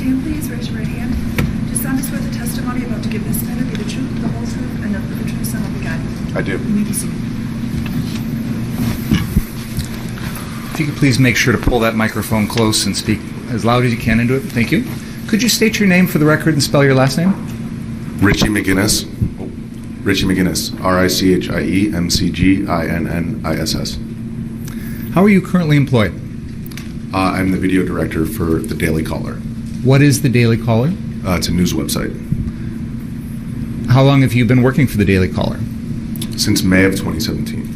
stand, please. Raise your right hand. Do you solemnly swear the testimony about to give this matter be the truth, the whole truth, and nothing but the truth, so help you God? I do. You may be seated. If you could please make sure to pull that microphone close and speak as loud as you can into it. Thank you. Could you state your name for the record and spell your last name? Richie McGinnis. Richie McGinnis. RICHIEMCGINNISS. How are you currently employed? I'm the video director for the Daily Caller. What is the Daily Caller? It's a news website. How long have you been working for the Daily Caller? Since May of 2017.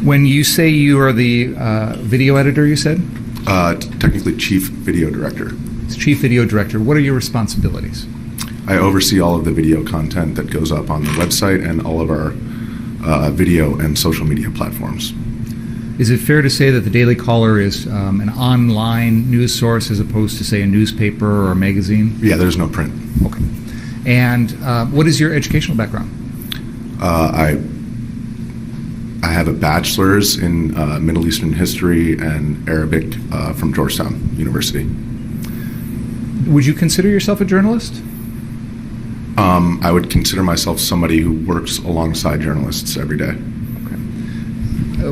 When you say you are the video editor, you said? Technically chief video director. It's chief video director. What are your responsibilities? I oversee all of the video content that goes up on the website and all of our video and social media platforms. Is it fair to say that the Daily Caller is an online news source as opposed to, say, a newspaper or a magazine? Yeah, there's no print. Okay. And what is your educational background? I have a bachelor's in Middle Eastern history and Arabic from Georgetown University. Would you consider yourself a journalist? I would consider myself somebody who works alongside journalists every day.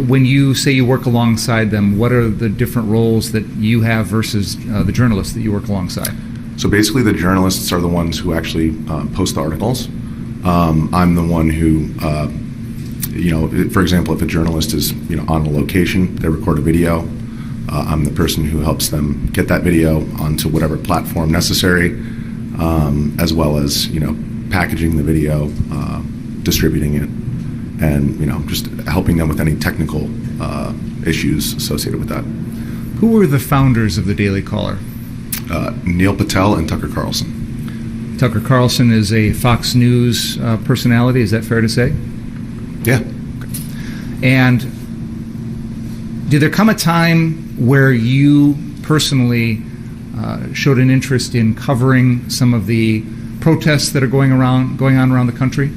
When you say you work alongside them, what are the different roles that you have versus the journalists that you work alongside? So basically the journalists are the ones who actually post the articles. I'm the one who, for example, if a journalist is on a location, they record a video. I'm the person who helps them get that video onto whatever platform necessary, as well as packaging the video, distributing it, and just helping them with any technical issues associated with that. Who were the founders of the Daily Caller? Neil Patel and Tucker Carlson. Tucker Carlson is a Fox News personality. Is that fair to say? Yeah. And did there come a time where you personally showed an interest in covering some of the protests that are going on around the country?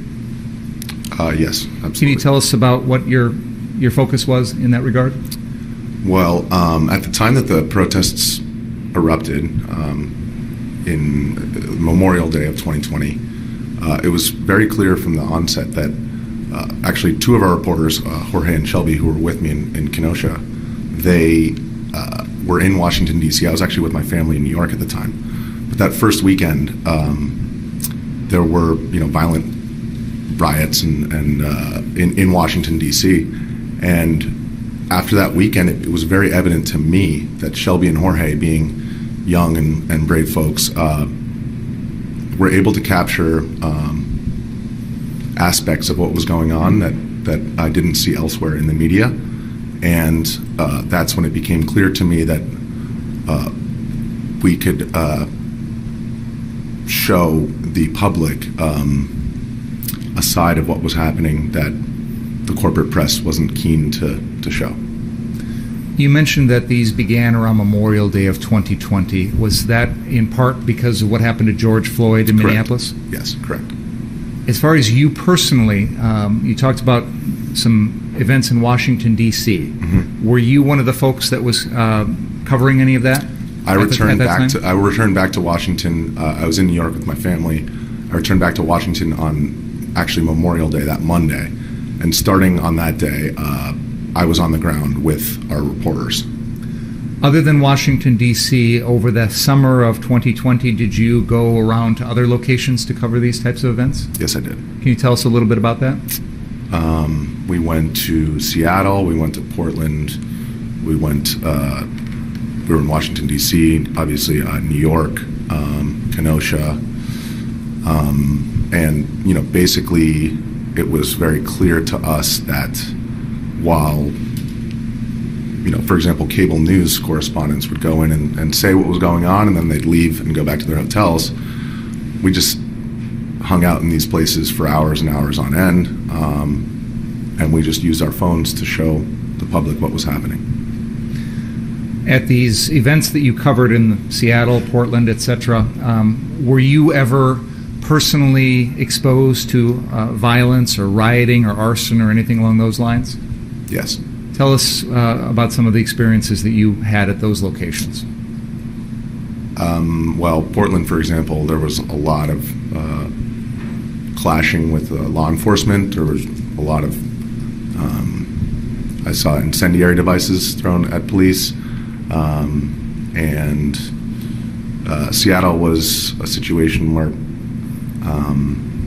Yes, absolutely. Can you tell us about what your focus was in that regard? Well, at the time that the protests erupted in Memorial Day of 2020, it was very clear from the onset that actually two of our reporters, Jorge and Shelby, who were with me in Kenosha, they were in Washington, D.C. I was actually with my family in New York at the time. But that first weekend, there were violent riots in Washington, D.C. And after that weekend, it was very evident to me that Shelby and Jorge, being young and brave folks, were able to capture aspects of what was going on that I didn't see elsewhere in the media. And that's when it became clear to me that we could show the public a side of what was happening that the corporate press wasn't keen to show. You mentioned that these began around Memorial Day of 2020. Was that in part because of what happened to George Floyd in Correct. Minneapolis? Yes, correct. As far as you personally, you talked about some events in Washington, D.C. Mm-hmm. Were you one of the folks that was covering any of that? I returned back to Washington. I was in New York with my family. I returned back to Washington on actually Memorial Day, that Monday. And starting on that day, I was on the ground with our reporters. Other than Washington, D.C., over the summer of 2020, did you go around to other locations to cover these types of events? Yes, I did. Can you tell us a little bit about that? We went to Seattle, we went to Portland, we were in Washington, D.C., obviously New York, Kenosha, and basically it was very clear to us that while for example, cable news correspondents would go in and say what was going on, and then they'd leave and go back to their hotels. We just hung out in these places for hours and hours on end, and we just used our phones to show the public what was happening. At these events that you covered in Seattle, Portland, etc., were you ever personally exposed to violence or rioting or arson or anything along those lines? Yes. Tell us about some of the experiences that you had at those locations. Well, Portland, for example, there was a lot of clashing with law enforcement. There was a lot of, I saw incendiary devices thrown at police. And Seattle was a situation where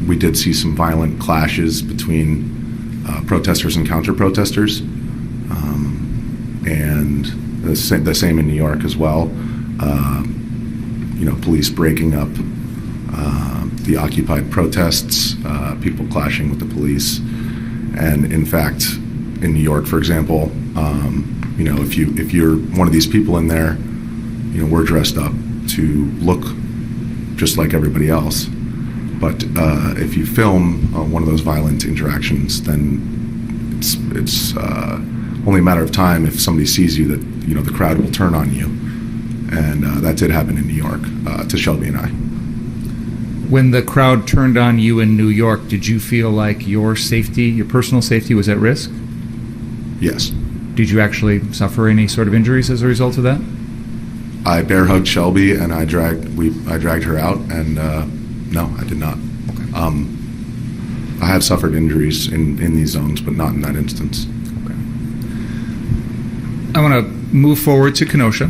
we did see some violent clashes between protesters and counter-protesters. And the same in New York as well. Police breaking up the occupied protests, people clashing with the police. And in fact, in New York, for example, if you're one of these people in there, we're dressed up to look just like everybody else. But if you film one of those violent interactions, then it's only a matter of time if somebody sees you that the crowd will turn on you, and that did happen in New York to Shelby and I. When the crowd turned on you in New York, did you feel like your safety, your personal safety, was at risk? Yes. Did you actually suffer any sort of injuries as a result of that? I bear hugged Shelby and I dragged her out, and no, I did not. Okay. I have suffered injuries in these zones, but not in that instance. Okay. I want to move forward to Kenosha.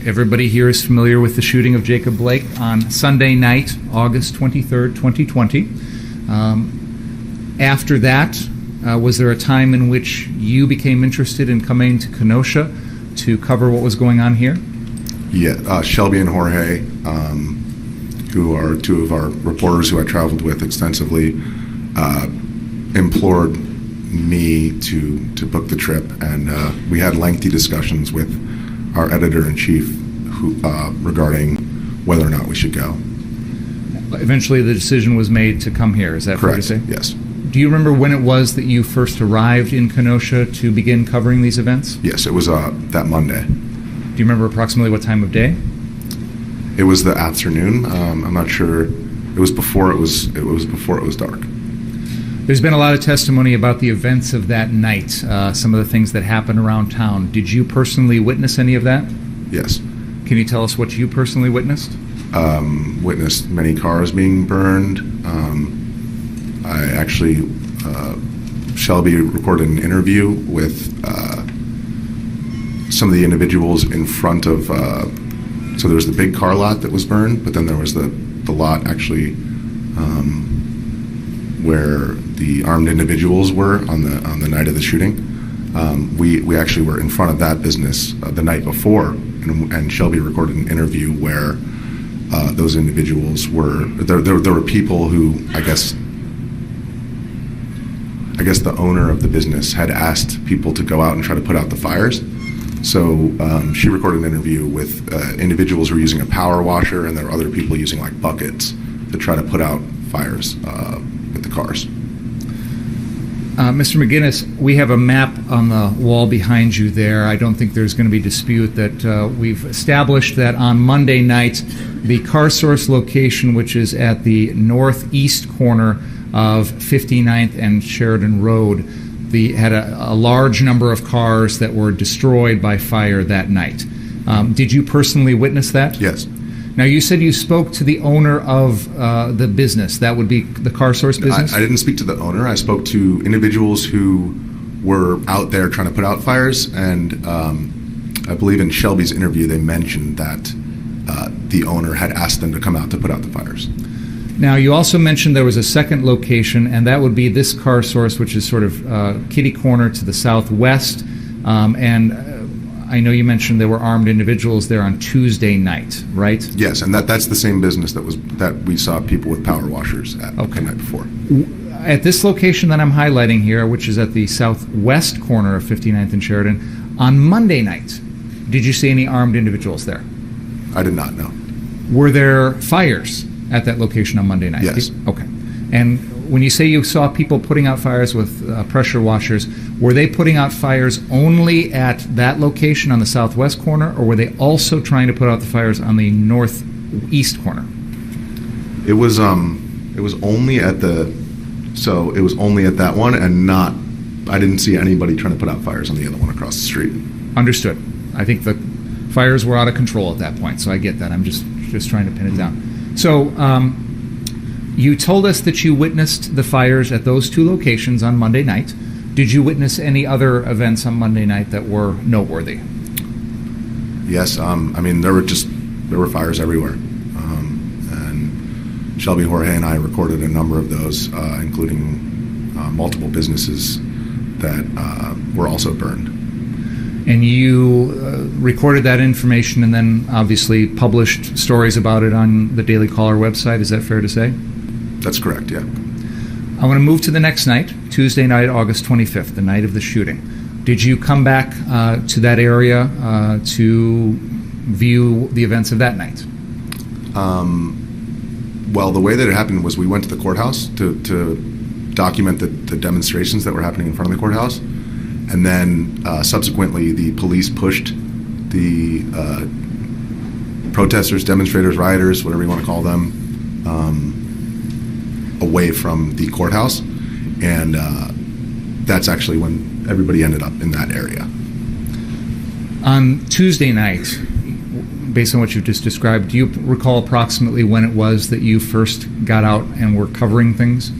Everybody here is familiar with the shooting of Jacob Blake on Sunday night, August 23rd, 2020. After that, was there a time in which you became interested in coming to Kenosha to cover what was going on here? Yeah, Shelby and Jorge, who are two of our reporters who I traveled with extensively, implored me to book the trip, and we had lengthy discussions with our editor-in-chief regarding whether or not we should go. Eventually the decision was made to come here, is that fair to say? Correct, yes. Do you remember when it was that you first arrived in Kenosha to begin covering these events? Yes, it was that Monday. Do you remember approximately what time of day? It was the afternoon. I'm not sure. It was before it was dark. There's been a lot of testimony about the events of that night, some of the things that happened around town. Did you personally witness any of that? Yes. Can you tell us what you personally witnessed? Witnessed many cars being burned. I actually, Shelby recorded an interview with some of the individuals in front of, so there was the big car lot that was burned, but then there was the lot actually where the armed individuals were on the night of the shooting. We actually were in front of that business the night before, and Shelby recorded an interview where those individuals were, there were people who, I guess the owner of the business had asked people to go out and try to put out the fires. So she recorded an interview with individuals who were using a power washer, and there were other people using like buckets to try to put out fires with the cars. Mr. McGinnis, we have a map on the wall behind you there. I don't think there's going to be dispute that we've established that on Monday night, the car source location, which is at the northeast corner of 59th and Sheridan Road, had a large number of cars that were destroyed by fire that night. Did you personally witness that? Yes. Now, you said you spoke to the owner of the business. That would be the car source business? I didn't speak to the owner. I spoke to individuals who were out there trying to put out fires, and I believe in Shelby's interview they mentioned that the owner had asked them to come out to put out the fires. Now, you also mentioned there was a second location, and that would be this car source, which is sort of kitty corner to the southwest. And I know you mentioned there were armed individuals there on Tuesday night, right? Yes, and that's the same business that we saw people with power washers at the night before. At this location that I'm highlighting here, which is at the southwest corner of 59th and Sheridan, on Monday night, did you see any armed individuals there? I did not know. Were there fires at that location on Monday night? Yes. Okay. And when you say you saw people putting out fires with pressure washers, were they putting out fires only at that location on the southwest corner, or were they also trying to put out the fires on the northeast corner? It was only at that one, and I didn't see anybody trying to put out fires on the other one across the street. Understood. I think Fires were out of control at that point, so I get that. I'm just trying to pin it down. So you told us that you witnessed the fires at those two locations on Monday night. Did you witness any other events on Monday night that were noteworthy? Yes, I mean, there were fires everywhere. And Shelby, Jorge, and I recorded a number of those, including multiple businesses that were also burned. And you recorded that information and then obviously published stories about it on the Daily Caller website. Is that fair to say? That's correct, yeah. I want to move to the next night, Tuesday night, August 25th, the night of the shooting. Did you come back to that area to view the events of that night? Well, the way that it happened was we went to the courthouse to document the demonstrations that were happening in front of the courthouse. And then subsequently, the police pushed the protesters, demonstrators, rioters, whatever you want to call them, away from the courthouse. And that's actually when everybody ended up in that area. On Tuesday night, based on what you've just described, do you recall approximately when it was that you first got out and were covering things?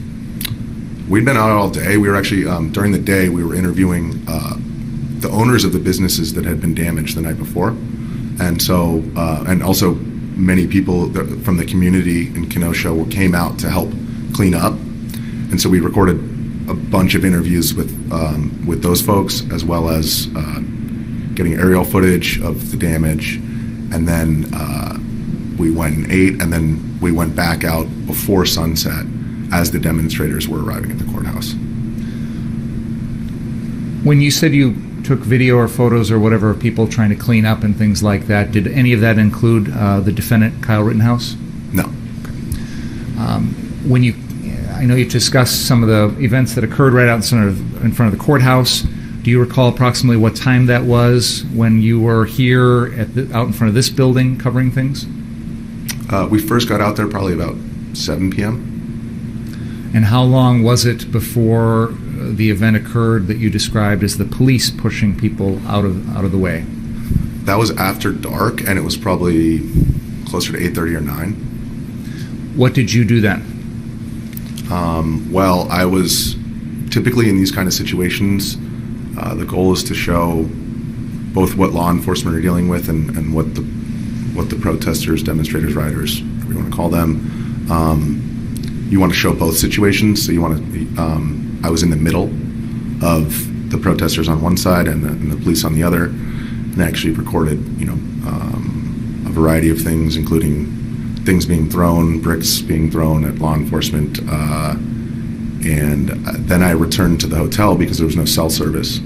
We'd been out all day. We were actually, during the day, we were interviewing the owners of the businesses that had been damaged the night before. And so, and also many people from the community in Kenosha came out to help clean up. And so we recorded a bunch of interviews with those folks, as well as getting aerial footage of the damage. And then we went and ate, and then we went back out before sunset as the demonstrators were arriving at the courthouse. When you said you took video or photos or whatever of people trying to clean up and things like that, did any of that include the defendant, Kyle Rittenhouse? No. When I know you've discussed some of the events that occurred right out in front of the courthouse. Do you recall approximately what time that was when you were here out in front of this building covering things? We first got out there probably about 7 p.m. And how long was it before the event occurred that you described as the police pushing people out of the way? That was after dark, and it was probably closer to 8:30 or 9. What did you do then? Well, I was typically in these kind of situations, the goal is to show both what law enforcement are dealing with and what the protesters, demonstrators, rioters, whatever you want to call them, you want to show both situations. So you want to. I was in the middle of the protesters on one side and the police on the other, and I actually recorded, a variety of things, including things being thrown, bricks being thrown at law enforcement, and then I returned to the hotel because there was no cell service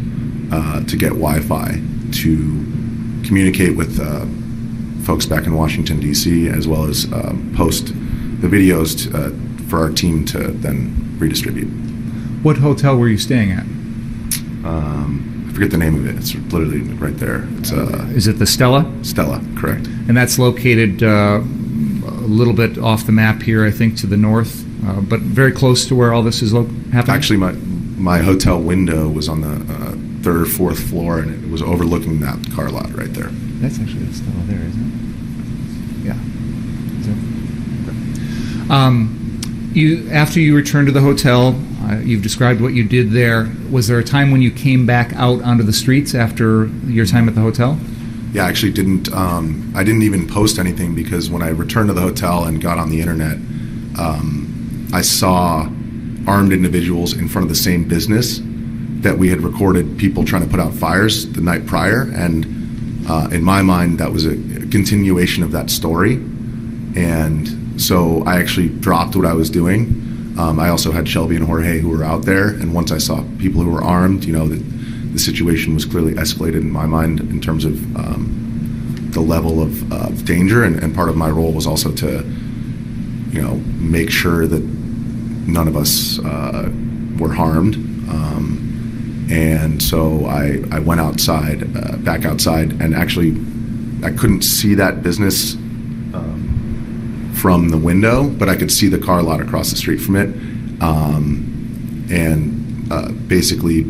to get Wi-Fi to communicate with folks back in Washington, D.C., as well as post the videos for our team to then redistribute. What hotel were you staying at? I forget the name of it. It's literally right there. It's Is it the Stella? Stella, correct. And that's located a little bit off the map here, I think, to the north, but very close to where all this is happening? Actually, my hotel window was on the third or fourth floor, and it was overlooking that car lot right there. That's actually the Stella there, isn't it? Yeah. After you returned to the hotel, you've described what you did there. Was there a time when you came back out onto the streets after your time at the hotel? Yeah, I actually didn't. I didn't even post anything because when I returned to the hotel and got on the internet, I saw armed individuals in front of the same business that we had recorded people trying to put out fires the night prior. And in my mind, that was a continuation of that story. And so I actually dropped what I was doing. I also had Shelby and Jorge who were out there. And once I saw people who were armed, the situation was clearly escalated in my mind in terms of the level of danger. And part of my role was also to, make sure that none of us were harmed. And so I went outside, back outside, and actually I couldn't see that business from the window, but I could see the car lot across the street from it. Basically,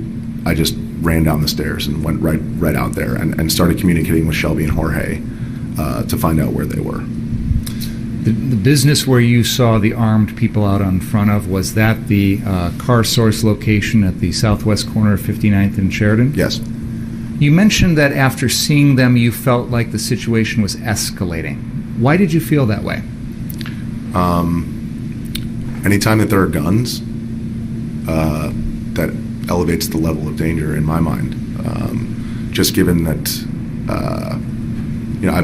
I just ran down the stairs and went right out there and started communicating with Shelby and Jorge to find out where they were. The business where you saw the armed people out on front of, was that the Car Source location at the southwest corner of 59th and Sheridan? Yes. You mentioned that after seeing them, you felt like the situation was escalating. Why did you feel that way? Anytime that there are guns, that elevates the level of danger in my mind. Just given that,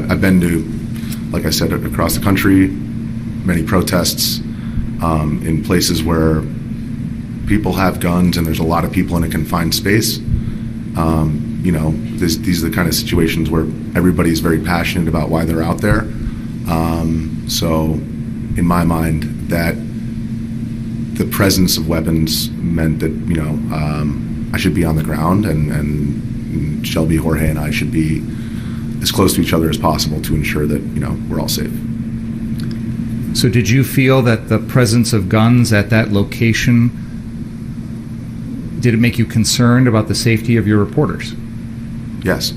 I've been to, like I said, across the country, many protests in places where people have guns and there's a lot of people in a confined space. These are the kind of situations where everybody's very passionate about why they're out there. So in my mind, that the presence of weapons meant that, I should be on the ground and Shelby, Jorge, and I should be as close to each other as possible to ensure that, we're all safe. So did you feel that the presence of guns at that location, did it make you concerned about the safety of your reporters? Yes.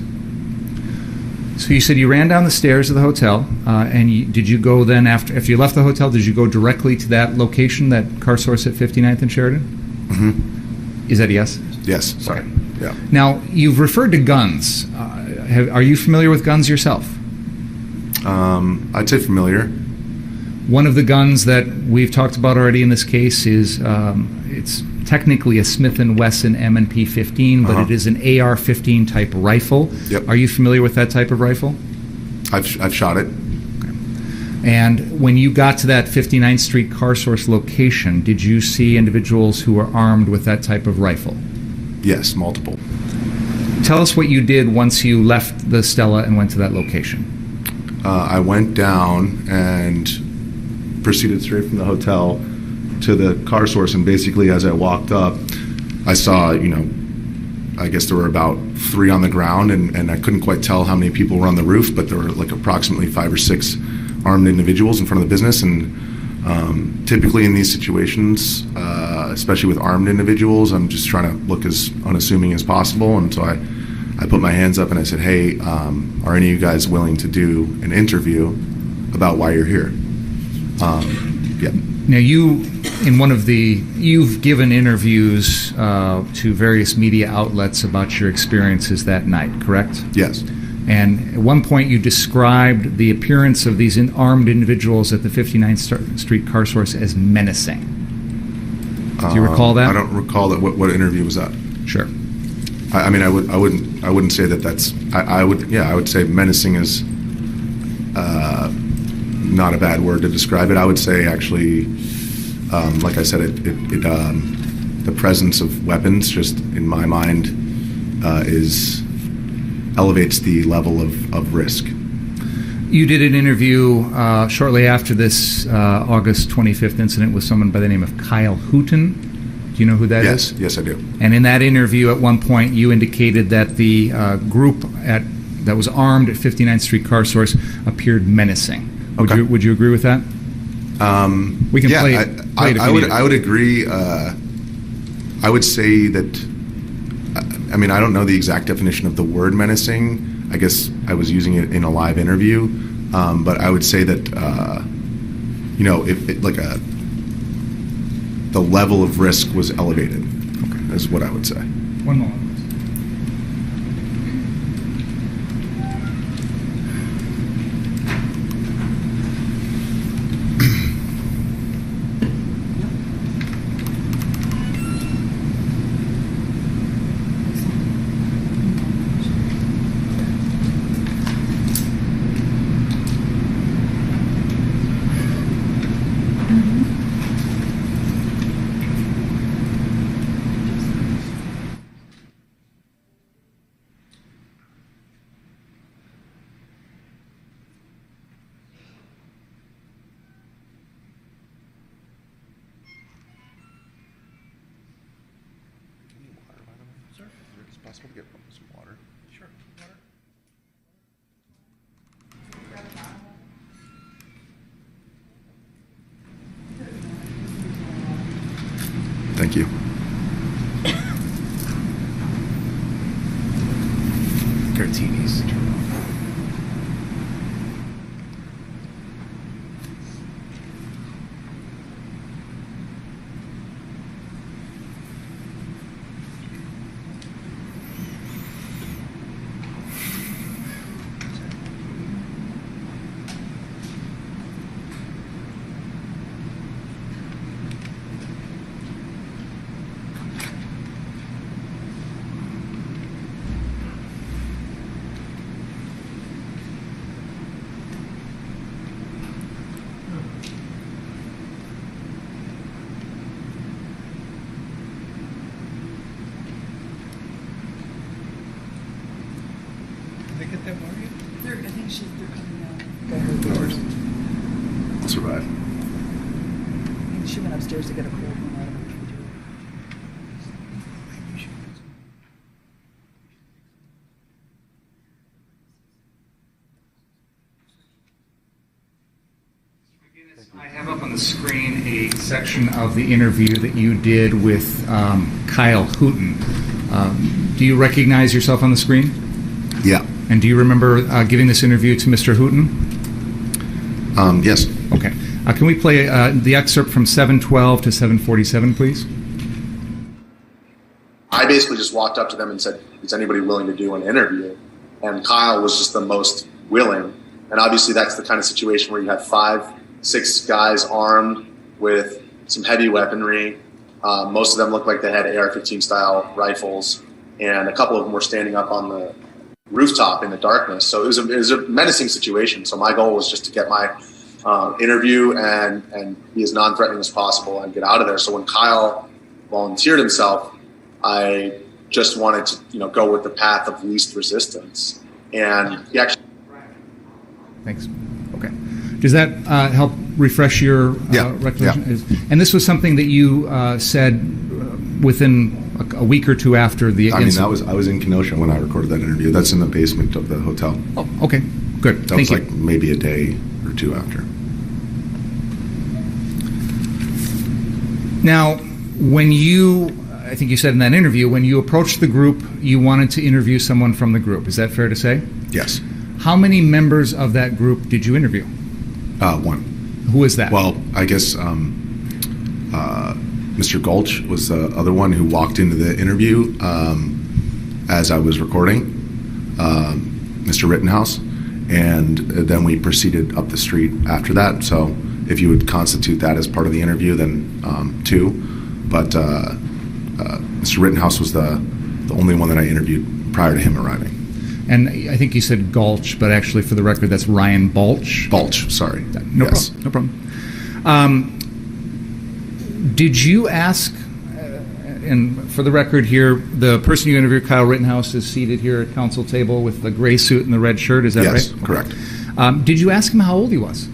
So you said you ran down the stairs of the hotel, and did you go then, after you left the hotel, did you go directly to that location, that Car Source at 59th and Sheridan? Mm-hmm. Is that a yes? Yes. Sorry. Okay. Yeah. Now, you've referred to guns. Are you familiar with guns yourself? I'd say familiar. One of the guns that we've talked about already in this case is, it's technically a Smith & Wesson M&P 15, but it is an AR-15 type rifle. Yep. Are you familiar with that type of rifle? I've shot it. And when you got to that 59th Street Car Source location, did you see individuals who were armed with that type of rifle? Yes, multiple. Tell us what you did once you left the Stella and went to that location. I went down and proceeded straight from the hotel to the Car Source, and basically as I walked up, I saw, I guess there were about 3 on the ground, and I couldn't quite tell how many people were on the roof, but there were like approximately 5 or 6 armed individuals in front of the business. And typically in these situations, especially with armed individuals, I'm just trying to look as unassuming as possible. And so I put my hands up and I said, hey, are any of you guys willing to do an interview about why you're here? Yeah. Now, you've given interviews to various media outlets about your experiences that night, correct? Yes. And at one point you described the appearance of these armed individuals at the 59th Street Car Source as menacing. Do you recall that? I don't recall that. What interview was that? Sure. I wouldn't say that that's. I would say menacing is not a bad word to describe it. I would say actually, like I said, the presence of weapons, just in my mind, elevates the level of risk. You did an interview shortly after this August 25th incident with someone by the name of Kyle Rittenhouse. Do you know who that is? Yes, I do. And in that interview, at one point, you indicated that the group that was armed at 59th Street Car Source appeared menacing. Would you agree with that? We can play it. I would agree. I would say that. I don't know the exact definition of the word menacing. I guess I was using it in a live interview, but I would say that the level of risk was elevated. Okay. Is what I would say. One moment. Possible to get some water? Sure. Water. Thank you. TV needs to turn off. I think they're coming out. No worries. I'll survive. I think she went upstairs to get a cold one out of her. I have up on the screen a section of the interview that you did with Kyle Rittenhouse. Do you recognize yourself on the screen? Yeah. And do you remember giving this interview to Mr. Rittenhouse? Yes. Okay. Can we play the excerpt from 7:12 to 7:47, please? I basically just walked up to them and said, is anybody willing to do an interview? And Kyle was just the most willing. And obviously that's the kind of situation where you have 5, 6 guys armed with some heavy weaponry. Most of them looked like they had AR-15 style rifles, and a couple of them were standing up on the rooftop in the darkness. So it was a menacing situation. So my goal was just to get my interview and be as non-threatening as possible and get out of there. So when Kyle volunteered himself, I just wanted to, go with the path of least resistance. And he actually. Thanks. Okay. Does that help refresh your recollection? Yeah. And this was something that you said within a week or two after the incident? I was in Kenosha when I recorded that interview. That's in the basement of the hotel. Oh, okay. Good. That was like maybe a day or two after. Now, I think you said in that interview, when you approached the group, you wanted to interview someone from the group. Is that fair to say? Yes. How many members of that group did you interview? One. Who is that? Well, I guess Mr. Gulch was the other one who walked into the interview as I was recording, Mr. Rittenhouse, and then we proceeded up the street after that. So if you would constitute that as part of the interview, then 2. But Mr. Rittenhouse was the only one that I interviewed prior to him arriving. And I think you said Gulch, but actually, for the record, that's Ryan Balch. Balch, sorry. No problem. Did you ask, and for the record here, the person you interviewed, Kyle Rittenhouse, is seated here at council table with the gray suit and the red shirt, is that right? Yes, correct. Did you ask him how old he was?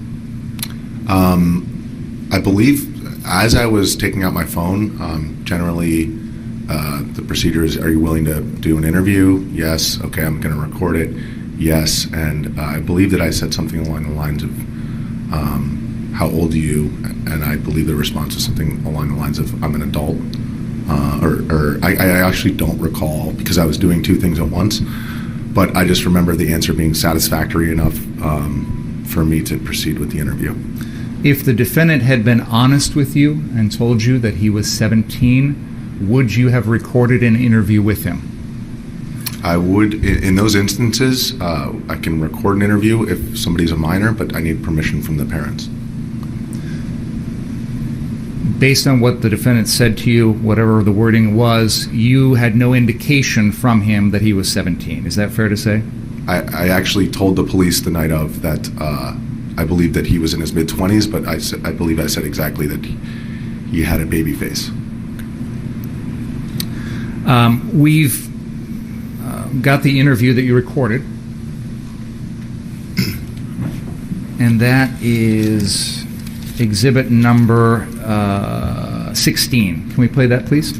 I believe as I was taking out my phone, generally the procedure is, are you willing to do an interview? Yes. Okay, I'm going to record it. Yes. And I believe that I said something along the lines of, how old are you? And I believe the response was something along the lines of, I'm an adult. I actually don't recall because I was doing 2 things at once, but I just remember the answer being satisfactory enough for me to proceed with the interview. If the defendant had been honest with you and told you that he was 17, would you have recorded an interview with him? I would. In those instances, I can record an interview if somebody's a minor, but I need permission from the parents. Based on what the defendant said to you, whatever the wording was, you had no indication from him that he was 17. Is that fair to say? I actually told the police the night of that I believe that he was in his mid-20s, but I believe I said exactly that he had a baby face. We've got the interview that you recorded, and that is exhibit number 16. Can we play that, please?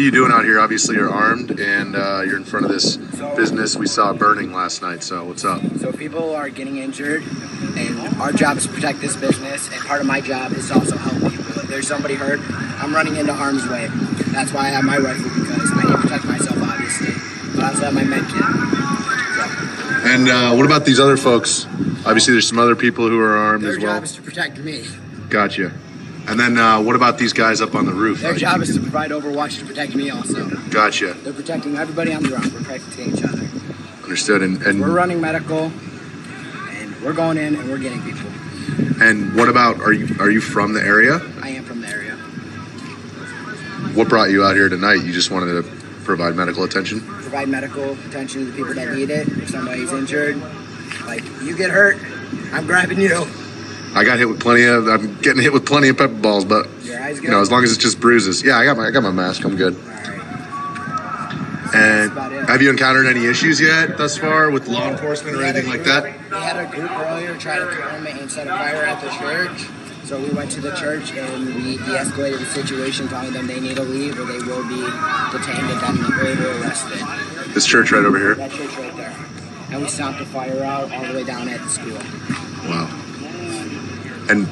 are you doing out here? Obviously, you're armed and you're in front of this business we saw burning last night. So what's up? So people are getting injured, and our job is to protect this business. And part of my job is to also help people. If there's somebody hurt, I'm running into harm's way. That's why I have my rifle, because I need to protect myself, obviously. But I also have my med kit. And what about these other folks? Obviously, there's some other people who are armed as well. Their job is to protect me. Gotcha. And then what about these guys up on the roof? Their job is to provide overwatch to protect me also. Gotcha. They're protecting everybody on the ground. We're protecting each other. Understood. And We're running medical, and we're going in and we're getting people. And what about, are you from the area? I am from the area. What brought you out here tonight? You just wanted to provide medical attention? Provide medical attention to the people that need it. If somebody's injured, like you get hurt, I'm grabbing you. I'm getting hit with plenty of pepper balls, but Your eyes good? you know, as long as it's just bruises. Yeah, I got my mask. I'm good. All right. And That's about it. have you encountered any issues yet thus far with law enforcement or anything like that? We had a group earlier try to come and set a fire at the church. So we went to the church and we de-escalated the situation, telling them they need to leave or they will be detained and then arrested. This church right over here? That church right there. And we stomped the fire out all the way down at the school. Wow. And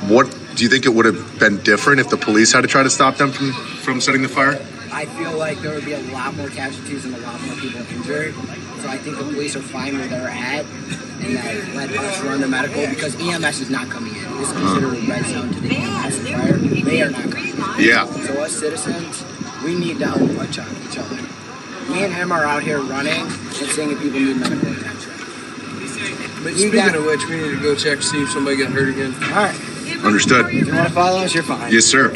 what do you think it would have been different if the police had to try to stop them from setting the fire? I feel like there would be a lot more casualties and a lot more people injured. So I think the police are fine where they're at and that let us run the medical, because EMS is not coming in. This is considered a red zone to the EMS and fire. They are not coming in. Yeah. So us citizens, we need to help each other. Me and him are out here running and seeing if people need medical attention. But speaking of which, we need to go check to see if somebody got hurt again. All right. Understood. If you want to follow us, you're fine. Yes, sir.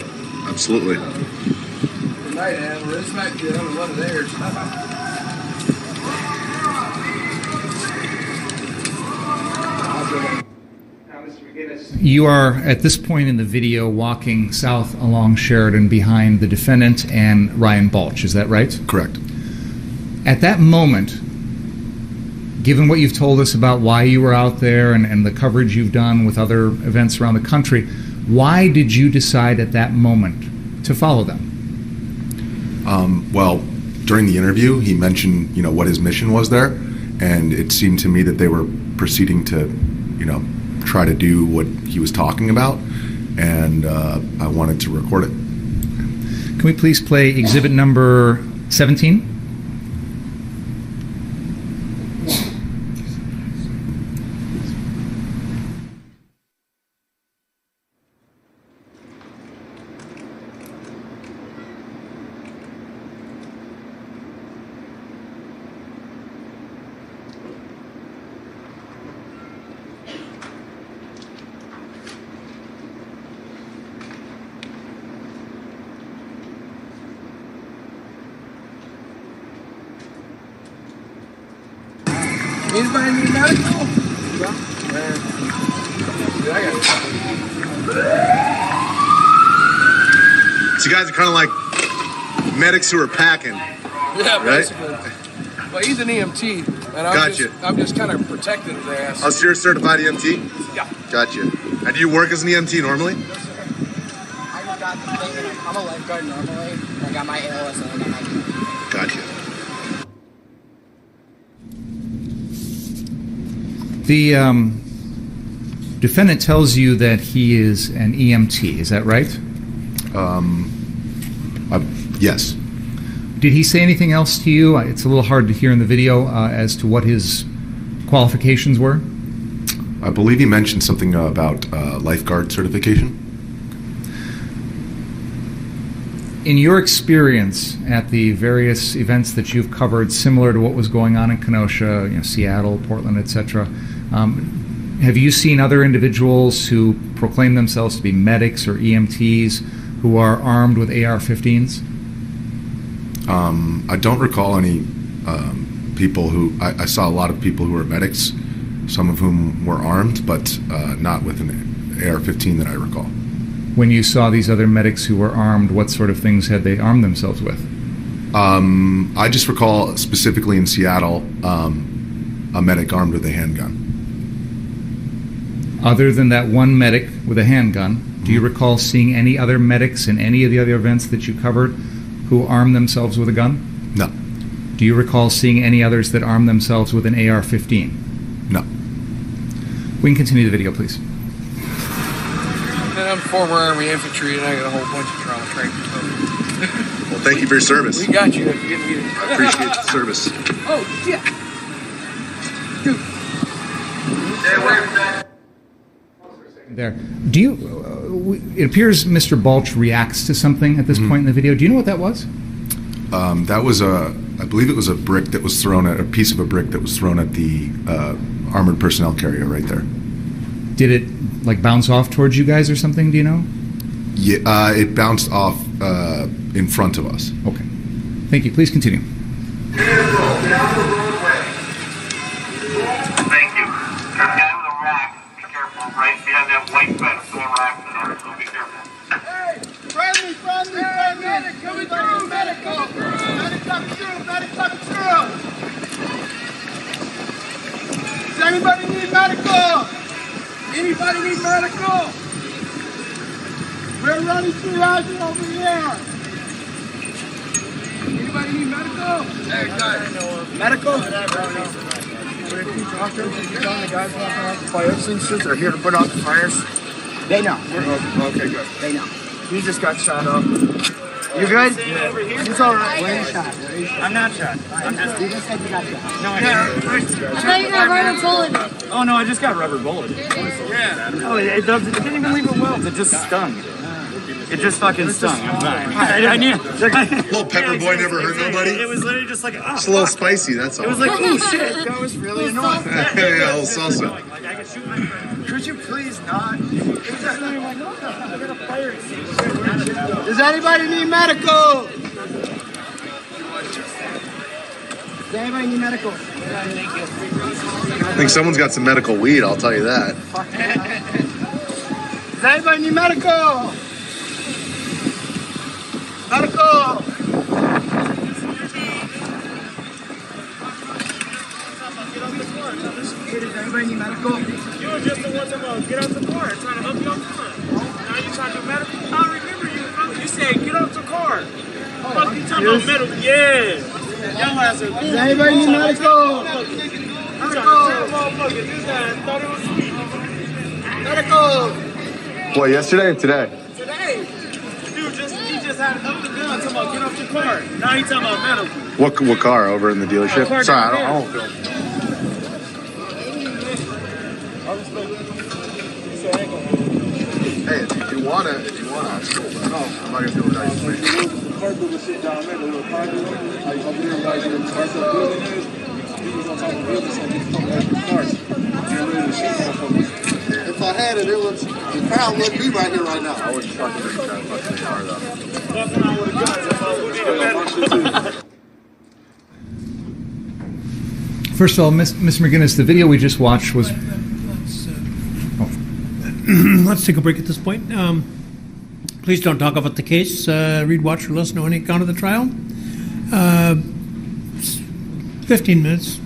Absolutely. Good night, Ann. This might be another one of theirs. You are, at this point in the video, walking south along Sheridan behind the defendant and Ryan Balch. Is that right? Correct. At that moment, given what you've told us about why you were out there and the coverage you've done with other events around the country, why did you decide at that moment to follow them? Well, during the interview, he mentioned, what his mission was there, and it seemed to me that they were proceeding to, try to do what he was talking about, and I wanted to record it. Can we please play exhibit number 17? Anybody need medical? So you guys are kind of like medics who are packing. Yeah, Right? basically. Well, he's an EMT, and Gotcha. I'm just kind of protecting his ass. Oh, so you're a certified EMT? Yeah. Gotcha. And do you work as an EMT normally? I just got the thing, and I'm a lifeguard normally. I got my ALS and I got my Gotcha. The defendant tells you that he is an EMT. Is that right? Yes. Did he say anything else to you? It's a little hard to hear in the video as to what his qualifications were. I believe he mentioned something about lifeguard certification. In your experience at the various events that you've covered, similar to what was going on in Kenosha, Seattle, Portland, etc., have you seen other individuals who proclaim themselves to be medics or EMTs who are armed with AR-15s? I don't recall any people who... I saw a lot of people who were medics, some of whom were armed, but not with an AR-15 that I recall. When you saw these other medics who were armed, what sort of things had they armed themselves with? I just recall specifically in Seattle, a medic armed with a handgun. Other than that one medic with a handgun, do you recall seeing any other medics in any of the other events that you covered who armed themselves with a gun? No. Do you recall seeing any others that armed themselves with an AR-15? No. We can continue the video, please. And I'm former Army infantry, and I got a whole bunch of trauma training. Well, thank you for your service. We got you if you didn't get it. I appreciate the service. Oh, shit. Dude. There. Do you? It appears Mr. Balch reacts to something at this point in the video. Do you know what that was? That was I believe it was a brick that was thrown at a piece of a brick that was thrown at the armored personnel carrier right there. Did it like bounce off towards you guys or something? Do you know? Yeah, it bounced off in front of us. Okay. Thank you. Please continue. Thank you. There's a guy with a rack. Be careful, right behind that white fence. There's a rack there, so be careful. Hey, friendly. Medic coming through, medical. Medic coming through. Does anybody need medical? We're running through Roger over here. Anybody need medical? Hey, guys. Medical? But if you talk to them, you tell the guys walking out the fire extinguishers are here to put out the fires? They know. Okay, good. They know. He just got shot up. You good? Yeah. It's all right. Where you shot? I'm not shot. You just said you got shot. No, I didn't. I thought you got rubber bulleted. Oh, no, I just got rubber bulleted. Yeah. Oh, it didn't even leave a welt. It just stung. It just fucking stung. I'm fine. I knew. Little pepper boy never hurt nobody. It was literally just like, oh, It's a little spicy, that's all. It was like, oh shit, that was really annoying. Yeah, a little salsa. Like, I could shoot my friend. Could you please not? It was just like, no, I'm gonna fire extinguisher. Does anybody need medical? Does anybody need medical? I think someone's got some medical weed, I'll tell you that. Does anybody need medical? Medical! Does anybody need medical? You were just the one to get off the car, trying to help you up front. Now you trying to do medical? I remember you. You said get off the car. Fuck you talking about medical? Yeah. Y'all ass are. Does anybody need medical? Medical! This guy thought it was sweet. Medical! What, yesterday or today? Today, dude, he just had up the gun talking about get off the car. Now he talking about medical. What car over in the dealership? Car Sorry, I down don't there. film. Hey, if you wanna, it's cool. But no, I'm not gonna do it without your permission. If I had it, the crowd wouldn't be right here right now. I wouldn't fucking reach that fucking car though. Fucking on with the guns. That's all we need a medical. First of all, Ms. McGinnis, the video we just watched was. Let's take a break at this point. Please don't talk about the case. Read, watch, or listen to any account of the trial. 15 minutes.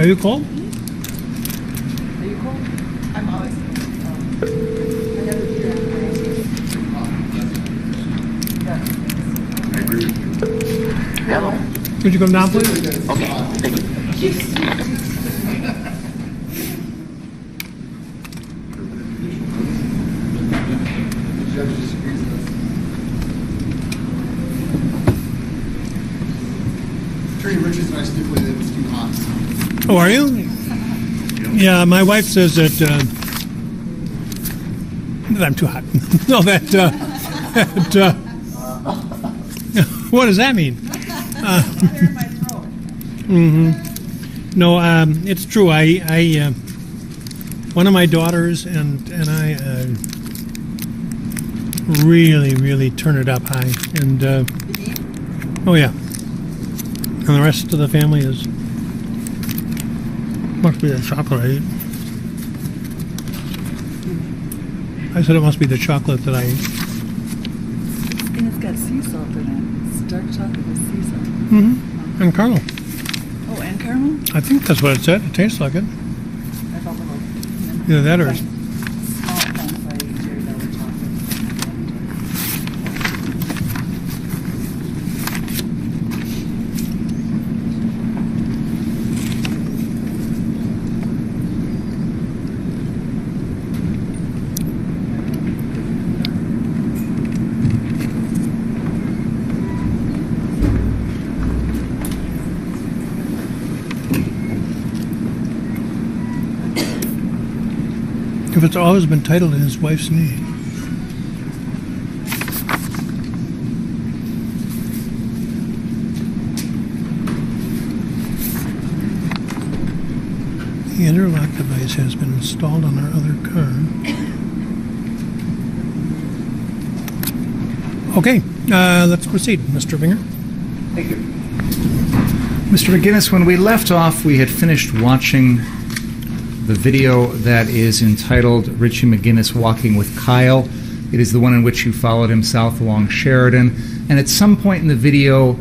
Are you cold? Are you cold? I'm always cold. I never do that. I agree with you. Hello. Could you come down, please? Okay. Attorney Richards and I stipulated it was too hot. Oh, are you? Yeah, my wife says that I'm too hot. No, what does that mean? No, it's true. I one of my daughters and I really turn it up high, and oh yeah, and the rest of the family is must be the chocolate I eat. I said it must be the chocolate that I eat. And it's got sea salt in it. It's dark chocolate with sea salt. Mm-hmm. And caramel. Oh, and caramel? I think that's what it said. It tastes like it. I felt a little. Either that or Small amounts I eat cherry velvet chocolate. if it's always been titled in his wife's name. The interlock device has been installed on our other car. Okay, let's proceed, Mr. Binger. Thank you. Mr. McGinnis, when we left off, we had finished watching the video that is entitled Richie McGinnis Walking with Kyle. It is the one in which you followed him south along Sheridan. And at some point in the video,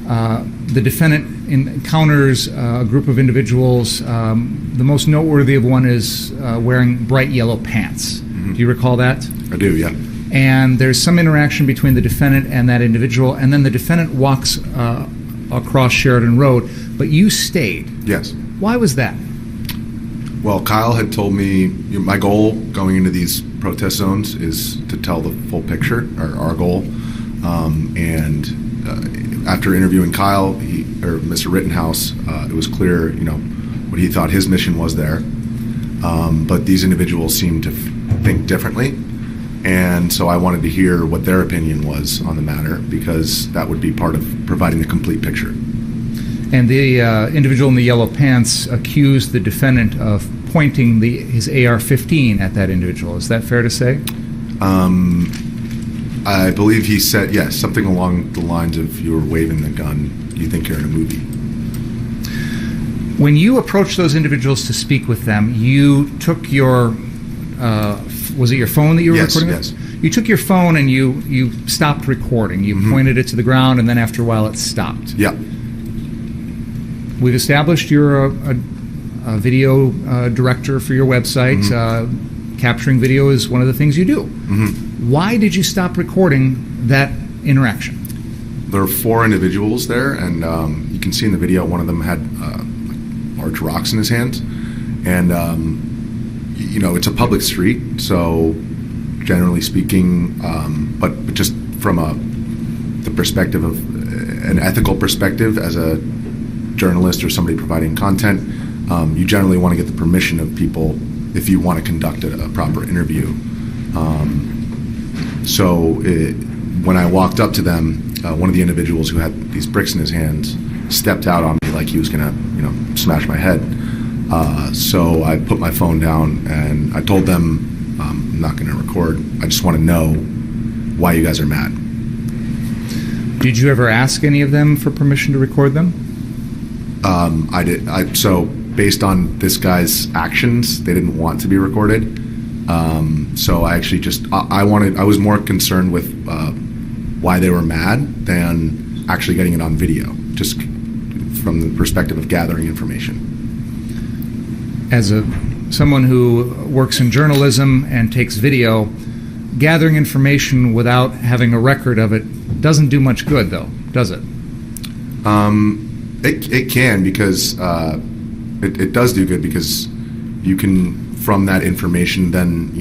the defendant encounters a group of individuals. The most noteworthy of one is wearing bright yellow pants. Mm-hmm. Do you recall that? I do, yeah. And there's some interaction between the defendant and that individual, and then the defendant walks across Sheridan Road, but you stayed. Yes. Why was that? Well, Kyle had told me my goal going into these protest zones is to tell the full picture, or our goal. After interviewing Kyle, or Mr. Rittenhouse, it was clear, what he thought his mission was there. But these individuals seemed to think differently. And so I wanted to hear what their opinion was on the matter, because that would be part of providing the complete picture. And the individual in the yellow pants accused the defendant of pointing his AR-15 at that individual. Is that fair to say? I believe he said, yes, something along the lines of, you were waving the gun, you think you're in a movie. When you approached those individuals to speak with them, you took your, was it your phone that you were recording with? Yes. You took your phone and you stopped recording. You pointed it to the ground, and then after a while it stopped. Yeah. We've established you're a video director for your website. Capturing video is one of the things you do. Why did you stop recording that interaction? There are 4 individuals there, and you can see in the video one of them had large rocks in his hands. And, it's a public street, so generally speaking, but just from the perspective of an ethical perspective as a journalist or somebody providing content, you generally want to get the permission of people if you want to conduct a proper interview. When I walked up to them, one of the individuals who had these bricks in his hands stepped out on me like he was going to, smash my head. So I put my phone down and I told them, I'm not going to record. I just want to know why you guys are mad. Did you ever ask any of them for permission to record them? I did. So based on this guy's actions, they didn't want to be recorded. So I actually I was more concerned with why they were mad than actually getting it on video, just from the perspective of gathering information. as someone who works in journalism and takes video, gathering information without having a record of it doesn't do much good, though, does it? It can, because it does do good, because you can, from that information, then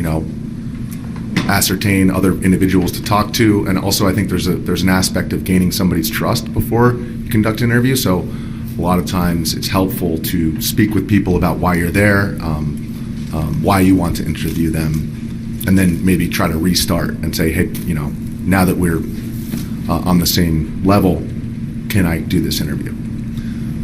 ascertain other individuals to talk to, and also I think there's an aspect of gaining somebody's trust before you conduct an interview. So a lot of times it's helpful to speak with people about why you're there, why you want to interview them, and then maybe try to restart and say, hey, now that we're on the same level, can I do this interview?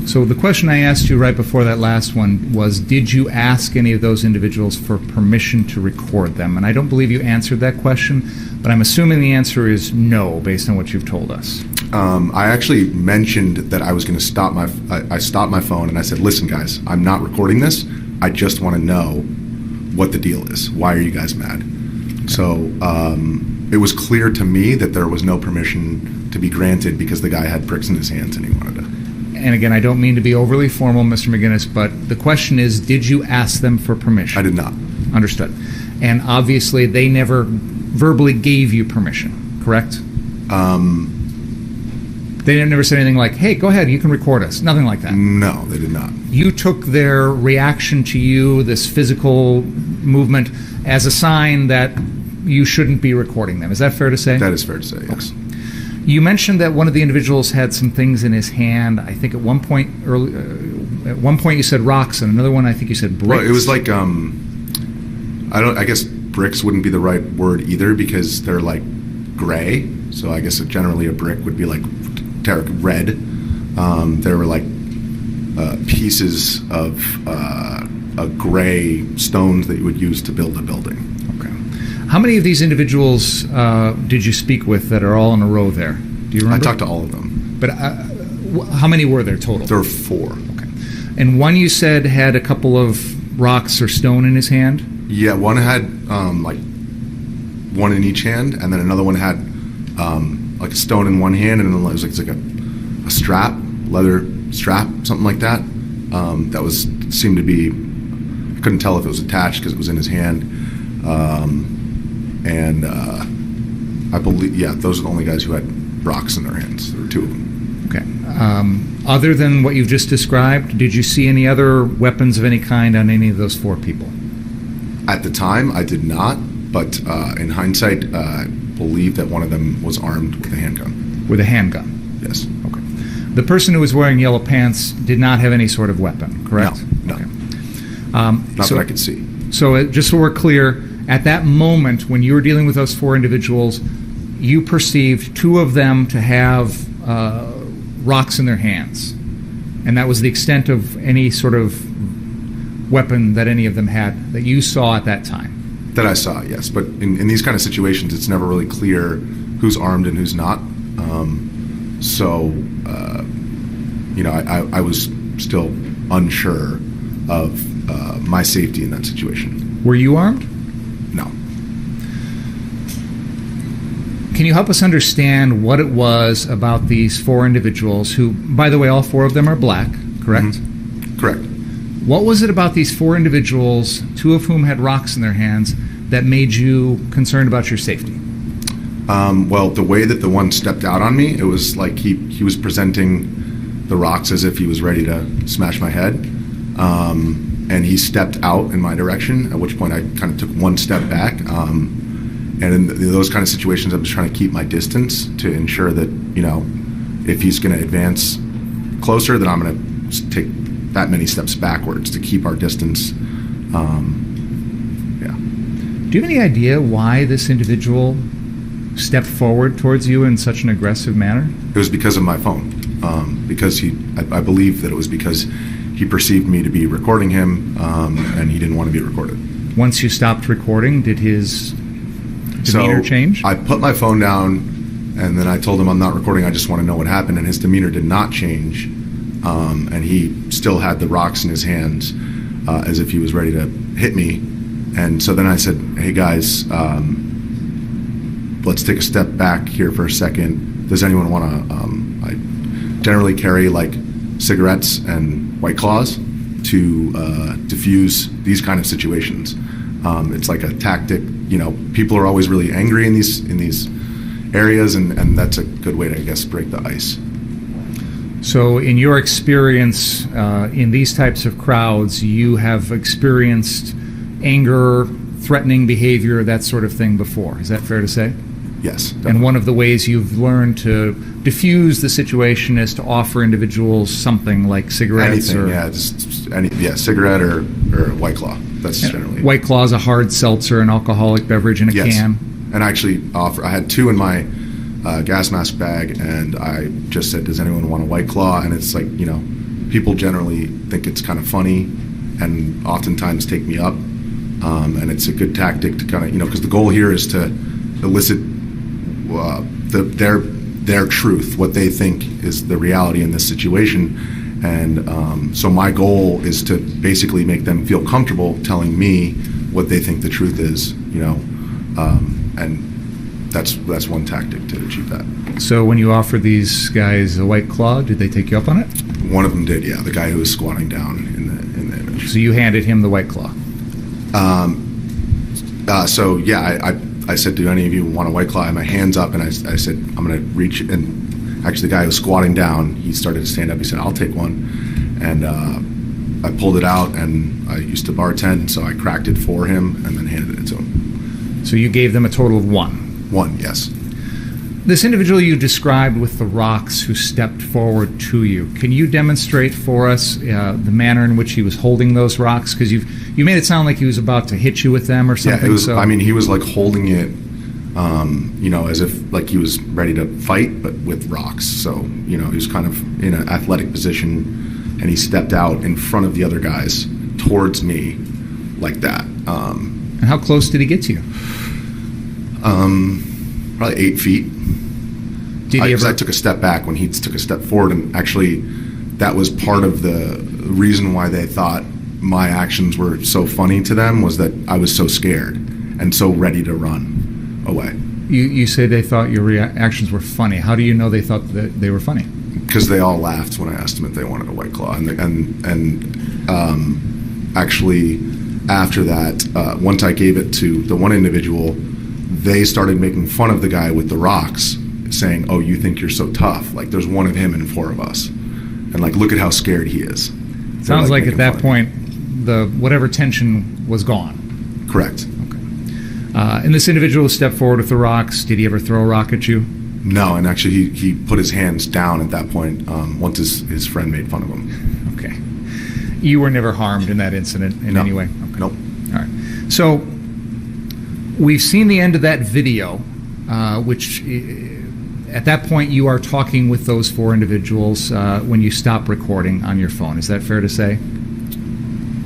So the question I asked you right before that last one was, did you ask any of those individuals for permission to record them? And I don't believe you answered that question, but I'm assuming the answer is no, based on what you've told us. I actually mentioned that I was going to stop I stopped my phone and I said, listen, guys, I'm not recording this. I just want to know what the deal is. Why are you guys mad? So it was clear to me that there was no permission to be granted because the guy had bricks in his hands and he wanted to. And again, I don't mean to be overly formal, Mr. McGinnis, but the question is, did you ask them for permission? I did not. Understood. And obviously, they never verbally gave you permission, correct? They never said anything like, hey, go ahead, you can record us. Nothing like that. No, they did not. You took their reaction to you, this physical movement, as a sign that you shouldn't be recording them. Is that fair to say? That is fair to say, yes. Okay. You mentioned that one of the individuals had some things in his hand. I think at one point you said rocks, and another one I think you said bricks. Well, it was like I guess bricks wouldn't be the right word either, because they're like gray. So I guess generally a brick would be like red. There were like pieces of gray stones that you would use to build a building. How many of these individuals did you speak with that are all in a row there? Do you remember? I talked to all of them. But how many were there total? There were 4. Okay. And one you said had a couple of rocks or stone in his hand? Yeah, one had like one in each hand, and then another one had like a stone in one hand, and then it was like a strap, leather strap, something like that. That was seemed to be, I couldn't tell if it was attached because it was in his hand. And I believe, those are the only guys who had rocks in their hands. There were 2 of them. Okay. Other than what you've just described, did you see any other weapons of any kind on any of those 4 people? At the time, I did not, but in hindsight, I believe that one of them was armed with a handgun. With a handgun? Yes. Okay. The person who was wearing yellow pants did not have any sort of weapon, correct? No. Okay. Not that I could see. So just so we're clear, at that moment when you were dealing with those 4 individuals, you perceived 2 of them to have rocks in their hands. And that was the extent of any sort of weapon that any of them had that you saw at that time? That I saw, yes. But in these kind of situations, it's never really clear who's armed and who's not. I was still unsure of my safety in that situation. Were you armed? No. Can you help us understand what it was about these 4 individuals who, by the way, all 4 of them are black, correct? Mm-hmm. Correct. What was it about these 4 individuals, 2 of whom had rocks in their hands, that made you concerned about your safety? Well, the way that the one stepped out on me, it was like he was presenting the rocks as if he was ready to smash my head. And he stepped out in my direction, at which point I kind of took 1 step back. And in those kind of situations, I'm just trying to keep my distance to ensure that, if he's going to advance closer, then I'm going to take that many steps backwards to keep our distance. Do you have any idea why this individual stepped forward towards you in such an aggressive manner? It was because of my phone. Because I believe that it was because he perceived me to be recording him, and he didn't want to be recorded. Once you stopped recording, did his demeanor change? I put my phone down, and then I told him I'm not recording, I just want to know what happened, and his demeanor did not change. And he still had the rocks in his hands as if he was ready to hit me. And so then I said, hey guys, let's take a step back here for a second. Does anyone want to, I generally carry like cigarettes and White Claws to diffuse these kind of situations. It's like a tactic. People are always really angry in these areas, and that's a good way to, I guess, break the ice. So, in your experience in these types of crowds, you have experienced anger, threatening behavior, that sort of thing before. Is that fair to say? Yes. Definitely. And one of the ways you've learned to diffuse the situation is to offer individuals something like cigarettes. Anything, cigarette or White Claw. That's generally. White Claw is a hard seltzer, an alcoholic beverage in a can. And actually, I had 2 in my gas mask bag, and I just said, "Does anyone want a White Claw?" And it's like, people generally think it's kind of funny, and oftentimes take me up. And it's a good tactic to kind of, because the goal here is to elicit their truth, what they think is the reality in this situation. And so my goal is to basically make them feel comfortable telling me what they think the truth is, and that's one tactic to achieve that. So when you offered these guys a White Claw, did they take you up on it? One of them did, yeah. The guy who was squatting down in the image. So you handed him the White Claw. I said, "Do any of you want a White Claw?" I had my hands up, and I said, "I'm going to reach." And actually, the guy who was squatting down, he started to stand up. He said, "I'll take one." And I pulled it out, and I used to bartend, so I cracked it for him and then handed it to him. So you gave them a total of 1? 1, yes. This individual you described with the rocks who stepped forward to you, can you demonstrate for us the manner in which he was holding those rocks? Because you made it sound like he was about to hit you with them or something. Yeah, he was like holding it, as if like he was ready to fight, but with rocks. So, he was kind of in an athletic position, and he stepped out in front of the other guys towards me like that. And how close did he get to you? Probably 8 feet. I took a step back when he took a step forward, and actually that was part of the reason why they thought my actions were so funny to them, was that I was so scared and so ready to run away. You say they thought your reactions were funny. How do you know they thought that they were funny? Because they all laughed when I asked them if they wanted a White Claw, actually after that, once I gave it to the one individual, they started making fun of the guy with the rocks, saying, "Oh, you think you're so tough? Like, there's one of him and 4 of us, and like, look at how scared he is." Sounds like at that point, whatever tension was gone. Correct. Okay. And this individual stepped forward with the rocks. Did he ever throw a rock at you? No, and actually he put his hands down at that point once his friend made fun of him. Okay. You were never harmed in that incident in any way? Okay. Nope. All right. So we've seen the end of that video, which at that point you are talking with those 4 individuals when you stop recording on your phone. Is that fair to say?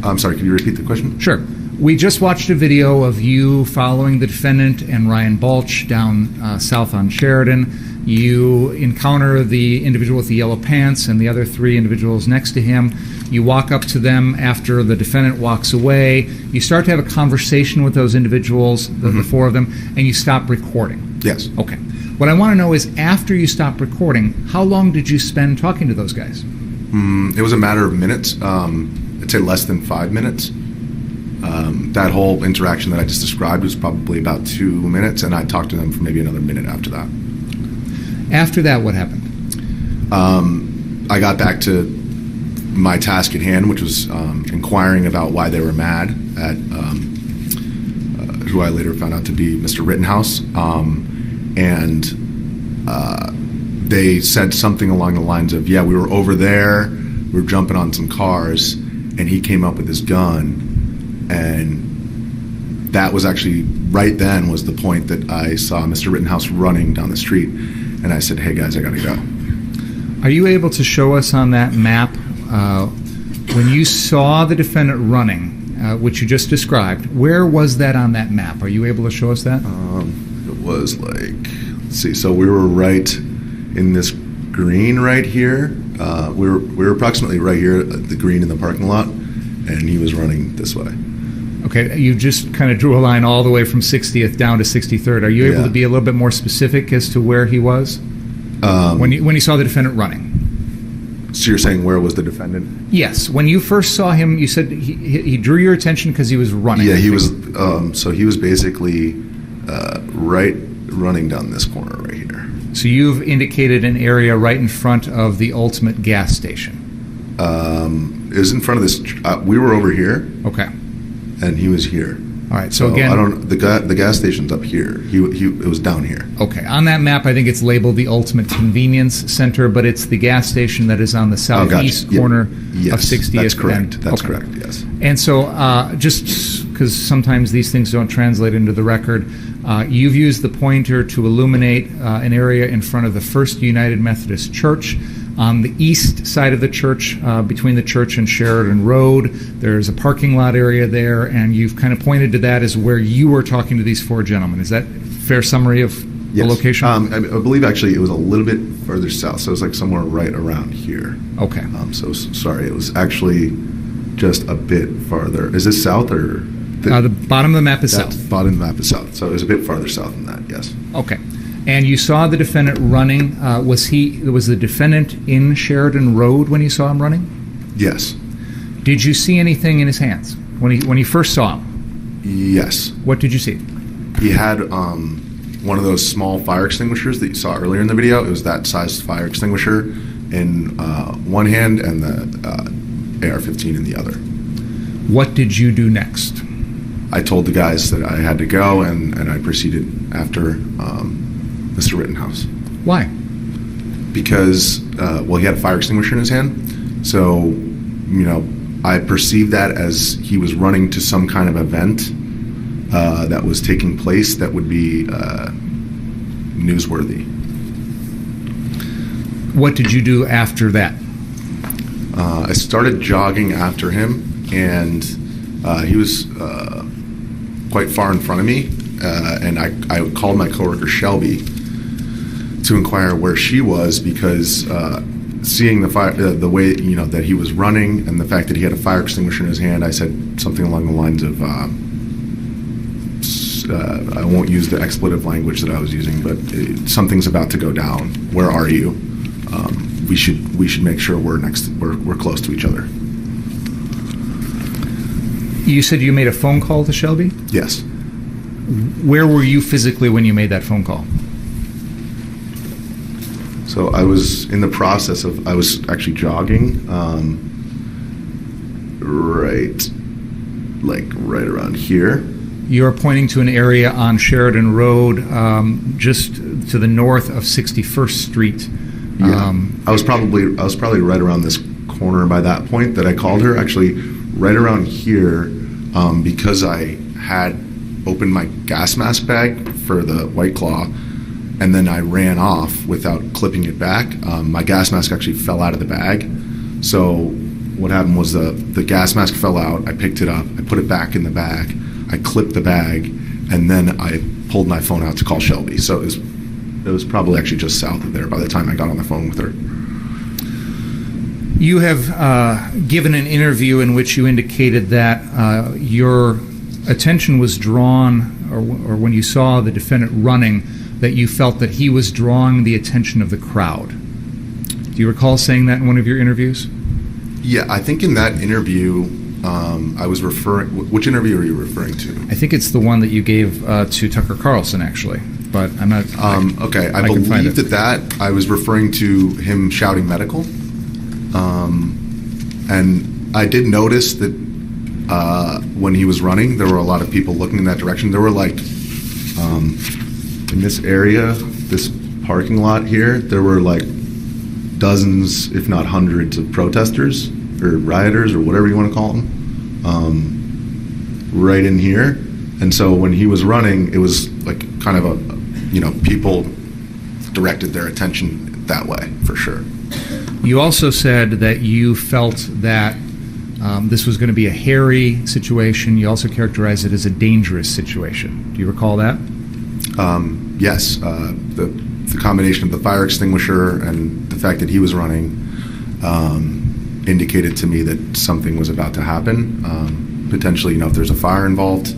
I'm sorry, can you repeat the question? Sure. We just watched a video of you following the defendant and Ryan Balch down south on Sheridan. You encounter the individual with the yellow pants and the other 3 individuals next to him. You walk up to them after the defendant walks away. You start to have a conversation with those individuals, the 4 of them, and you stop recording. Yes. Okay. What I want to know is, after you stop recording, how long did you spend talking to those guys? It was a matter of minutes. I'd say less than 5 minutes. That whole interaction that I just described was probably about 2 minutes, and I talked to them for maybe another minute after that. After that, what happened? I got back to my task at hand, which was inquiring about why they were mad at who I later found out to be Mr. Rittenhouse. And they said something along the lines of, "Yeah, we were over there, we were jumping on some cars, and he came up with his gun." And that was actually, right then, was the point that I saw Mr. Rittenhouse running down the street. And I said, "Hey, guys, I got to go." Are you able to show us on that map, when you saw the defendant running, which you just described, where was that on that map? Are you able to show us that? It was like, let's see, so we were right in this green right here. We were approximately right here at the green in the parking lot, and he was running this way. Okay, you just kind of drew a line all the way from 60th down to 63rd. Are you able to be a little bit more specific as to where he was when you saw the defendant running? So you're saying where was the defendant? Yes. When you first saw him, you said he drew your attention because he was running. Yeah, he was. So he was basically right running down this corner right here. So you've indicated an area right in front of the Ultimate gas station. It was in front of this. We were over here. Okay. And he was here. All right. So again, I don't. The gas station's up here. It was down here. Okay. On that map, I think it's labeled the Ultimate Convenience Center, but it's the gas station that is on the southeast corner of 60th. That's correct. That's correct. Yes. And so, just because sometimes these things don't translate into the record, you've used the pointer to illuminate an area in front of the First United Methodist Church. On the east side of the church, between the church and Sheridan Road, there's a parking lot area there, and you've kind of pointed to that as where you were talking to these four gentlemen. Is that a fair summary of the location? I believe actually it was a little bit further south, so it was like somewhere right around here. Okay. So sorry, it was actually just a bit farther. Is this south or? The bottom of the map is south. Bottom of the map is south, so it was a bit farther south than that, yes. Okay. And you saw the defendant running. Was the defendant in Sheridan Road when you saw him running? Yes. Did you see anything in his hands when you first saw him? Yes. What did you see? He had one of those small fire extinguishers that you saw earlier in the video. It was that sized fire extinguisher in one hand and the AR-15 in the other. What did you do next? I told the guys that I had to go, and I proceeded after Mr. Rittenhouse. Why? Because, he had a fire extinguisher in his hand. So, I perceived that as he was running to some kind of event that was taking place that would be newsworthy. What did you do after that? I started jogging after him, and he was quite far in front of me, and I called my coworker Shelby to inquire where she was, because seeing the way that he was running and the fact that he had a fire extinguisher in his hand, I said something along the lines of I won't use the expletive language that I was using, but something's about to go down. Where are you? We should make sure we're close to each other. You said you made a phone call to Shelby? Yes. Where were you physically when you made that phone call? So I was in the process of, I was actually jogging, right around here. You're pointing to an area on Sheridan Road, just to the north of 61st Street. Yeah. I was probably right around this corner by that point that I called her. Actually, right around here, because I had opened my gas mask bag for the White Claw, and then I ran off without clipping it back. My gas mask actually fell out of the bag. So what happened was the gas mask fell out. I picked it up. I put it back in the bag. I clipped the bag, and then I pulled my phone out to call Shelby. So it was probably actually just south of there by the time I got on the phone with her. You have given an interview in which you indicated that your attention was drawn, or when you saw the defendant running, that you felt that he was drawing the attention of the crowd. Do you recall saying that in one of your interviews? Yeah, I think in that interview, I was referring... Which interview are you referring to? I think it's the one that you gave to Tucker Carlson, actually. But I'm not... Okay, I believe that I was referring to him shouting medical. And I did notice that when he was running, there were a lot of people looking in that direction. There were in this area, this parking lot here, there were dozens, if not hundreds, of protesters or rioters or whatever you want to call them, right in here. And so when he was running, it was kind of people directed their attention that way, for sure. You also said that you felt that this was going to be a hairy situation. You also characterized it as a dangerous situation. Do you recall that? Yes. The combination of the fire extinguisher and the fact that he was running indicated to me that something was about to happen. Potentially, if there's a fire involved.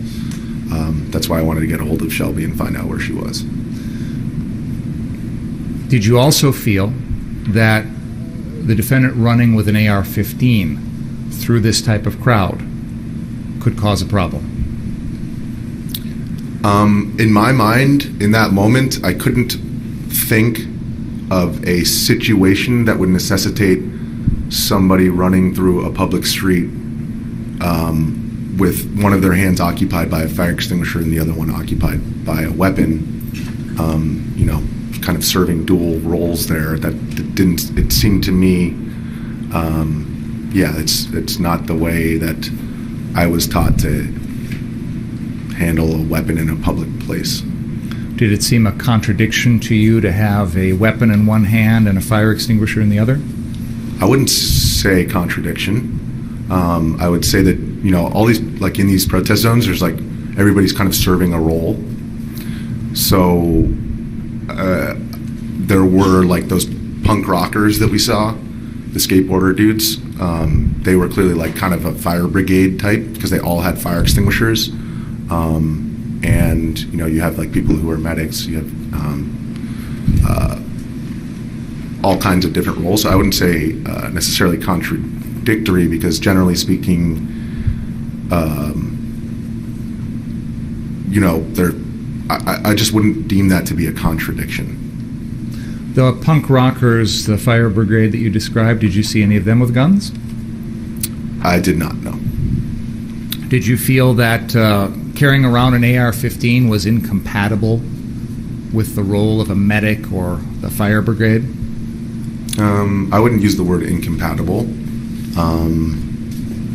That's why I wanted to get a hold of Shelby and find out where she was. Did you also feel that the defendant running with an AR-15 through this type of crowd could cause a problem? In my mind, in that moment, I couldn't think of a situation that would necessitate somebody running through a public street with one of their hands occupied by a fire extinguisher and the other one occupied by a weapon, kind of serving dual roles there. That didn't, it seemed to me, it's not the way that I was taught to handle a weapon in a public place. Did it seem a contradiction to you to have a weapon in one hand and a fire extinguisher in the other? I wouldn't say contradiction. I would say that, all these, like in these protest zones, there's like, everybody's kind of serving a role. So there were like those punk rockers that we saw, the skateboarder dudes. They were clearly like kind of a fire brigade type because they all had fire extinguishers. And you have like people who are medics, you have all kinds of different roles. So I wouldn't say necessarily contradictory, because generally speaking, I just wouldn't deem that to be a contradiction. The punk rockers, the fire brigade that you described, did you see any of them with guns? I did not, no. Did you feel that carrying around an AR-15 was incompatible with the role of a medic or the fire brigade? I wouldn't use the word incompatible.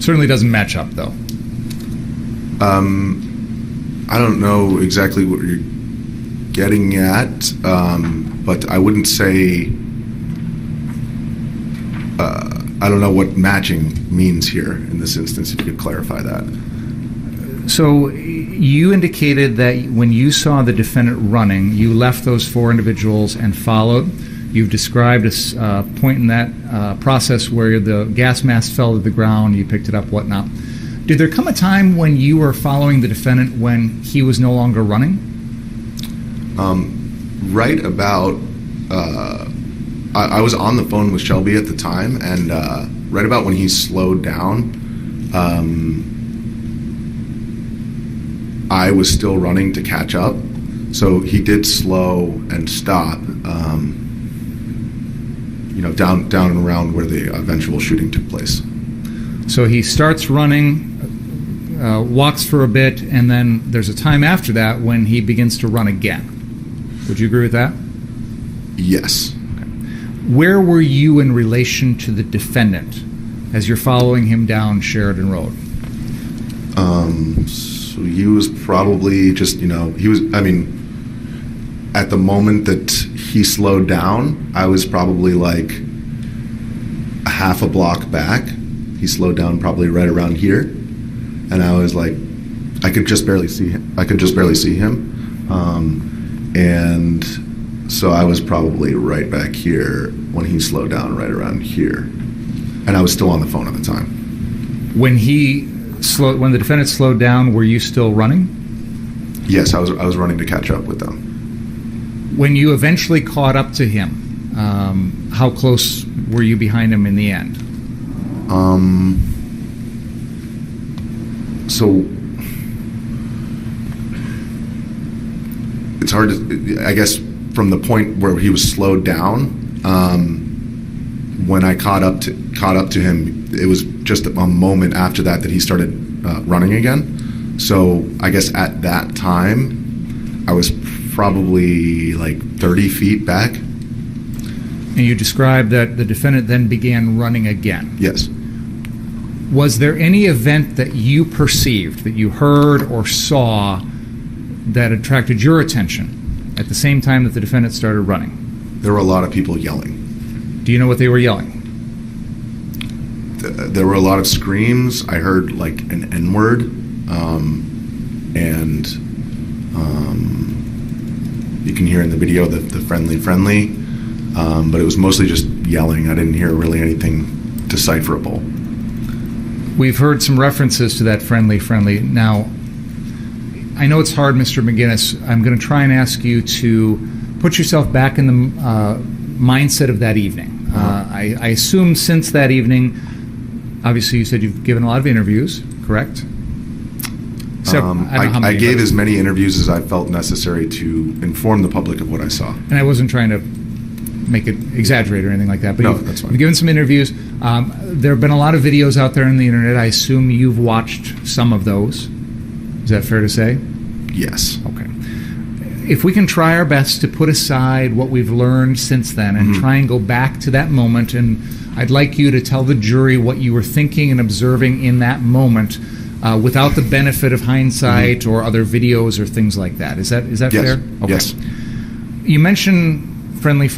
Certainly doesn't match up, though. I don't know exactly what you're getting at, but I wouldn't say... I don't know what matching means here in this instance, if you could clarify that. So you indicated that when you saw the defendant running, you left those four individuals and followed. You've described a point in that process where the gas mask fell to the ground, you picked it up, whatnot. Did there come a time when you were following the defendant when he was no longer running? Right about... I was on the phone with Shelby at the time, and right about when he slowed down, I was still running to catch up. So he did slow and stop, down and around where the eventual shooting took place. So he starts running, walks for a bit, and then there's a time after that when he begins to run again. Would you agree with that? Yes. Where were you in relation to the defendant as you're following him down Sheridan Road? So he was probably just, at the moment that he slowed down, I was probably like a half a block back. He slowed down probably right around here. And I was like, I could just barely see him. And so I was probably right back here when he slowed down right around here. And I was still on the phone at the time. When the defendant slowed down, were you still running? Yes, I was running to catch up with them. When you eventually caught up to him, how close were you behind him in the end? So it's hard to, I guess, from the point where he was slowed down, when I caught up to him, it was just a moment after that he started running again. So I guess at that time, I was probably like 30 feet back. And you described that the defendant then began running again. Yes. Was there any event that you perceived, that you heard or saw, that attracted your attention at the same time that the defendant started running? There were a lot of people yelling. Do you know what they were yelling? There were a lot of screams. I heard like an N-word, and you can hear in the video the friendly, but it was mostly just yelling. I didn't hear really anything decipherable. We've heard some references to that friendly. Now, I know it's hard, Mr. McGinnis. I'm going to try and ask you to put yourself back in the mindset of that evening. I assume since that evening, obviously you said you've given a lot of interviews, correct? I gave as many interviews as I felt necessary to inform the public of what I saw. And I wasn't trying to make it exaggerate or anything like that, but No, that's fine. you've given some interviews. There have been a lot of videos out there on the internet. I assume you've watched some of those. Is that fair to say? Yes. Okay. If we can try our best to put aside what we've learned since then and try and go back to that moment, and I'd like you to tell the jury what you were thinking and observing in that moment without the benefit of hindsight or other videos or things like that. Is that Yes. fair? Okay. Yes. You mentioned friendly.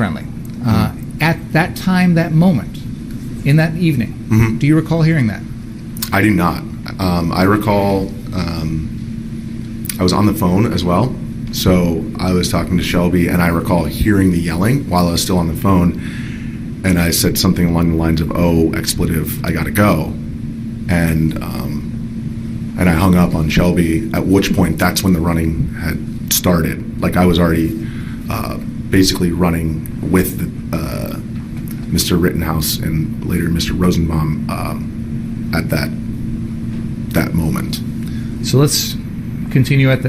At that time, that moment, in that evening, do you recall hearing that? I do not. I recall I was on the phone as well. So I was talking to Shelby, and I recall hearing the yelling while I was still on the phone. And I said something along the lines of, "Oh, expletive, I gotta go." And I hung up on Shelby, at which point that's when the running had started. Like I was already basically running with Mr. Rittenhouse and later Mr. Rosenbaum at that moment. So let's continue at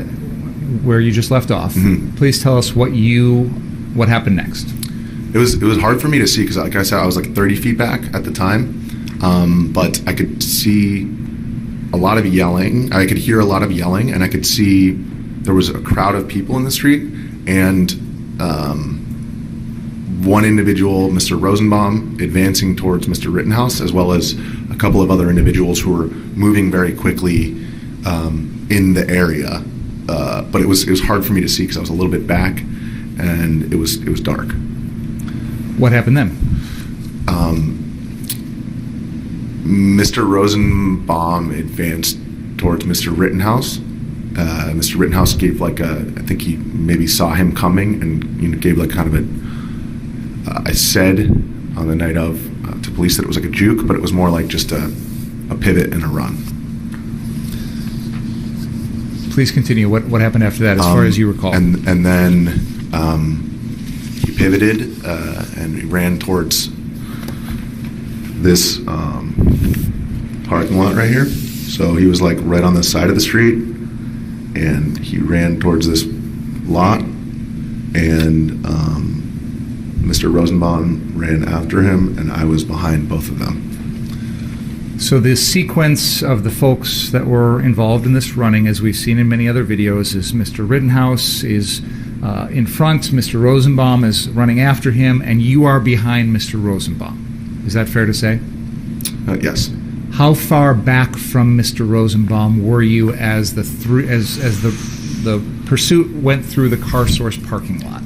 where you just left off. Please tell us what happened next. It was hard for me to see because, like I said, I was like 30 feet back at the time, but I could see a lot of yelling. I could hear a lot of yelling, and I could see there was a crowd of people in the street, and one individual, Mr. Rosenbaum, advancing towards Mr. Rittenhouse, as well as a couple of other individuals who were moving very quickly in the area. But it was hard for me to see because I was a little bit back, and it was dark. What happened then? Mr. Rosenbaum advanced towards Mr. Rittenhouse. Mr. Rittenhouse gave I think he maybe saw him coming and gave like kind of I said on the night of to police that it was like a juke, but it was more like just a pivot and a run. Please continue. What happened after that, as far as you recall? And then he pivoted and he ran towards this parking lot right here. So he was like right on the side of the street, and he ran towards this lot, and Mr. Rosenbaum ran after him, and I was behind both of them. So the sequence of the folks that were involved in this running, as we've seen in many other videos, is Mr. Rittenhouse is in front, Mr. Rosenbaum is running after him, and you are behind Mr. Rosenbaum. Is that fair to say? Yes. How far back from Mr. Rosenbaum were you as the pursuit went through the Car Source parking lot?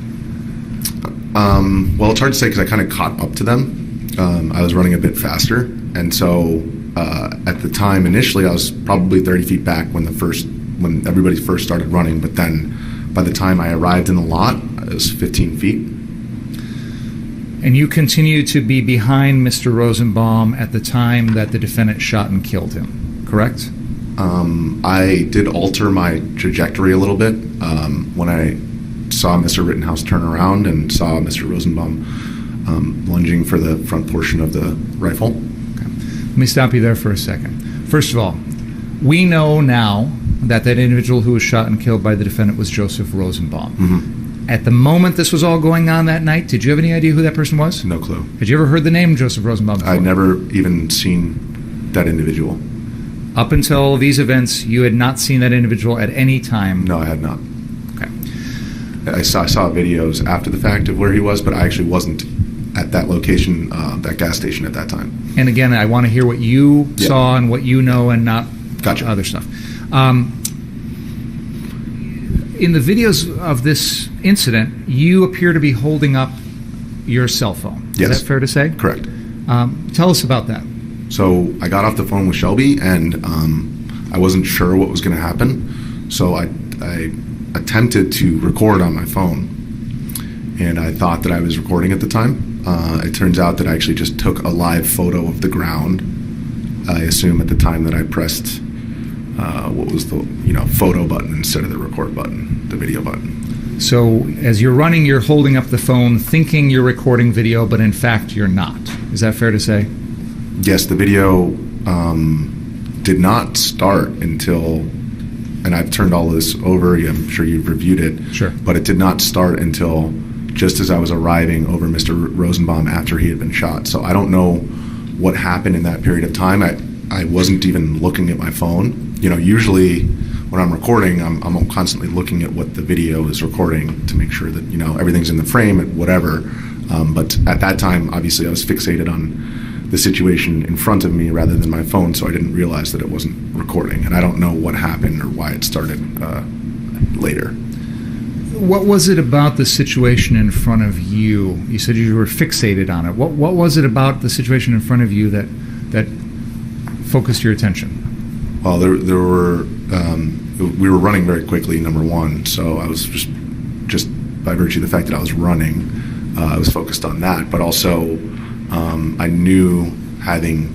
Well, it's hard to say because I kind of caught up to them. I was running a bit faster, and so at the time initially I was probably 30 feet back when everybody first started running, but then by the time I arrived in the lot it was 15 feet. And you continued to be behind Mr. Rosenbaum at the time that the defendant shot and killed him, correct? I did alter my trajectory a little bit when I saw Mr. Rittenhouse turn around and saw Mr. Rosenbaum lunging for the front portion of the rifle. Okay. Let me stop you there for a second. First of all, we know now that individual who was shot and killed by the defendant was Joseph Rosenbaum. At the moment this was all going on that night, did you have any idea who that person was? No clue. Had you ever heard the name Joseph Rosenbaum before? I'd never even seen that individual. Up until these events, you had not seen that individual at any time? No, I had not. Okay. I saw videos after the fact of where he was, but I actually wasn't at that location, that gas station at that time. And again, I want to hear what you saw and what you know and not other stuff. In the videos of this incident, you appear to be holding up your cell phone. Yes. Is that fair to say? Correct. Tell us about that. So I got off the phone with Shelby, and I wasn't sure what was going to happen. So I attempted to record on my phone, and I thought that I was recording at the time. It turns out that I actually just took a live photo of the ground. I assume at the time that I pressed what was the photo button instead of the record button, the video button. So as you're running, you're holding up the phone, thinking you're recording video, but in fact you're not. Is that fair to say? Yes, the video did not start until, and I've turned all this over, I'm sure you've reviewed it. Sure. But it did not start until just as I was arriving over Mr. Rosenbaum after he had been shot. So I don't know what happened in that period of time. I wasn't even looking at my phone. Usually when I'm recording, I'm constantly looking at what the video is recording to make sure that, everything's in the frame and whatever. But at that time, obviously, I was fixated on the situation in front of me rather than my phone, so I didn't realize that it wasn't recording. And I don't know what happened or why it started later. What was it about the situation in front of you? You said you were fixated on it. What was it about the situation in front of you that focused your attention? Well, there were we were running very quickly, number one. So I was just by virtue of the fact that I was running, I was focused on that. But also, I knew, having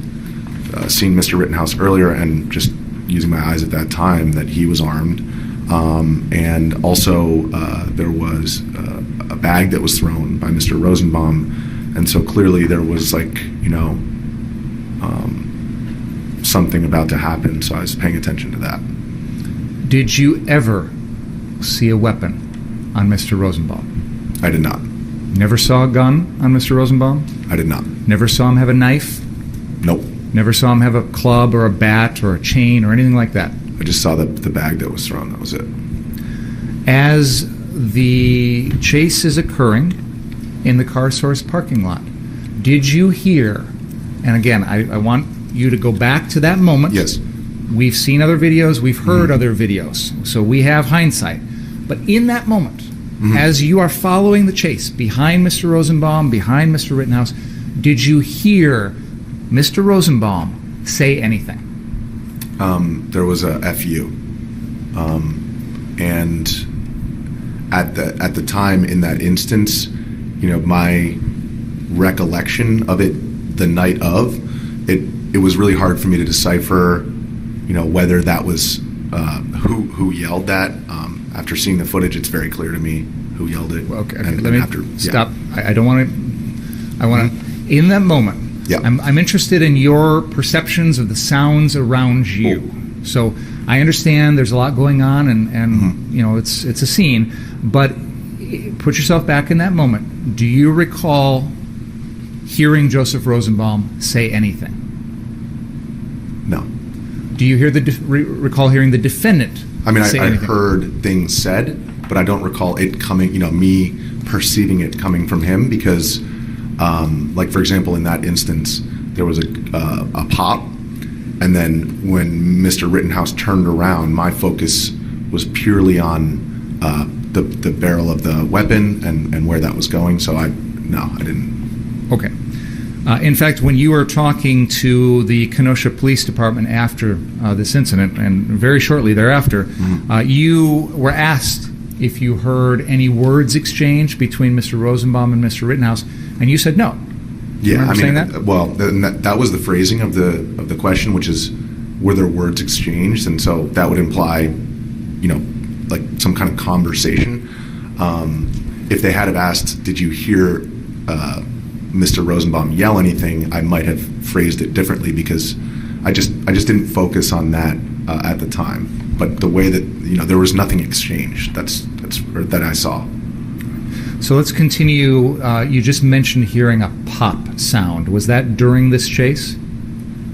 seen Mr. Rittenhouse earlier and just using my eyes at that time, that he was armed. And also, there was a bag that was thrown by Mr. Rosenbaum, and so clearly there was something about to happen. So I was paying attention to that. Did you ever see a weapon on Mr. Rosenbaum? I did not. Never saw a gun on Mr. Rosenbaum? I did not. Never saw him have a knife? Nope. Never saw him have a club or a bat or a chain or anything like that? I just saw the bag that was thrown. That was it. As the chase is occurring in the Car Source parking lot, did you hear, and again, I want you to go back to that moment. Yes. We've seen other videos, we've heard other videos, so we have hindsight. But in that moment, as you are following the chase behind Mr. Rosenbaum, behind Mr. Rittenhouse, did you hear Mr. Rosenbaum say anything? There was a FU, and at the time in that instance, my recollection of it the night of it was really hard for me to decipher, whether that was who yelled that. After seeing the footage, it's very clear to me who yelled it. Okay, let me stop. I don't want to. I want to. In that moment, I'm interested in your perceptions of the sounds around you. So I understand there's a lot going on, and it's a scene. But put yourself back in that moment. Do you recall hearing Joseph Rosenbaum say anything? No. Do you recall hearing the defendant? I mean, say I anything? heard things said, but I don't recall it coming. Me perceiving it coming from him, because, like for example, in that instance, there was a pop, and then when Mr. Rittenhouse turned around, my focus was purely on the barrel of the weapon and where that was going. So I didn't. Okay. In fact, when you were talking to the Kenosha Police Department after this incident, and very shortly thereafter, you were asked if you heard any words exchanged between Mr. Rosenbaum and Mr. Rittenhouse, and you said no. Yeah, saying that? Well, that was the phrasing of the question, which is, were there words exchanged? And so that would imply, like some kind of conversation. If they had have asked, did you hear Mr. Rosenbaum yell anything, I might have phrased it differently, because I just didn't focus on that at the time. But the way that there was nothing exchanged, that I saw. So let's continue. You just mentioned hearing a pop sound. Was that during this chase?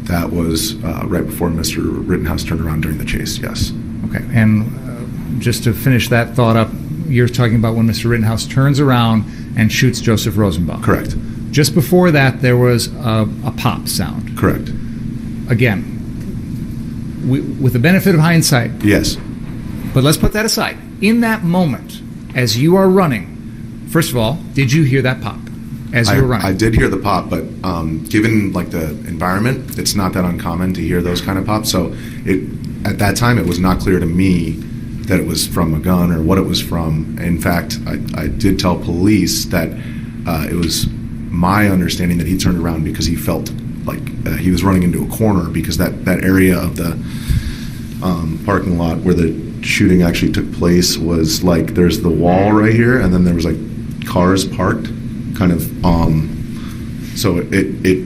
That was right before Mr. Rittenhouse turned around during the chase. Yes. Okay. And just to finish that thought up, you're talking about when Mr. Rittenhouse turns around and shoots Joseph Rosenbaum. Correct. Just before that, there was a pop sound. Correct. Again, with the benefit of hindsight. Yes. But let's put that aside. In that moment, as you are running, first of all, did you hear that pop as you were running? I did hear the pop, but given like the environment, it's not that uncommon to hear those kind of pops. So at that time, it was not clear to me that it was from a gun or what it was from. In fact, I did tell police that it was my understanding that he turned around because he felt like he was running into a corner, because that area of the parking lot where the shooting actually took place was like there's the wall right here, and then there was like cars parked, kind of. So it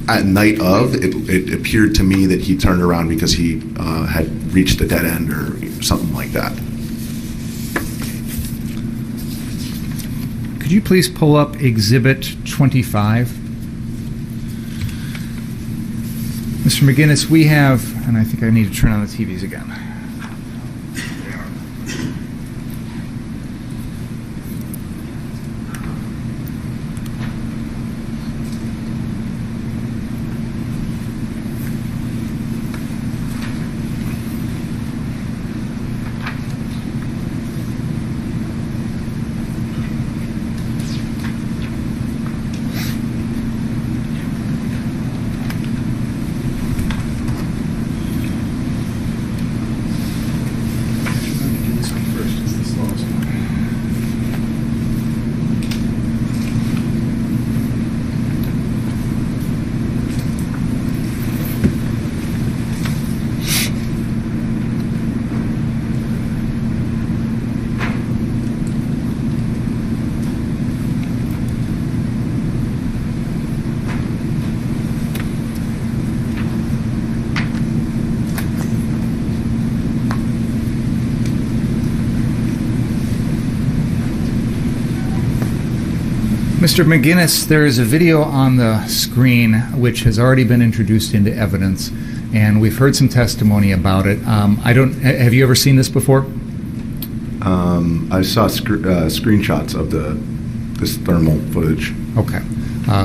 at night of it appeared to me that he turned around because he had reached a dead end or something like that. Could you please pull up Exhibit 25? Mr. McGinnis, we have, and I think I need to turn on the TVs again. Mr. McGinnis, there is a video on the screen which has already been introduced into evidence, and we've heard some testimony about it. Have you ever seen this before? I saw screenshots of this thermal footage. Okay.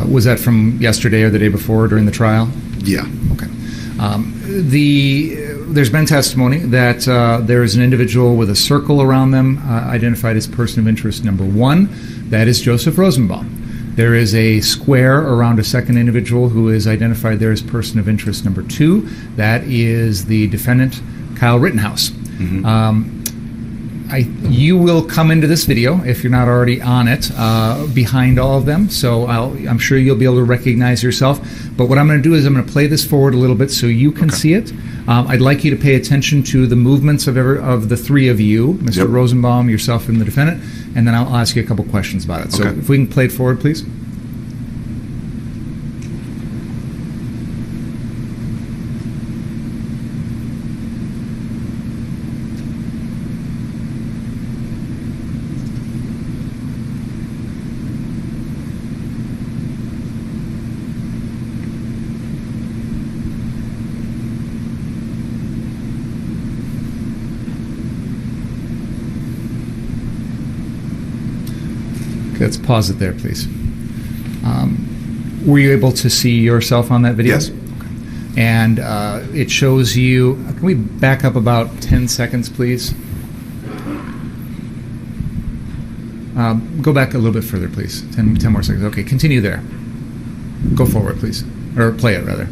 Was that from yesterday or the day before during the trial? Yeah. Okay. There's been testimony that there is an individual with a circle around them identified as person of interest number 1. That is Joseph Rosenbaum. There is a square around a second individual who is identified there as person of interest number 2. That is the defendant, Kyle Rittenhouse. Mm-hmm. You will come into this video, if you're not already on it, behind all of them, so I'm sure you'll be able to recognize yourself. But what I'm going to do is I'm going to play this forward a little bit so you can see it. I'd like you to pay attention to the movements of the three of you, Mr. Rosenbaum, yourself, and the defendant, and then I'll ask you a couple questions about it. So if we can play it forward, please. Let's pause it there, please. Were you able to see yourself on that video? Yes. Okay. And it shows you, can we back up about 10 seconds, please? Go back a little bit further, please. 10 more seconds. Okay, continue there. Go forward, please. Or play it, rather.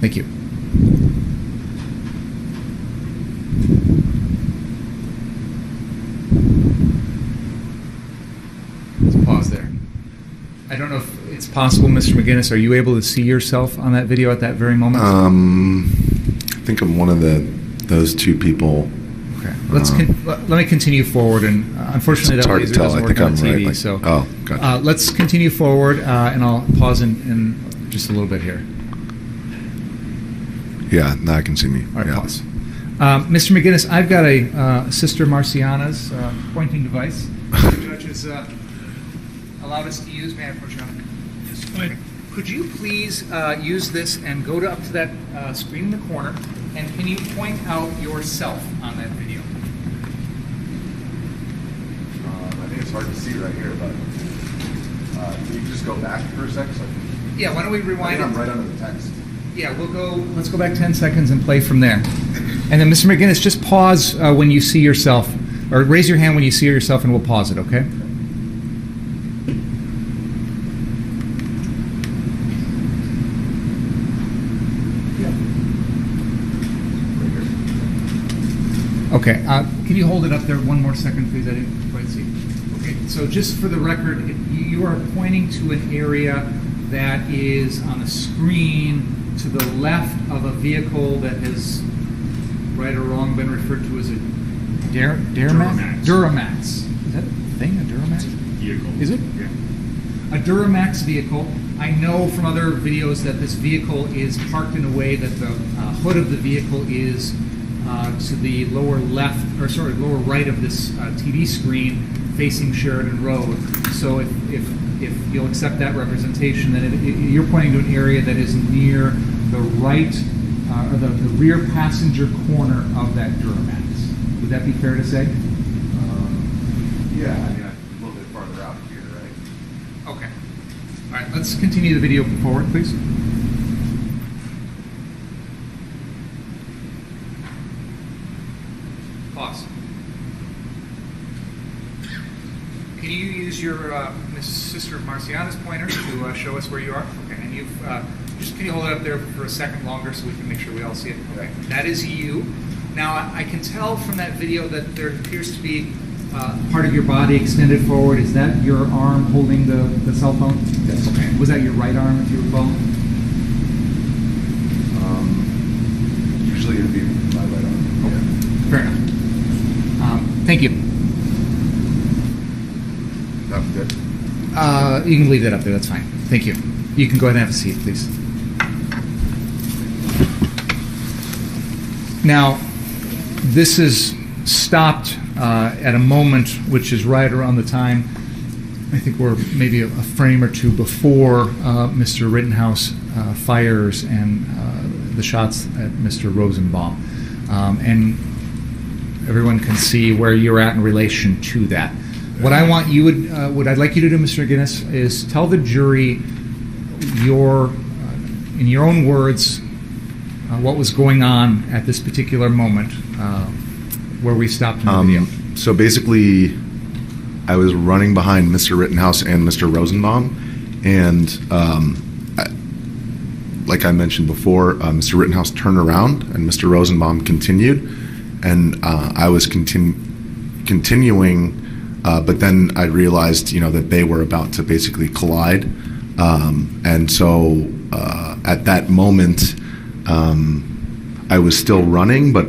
Thank you. Pause there. I don't know if it's possible, Mr. McGinnis, are you able to see yourself on that video at that very moment? I think I'm one of those two people. Okay. Let me continue forward, and unfortunately that laser doesn't work on the TV. Right, so gotcha. let's continue forward, and I'll pause in just a little bit here. Yeah, now I can see me. All right, pause. Mr. McGinnis, I've got a Sister Marciana's pointing device. The judge has allowed us to use. May I approach you on it? Could you please use this and go up to that screen in the corner, and can you point out yourself on that video? I think it's hard to see right here, but can you just go back for a second? Yeah, why don't we rewind it? I'm right under the text. Yeah, let's go back 10 seconds and play from there. And then, Mr. McGinnis, just pause when you see yourself, or raise your hand when you see yourself, and we'll pause it, okay? Okay, can you hold it up there one more second, please? I didn't quite see. Okay, so just for the record, you are pointing to an area that is on the screen to the left of a vehicle that has right or wrong, been referred to as a Duramax. Duramax. Is that a thing, a Duramax? Vehicle. Is it? Yeah. A Duramax vehicle. I know from other videos that this vehicle is parked in a way that the hood of the vehicle is to the lower left, or sorry, lower right of this TV screen facing Sheridan Road. So if you'll accept that representation, then you're pointing to an area that is near the right, or the rear passenger corner of that Duramax. Would that be fair to say? Yeah, I mean, a little bit farther out here, right? Okay. All right, let's continue the video forward, please. Pause. Can you use your Miss Sister Marciana's pointer to show us where you are? Okay, and you've just can you hold it up there for a second longer so we can make sure we all see it? Okay, that is you. Now I can tell from that video that there appears to be part of your body extended forward. Is that your arm holding the cell phone? Yes. Okay. Was that your right arm, if you recall? Usually it would be my right arm. Okay. Yeah. Fair enough. Thank you. That's good. You can leave that up there. That's fine. Thank you. You can go ahead and have a seat, please. Now, this is stopped at a moment which is right around the time, I think we're maybe a frame or two before Mr. Rittenhouse fires and the shots at Mr. Rosenbaum. And everyone can see where you're at in relation to that. What I want you what I'd like you to do, Mr. Guinness, is tell the jury in your own words, what was going on at this particular moment where we stopped in the video. So basically, I was running behind Mr. Rittenhouse and Mr. Rosenbaum, and like I mentioned before, Mr. Rittenhouse turned around and Mr. Rosenbaum continued, and I was continuing, but then I realized, that they were about to basically collide, and so at that moment, I was still running, but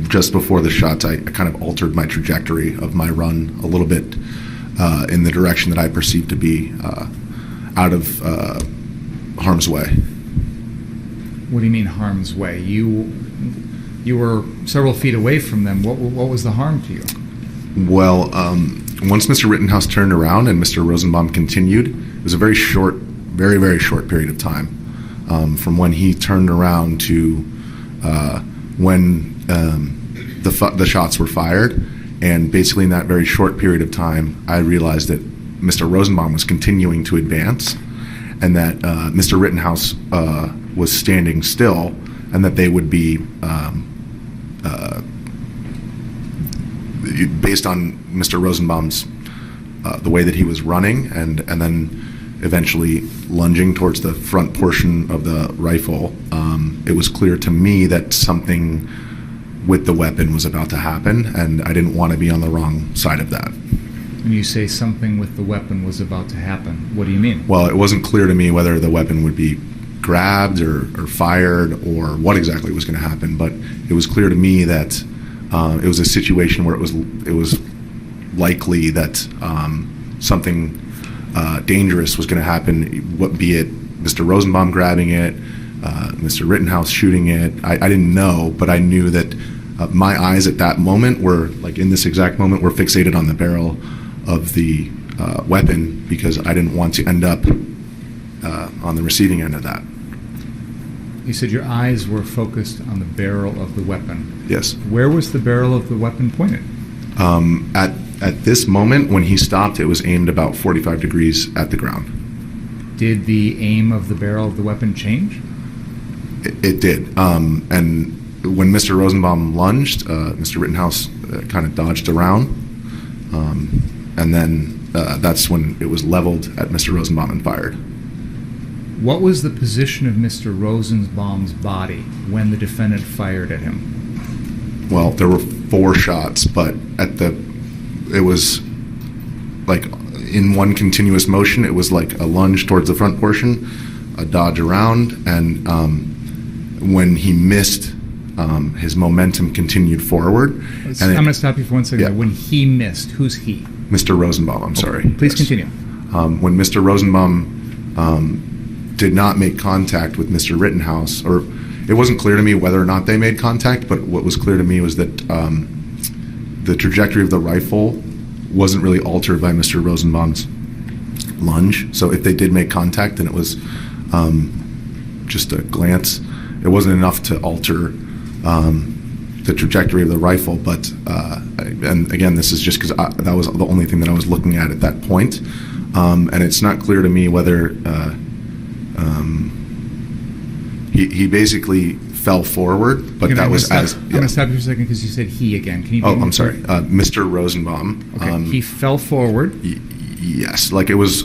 just before the shots, I kind of altered my trajectory of my run a little bit in the direction that I perceived to be out of harm's way. What do you mean harm's way? You were several feet away from them. What was the harm to you? Well, once Mr. Rittenhouse turned around and Mr. Rosenbaum continued, it was a very short, very, very short period of time from when he turned around to when the shots were fired. And basically in that very short period of time, I realized that Mr. Rosenbaum was continuing to advance and that Mr. Rittenhouse was standing still, and that they would be, based on Mr. Rosenbaum's, the way that he was running and then eventually lunging towards the front portion of the rifle, it was clear to me that something with the weapon was about to happen, and I didn't want to be on the wrong side of that. When you say something with the weapon was about to happen, what do you mean? Well, it wasn't clear to me whether the weapon would be grabbed or fired or what exactly was going to happen, but it was clear to me that it was a situation where it was likely that something dangerous was going to happen, be it Mr. Rosenbaum grabbing it, Mr. Rittenhouse shooting it. I didn't know, but I knew that my eyes at that moment were, like in this exact moment, were fixated on the barrel of the weapon because I didn't want to end up on the receiving end of that. You said your eyes were focused on the barrel of the weapon. Yes. Where was the barrel of the weapon pointed? At this moment, when he stopped, it was aimed about 45 degrees at the ground. Did the aim of the barrel of the weapon change? It did. And when Mr. Rosenbaum lunged, Mr. Rittenhouse kind of dodged around. And then that's when it was leveled at Mr. Rosenbaum and fired. What was the position of Mr. Rosenbaum's body when the defendant fired at him? Well, there were 4 shots, but it was like in one continuous motion. It was like a lunge towards the front portion, a dodge around, and when he missed his momentum continued forward. I'm going to stop you for 1 second. Yeah. When he missed, who's he? Mr. Rosenbaum, I'm sorry. Please Yes. continue. When Mr. Rosenbaum did not make contact with Mr. Rittenhouse, or it wasn't clear to me whether or not they made contact, but what was clear to me was that the trajectory of the rifle wasn't really altered by Mr. Rosenbaum's lunge. So if they did make contact, then it was just a glance. It wasn't enough to alter the trajectory of the rifle, but and again, this is just because that was the only thing that I was looking at that point, and it's not clear to me whether he basically fell forward, but that was as. I'm going to stop you for a second because you said he again. Can you? Oh, I'm sorry, Mr. Rosenbaum. Okay. He fell forward. Yes, like it was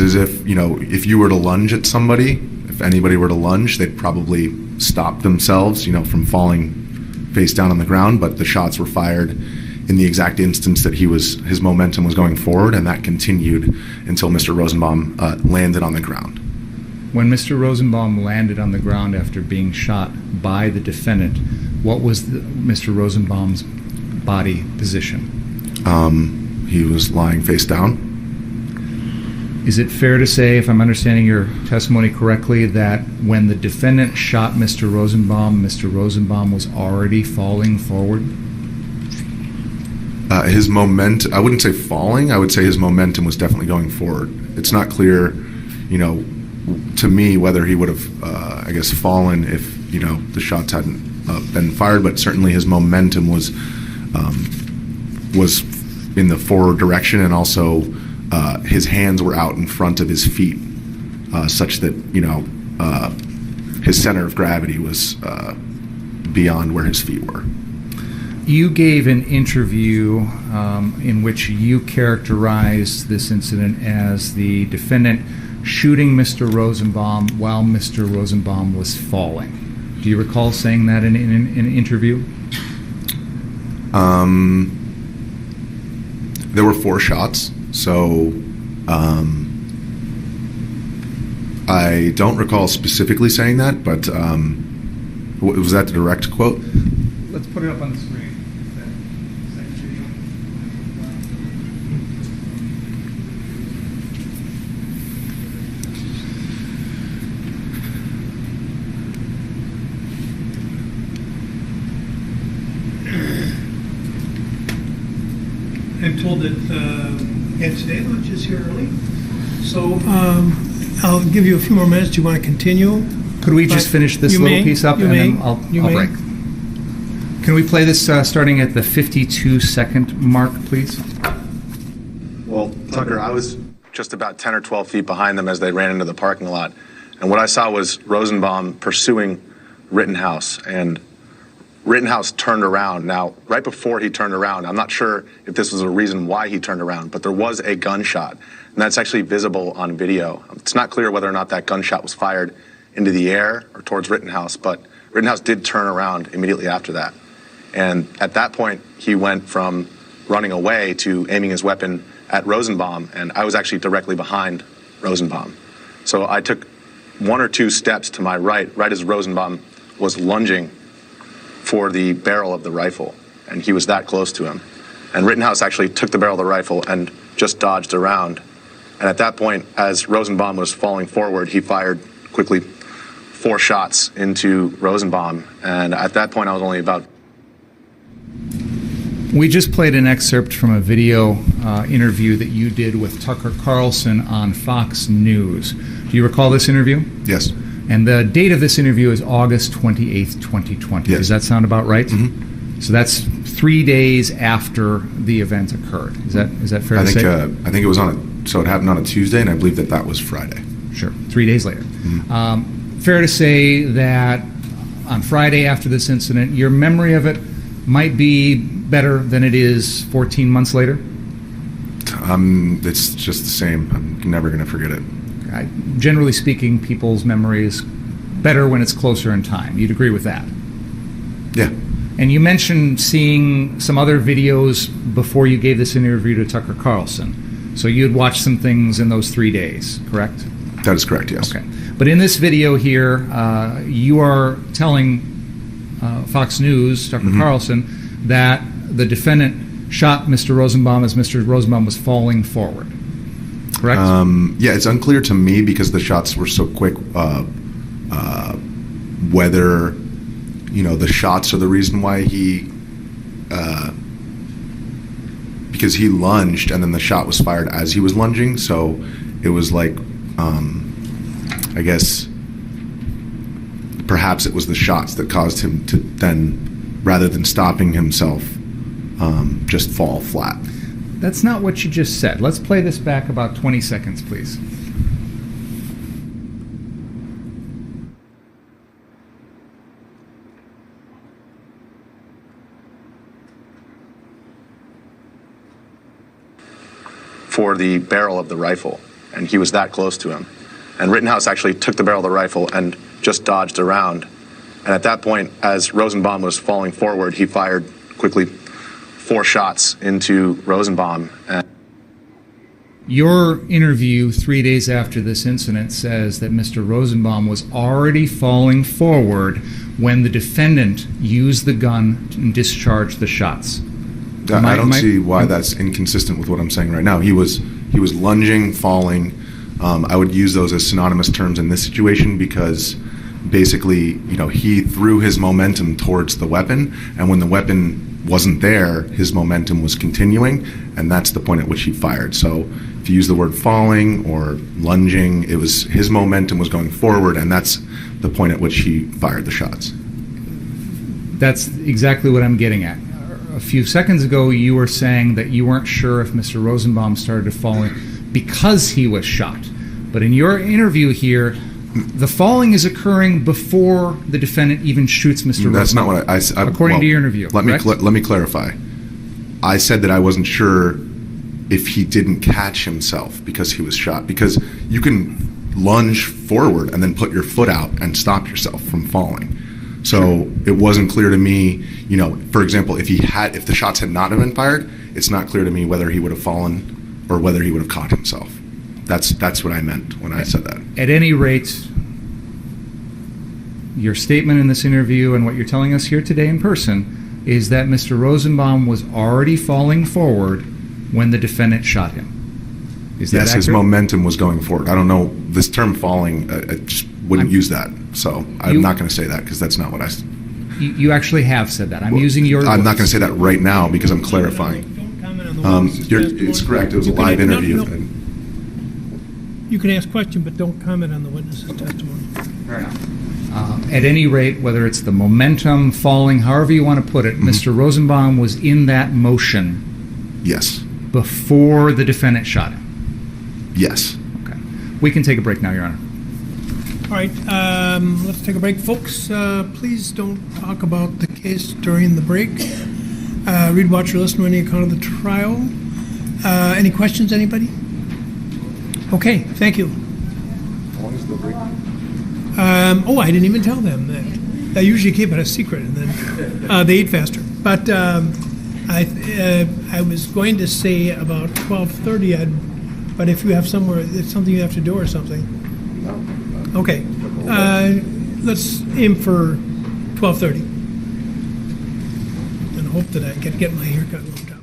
as if, you know, if you were to lunge at somebody, if anybody were to lunge, they'd probably stop themselves, you know, from falling face down on the ground. But the shots were fired in the exact instance that his momentum was going forward, and that continued until Mr. Rosenbaum landed on the ground. When Mr. Rosenbaum landed on the ground after being shot by the defendant, what was Mr. Rosenbaum's body position? He was lying face down. Is it fair to say, if I'm understanding your testimony correctly, that when the defendant shot Mr. Rosenbaum was already falling forward? His moment, I wouldn't say falling, I would say his momentum was definitely going forward. It's not clear, you know, to me whether he would have, I guess, fallen if, you know, the shots hadn't been fired, but certainly his momentum was in the forward direction, and also his hands were out in front of his feet, such that, you know, his center of gravity was beyond where his feet were. You gave an interview in which you characterized this incident as the defendant shooting Mr. Rosenbaum while Mr. Rosenbaum was falling. Do you recall saying that in an interview? There were 4 shots, so I don't recall specifically saying that, but was that the direct quote? Let's put it up on the screen. I'm told that again today lunch is here early, so I'll give you a few more minutes. Do you want to continue? Could we just finish this little piece up and then I'll break? Can we play this starting at the 52-second mark, please? Well, Tucker, I was just about 10 or 12 feet behind them as they ran into the parking lot. And what I saw was Rosenbaum pursuing Rittenhouse, and Rittenhouse turned around. Now, right before he turned around, I'm not sure if this was a reason why he turned around, but there was a gunshot, and that's actually visible on video. It's not clear whether or not that gunshot was fired into the air or towards Rittenhouse, but Rittenhouse did turn around immediately after that. And at that point, he went from running away to aiming his weapon at Rosenbaum, and I was actually directly behind Rosenbaum. So I took 1 or 2 steps to my right as Rosenbaum was lunging for the barrel of the rifle, and he was that close to him. And Rittenhouse actually took the barrel of the rifle and just dodged around. And at that point, as Rosenbaum was falling forward, he fired quickly 4 shots into Rosenbaum. And at that point, I was only about... We just played an excerpt from a video interview that you did with Tucker Carlson on Fox News. Do you recall this interview? Yes. And the date of this interview is August 28th, 2020. Yes. Does that sound about right? Mm-hmm. So that's 3 days after the event occurred. Is that fair to say? I think it was so it happened on a Tuesday, and I believe that was Friday. Sure, 3 days later. Mm-hmm. Fair to say that on Friday after this incident, your memory of it might be better than it is 14 months later? It's just the same. I'm never going to forget it. Generally speaking, people's memory is better when it's closer in time. You'd agree with that? Yeah. And you mentioned seeing some other videos before you gave this interview to Tucker Carlson. So you'd watched some things in those 3 days, correct? That is correct, yes. Okay. But in this video here, you are telling Fox News, Dr. Carlson, that the defendant shot Mr. Rosenbaum as Mr. Rosenbaum was falling forward. Correct? Yeah, it's unclear to me because the shots were so quick whether, the shots are the reason why he, because he lunged and then the shot was fired as he was lunging. So it was like, I guess, perhaps it was the shots that caused him to then, rather than stopping himself, just fall flat. That's not what you just said. Let's play this back about 20 seconds, please. For the barrel of the rifle, and he was that close to him. And Rittenhouse actually took the barrel of the rifle and just dodged around. And at that point, as Rosenbaum was falling forward, he fired quickly 4 shots into Rosenbaum. Your interview 3 days after this incident says that Mr. Rosenbaum was already falling forward when the defendant used the gun and discharged the shots. I don't see why that's inconsistent with what I'm saying right now. He was lunging, falling. I would use those as synonymous terms in this situation because basically, he threw his momentum towards the weapon, and when the weapon wasn't there, his momentum was continuing, and that's the point at which he fired. So if you use the word falling or lunging, it was his momentum was going forward, and that's the point at which he fired the shots. That's exactly what I'm getting at. A few seconds ago, you were saying that you weren't sure if Mr. Rosenbaum started falling because he was shot. But in your interview here, the falling is occurring before the defendant even shoots Mr. Rosenbaum. That's not what I said. According to your interview. Let me clarify. I said that I wasn't sure if he didn't catch himself because he was shot. Because you can lunge forward and then put your foot out and stop yourself from falling. So it wasn't clear to me, for example, if the shots had not have been fired, it's not clear to me whether he would have fallen or whether he would have caught himself. That's what I meant when I said that. At any rate, your statement in this interview and what you're telling us here today in person is that Mr. Rosenbaum was already falling forward when the defendant shot him. Is that accurate? Yes, his momentum was going forward. I don't know, this term falling, I just wouldn't use that. So I'm not going to say that because that's not what I said. You actually have said that. I'm using your I'm not going to say that right now because I'm clarifying. Don't comment on the witness's It's correct. It was a live interview. You can ask questions, but don't comment on the witness's testimony. Fair enough. At any rate, whether it's the momentum, falling, however you want to put it, Mr. Rosenbaum was in that motion. Yes. Before the defendant shot him. Yes. Okay. We can take a break now, Your Honor. All right, let's take a break. Folks, please don't talk about the case during the break. Read, watch, or listen to any account of the trial. Any questions, anybody? Okay, thank you. How long is the break? I didn't even tell them that. I usually keep it a secret, and then they eat faster. But I was going to say about 12:30, but if you have it's something you have to do or something. Okay, let's aim for 12:30 and hope that I can get my haircut warmed up.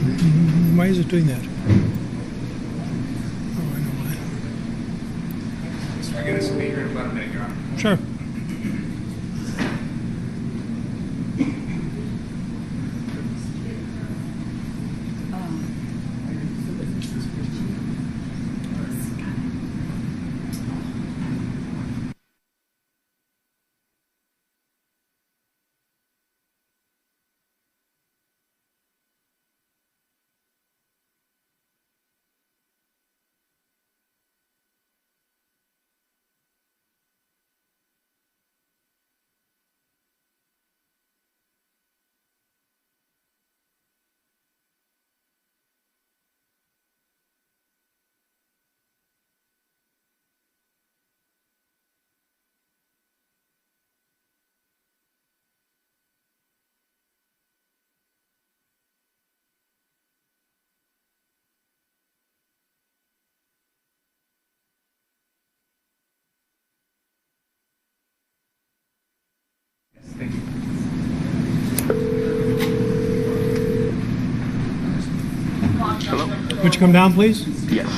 Why is it doing that? Oh, I know why. Mr. McGinnis will be here in about a minute, Your Honor. Sure. Thank you. Would you come down, please? Yes.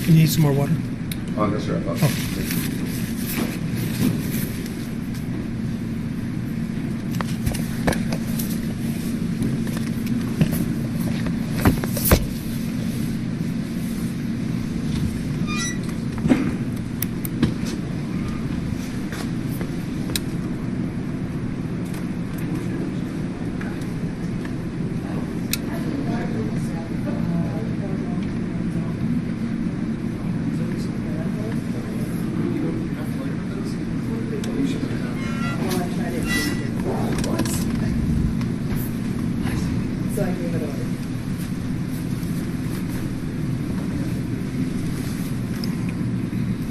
You need some more water? Oh, no, sir.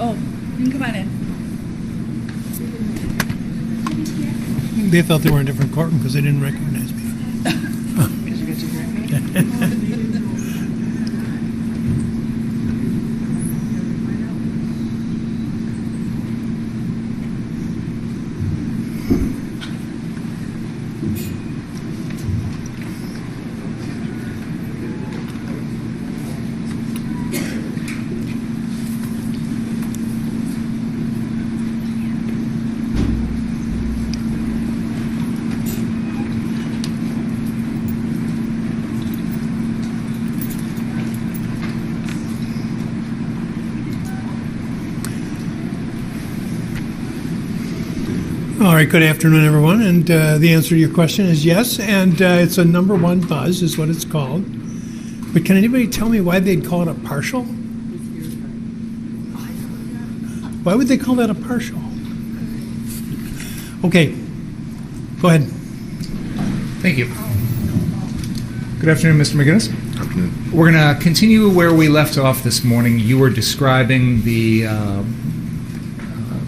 Oh, you can come on in. They thought they were in a different courtroom because they didn't recognize me. Because you got your haircut? All right, good afternoon, everyone. And the answer to your question is yes, and it's a number one buzz is what it's called. But can anybody tell me why they'd call it a partial? Why would they call that a partial? Okay, go ahead. Thank you. Good afternoon, Mr. McGinnis. Good afternoon. We're going to continue where we left off this morning. You were describing the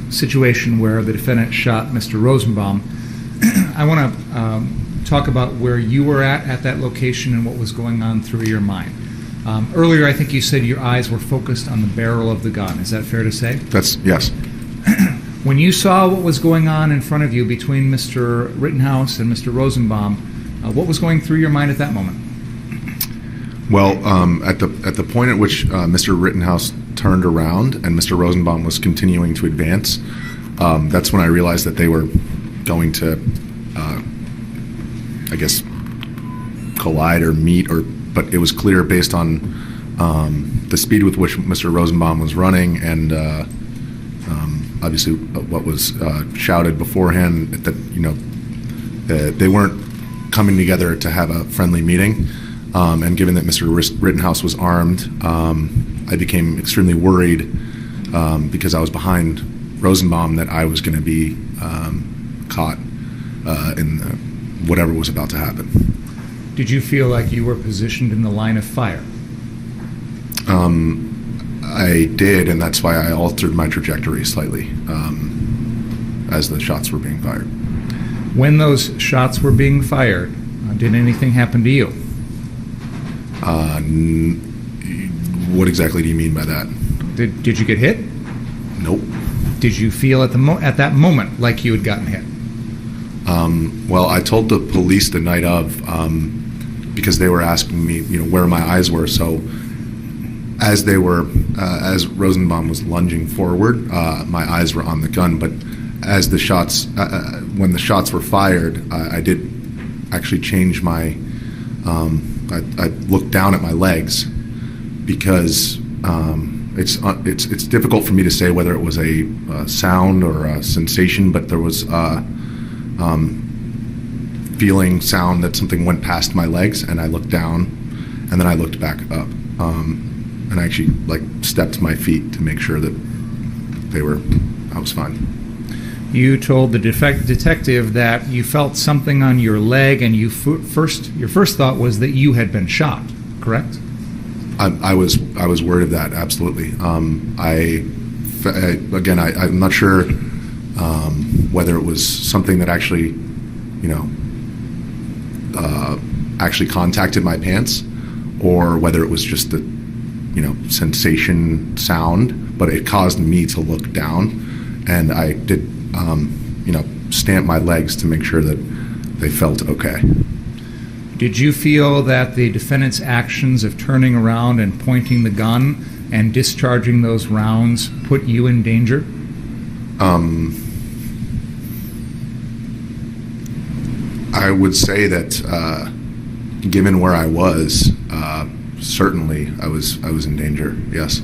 situation where the defendant shot Mr. Rosenbaum. I want to talk about where you were at that location and what was going on through your mind. Earlier, I think you said your eyes were focused on the barrel of the gun. Is that fair to say? Yes. When you saw what was going on in front of you between Mr. Rittenhouse and Mr. Rosenbaum, what was going through your mind at that moment? Well, at the point at which Mr. Rittenhouse turned around and Mr. Rosenbaum was continuing to advance, that's when I realized that they were going to, I guess, collide or meet, but it was clear based on the speed with which Mr. Rosenbaum was running and obviously what was shouted beforehand that they weren't coming together to have a friendly meeting. And given that Mr. Rittenhouse was armed, I became extremely worried because I was behind Rosenbaum that I was going to be caught in whatever was about to happen. Did you feel like you were positioned in the line of fire? I did, and that's why I altered my trajectory slightly. as the shots were being fired. When those shots were being fired, did anything happen to you? What exactly do you mean by that? Did you get hit? Nope. Did you feel at that moment like you had gotten hit? Well, I told the police the night of, because they were asking me, where my eyes were. So as Rosenbaum was lunging forward, my eyes were on the gun. But as the shots, when the shots were fired, I did actually change my. I looked down at my legs because it's difficult for me to say whether it was a sound or a sensation, but there was feeling sound that something went past my legs, and I looked down, and then I looked back up, and I actually stepped my feet to make sure that I was fine. You told the detective that you felt something on your leg, and your first thought was that you had been shot, correct? I was worried of that, absolutely. I'm not sure whether it was something that actually, actually contacted my pants, or whether it was just the, sensation sound. But it caused me to look down, and I did, stamp my legs to make sure that they felt okay. Did you feel that the defendant's actions of turning around and pointing the gun and discharging those rounds put you in danger? I would say that, given where I was, certainly I was in danger. Yes.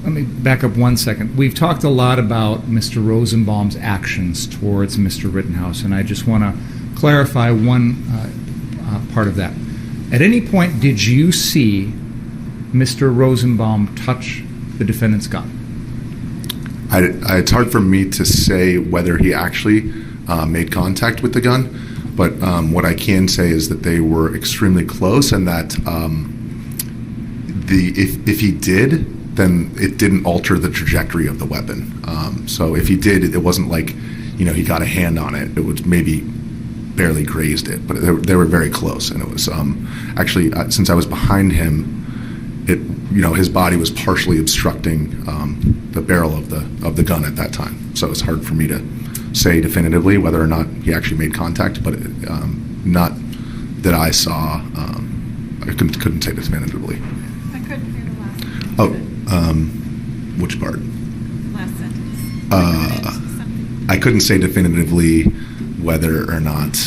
Let me back up 1 second. We've talked a lot about Mr. Rosenbaum's actions towards Mr. Rittenhouse, and I just want to clarify one part of that. At any point, did you see Mr. Rosenbaum touch the defendant's gun? It's hard for me to say whether he actually made contact with the gun, but what I can say is that they were extremely close, and that if he did, then it didn't alter the trajectory of the weapon. So if he did, it wasn't like, he got a hand on it. It was maybe barely grazed it, but they were very close. And it was actually, since I was behind him, his body was partially obstructing the barrel of the gun at that time. So it's hard for me to say definitively whether or not he actually made contact, but not that I saw. I couldn't say definitively. I couldn't hear the last sentence. Oh, which part? Last sentence. I couldn't say definitively whether or not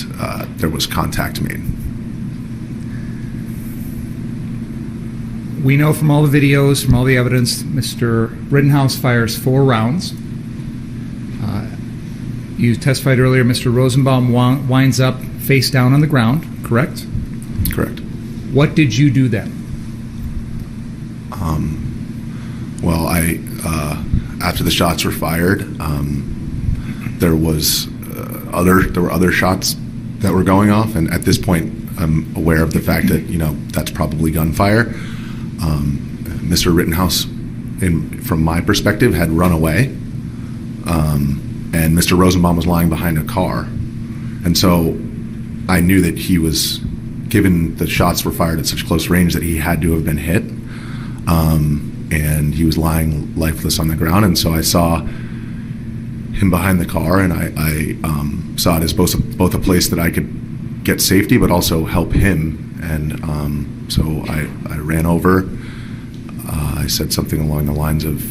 there was contact made. We know from all the videos, from all the evidence, Mr. Rittenhouse fires 4 rounds. You testified earlier, Mr. Rosenbaum winds up face down on the ground, correct? Correct. What did you do then? Well, after the shots were fired, there were other shots that were going off, and at this point, I'm aware of the fact that that's probably gunfire. Mr. Rittenhouse, from my perspective, had run away, and Mr. Rosenbaum was lying behind a car, and so I knew that he was, given the shots were fired at such close range, that he had to have been hit. And he was lying lifeless on the ground, and so I saw him behind the car, and I saw it as both a place that I could get safety, but also help him. And so I ran over. I said something along the lines of,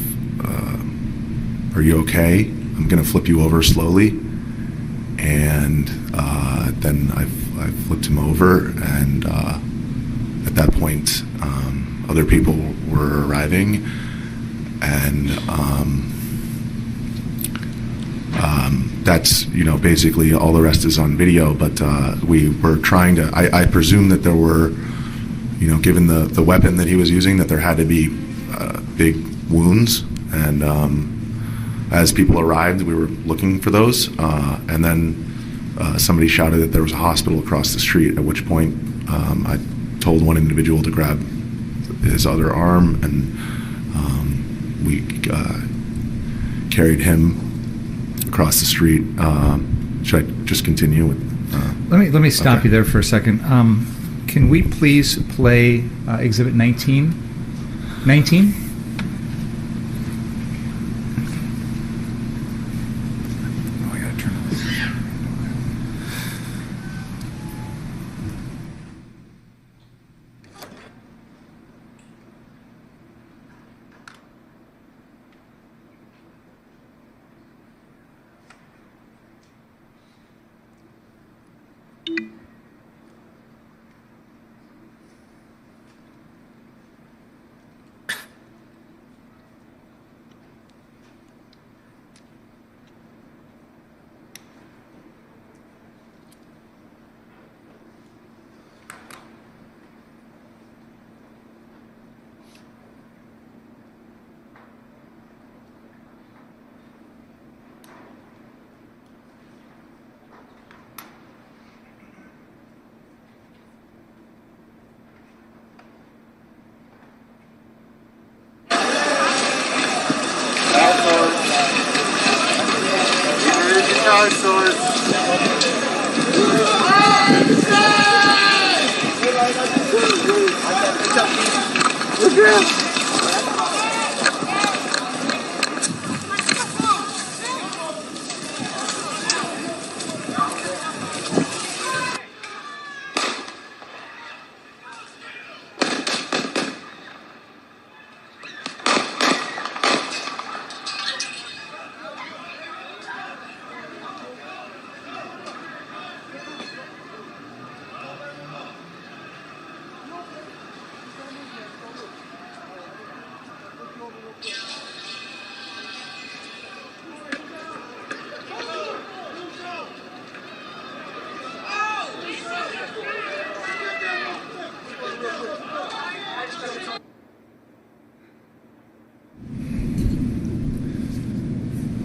"Are you okay? I'm going to flip you over slowly." And then I flipped him over, and at that point, other people were arriving, and that's basically all the rest is on video. But we were trying to. I presume that there were, given the weapon that he was using, that there had to be big wounds. And as people arrived, we were looking for those, and then somebody shouted that there was a hospital across the street. At which point, I told one individual to grab his other arm, and we carried him across the street. Should I just continue with? Let me stop okay. you there for a second. Can we please play Exhibit 19? 19? Oh, I gotta turn this.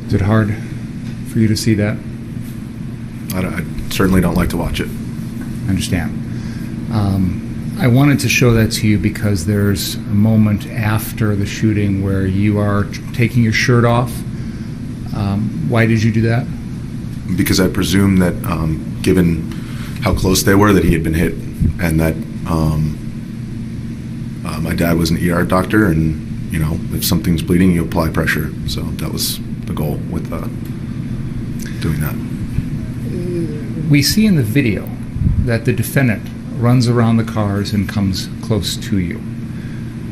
Is it hard for you to see that? I certainly don't like to watch it. I understand. I wanted to show that to you because there's a moment after the shooting where you are taking your shirt off. Why did you do that? Because I presume that, given how close they were, that he had been hit, and that my dad was an ER doctor, and if something's bleeding, you apply pressure. So that was the goal with doing that. We see in the video that the defendant runs around the cars and comes close to you.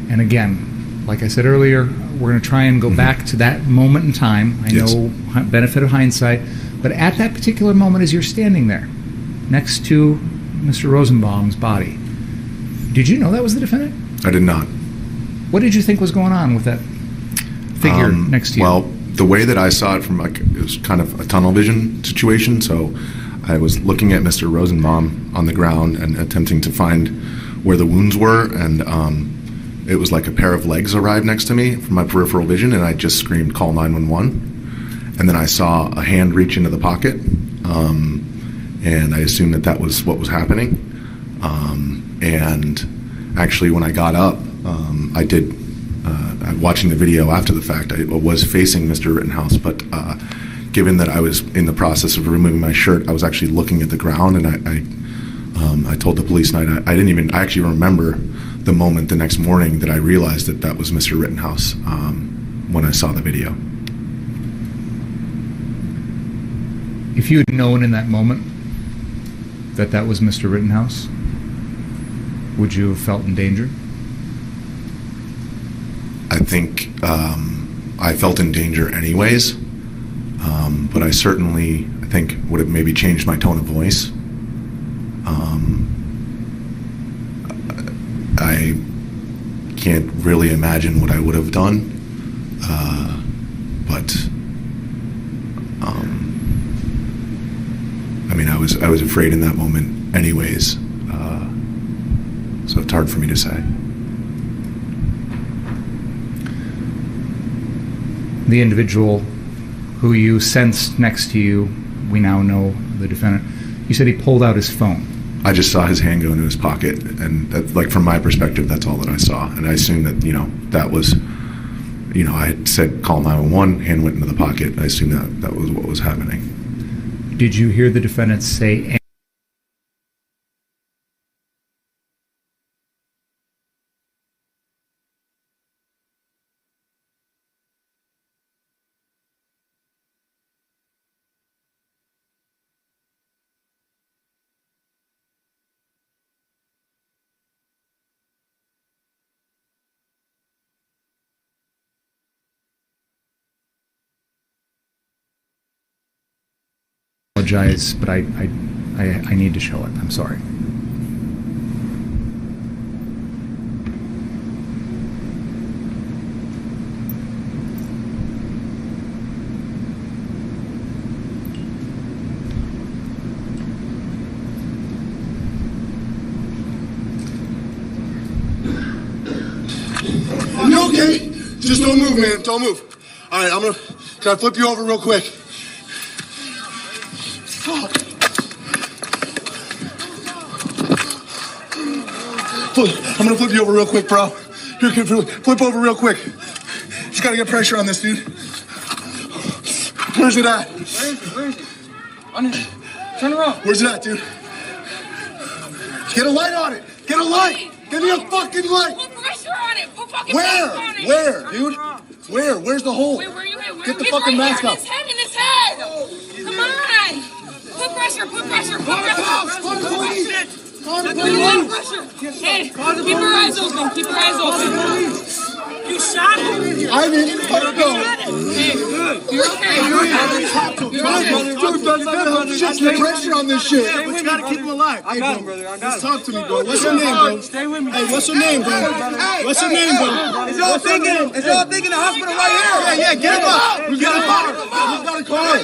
And again, like I said earlier, we're going to try and go back to that moment in time. I know, benefit of hindsight, but at that particular moment as you're standing there next to Mr. Rosenbaum's body, did you know that was the defendant? I did not. What did you think was going on with that figure next to you? Well, the way that I saw it from it was kind of a tunnel vision situation. So I was looking at Mr. Rosenbaum on the ground and attempting to find where the wounds were, and it was like a pair of legs arrived next to me from my peripheral vision, and I just screamed, "Call 911." And then I saw a hand reach into the pocket, and I assumed that was what was happening. And actually, when I got up, I did. Watching the video after the fact, I was facing Mr. Rittenhouse, but given that I was in the process of removing my shirt, I was actually looking at the ground, and I told the police, and I actually remember the moment the next morning that I realized that was Mr. Rittenhouse when I saw the video. If you had known in that moment that was Mr. Rittenhouse, would you have felt in danger? I think I felt in danger anyways, but I think would have maybe changed my tone of voice. I can't really imagine what I would have done, but I mean, I was afraid in that moment anyways, so it's hard for me to say. The individual who you sensed next to you, we now know the defendant. You said he pulled out his phone. I just saw his hand go into his pocket, and that, like, from my perspective, that's all that I saw. And I assumed that that was I had said call 911, hand went into the pocket. I assumed that was what was happening. Did you hear the defendant say apologize, but I need to show it. I'm sorry. You okay? Just don't move, man. Don't move. All right, can I flip you over real quick? Fuck. I'm gonna flip you over real quick, bro. Here, can flip over real quick. Just gotta get pressure on this, dude. Where's it at? Where is it? Turn around. Where's it at, dude? Get a light on it. Get a light. Give me a fucking light. Put pressure on it. Put fucking Where? pressure on it. Where, dude? Where? Where's the hole? Wait, where you at? Get the It's fucking right mask here up. in his head. Come on. Put pressure. Put pressure. Put pressure. Call the police. Call the Put more police. pressure. Hey, keep your eyes open. Keep your eyes open. You shot him. I didn't fucking go. Hey, you're okay. Dude, just get pressure on this shit. But you gotta keep him alive. Hey, bro, just talk to me, bro. What's your name, bro? Stay with me. Hey, what's your name, bro? What's your name, bro? Is y'all thinking the hospital right here? Yeah, get him up. We got a car. We got a car.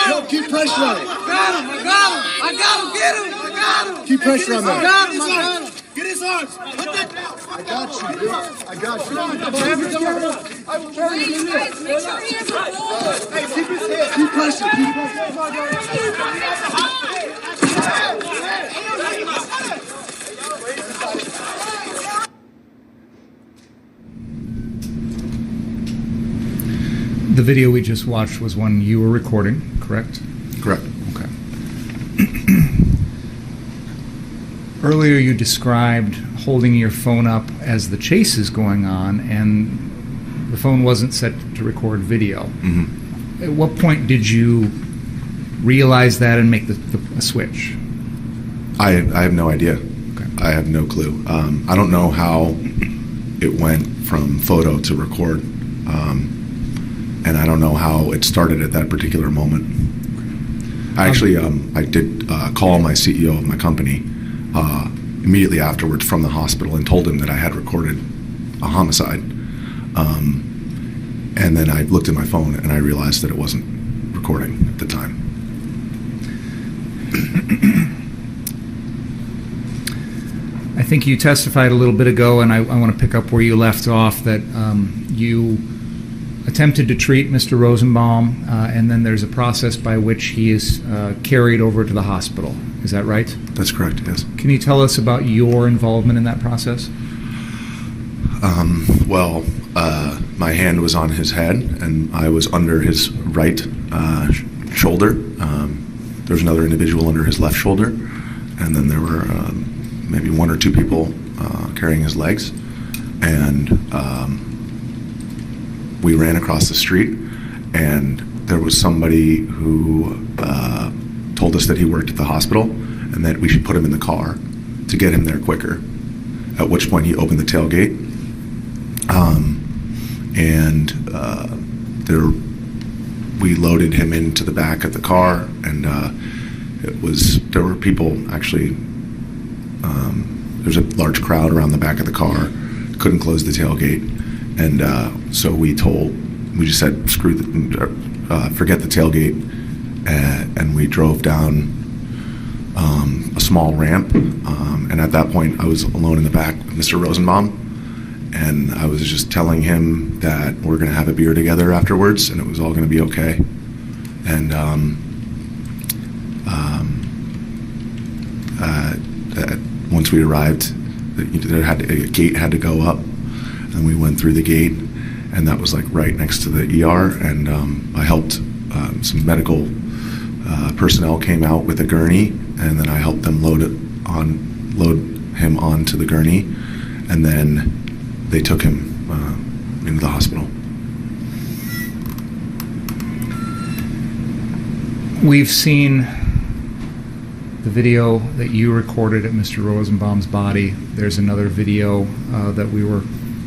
Yo, keep pressure on it. I got him. Get him. I got him. Keep pressure on that. Got him. Get his arms. Put that down. I got you, dude. I got you. I will carry him in here. Guys, make sure he has a hold. Hey, keep his head. Keep pressure. Keep pressure. The video we just watched was one you were recording, correct? Correct. Okay. Earlier you described holding your phone up as the chase is going on, and the phone wasn't set to record video. Mm-hmm. At what point did you realize that and make the switch? I have no idea. Okay. I have no clue. I don't know how it went from photo to record, and I don't know how it started at that particular moment. Actually, I did call my CEO of my company immediately afterwards from the hospital and told him that I had recorded a homicide. And then I looked at my phone and I realized that it wasn't recording at the time. I think you testified a little bit ago, and I want to pick up where you left off, that you attempted to treat Mr. Rosenbaum, and then there's a process by which he is carried over to the hospital. Is that right? That's correct, yes. Can you tell us about your involvement in that process? Well, my hand was on his head, and I was under his right shoulder. There was another individual under his left shoulder, and then there were maybe one or two people carrying his legs. And we ran across the street, and there was somebody who told us that he worked at the hospital and that we should put him in the car to get him there quicker, at which point he opened the tailgate. We loaded him into the back of the car, and there were people actually, there's a large crowd around the back of the car, couldn't close the tailgate, and so we just said, forget the tailgate, and we drove down a small ramp, and at that point I was alone in the back with Mr. Rosenbaum, and I was just telling him that we're going to have a beer together afterwards and it was all going to be okay. And once we arrived, a gate had to go up, and we went through the gate, and that was like right next to the ER. And I helped some medical personnel came out with a gurney, and then I helped them load him onto the gurney, and then they took him into the hospital. We've seen the video that you recorded at Mr. Rosenbaum's body. There's another video that we were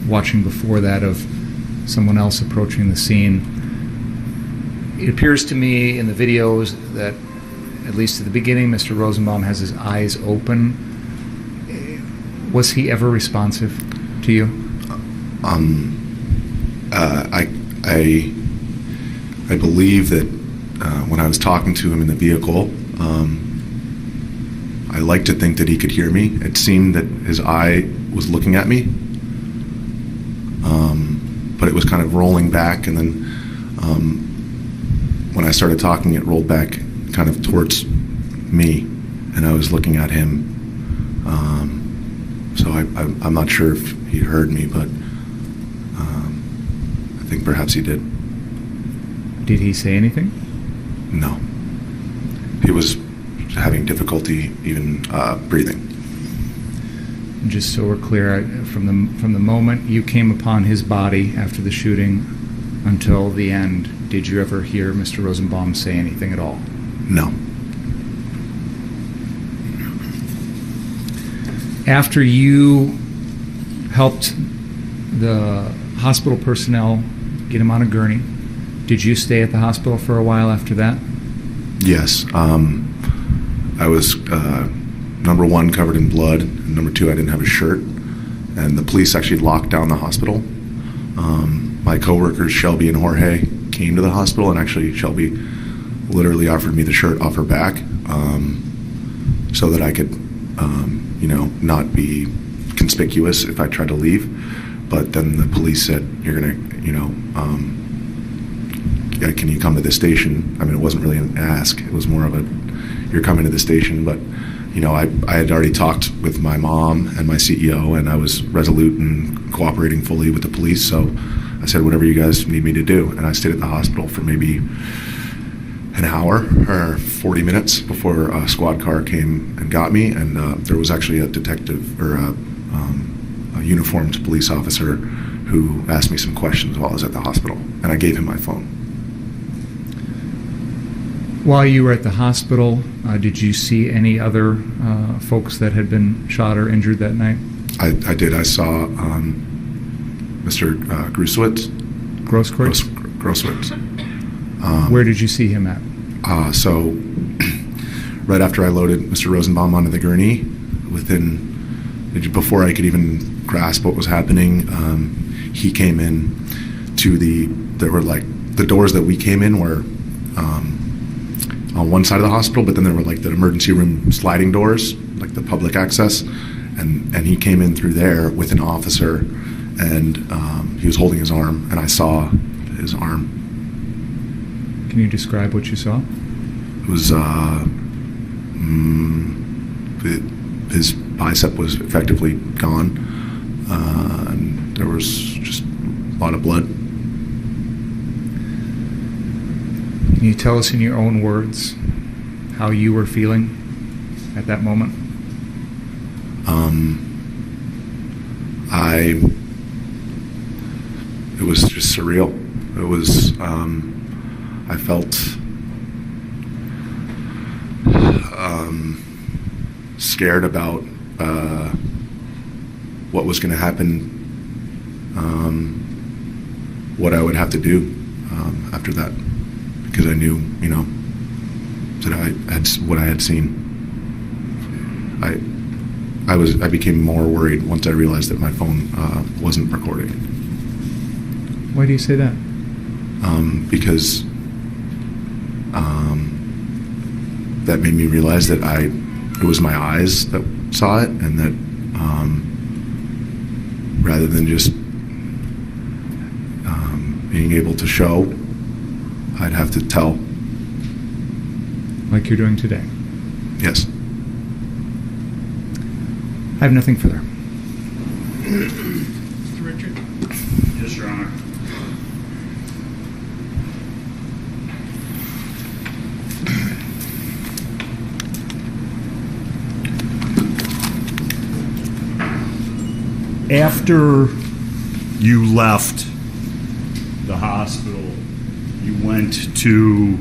watching before that of someone else approaching the scene. It appears to me in the videos that, at least at the beginning, Mr. Rosenbaum has his eyes open. Was he ever responsive to you? I believe that when I was talking to him in the vehicle, I like to think that he could hear me. It seemed that his eye was looking at me, but it was kind of rolling back, and then when I started talking, it rolled back kind of towards me, and I was looking at him. So I'm not sure if he heard me, but I think perhaps he did. Did he say anything? No. He was having difficulty even breathing. Just so we're clear, from the moment you came upon his body after the shooting until the end, did you ever hear Mr. Rosenbaum say anything at all? No. After you helped the hospital personnel get him on a gurney, did you stay at the hospital for a while after that? Yes. I was, number one, covered in blood, and number two, I didn't have a shirt, and the police actually locked down the hospital. My coworkers, Shelby and Jorge, came to the hospital, and actually Shelby literally offered me the shirt off her back so that I could, not be conspicuous if I tried to leave. But then the police said, you're going to, can you come to the station? I mean, it wasn't really an ask. It was more of a, you're coming to the station. But, I had already talked with my mom and my CEO, and I was resolute and cooperating fully with the police. So I said, whatever you guys need me to do. And I stayed at the hospital for maybe an hour or 40 minutes before a squad car came and got me. And there was actually a detective or a uniformed police officer who asked me some questions while I was at the hospital, and I gave him my phone. While you were at the hospital, did you see any other folks that had been shot or injured that night? I did. I saw Mr. Groswitz. Groswitz. Where did you see him at? So right after I loaded Mr. Rosenbaum onto the gurney, before I could even grasp what was happening, he came in to there were like the doors that we came in were on one side of the hospital, but then there were like the emergency room sliding doors, like the public access, and he came in through there with an officer, and he was holding his arm, and I saw his arm. Can you describe what you saw? It was his bicep was effectively gone, and there was just a lot of blood. Can you tell us in your own words how you were feeling at that moment? It was just surreal. It was, I felt scared about what was going to happen, what I would have to do after that, because I knew, that I had what I had seen. I became more worried once I realized that my phone wasn't recording. Why do you say that? Because that made me realize that it was my eyes that saw it, and that rather than just being able to show, I'd have to tell. Like you're doing today? Yes. I have nothing further. Mr. Richard? Yes, Your Honor. After you left the hospital, you went to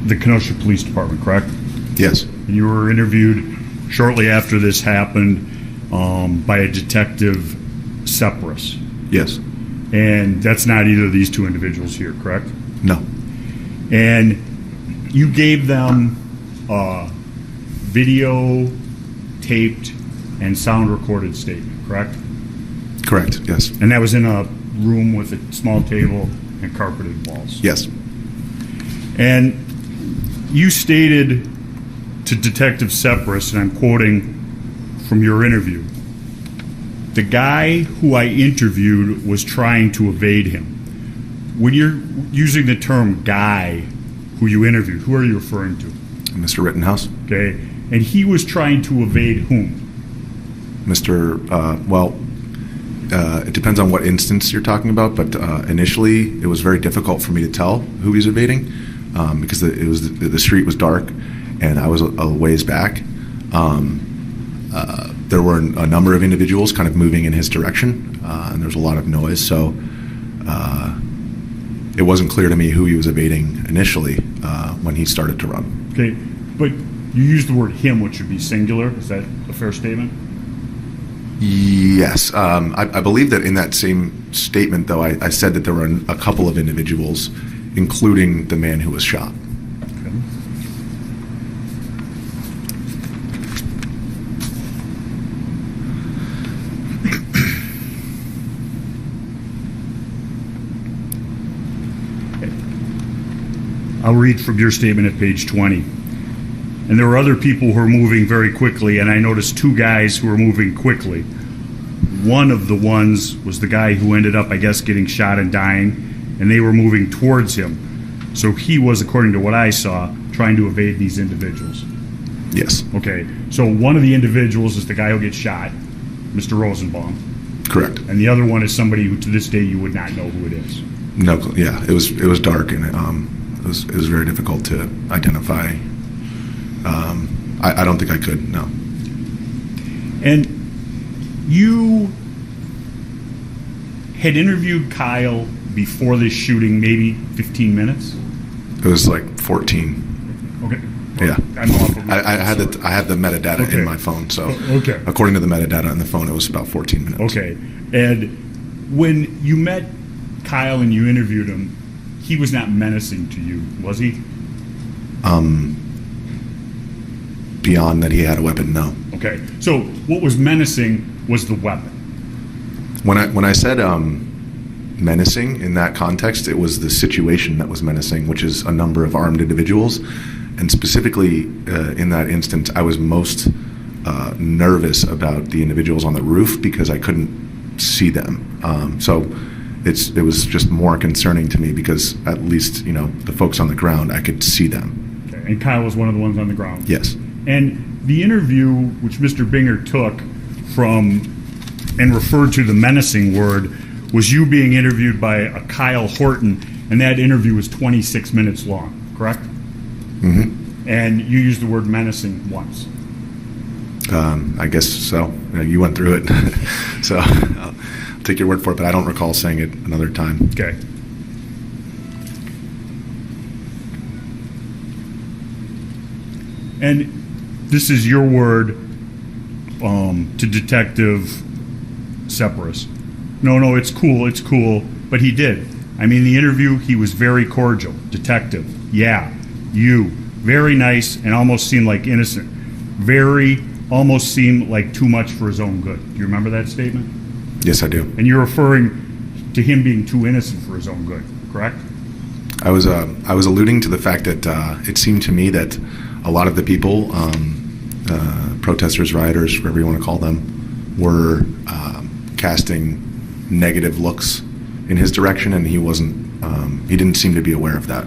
the Kenosha Police Department, correct? Yes. And you were interviewed shortly after this happened by a detective, Separus. Yes. And that's not either of these two individuals here, correct? No. And you gave them video taped and sound recorded statement, correct? Correct, yes. And that was in a room with a small table and carpeted walls? Yes. And you stated to Detective Separus, and I'm quoting from your interview, the guy who I interviewed was trying to evade him. When you're using the term guy who you interviewed, who are you referring to? Mr. Rittenhouse. Okay. And he was trying to evade whom? It depends on what instance you're talking about, but initially it was very difficult for me to tell who he's evading because the street was dark and I was a ways back. There were a number of individuals kind of moving in his direction, and there was a lot of noise, so it wasn't clear to me who he was evading initially when he started to run. Okay, but you used the word him, which should be singular. Is that a fair statement? Yes. I believe that in that same statement, though, I said that there were a couple of individuals, including the man who was shot. I'll read from your statement at page 20. And there were other people who were moving very quickly, and I noticed two guys who were moving quickly. One of the ones was the guy who ended up, I guess, getting shot and dying, and they were moving towards him. So he was, according to what I saw, trying to evade these individuals. Yes. Okay, so one of the individuals is the guy who gets shot, Mr. Rosenbaum. Correct. And the other one is somebody who, to this day, you would not know who it is. No, yeah, it was dark, and it was very difficult to identify. I don't think I could, no. And you had interviewed Kyle before this shooting, maybe 15 minutes? It was like 14. Okay. Yeah. I had the metadata in my phone, so okay. According to the metadata on the phone, it was about 14 minutes. Okay. And when you met Kyle and you interviewed him, he was not menacing to you, was he? Beyond that he had a weapon, no. Okay. So what was menacing was the weapon. When I said menacing in that context, it was the situation that was menacing, which is a number of armed individuals. And specifically in that instance, I was most nervous about the individuals on the roof because I couldn't see them. So it was just more concerning to me because at least, the folks on the ground, I could see them. Okay. And Kyle was one of the ones on the ground? Yes. And the interview, which Mr. Binger took from and referred to the menacing word, was you being interviewed by a Kyle Horton, and that interview was 26 minutes long, correct? Mm-hmm. And you used the word menacing once. I guess so. You went through it, so I'll take your word for it, but I don't recall saying it another time. Okay. And this is your word to Detective Separus. No, it's cool, but he did. I mean, the interview, he was very cordial. Detective, yeah, you, very nice and almost seemed like innocent. Almost seemed like too much for his own good. Do you remember that statement? Yes, I do. And you're referring to him being too innocent for his own good, correct? I was alluding to the fact that it seemed to me that a lot of the people, protesters, rioters, whatever you want to call them, were casting negative looks in his direction, and he didn't seem to be aware of that.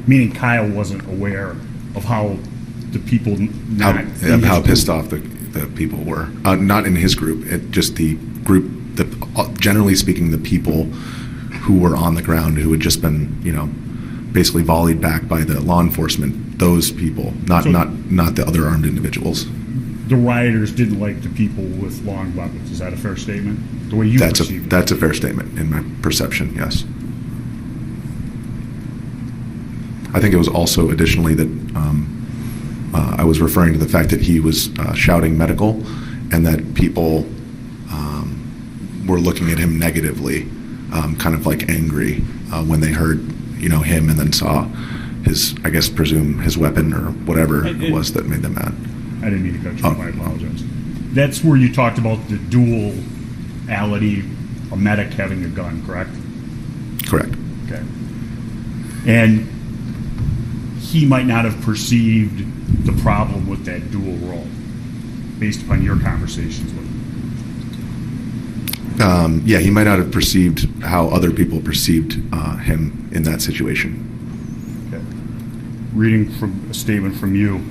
Meaning Kyle wasn't aware of how the people how pissed off the people were. Not in his group, just the group, generally speaking, the people who were on the ground who had just been, basically volleyed back by the law enforcement. Those people, not the other armed individuals. the rioters didn't like the people with long weapons. Is that a fair statement? The way you perceive it? That's a fair statement in my perception, yes. I think it was also additionally that I was referring to the fact that he was shouting medical, and that people were looking at him negatively, kind of like angry when they heard, him, and then saw presume his weapon or whatever it was that made them mad. I didn't mean to cut you off. I apologize. That's where you talked about the duality, a medic having a gun, correct? Correct. Okay. And he might not have perceived the problem with that dual role based upon your conversations with him. Yeah, he might not have perceived how other people perceived him in that situation. Okay. Reading from a statement from you,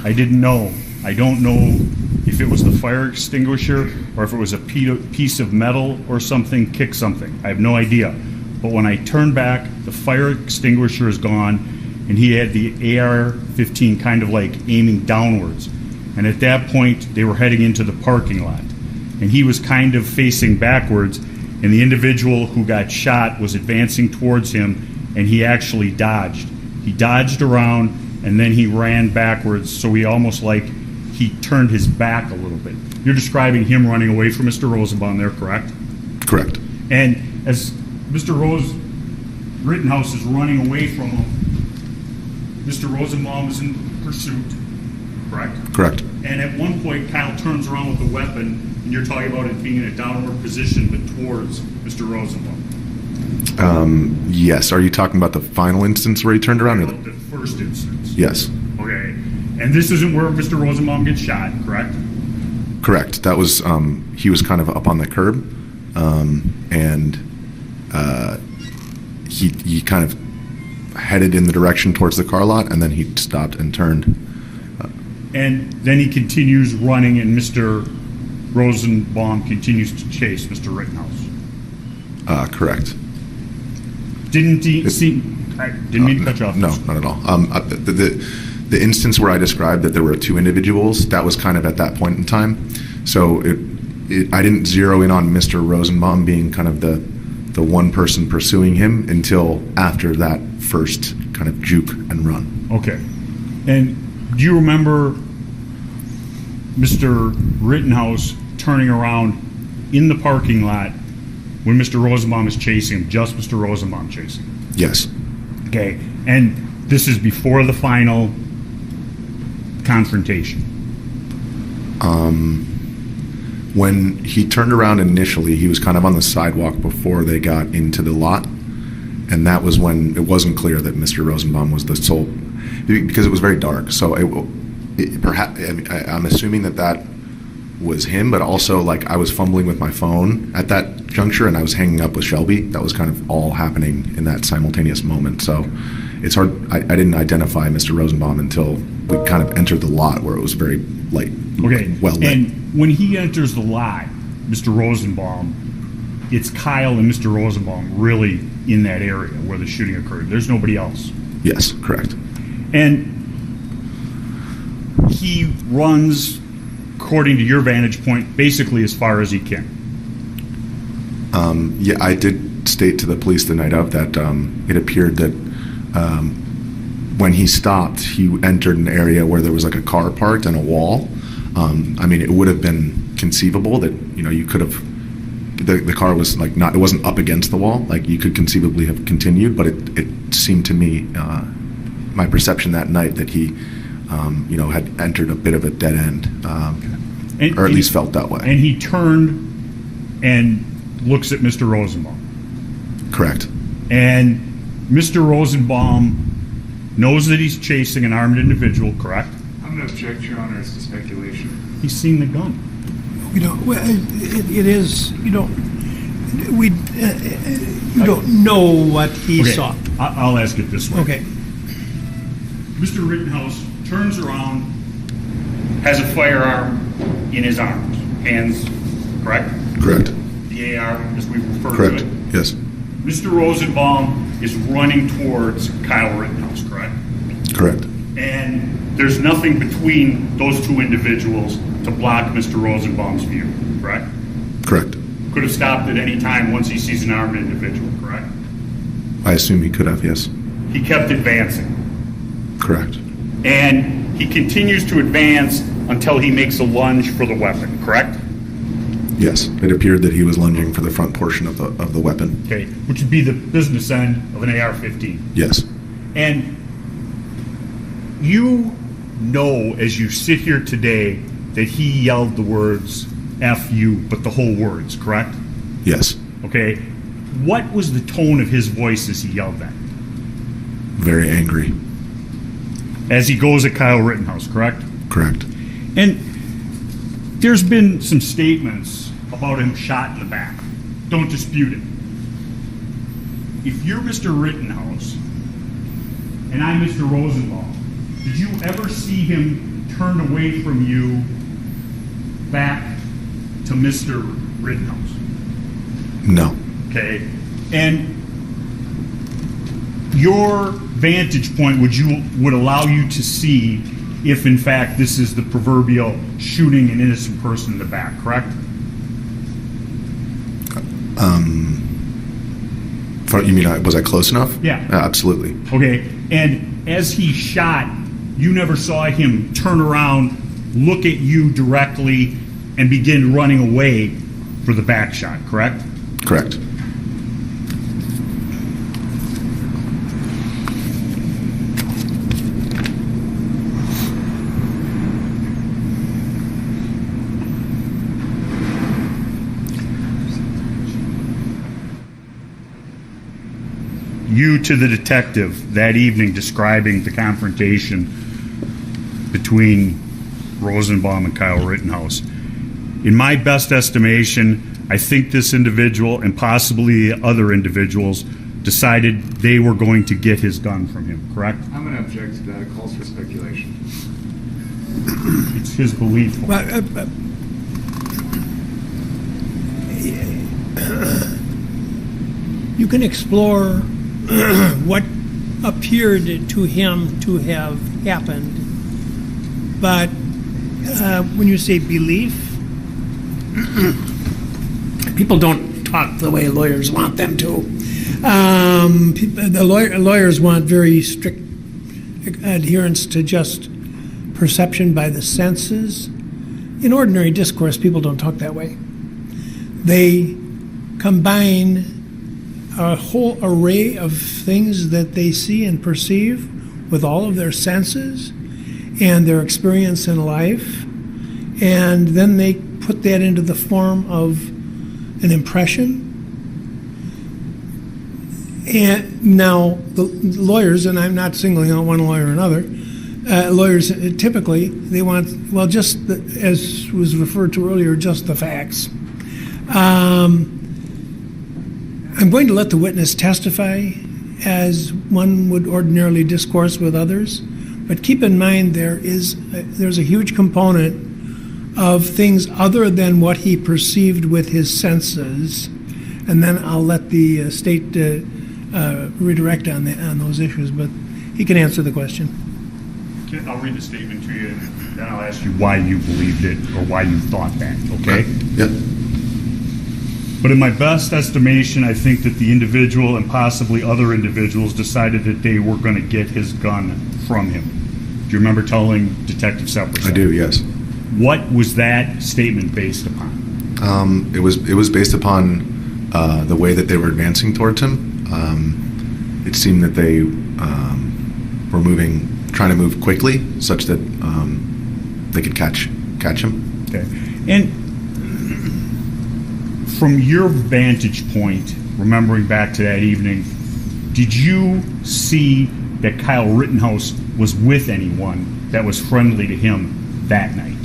I didn't know. I don't know if it was the fire extinguisher or if it was a piece of metal or something kicked something. I have no idea. But when I turned back, the fire extinguisher is gone, and he had the AR-15 kind of like aiming downwards. And at that point, they were heading into the parking lot. And he was kind of facing backwards, and the individual who got shot was advancing towards him, and he actually dodged. He dodged around, and then he ran backwards, so he almost like he turned his back a little bit. You're describing him running away from Mr. Rosenbaum there, correct? Correct. And as Mr. Rittenhouse is running away from him, Mr. Rosenbaum is in pursuit, correct? Correct. And at one point, Kyle turns around with the weapon, and you're talking about it being in a downward position, but towards Mr. Rosenbaum. Yes. Are you talking about the final instance where he turned around? Or The first instance. Yes. Okay. And this isn't where Mr. Rosenbaum gets shot, correct? Correct. That was, he was kind of up on the curb, and he kind of headed in the direction towards the car lot, and then he stopped and turned. And then he continues running, and Mr. Rosenbaum continues to chase Mr. Rittenhouse. Correct. Didn't he see? I didn't mean to cut you off. No, not at all. The instance where I described that there were two individuals, that was kind of at that point in time. So I didn't zero in on Mr. Rosenbaum being kind of the one person pursuing him until after that first kind of juke and run. Okay. And do you remember Mr. Rittenhouse turning around in the parking lot when Mr. Rosenbaum is chasing him, just Mr. Rosenbaum chasing him? Yes. Okay. And this is before the final confrontation. When he turned around initially, he was kind of on the sidewalk before they got into the lot, and that was when it wasn't clear that Mr. Rosenbaum was the sole, because it was very dark. So perhaps I'm assuming that was him, but also like I was fumbling with my phone at that juncture, and I was hanging up with Shelby. That was kind of all happening in that simultaneous moment. So it's hard. I didn't identify Mr. Rosenbaum until we kind of entered the lot where it was very light. Okay. Well lit. And when he enters the lot, Mr. Rosenbaum, it's Kyle and Mr. Rosenbaum really in that area where the shooting occurred. There's nobody else. Yes, correct. And he runs, according to your vantage point, basically as far as he can. Yeah, I did state to the police the night of that it appeared that when he stopped, he entered an area where there was like a car parked and a wall. I mean, it would have been conceivable that, you could have, the car was like it wasn't up against the wall. Like you could conceivably have continued, but it seemed to me, my perception that night that he, had entered a bit of a dead end, or at least felt that way. And he turned and looks at Mr. Rosenbaum. Correct. And Mr. Rosenbaum knows that he's chasing an armed individual, correct? I'm going to object, Your Honor. It's speculation. He's seen the gun. We don't. Well, it is. We don't know what he saw. I'll ask it this way. Okay. Mr. Rittenhouse turns around, has a firearm in his arms, hands, correct? Correct. The AR, as we refer Correct. to it. Yes. Mr. Rosenbaum is running towards Kyle Rittenhouse, correct? Correct. And there's nothing between those two individuals to block Mr. Rosenbaum's view, correct? Correct. Could have stopped at any time once he sees an armed individual, correct? I assume he could have, yes. He kept advancing. Correct. And he continues to advance until he makes a lunge for the weapon, correct? Yes. It appeared that he was lunging for the front portion of the weapon. Okay, which would be the business end of an AR-15. Yes. And you know, as you sit here today, that he yelled the words F you, but the whole words, correct? Yes. Okay. What was the tone of his voice as he yelled that? Very angry. As he goes at Kyle Rittenhouse, correct? Correct. And there's been some statements about him shot in the back. Don't dispute it. If you're Mr. Rittenhouse and I'm Mr. Rosenbaum, did you ever see him turn away from you back to Mr. Rittenhouse? No. Okay. And your vantage point would allow you to see if in fact this is the proverbial shooting an innocent person in the back, correct? You mean, was I close enough? Yeah. Absolutely. Okay. And as he shot, you never saw him turn around, look at you directly, and begin running away for the back shot, correct? Correct. You to the detective that evening describing the confrontation between Rosenbaum and Kyle Rittenhouse. In my best estimation, I think this individual and possibly other individuals decided they were going to get his gun from him, correct? I'm going to object to that. It calls for speculation. It's his belief. You can explore what appeared to him to have happened, but when you say belief, people don't talk the way lawyers want them to. Lawyers want very strict adherence to just perception by the senses. In ordinary discourse, people don't talk that way. They combine a whole array of things that they see and perceive with all of their senses and their experience in life, and then they put that into the form of an impression. And now the lawyers, and I'm not singling out one lawyer or another, lawyers typically, they want, well, just as was referred to earlier, just the facts. I'm going to let the witness testify as one would ordinarily discourse with others, but keep in mind there's a huge component of things other than what he perceived with his senses, and then I'll let the state redirect on those issues, but he can answer the question. I'll read the statement to you, and then I'll ask you why you believed it or why you thought that, okay? Yep. But in my best estimation, I think that the individual and possibly other individuals decided that they were going to get his gun from him. Do you remember telling Detective Sepper? I do, yes. What was that statement based upon? It was based upon the way that they were advancing towards him. It seemed that they were trying to move quickly, such that they could catch him. Okay. And from your vantage point, remembering back to that evening, did you see that Kyle Rittenhouse was with anyone that was friendly to him that night?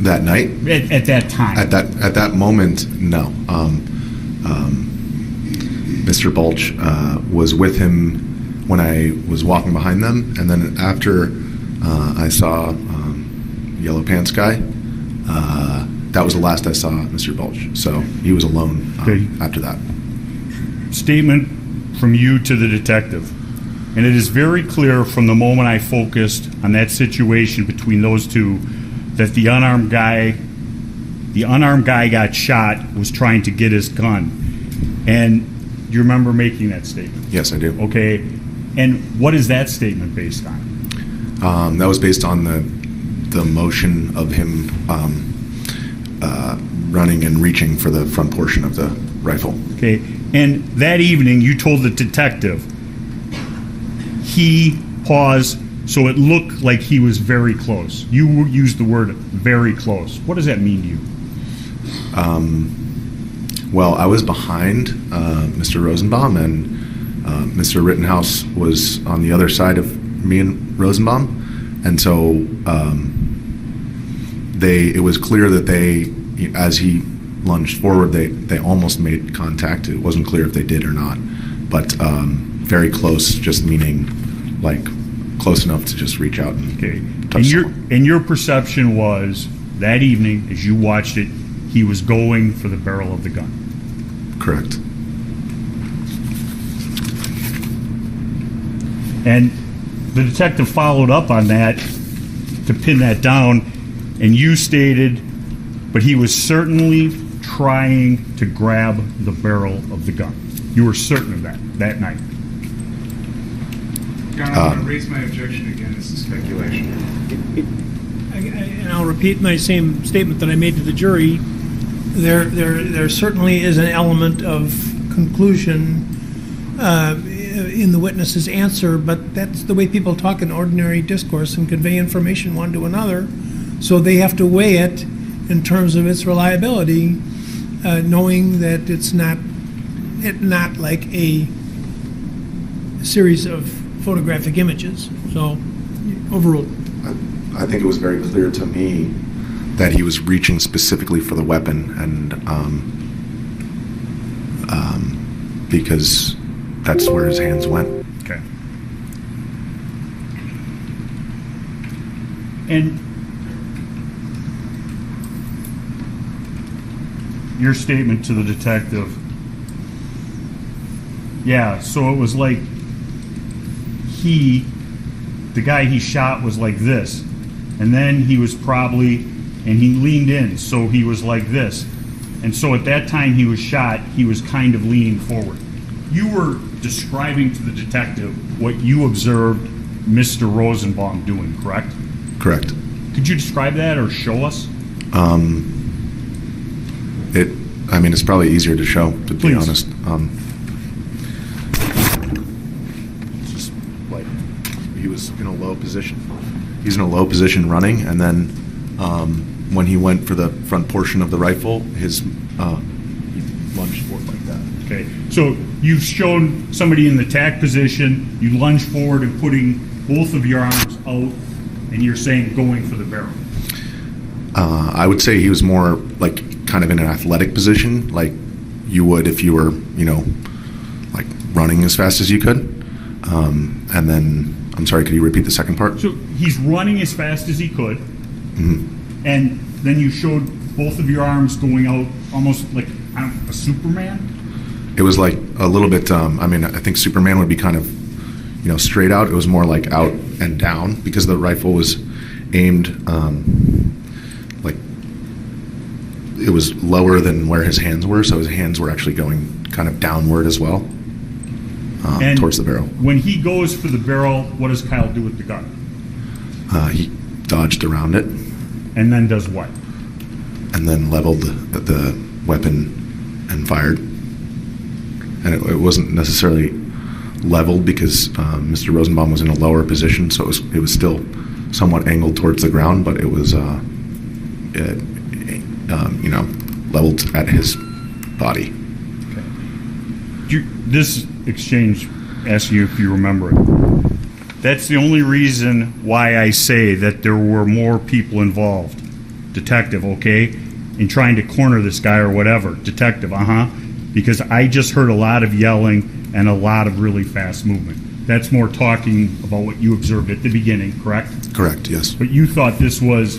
That night? At that time? At that moment, no. Mr. Balch was with him when I was walking behind them, and then after I saw Yellow Pants guy, that was the last I saw Mr. Balch. So he was alone after that. Statement from you to the detective. And it is very clear from the moment I focused on that situation between those two that the unarmed guy got shot, was trying to get his gun. And you remember making that statement? Yes, I do. Okay. And what is that statement based on? That was based on the motion of him running and reaching for the front portion of the rifle. Okay. And that evening, you told the detective he paused, so it looked like he was very close. You used the word very close. What does that mean to you? Well, I was behind Mr. Rosenbaum, and Mr. Rittenhouse was on the other side of me and Rosenbaum, and so it was clear that as he lunged forward, they almost made contact. It wasn't clear if they did or not, but very close, just meaning like close enough to just reach out and touch someone. And your perception was that evening, as you watched it, he was going for the barrel of the gun. Correct. And the detective followed up on that to pin that down, and you stated, but he was certainly trying to grab the barrel of the gun. You were certain of that night. Your Honor, I'm going to raise my objection again. This is speculation. And I'll repeat my same statement that I made to the jury. There certainly is an element of conclusion in the witness's answer, but that's the way people talk in ordinary discourse and convey information one to another. So they have to weigh it in terms of its reliability, knowing that it's not like a series of photographic images. So overruled. I think it was very clear to me that he was reaching specifically for the weapon, and because that's where his hands went. Okay. And your statement to the detective, yeah, so it was like the guy he shot was like this, and then he was and he leaned in, so he was like this. And so at that time he was shot, he was kind of leaning forward. You were describing to the detective what you observed Mr. Rosenbaum doing, correct? Correct. Could you describe that or show us? It's probably easier to show, to be honest. Just like he was in a low position. He's in a low position running, and then when he went for the front portion of the rifle, he lunged forward like that. Okay, so you've shown somebody in the tack position, you lunge forward and putting both of your arms out, and you're saying going for the barrel. I would say he was more like kind of in an athletic position, like you would if you were, like running as fast as you could. And then, I'm sorry, could you repeat the second part? So he's running as fast as he could, and then you showed both of your arms going out almost like a Superman? It was like a little bit, I think Superman would be kind of, straight out. It was more like out and down because the rifle was aimed, like it was lower than where his hands were, so his hands were actually going kind of downward as well, towards the barrel. When he goes for the barrel, what does Kyle do with the gun? He dodged around it. And then does what? And then leveled the weapon and fired. And it wasn't necessarily leveled because Mr. Rosenbaum was in a lower position, so it was still somewhat angled towards the ground, but it was leveled at his body. Okay. This exchange, ask you if you remember it. That's the only reason why I say that there were more people involved. Detective, okay? In trying to corner this guy or whatever. Detective, because I just heard a lot of yelling and a lot of really fast movement. That's more talking about what you observed at the beginning, correct? Correct, yes. But you thought this was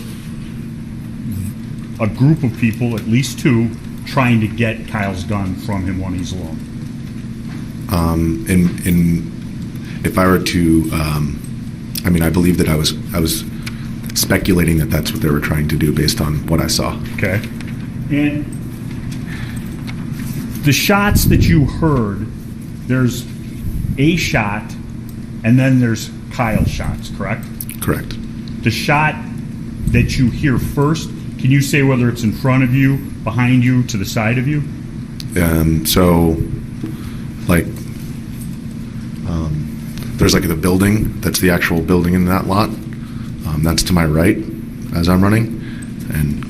a group of people, at least two, trying to get Kyle's gun from him when he's alone. if I were to, I mean, I believe that I was speculating that that's what they were trying to do based on what I saw. Okay. And the shots that you heard, there's a shot, and then there's Kyle's shots, correct? Correct. The shot that you hear first, can you say whether it's in front of you, behind you, to the side of you? So, like, there's like the building, that's the actual building in that lot. That's to my right as I'm running. And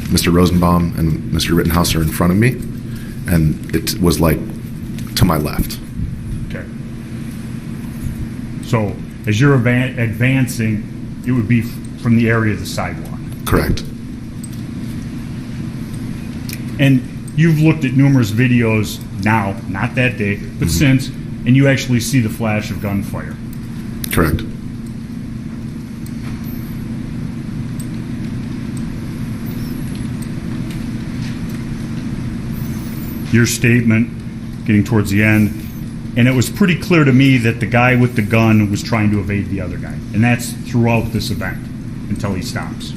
Mr. Rosenbaum and Mr. Rittenhouse are in front of me. And it was like to my left. Okay. So, as you're advancing, it would be from the area of the sidewalk. Correct. And you've looked at numerous videos now, not that day, but since, and you actually see the flash of gunfire. Correct. Your statement, getting towards the end, and it was pretty clear to me that the guy with the gun was trying to evade the other guy, and that's throughout this event until he stops.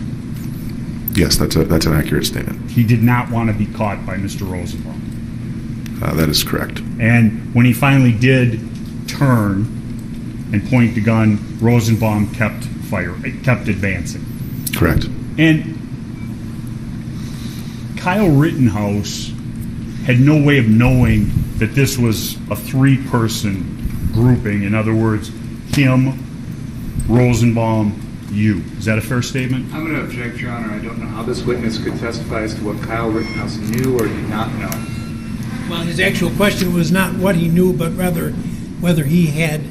Yes, that's an accurate statement. He did not want to be caught by Mr. Rosenbaum. That is correct. And when he finally did turn and point the gun, Rosenbaum kept advancing. Correct. And Kyle Rittenhouse had no way of knowing that this was a three-person grouping. In other words, him, Rosenbaum, you. Is that a fair statement? I'm going to object, Your Honor. I don't know how this witness could testify as to what Kyle Rittenhouse knew or did not know. Well, his actual question was not what he knew, but rather whether he had.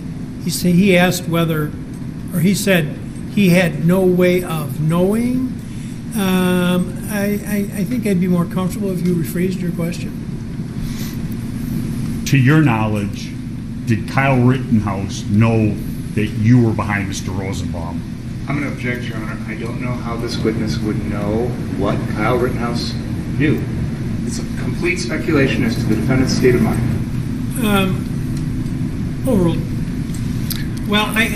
He asked whether, or he said he had no way of knowing. I think I'd be more comfortable if you rephrased your question. To your knowledge, did Kyle Rittenhouse know that you were behind Mr. Rosenbaum? I'm going to object, Your Honor. I don't know how this witness would know what Kyle Rittenhouse knew. It's a complete speculation as to the defendant's state of mind. Overruled. Well, I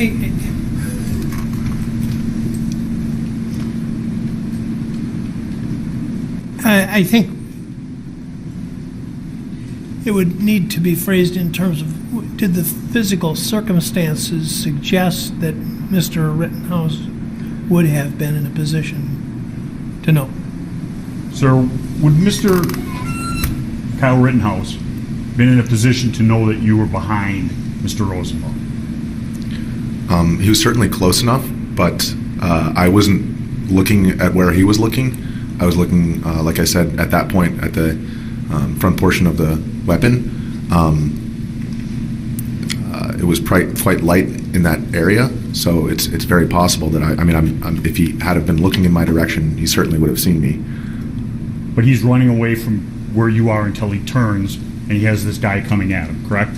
think it would need to be phrased in terms of, did the physical circumstances suggest that Mr. Rittenhouse would have been in a position to know? Sir, would Mr. Kyle Rittenhouse been in a position to know that you were behind Mr. Rosenbaum? He was certainly close enough, but I wasn't looking at where he was looking. I was looking, like I said, at that point at the front portion of the weapon. It was quite light in that area, so it's very possible that if he had been looking in my direction, he certainly would have seen me. But he's running away from where you are until he turns, and he has this guy coming at him, correct?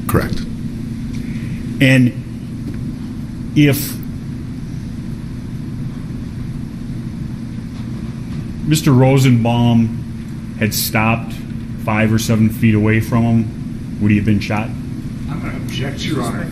Correct. And if Mr. Rosenbaum had stopped 5 or 7 feet away from him, would he have been shot? I'm going to object, Your Honor.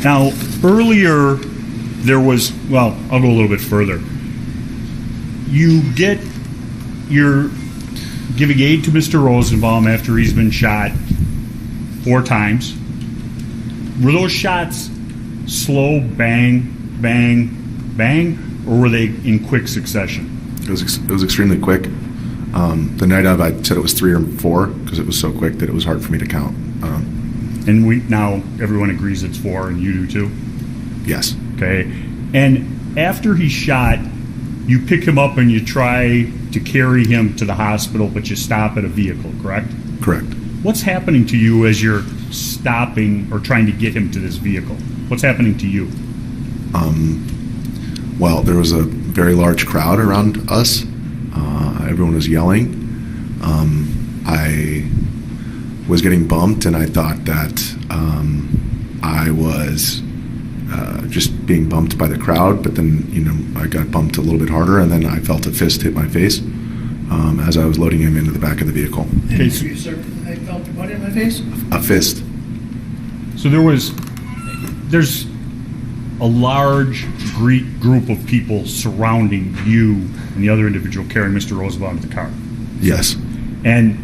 Now, earlier there was, well, I'll go a little bit further. You're giving aid to Mr. Rosenbaum after he's been shot 4 times. Were those shots slow, bang, bang, bang, or were they in quick succession? It was extremely quick. The night of, I said it was 3 or 4 because it was so quick that it was hard for me to count. And now everyone agrees it's 4, and you do too? Yes. Okay. And after he's shot, you pick him up and you try to carry him to the hospital, but you stop at a vehicle, correct? Correct. What's happening to you as you're stopping or trying to get him to this vehicle? What's happening to you? Well, there was a very large crowd around us. Everyone was yelling. I was getting bumped, and I thought that I was just being bumped by the crowd, but then, I got bumped a little bit harder, and then I felt a fist hit my face as I was loading him into the back of the vehicle. Okay, so you said, I felt what in my face? A fist. So there's a large group of people surrounding you and the other individual carrying Mr. Rosenbaum to the car. Yes. And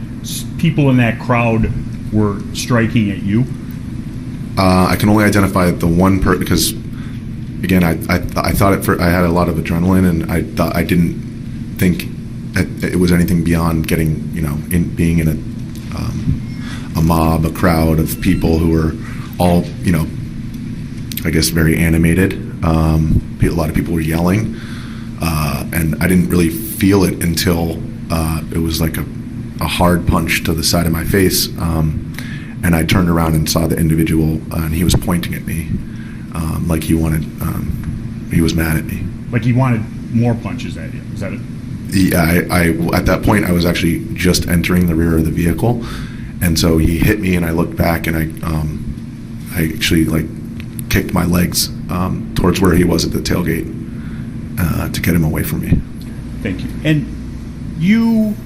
people in that crowd were striking at you? I can only identify the one person because, again, I thought I had a lot of adrenaline, and I didn't think it was anything beyond getting, being in a mob, a crowd of people who were all, I guess very animated. A lot of people were yelling, and I didn't really feel it until it was like a hard punch to the side of my face. And I turned around and saw the individual, and he was pointing at me like he was mad at me. Like he wanted more punches at you, is that it? Yeah, I at that point, I was actually just entering the rear of the vehicle, and so he hit me, and I looked back, and I actually kicked my legs towards where he was at the tailgate to get him away from me. Thank you. And you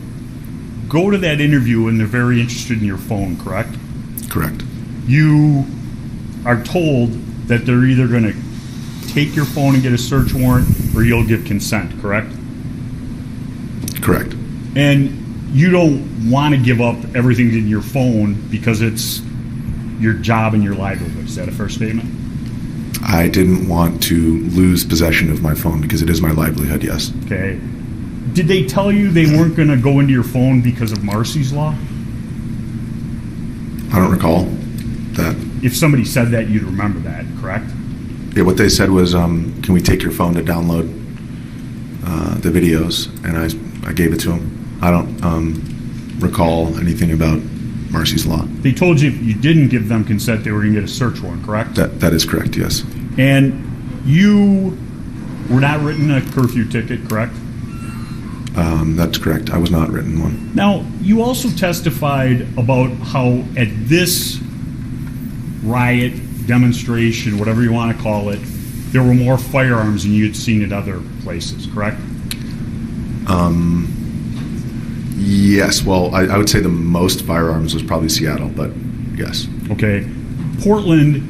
go to that interview, and they're very interested in your phone, correct? Correct. You are told that they're either going to take your phone and get a search warrant, or you'll give consent, correct? Correct. And you don't want to give up everything in your phone because it's your job and your livelihood. Is that a fair statement? I didn't want to lose possession of my phone because it is my livelihood, yes. Okay. Did they tell you they weren't going to go into your phone because of Marcy's Law? I don't recall that. If somebody said that, you'd remember that, correct? Yeah, what they said was, can we take your phone to download the videos? And I gave it to them. I don't recall anything about Marcy's Law. They told you if you didn't give them consent, they were going to get a search warrant, correct? That is correct, yes. And you were not written a curfew ticket, correct? That's correct. I was not written one. Now, you also testified about how at this riot, demonstration, whatever you want to call it, there were more firearms than you had seen at other places, correct? Yes. Well, I would say the most firearms was probably Seattle, but yes. Okay. Portland,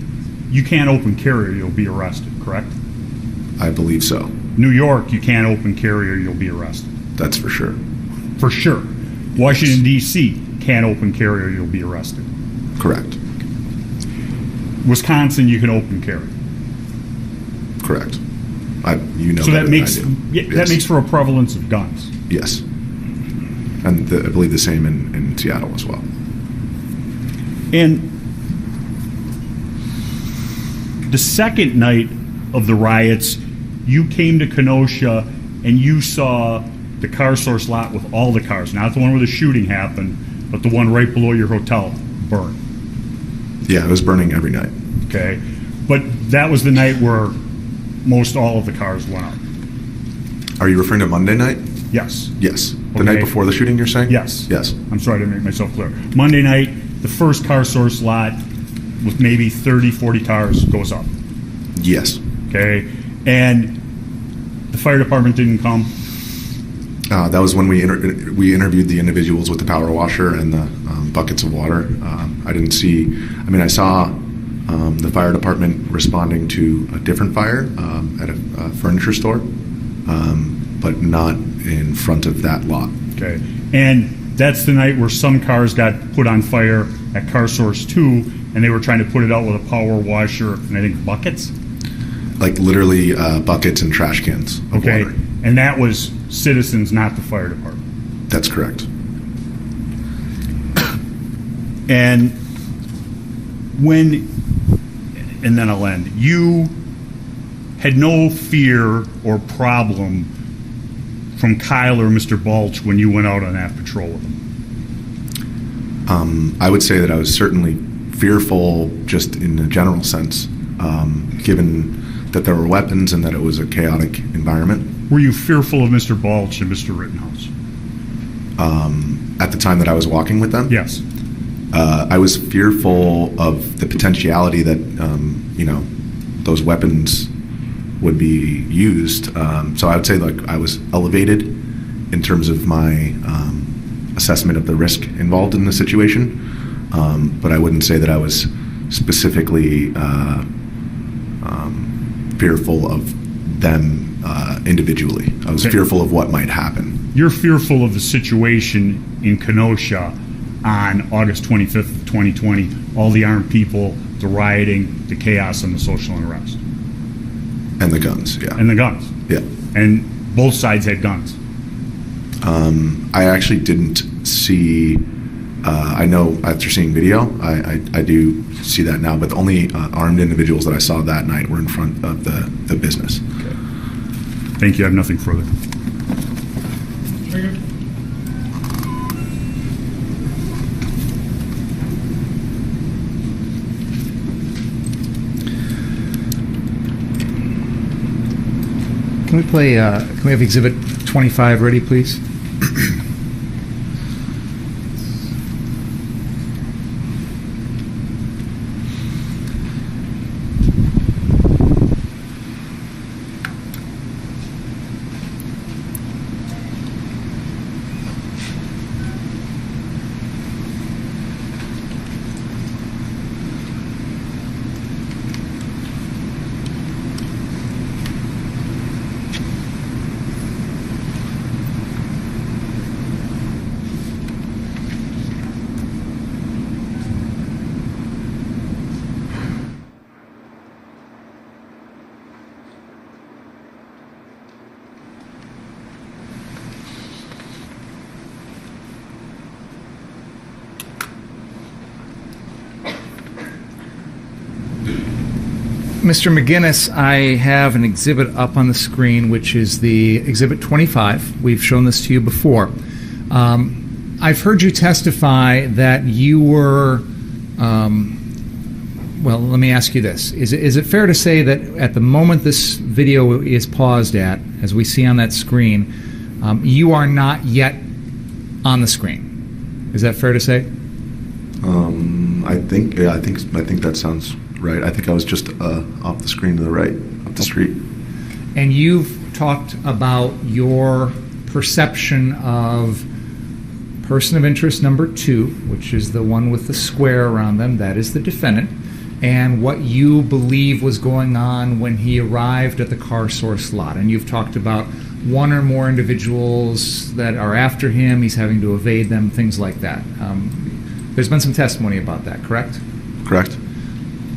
you can't open carry or you'll be arrested, correct? I believe so. New York, you can't open carry or you'll be arrested. That's for sure. For sure. Washington, D.C., can't open carry or you'll be arrested. Correct. Wisconsin, you can open carry. Correct. So that makes for a prevalence of guns. Yes. And I believe the same in Seattle as well. And the second night of the riots, you came to Kenosha and you saw the car source lot with all the cars, not the one where the shooting happened, but the one right below your hotel burned. Yeah, it was burning every night. Okay. But that was the night where most all of the cars went out. Are you referring to Monday night? Yes. Yes. The night before the shooting, you're saying? Yes. Yes. I'm sorry to make myself clear. Monday night, the first car source lot with maybe 30, 40 cars goes up. Yes. Okay. And the fire department didn't come? That was when we interviewed the individuals with the power washer and the buckets of water. I saw the fire department responding to a different fire at a furniture store, but not in front of that lot. Okay. And that's the night where some cars got put on fire at Car Source 2, and they were trying to put it out with a power washer and I think buckets? Like literally buckets and trash cans of okay. water. And that was citizens, not the fire department. That's correct. And then I'll end. You had no fear or problem from Kyle or Mr. Balch when you went out on that patrol with them? I would say that I was certainly fearful, just in a general sense, given that there were weapons and that it was a chaotic environment. Were you fearful of Mr. Balch and Mr. Rittenhouse? At the time that I was walking with them? Yes. I was fearful of the potentiality that, those weapons would be used. So I would say I was elevated in terms of my assessment of the risk involved in the situation. But I wouldn't say that I was specifically fearful of them individually. I was fearful of what might happen. You're fearful of the situation in Kenosha on August 25th of 2020, all the armed people, the rioting, the chaos, and the social unrest. And the guns, yeah. And the guns. Yeah. And both sides had guns. I actually didn't see, I know after seeing video, I do see that now, but the only armed individuals that I saw that night were in front of the business. Okay. Thank you. I have nothing further. Can we play, can we have Exhibit 25 ready, please? Mr. McGinnis, I have an exhibit up on the screen, which is the Exhibit 25. We've shown this to you before. I've heard you testify that you were, well, let me ask you this. Is it fair to say that at the moment this video is paused at, as we see on that screen, you are not yet on the screen? Is that fair to say? I think that sounds right. I think I was just off the screen to the right, up the street. And you've talked about your perception of person of interest number 2, which is the one with the square around them, that is the defendant, and what you believe was going on when he arrived at the car source lot. And you've talked about one or more individuals that are after him, he's having to evade them, things like that. There's been some testimony about that, correct? Correct.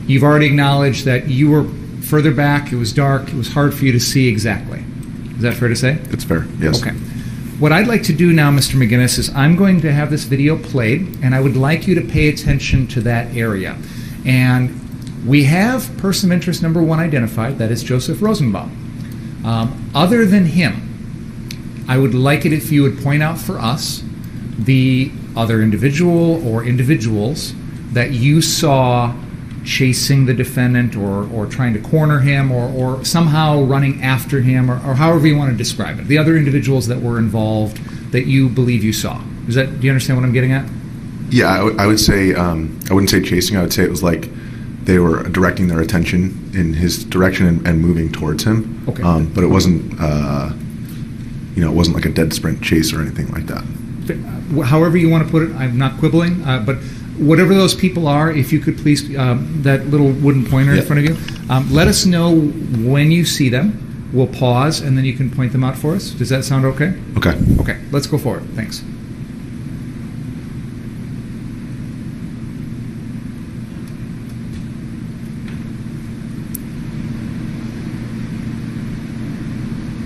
You've already acknowledged that you were further back, it was dark, it was hard for you to see exactly. Is that fair to say? It's fair, yes. Okay. What I'd like to do now, Mr. McGinnis, is I'm going to have this video played, and I would like you to pay attention to that area. And we have person of interest number 1 identified, that is Joseph Rosenbaum. Other than him, I would like it if you would point out for us the other individual or individuals that you saw chasing the defendant or trying to corner him or somehow running after him or however you want to describe it. The other individuals that were involved that you believe you saw. Do you understand what I'm getting at? Yeah, I would say, I wouldn't say chasing, I would say it was like they were directing their attention in his direction and moving towards him. Okay. But it wasn't, it wasn't like a dead sprint chase or anything like that. However you want to put it, I'm not quibbling, but whatever those people are, if you could please, that little wooden pointer in front of you, let us know when you see them. We'll pause, and then you can point them out for us. Does that sound okay? Okay. Okay, let's go forward. Thanks.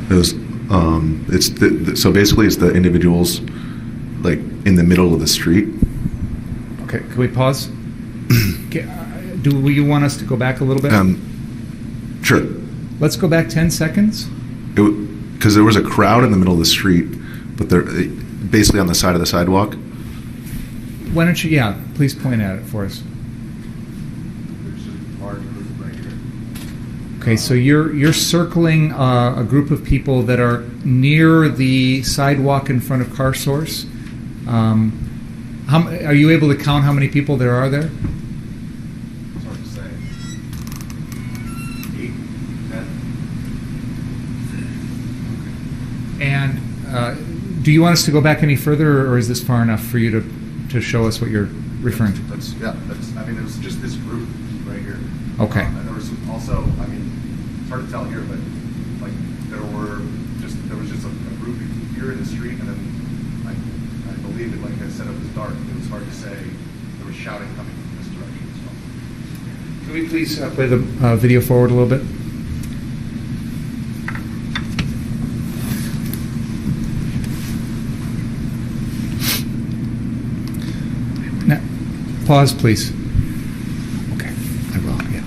It was, so basically it's the individuals like in the middle of the street. Okay, can we pause? Do you want us to go back a little bit? Sure. Let's go back 10 seconds. Because there was a crowd in the middle of the street, but they're basically on the side of the sidewalk. why don't you, yeah, please point at it for us. There's just a large group right here. Okay, so you're circling a group of people that are near the sidewalk in front of CarSource. Are you able to count how many people there are there? It's hard to say. 8, 10. And do you want us to go back any further, or is this far enough for you to show us what you're referring to? I mean, it was just this group right here. Okay. And there was also, I mean, it's hard to tell here, but like there was just a group here in the street, and then I believe it, like I said, it was dark. It was hard to say. There was shouting coming from this direction as well. Can we please play the video forward a little bit? Now, pause, please. Okay, I will, yeah.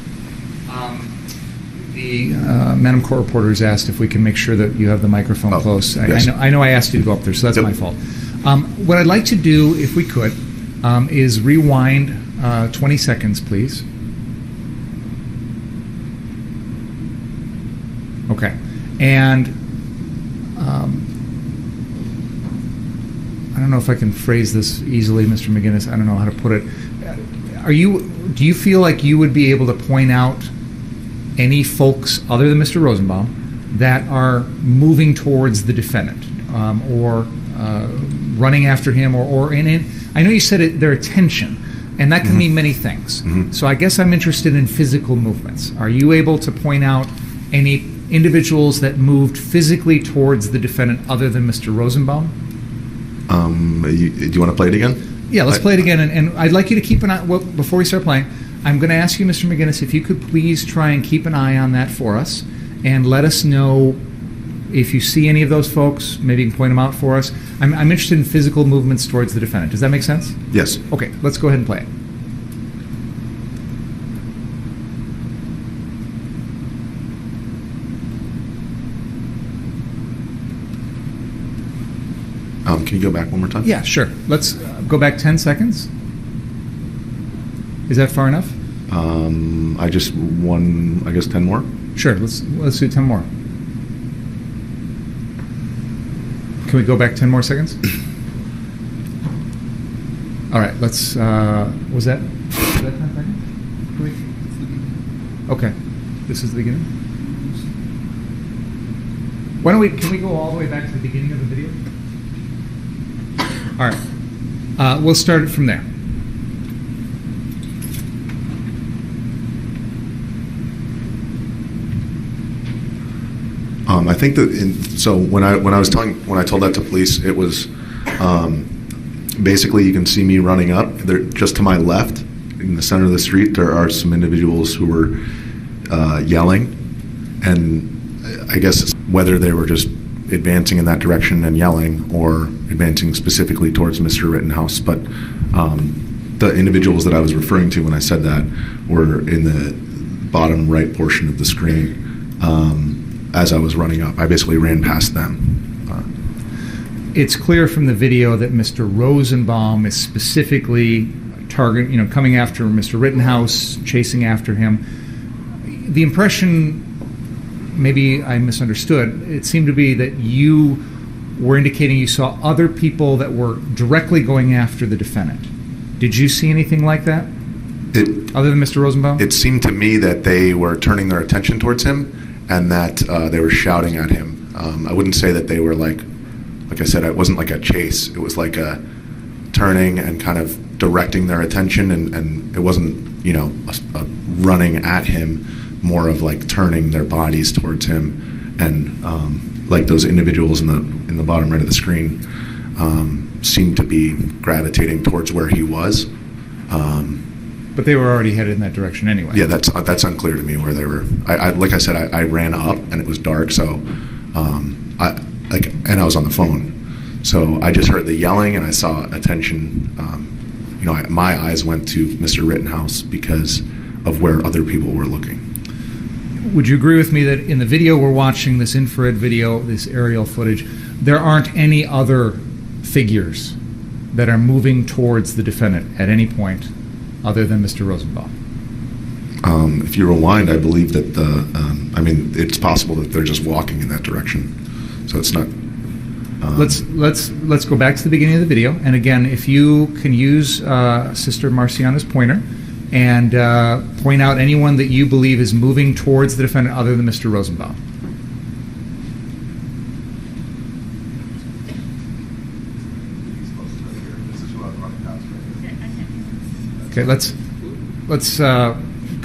The Madam Court Reporter has asked if we can make sure that you have the microphone close. Yes. I know I asked you to go up there, so that's my fault. What I'd like to do, if we could, is rewind 20 seconds, please. Okay. And I don't know if I can phrase this easily, Mr. McGinnis. I don't know how to put it. Do you feel like you would be able to point out any folks other than Mr. Rosenbaum that are moving towards the defendant or running after him or in it? I know you said their attention, and that can mean many things. So I guess I'm interested in physical movements. Are you able to point out any individuals that moved physically towards the defendant other than Mr. Rosenbaum? Do you want to play it again? Yeah, let's play it again. And I'd like you to keep an eye, before we start playing, I'm going to ask you, Mr. McGinnis, if you could please try and keep an eye on that for us and let us know if you see any of those folks. Maybe you can point them out for us. I'm interested in physical movements towards the defendant. Does that make sense? Yes. Okay, let's go ahead and play it. Can you go back one more time? Yeah, sure. Let's go back 10 seconds. Is that far enough? I just won, I guess, 10 more. Sure. Let's do 10 more. Can we go back 10 more seconds? All right. Let's. Was that 10 seconds? Okay. This is the beginning. Why don't we? Can we go all the way back to the beginning of the video? All right. We'll start it from there. I think that so when I told that to police, it was basically you can see me running up. There, just to my left, in the center of the street, there are some individuals who were yelling, and I guess it's whether they were just advancing in that direction and yelling, or advancing specifically towards Mr. Rittenhouse. But the individuals that I was referring to when I said that were in the bottom right portion of the screen. As I was running up, I basically ran past them. It's clear from the video that Mr. Rosenbaum is specifically coming after Mr. Rittenhouse, chasing after him. The impression, maybe I misunderstood, it seemed to be that you were indicating you saw other people that were directly going after the defendant. Did you see anything like that? Other than Mr. Rosenbaum? It seemed to me that they were turning their attention towards him, and that they were shouting at him. I wouldn't say that they were like I said, it wasn't like a chase. It was like a turning and kind of directing their attention, and it wasn't, a running at him, more of like turning their bodies towards him, and like those individuals in the bottom right of the screen seemed to be gravitating towards where he was. But they were already headed in that direction anyway. Yeah, that's unclear to me where they were. Like I said, I ran up and it was dark, so and I was on the phone, so I just heard the yelling and I saw attention. My eyes went to Mr. Rittenhouse because of where other people were looking. Would you agree with me that in the video we're watching, this infrared video, this aerial footage, there aren't any other figures that are moving towards the defendant at any point other than Mr. Rosenbaum? If you rewind, I believe that it's possible that they're just walking in that direction. So it's not. Let's go back to the beginning of the video. And again, if you can use Sister Marciana's pointer and point out anyone that you believe is moving towards the defendant other than Mr. Rosenbaum. Okay, let's.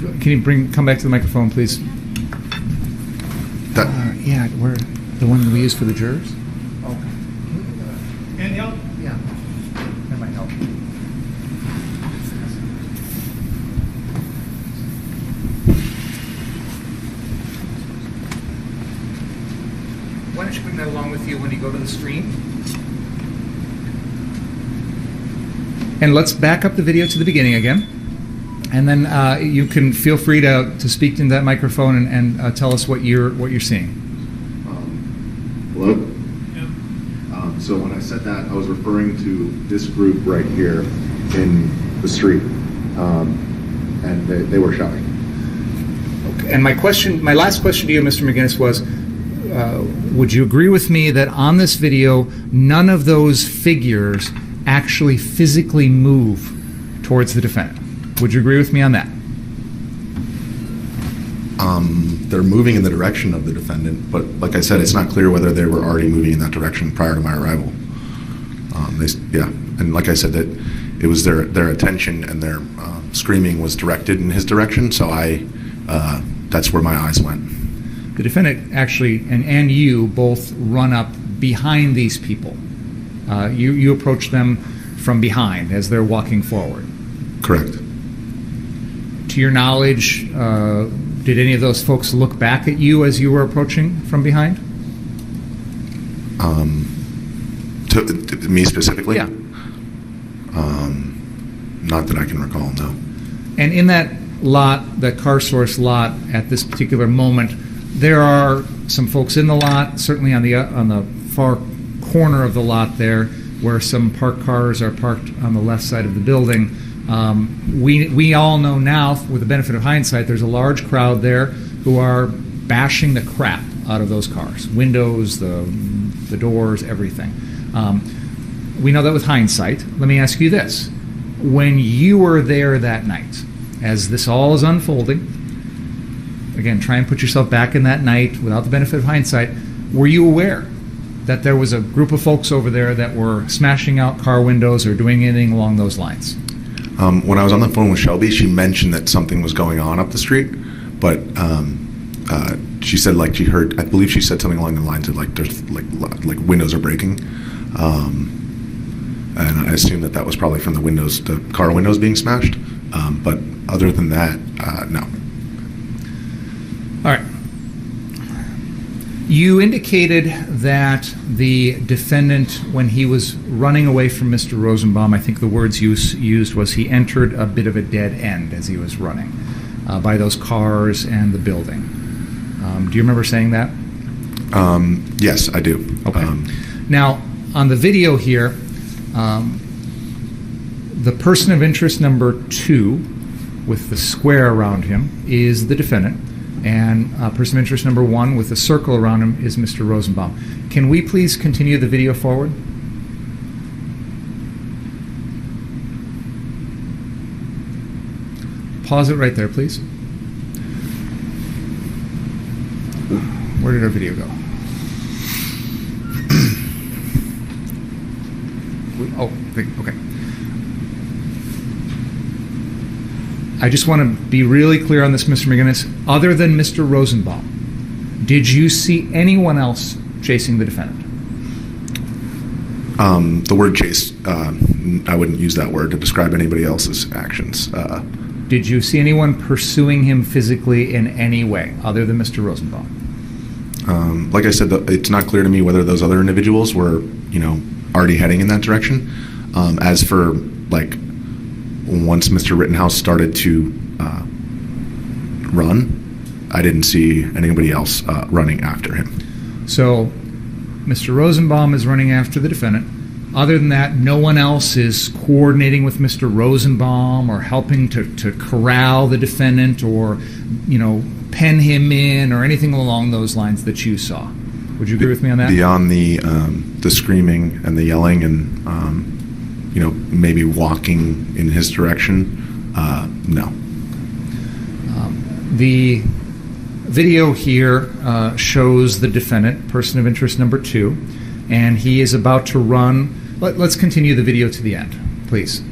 Can you come back to the microphone, please? Yeah, we're the one we use for the jurors. Can you help? Yeah, that might help. Why don't you bring that along with you when you go to the screen? And let's back up the video to the beginning again. And then you can feel free to speak into that microphone and tell us what you're seeing. Hello? So when I said that, I was referring to this group right here in the street, and they were shouting. Okay. And my last question to you, Mr. McGinnis, was, would you agree with me that on this video, none of those figures actually physically move towards the defendant? Would you agree with me on that? They're moving in the direction of the defendant, but like I said, it's not clear whether they were already moving in that direction prior to my arrival. And like I said, that it was their attention and their screaming was directed in his direction, so that's where my eyes went. The defendant actually, and you both run up behind these people. You approach them from behind as they're walking forward. Correct. To your knowledge, did any of those folks look back at you as you were approaching from behind? To me specifically? Yeah. Not that I can recall, no. And in that lot, that Car Source lot, at this particular moment, there are some folks in the lot, certainly on the far corner of the lot there, where some parked cars are parked on the left side of the building. We all know now, with the benefit of hindsight, there's a large crowd there who are bashing the crap out of those cars, windows, the doors, everything. We know that with hindsight. Let me ask you this. When you were there that night, as this all is unfolding, again, try and put yourself back in that night without the benefit of hindsight, were you aware that there was a group of folks over there that were smashing out car windows or doing anything along those lines? When I was on the phone with Shelby, she mentioned that something was going on up the street, but she said she heard. I believe she said something along the lines of there's like windows are breaking, and I assume that was probably from the car windows being smashed. But other than that, no. All right. You indicated that the defendant, when he was running away from Mr. Rosenbaum, I think the words you used was he entered a bit of a dead end as he was running by those cars and the building. Do you remember saying that? Yes, I do. Okay. Now, on the video here, the person of interest number 2 with the square around him is the defendant. And person of interest number 1 with a circle around him is Mr. Rosenbaum. Can we please continue the video forward? Pause it right there, please. Where did our video go? Okay. I just want to be really clear on this, Mr. McGinnis. Other than Mr. Rosenbaum, did you see anyone else chasing the defendant? The word chase, I wouldn't use that word to describe anybody else's actions. Did you see anyone pursuing him physically in any way other than Mr. Rosenbaum? Like I said, it's not clear to me whether those other individuals were, already heading in that direction. As for once Mr. Rittenhouse started to run, I didn't see anybody else running after him. So Mr. Rosenbaum is running after the defendant. Other than that, no one else is coordinating with Mr. Rosenbaum or helping to corral the defendant or, pen him in or anything along those lines that you saw. Would you agree with me on that? Beyond the screaming and the yelling and, maybe walking in his direction, no. The video here shows the defendant, person of interest number 2, and he is about to run. Let's continue the video to the end, please.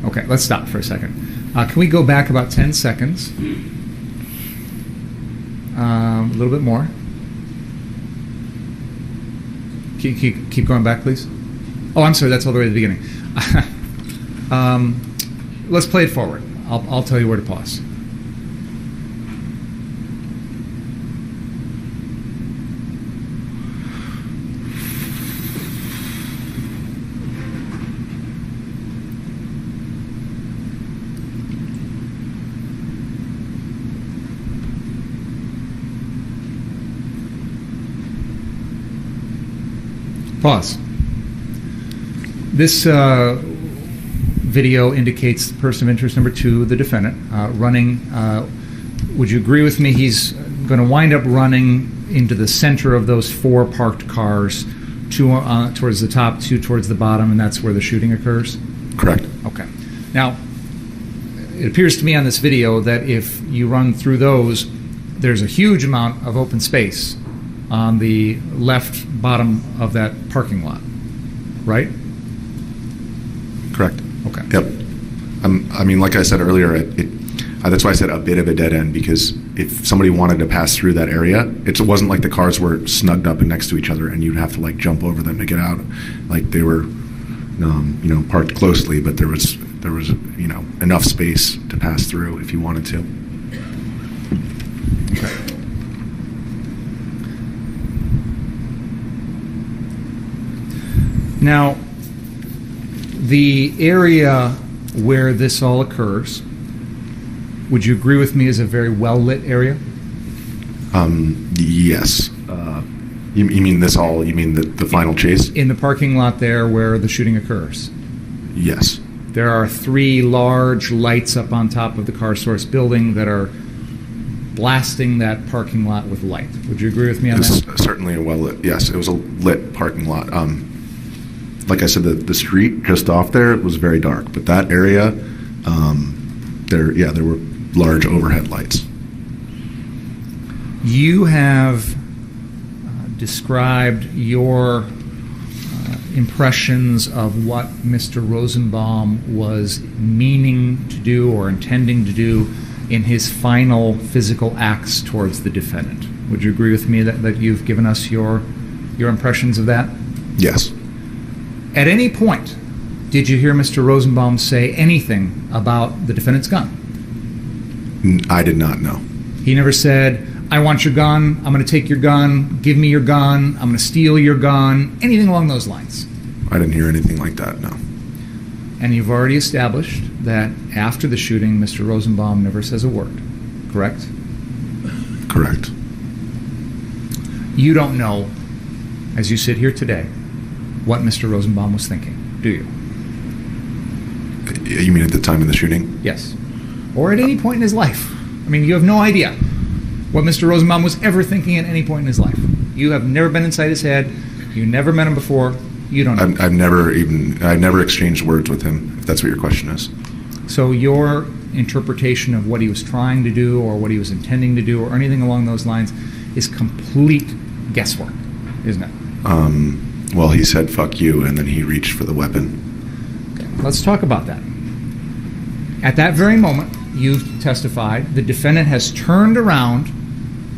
Okay, let's stop for a second. Can we go back about 10 seconds? A little bit more. Keep going back, please. Oh, I'm sorry, that's all the way at the beginning. Let's play it forward. I'll tell you where to pause. Pause. This video indicates the person of interest number 2, the defendant, running. Would you agree with me? He's going to wind up running into the center of those 4 parked cars, 2 towards the top, 2 towards the bottom, and that's where the shooting occurs? Correct. Okay. Now, it appears to me on this video that if you run through those, there's a huge amount of open space on the left bottom of that parking lot, right? Correct. Okay. Yep. Like I said earlier, that's why I said a bit of a dead end, because if somebody wanted to pass through that area, it wasn't like the cars were snugged up and next to each other and you'd have to jump over them to get out. Like they were, parked closely, but there was enough space to pass through if you wanted to. Okay. Now, the area where this all occurs, would you agree with me, is a very well-lit area? Yes. You mean this all? You mean the final chase? In the parking lot there where the shooting occurs? Yes. There are 3 large lights up on top of the Car Source building that are blasting that parking lot with light. Would you agree with me on that? It's certainly a well-lit. Yes, it was a lit parking lot. Like I said, the street just off there was very dark, but that area, there were large overhead lights. You have described your impressions of what Mr. Rosenbaum was meaning to do or intending to do in his final physical acts towards the defendant. Would you agree with me that you've given us your impressions of that? Yes. At any point, did you hear Mr. Rosenbaum say anything about the defendant's gun? I did not know. He never said, I want your gun, I'm going to take your gun, give me your gun, I'm going to steal your gun, anything along those lines? I didn't hear anything like that, no. And you've already established that after the shooting, Mr. Rosenbaum never says a word, correct? Correct. You don't know, as you sit here today, what Mr. Rosenbaum was thinking, do you? You mean at the time of the shooting? Yes. Or at any point in his life. I mean, you have no idea what Mr. Rosenbaum was ever thinking at any point in his life. You have never been inside his head. You never met him before. You don't know. I've never exchanged words with him, if that's what your question is. So your interpretation of what he was trying to do or what he was intending to do or anything along those lines is complete guesswork, isn't it? Well, he said, fuck you, and then he reached for the weapon. Okay, let's talk about that. At that very moment, you've testified, the defendant has turned around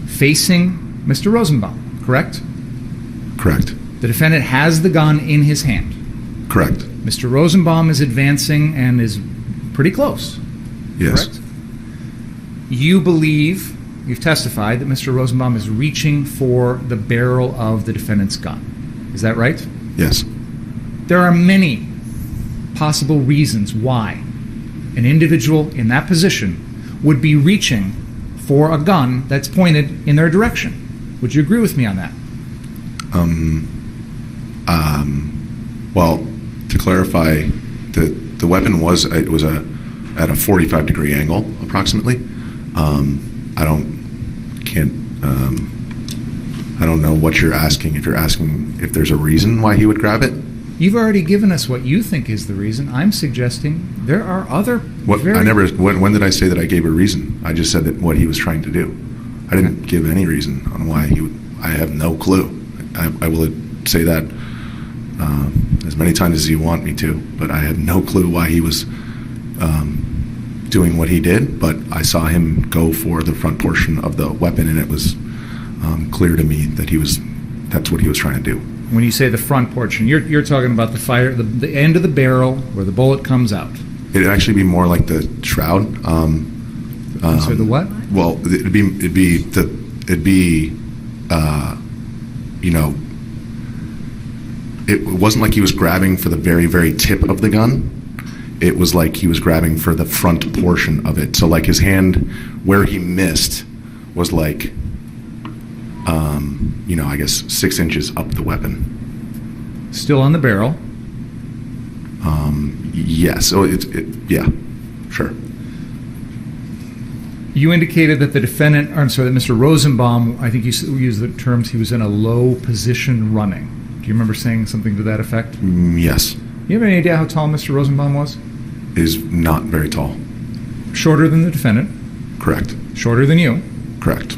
facing Mr. Rosenbaum, correct? Correct. The defendant has the gun in his hand. Correct. Mr. Rosenbaum is advancing and is pretty close. Yes. Correct? You believe, you've testified, that Mr. Rosenbaum is reaching for the barrel of the defendant's gun. Is that right? Yes. There are many possible reasons why an individual in that position would be reaching for a gun that's pointed in their direction. Would you agree with me on that? Well, to clarify, the weapon was at a 45-degree angle, approximately. I don't know what you're asking. If you're asking if there's a reason why he would grab it. You've already given us what you think is the reason. I'm suggesting there are other. When did I say that I gave a reason? I just said that what he was trying to do. I didn't give any reason on why he would. I have no clue. I will say that as many times as you want me to, but I had no clue why he was doing what he did. But I saw him go for the front portion of the weapon, and it was clear to me that that's what he was trying to do. When you say the front portion, you're talking about the fire, the end of the barrel where the bullet comes out. It'd actually be more like the shroud. So the what? Well, it'd be it wasn't like he was grabbing for the very, very tip of the gun. It was like he was grabbing for the front portion of it. So like his hand, where he missed, was like, I guess 6 inches up the weapon. Still on the barrel? Yes. So yeah, sure. You indicated that that Mr. Rosenbaum, I think you used the terms, he was in a low position running. Do you remember saying something to that effect? Yes. You have any idea how tall Mr. Rosenbaum was? Is not very tall. Shorter than the defendant? Correct. Shorter than you? Correct.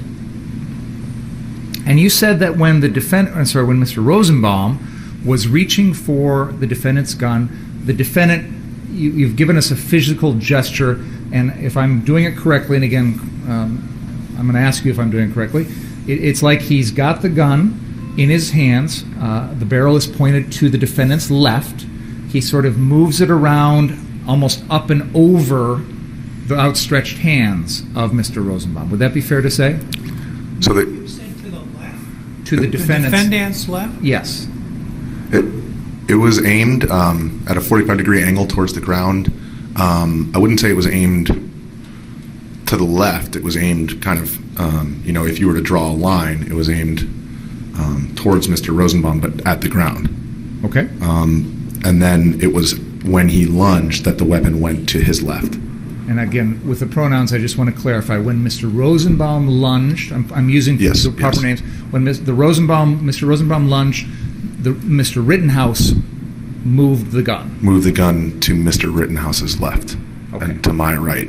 And you said that when Mr. Rosenbaum was reaching for the defendant's gun, the defendant, you've given us a physical gesture, and if I'm doing it correctly, and again, I'm going to ask you if I'm doing it correctly, it's like he's got the gun in his hands, the barrel is pointed to the defendant's left, he sort of moves it around almost up and over the outstretched hands of Mr. Rosenbaum. Would that be fair to say? So that to the defendant's left? Yes. It was aimed at a 45-degree angle towards the ground. I wouldn't say it was aimed to the left. It was aimed kind of, if you were to draw a line, it was aimed towards Mr. Rosenbaum, but at the ground. Okay. And then it was when he lunged that the weapon went to his left. And again, with the pronouns, I just want to clarify. When Mr. Rosenbaum lunged, I'm using the proper names. When Mr. Rosenbaum lunged, Mr. Rittenhouse moved the gun. Moved the gun to Mr. Rittenhouse's left, and to my right.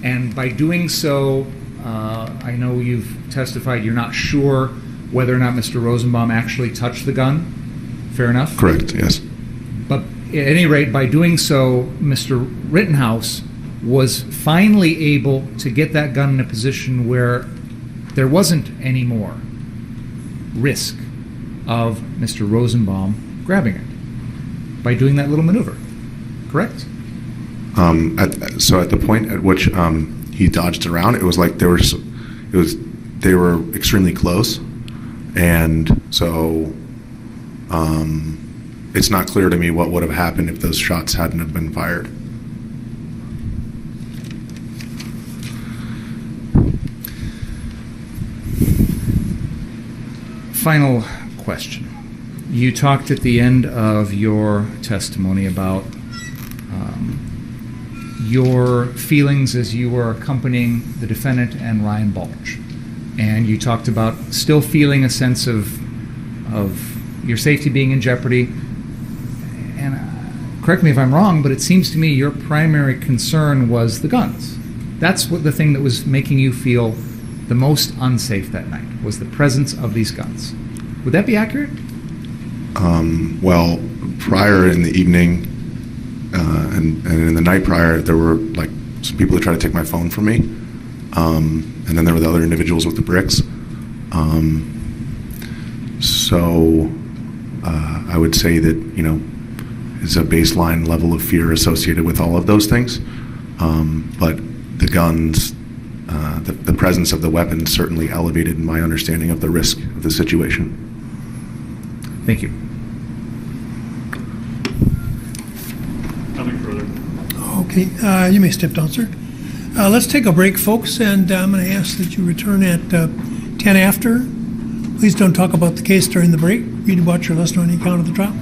And by doing so, I know you've testified you're not sure whether or not Mr. Rosenbaum actually touched the gun. Fair enough? Correct, yes. But at any rate, by doing so, Mr. Rittenhouse was finally able to get that gun in a position where there wasn't any more risk of Mr. Rosenbaum grabbing it by doing that little maneuver. Correct? So at the point at which he dodged around, it was like they were extremely close, and so it's not clear to me what would have happened if those shots hadn't have been fired. Final question. You talked at the end of your testimony about your feelings as you were accompanying the defendant and Ryan Balch. And you talked about still feeling a sense of your safety being in jeopardy. And correct me if I'm wrong, but it seems to me your primary concern was the guns. That's what the thing that was making you feel the most unsafe that night, was the presence of these guns. Would that be accurate? Well, prior in the evening and in the night prior, there were like some people that tried to take my phone from me, and then there were the other individuals with the bricks. So I would say that is a baseline level of fear associated with all of those things, but the guns. The presence of the weapon certainly elevated my understanding of the risk of the situation. Thank you. Nothing further. Okay, you may step down, sir. Let's take a break, folks, and I'm going to ask that you return at 10 after Please don't talk about the case during the break. Read, watch, or listen on any account of the trial.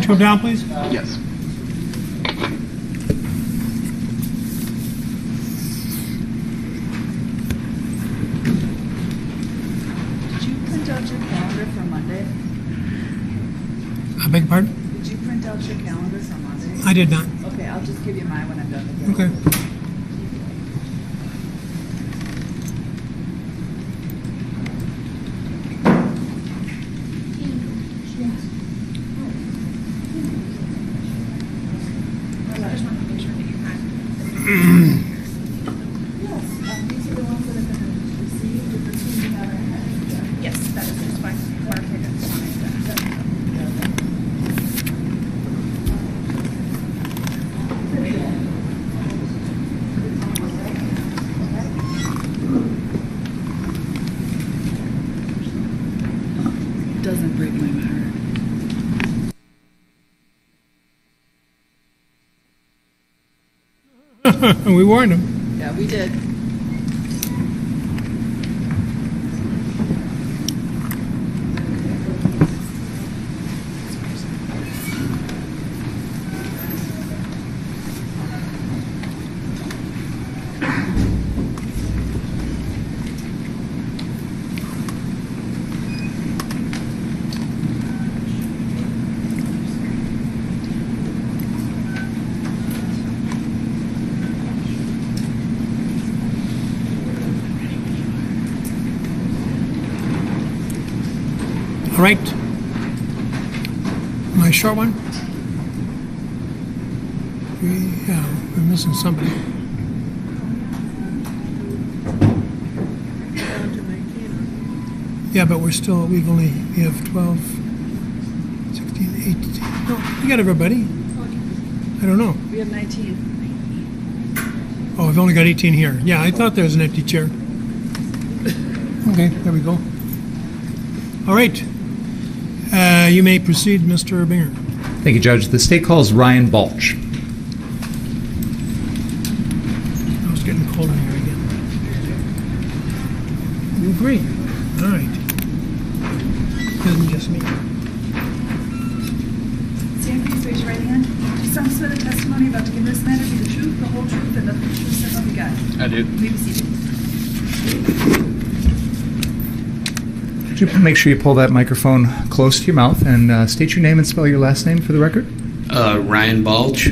to come down, please? Yes. Did you print out your calendar for Monday? I beg your pardon? Did you print out your calendar for Monday? I did not. Okay, I'll just give you mine when I'm done with it. Okay. I just want to make sure that you had. Yes, these are the ones that have been received, the two you have ahead. Yes, that is just fine. Mark it and sign it. Doesn't break my heart. We warned him. Yeah, we did. All right. My short one? We're missing somebody. Yeah, but we have 12, 16, 18. No, we got everybody. I don't know. We have 19. Oh, we've only got 18 here. Yeah, I thought there was an empty chair. Okay, there we go. All right. You may proceed, Mr. Binger. Thank you, Judge. The state calls Ryan Balch. Oh, it's getting colder here again. You agree? All right. Isn't just me. Stand, please raise your right hand. Do you solemnly swear the testimony about to give this matter be the truth, the whole truth, and nothing but the truth, so help you God? I do. You may be seated. Could you make sure you pull that microphone close to your mouth and state your name and spell your last name for the record? Ryan Balch,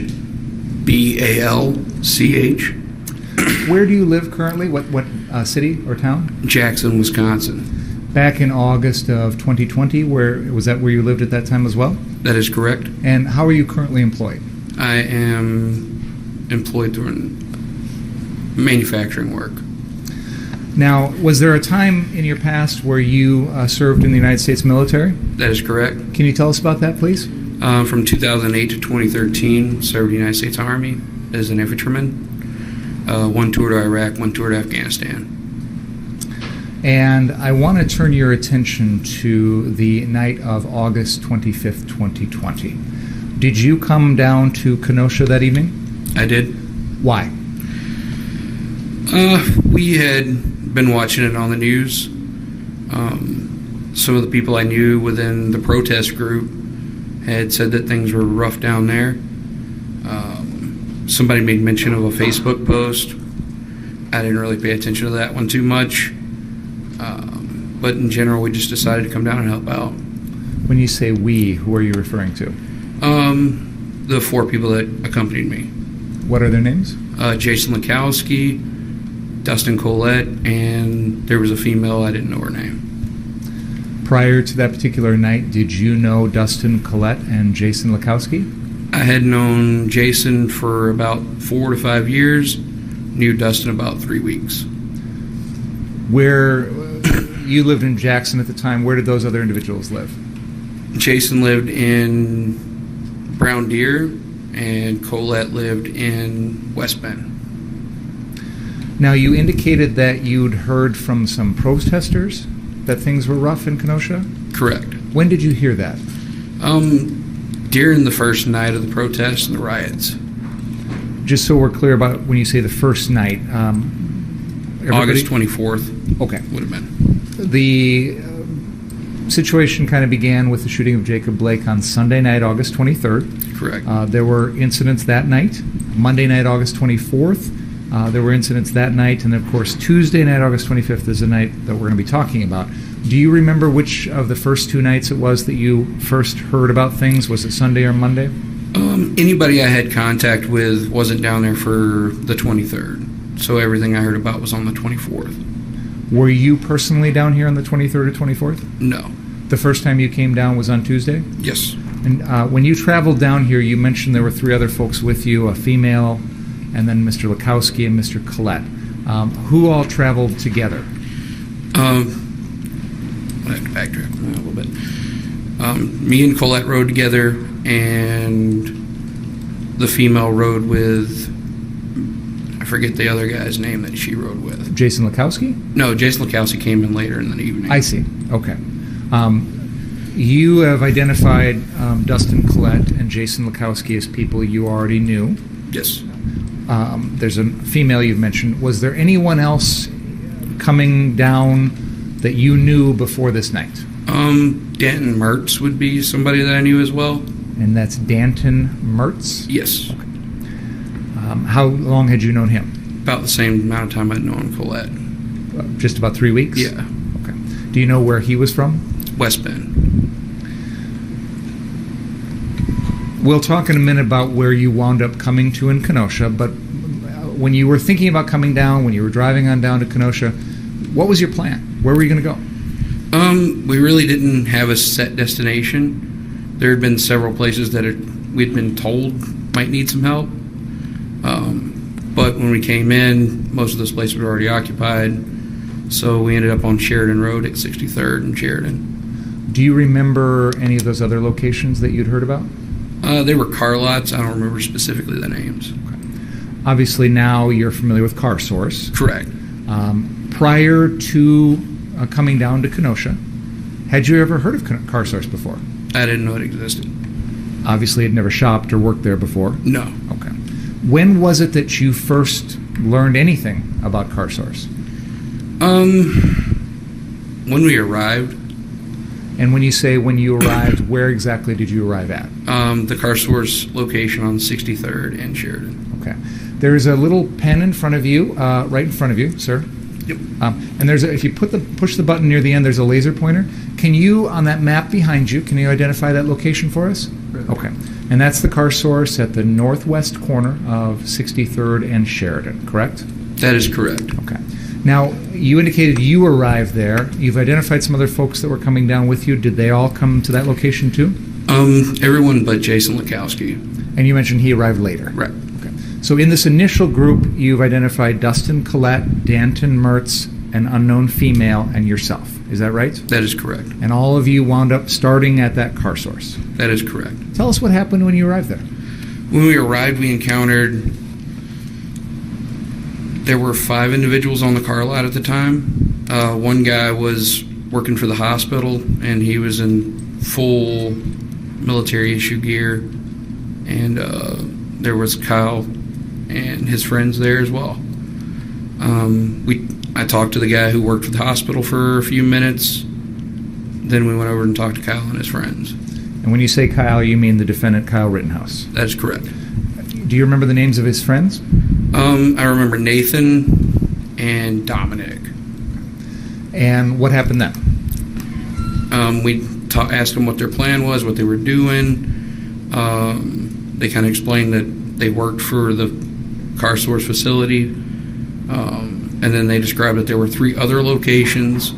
B-A-L-C-H. Where do you live currently? What city or town? Jackson, Wisconsin. Back in August of 2020, where you lived at that time as well? That is correct. And how are you currently employed? I am employed doing manufacturing work. Now, was there a time in your past where you served in the United States military? That is correct. Can you tell us about that, please? From 2008 to 2013, served the United States Army as an infantryman. One tour to Iraq, one tour to Afghanistan. And I want to turn your attention to the night of August 25th, 2020. Did you come down to Kenosha that evening? I did. Why? We had been watching it on the news. Some of the people I knew within the protest group had said that things were rough down there. Somebody made mention of a Facebook post. I didn't really pay attention to that one too much. But in general, we just decided to come down and help out. When you say we, who are you referring to? The four people that accompanied me. What are their names? Jason Lekowski, Dustin Collette, and there was a female, I didn't know her name. Prior to that particular night, did you know Dustin Collette and Jason Lekowski? I had known Jason for about 4 to 5 years, knew Dustin about 3 weeks. Where you lived in Jackson at the time, where did those other individuals live? Jason lived in Brown Deer, and Colette lived in West Bend. Now, you indicated that you'd heard from some protesters that things were rough in Kenosha? Correct. When did you hear that? During the first night of the protests and the riots. Just so we're clear about when you say the first night. August 24th. Okay. Would have been. situation kind of began with the shooting of Jacob Blake on Sunday night, August 23rd. Correct. There were incidents that night. Monday night, August 24th. There were incidents that night. And, of course, Tuesday night, August 25th is the night that we're going to be talking about. Do you remember which of the first two nights it was that you first heard about things? Was it Sunday or Monday? Anybody I had contact with wasn't down there for the 23rd. So everything I heard about was on the 24th. Were you personally down here on the 23rd or 24th? No. The first time you came down was on Tuesday? Yes. And when you traveled down here, you mentioned there were three other folks with you, a female, and then Mr. Lukowski and Mr. Collette. Who all traveled together? I have to backtrack a little bit. Me and Collette rode together, and the female rode with, I forget the other guy's name that she rode with. Jason Lukowski? No, Jason Lukowski came in later in the evening. I see. Okay. You have identified Dustin Collette and Jason Lukowski as people you already knew. Yes. There's a female you've mentioned. Was there anyone else coming down that you knew before this night? Danton Mertz would be somebody that I knew as well. And that's Danton Mertz? Yes. Okay. How long had you known him? About the same amount of time I'd known Collette. Just about 3 weeks? Yeah. Okay. Do you know where he was from? West Bend. We'll talk in a minute about where you wound up coming to in Kenosha, but when you were thinking about coming down, when you were driving on down to Kenosha, what was your plan? Where were you going to go? We really didn't have a set destination. There had been several places that we'd been told might need some help. But when we came in, most of those places were already occupied. So we ended up on Sheridan Road at 63rd and Sheridan. Do you remember any of those other locations that you'd heard about? They were car lots. I don't remember specifically the names. Okay. Obviously now you're familiar with Car Source. Correct. Prior to coming down to Kenosha, had you ever heard of Car Source before? I didn't know it existed. Obviously had never shopped or worked there before? No. Okay. When was it that you first learned anything about Car Source? When we arrived. And when you say when you arrived, where exactly did you arrive at? The Car Source location on 63rd and Sheridan. Okay. There's a little pen in front of you, right in front of you, sir. Yep. And if you push the button near the end, there's a laser pointer. Can you, on that map behind you, can you identify that location for us? Okay. And that's the Car Source at the northwest corner of 63rd and Sheridan, correct? That is correct. Okay. Now, you indicated you arrived there. You've identified some other folks that were coming down with you. Did they all come to that location too? Everyone but Jason Lukowski. And you mentioned he arrived later. Right. Okay. So in this initial group, you've identified Dustin Collette, Danton Mertz, an unknown female, and yourself. Is that right? That is correct. And all of you wound up starting at that Car Source. That is correct. Tell us what happened when you arrived there. When we arrived, we encountered... There were 5 individuals on the car lot at the time. One guy was working for the hospital, and he was in full military issue gear. And there was Kyle and his friends there as well. I talked to the guy who worked for the hospital for a few minutes. Then we went over and talked to Kyle and his friends. And when you say Kyle, you mean the defendant, Kyle Rittenhouse? That is correct. Do you remember the names of his friends? I remember Nathan and Dominic. And what happened then? We asked them what their plan was, what they were doing. They kind of explained that they worked for the Car Source facility. And then they described that there were 3 other locations.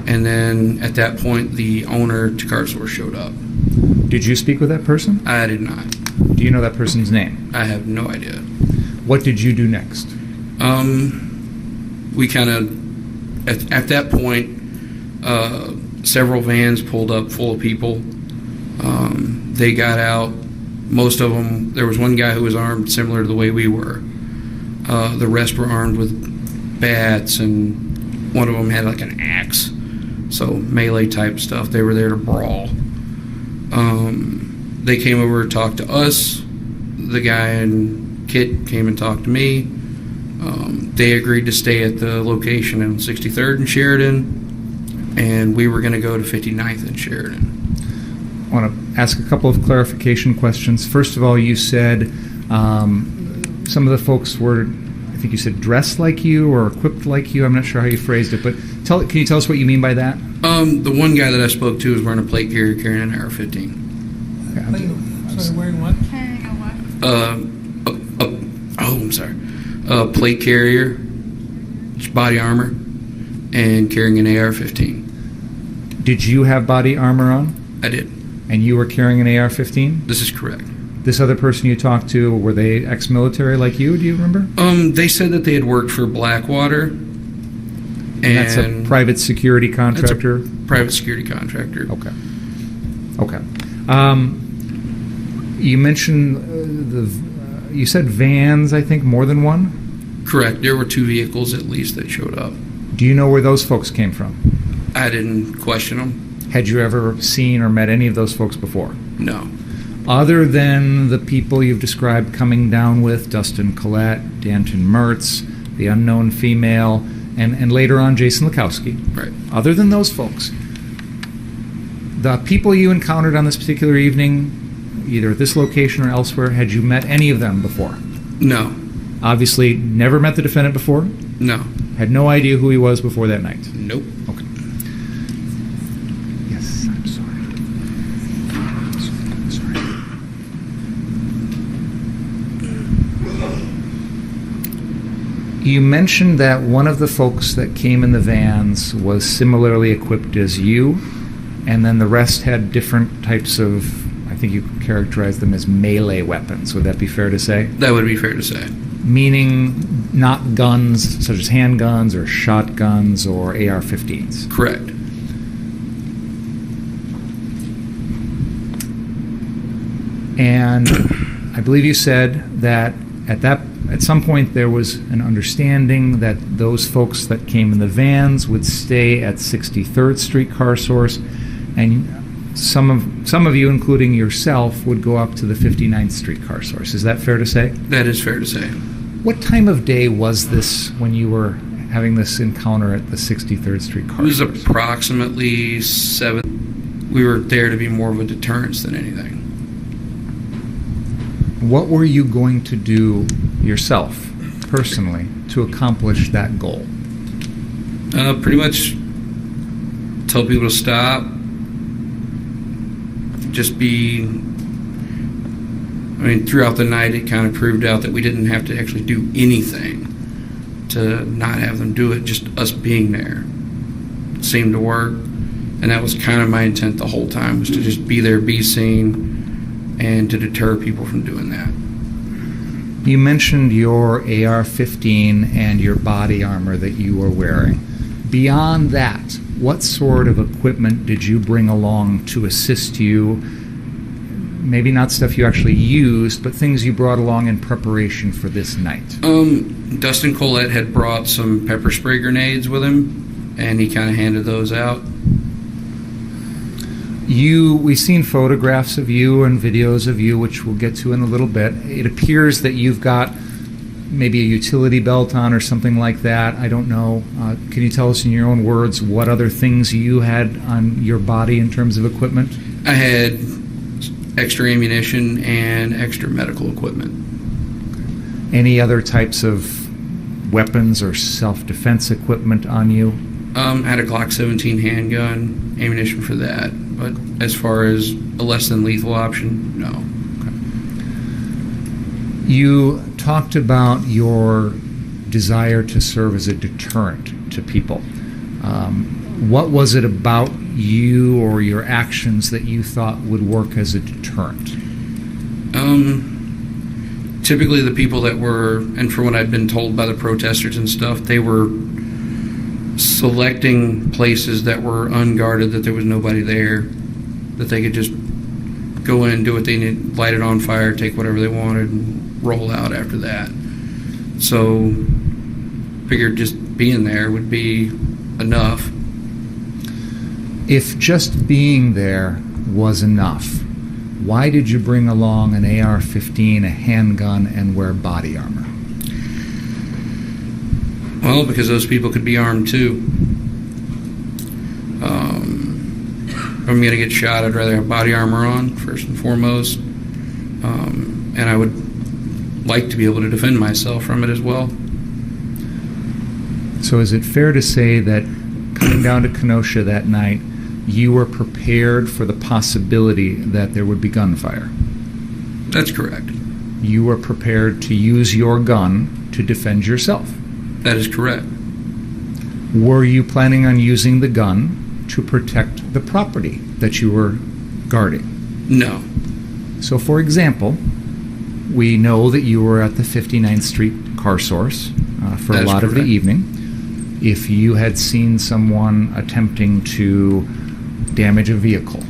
And then at that point, the owner to Car Source showed up. Did you speak with that person? I did not. Do you know that person's name? I have no idea. What did you do next? We kind of, at that point, several vans pulled up full of people. They got out. Most of them, there was one guy who was armed similar to the way we were. The rest were armed with bats, and one of them had like an axe. So melee type stuff. They were there to brawl. They came over to talk to us. The guy and Kit came and talked to me. They agreed to stay at the location in 63rd and Sheridan. and we were going to go to 59th and Sheridan. I want to ask a couple of clarification questions. First of all, you said some of the folks were, I think you said, dressed like you or equipped like you. I'm not sure how you phrased it, but can you tell us what you mean by that? The one guy that I spoke to was wearing a plate carrier carrying an AR-15. Sorry, wearing what? I'm sorry. A plate carrier, body armor, and carrying an AR-15. Did you have body armor on? I did. And you were carrying an AR-15? This is correct. This other person you talked to, were they ex-military like you? Do you remember? They said that they had worked for Blackwater. And that's a private security contractor? That's a private security contractor. Okay. You mentioned you said vans, I think, more than one? Correct. There were 2 vehicles at least that showed up. Do you know where those folks came from? I didn't question them. Had you ever seen or met any of those folks before? No. Other than the people you've described coming down with, Dustin Collette, Danton Mertz, the unknown female, and later on Jason Lukowski. Right. Other than those folks, the people you encountered on this particular evening, either at this location or elsewhere, had you met any of them before? No. Obviously, never met the defendant before? No. Had no idea who he was before that night? Nope. Okay. Yes, I'm sorry. You mentioned that one of the folks that came in the vans was similarly equipped as you, and then the rest had different types of, I think you characterized them as melee weapons. Would that be fair to say? That would be fair to say. Meaning not guns such as handguns or shotguns or AR-15s? Correct. And I believe you said that at some point there was an understanding that those folks that came in the vans would stay at 63rd Street Car Source, and some of you, including yourself, would go up to the 59th Street Car Source. Is that fair to say? That is fair to say. What time of day was this when you were having this encounter at the 63rd Street Car Source? It was approximately 7. We were there to be more of a deterrence than anything. What were you going to do yourself, personally, to accomplish that goal? Pretty much tell people to stop. Just be... throughout the night it kind of proved out that we didn't have to actually do anything to not have them do it. Just us being there seemed to work. And that was kind of my intent the whole time, was to just be there, be seen, and to deter people from doing that. You mentioned your AR-15 and your body armor that you were wearing. Beyond that, what sort of equipment did you bring along to assist you? Maybe not stuff you actually used, but things you brought along in preparation for this night. Dustin Collette had brought some pepper spray grenades with him, and he kind of handed those out. We've seen photographs of you and videos of you, which we'll get to in a little bit. It appears that you've got maybe a utility belt on or something like that. I don't know. Can you tell us in your own words what other things you had on your body in terms of equipment? I had extra ammunition and extra medical equipment. Any other types of weapons or self-defense equipment on you? I had a Glock 17 handgun, ammunition for that. But as far as a less than lethal option, no. Okay. You talked about your desire to serve as a deterrent to people. What was it about you or your actions that you thought would work as a deterrent? Typically the people that were, and from what I'd been told by the protesters and stuff, they were selecting places that were unguarded, that there was nobody there, that they could just go in, do what they need, light it on fire, take whatever they wanted, and roll out after that. So figured just being there would be enough. If just being there was enough, why did you bring along an AR-15, a handgun, and wear body armor? Well, because those people could be armed too. I'm going to get shot, I'd rather have body armor on, first and foremost. And I would like to be able to defend myself from it as well. So is it fair to say that coming down to Kenosha that night, you were prepared for the possibility that there would be gunfire? That's correct. You were prepared to use your gun to defend yourself? That is correct. Were you planning on using the gun to protect the property that you were guarding? No. So, for example, we know that you were at the 59th Street car source for a lot of the evening. If you had seen someone attempting to damage a vehicle,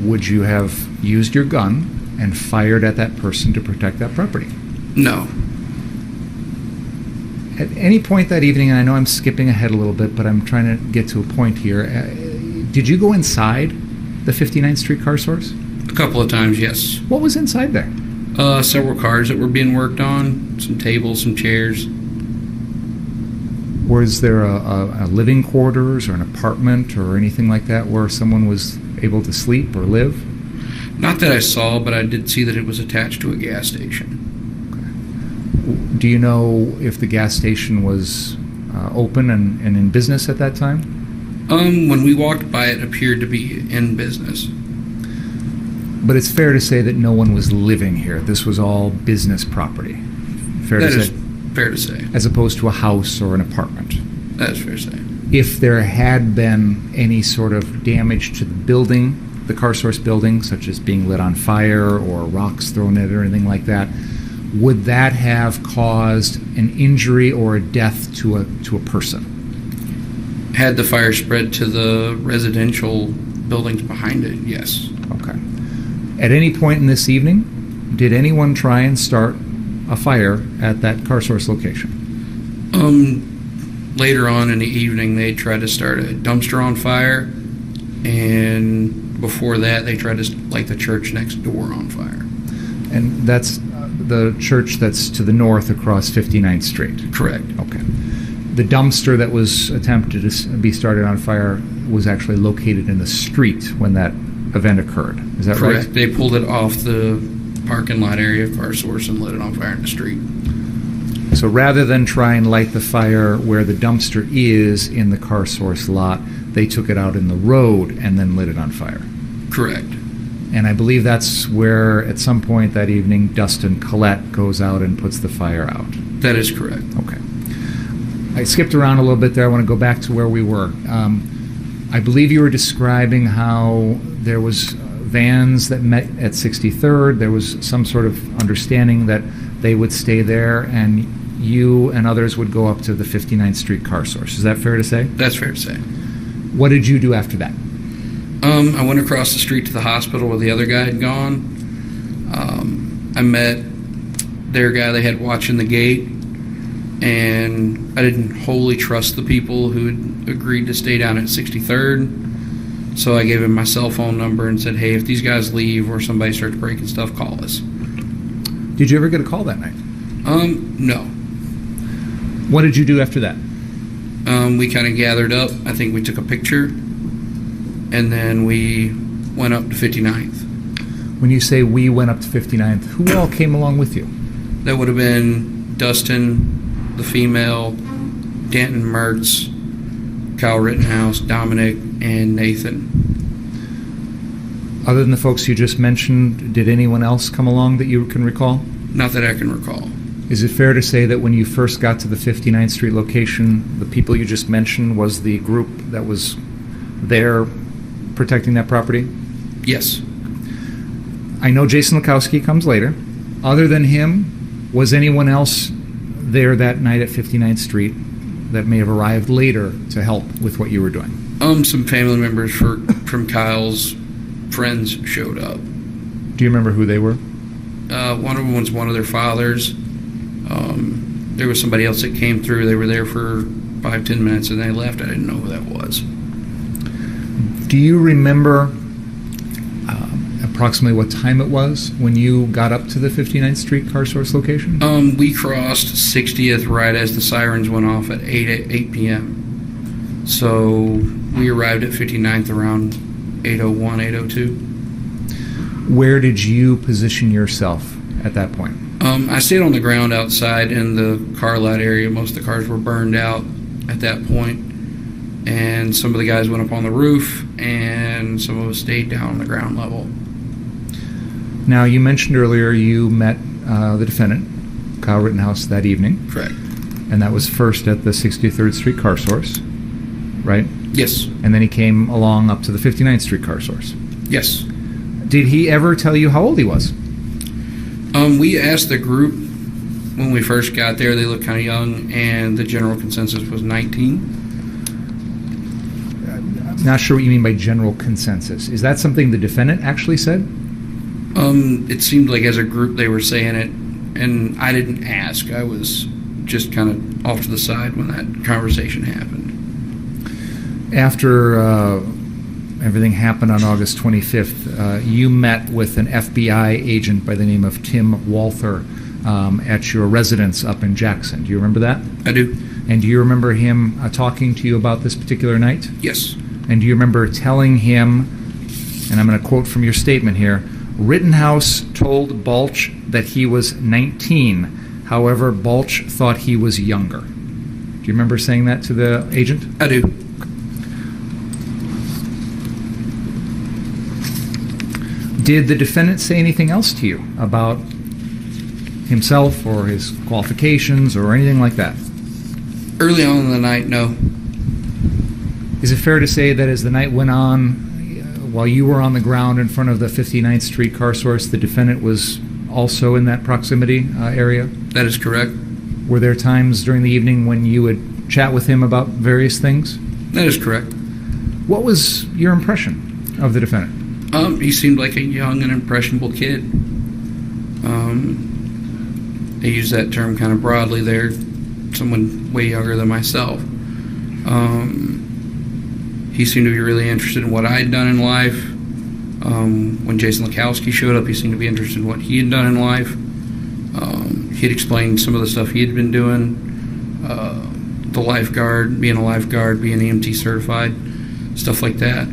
would you have used your gun and fired at that person to protect that property? No. At any point that evening, and I know I'm skipping ahead a little bit, but I'm trying to get to a point here, did you go inside the 59th Street car source? A couple of times, yes. What was inside there? Several cars that were being worked on, some tables, some chairs. Was there a living quarters or an apartment or anything like that where someone was able to sleep or live? Not that I saw, but I did see that it was attached to a gas station. Okay. Do you know if the gas station was open and in business at that time? When we walked by, it appeared to be in business. But it's fair to say that no one was living here. This was all business property. Fair to say? That is fair to say. As opposed to a house or an apartment. That is fair to say. If there had been any sort of damage to the building, the car source building, such as being lit on fire or rocks thrown at it or anything like that, would that have caused an injury or a death to a person? Had the fire spread to the residential buildings behind it, yes. Okay. At any point in this evening, did anyone try and start a fire at that car source location? Later on in the evening, they tried to start a dumpster on fire, and before that, they tried to light the church next door on fire. And that's the church that's to the north across 59th Street? Correct. Okay. The dumpster that was attempted to be started on fire was actually located in the street when that event occurred. Is that right? Correct. They pulled it off the parking lot area of car source and lit it on fire in the street. So rather than try and light the fire where the dumpster is in the car source lot, they took it out in the road and then lit it on fire. Correct. And I believe that's where, at some point that evening, Dustin Collette goes out and puts the fire out. That is correct. Okay. I skipped around a little bit there. I want to go back to where we were. I believe you were describing how there was vans that met at 63rd. There was some sort of understanding that they would stay there, and you and others would go up to the 59th Street car source. Is that fair to say? That's fair to say. What did you do after that? I went across the street to the hospital where the other guy had gone. I met their guy they had watching the gate, and I didn't wholly trust the people who had agreed to stay down at 63rd. So I gave him my cell phone number and said, hey, if these guys leave or somebody starts breaking stuff, call us. Did you ever get a call that night? No. What did you do after that? We kind of gathered up. I think we took a picture, and then we went up to 59th. When you say we went up to 59th, who all came along with you? That would have been Dustin, the female, Danton Mertz, Kyle Rittenhouse, Dominic, and Nathan. Other than the folks you just mentioned, did anyone else come along that you can recall? Not that I can recall. Is it fair to say that when you first got to the 59th Street location, the people you just mentioned was the group that was there protecting that property? Yes. I know Jason Lukowski comes later. Other than him, was anyone else there that night at 59th Street that may have arrived later to help with what you were doing? Some family members from Kyle's friends showed up. Do you remember who they were? One of them was one of their fathers. There was somebody else that came through. They were there for 5-10 minutes and they left. I didn't know who that was. Do you remember approximately what time it was when you got up to the 59th Street car source location? We crossed 60th right as the sirens went off at 8 p.m. So we arrived at 59th around 801, 802. Where did you position yourself at that point? I stayed on the ground outside in the car lot area. Most of the cars were burned out at that point. And some of the guys went up on the roof, and some of us stayed down on the ground level. Now, you mentioned earlier you met the defendant, Kyle Rittenhouse, that evening. Correct. And that was first at the 63rd Street Car Source, right? Yes. And then he came along up to the 59th Street Car Source. Yes. Did he ever tell you how old he was? We asked the group when we first got there. They looked kind of young, and the general consensus was 19. Not sure what you mean by general consensus. Is that something the defendant actually said? It seemed like as a group they were saying it, and I didn't ask. I was just kind of off to the side when that conversation happened. After everything happened on August 25th, you met with an FBI agent by the name of Tim Walther at your residence up in Jackson. Do you remember that? I do. And do you remember him talking to you about this particular night? Yes. And do you remember telling him, and I'm going to quote from your statement here, Rittenhouse told Balch that he was 19. However, Balch thought he was younger. Do you remember saying that to the agent? I do. Did the defendant say anything else to you about himself or his qualifications or anything like that? Early on in the night, no. Is it fair to say that as the night went on, while you were on the ground in front of the 59th Street Car Source, the defendant was also in that proximity area? That is correct. Were there times during the evening when you would chat with him about various things? That is correct. What was your impression of the defendant? He seemed like a young and impressionable kid. I use that term kind of broadly there. Someone way younger than myself. He seemed to be really interested in what I had done in life. When Jason Lekowski showed up, he seemed to be interested in what he had done in life. He had explained some of the stuff he had been doing. The lifeguard, being a lifeguard, being EMT certified, stuff like that.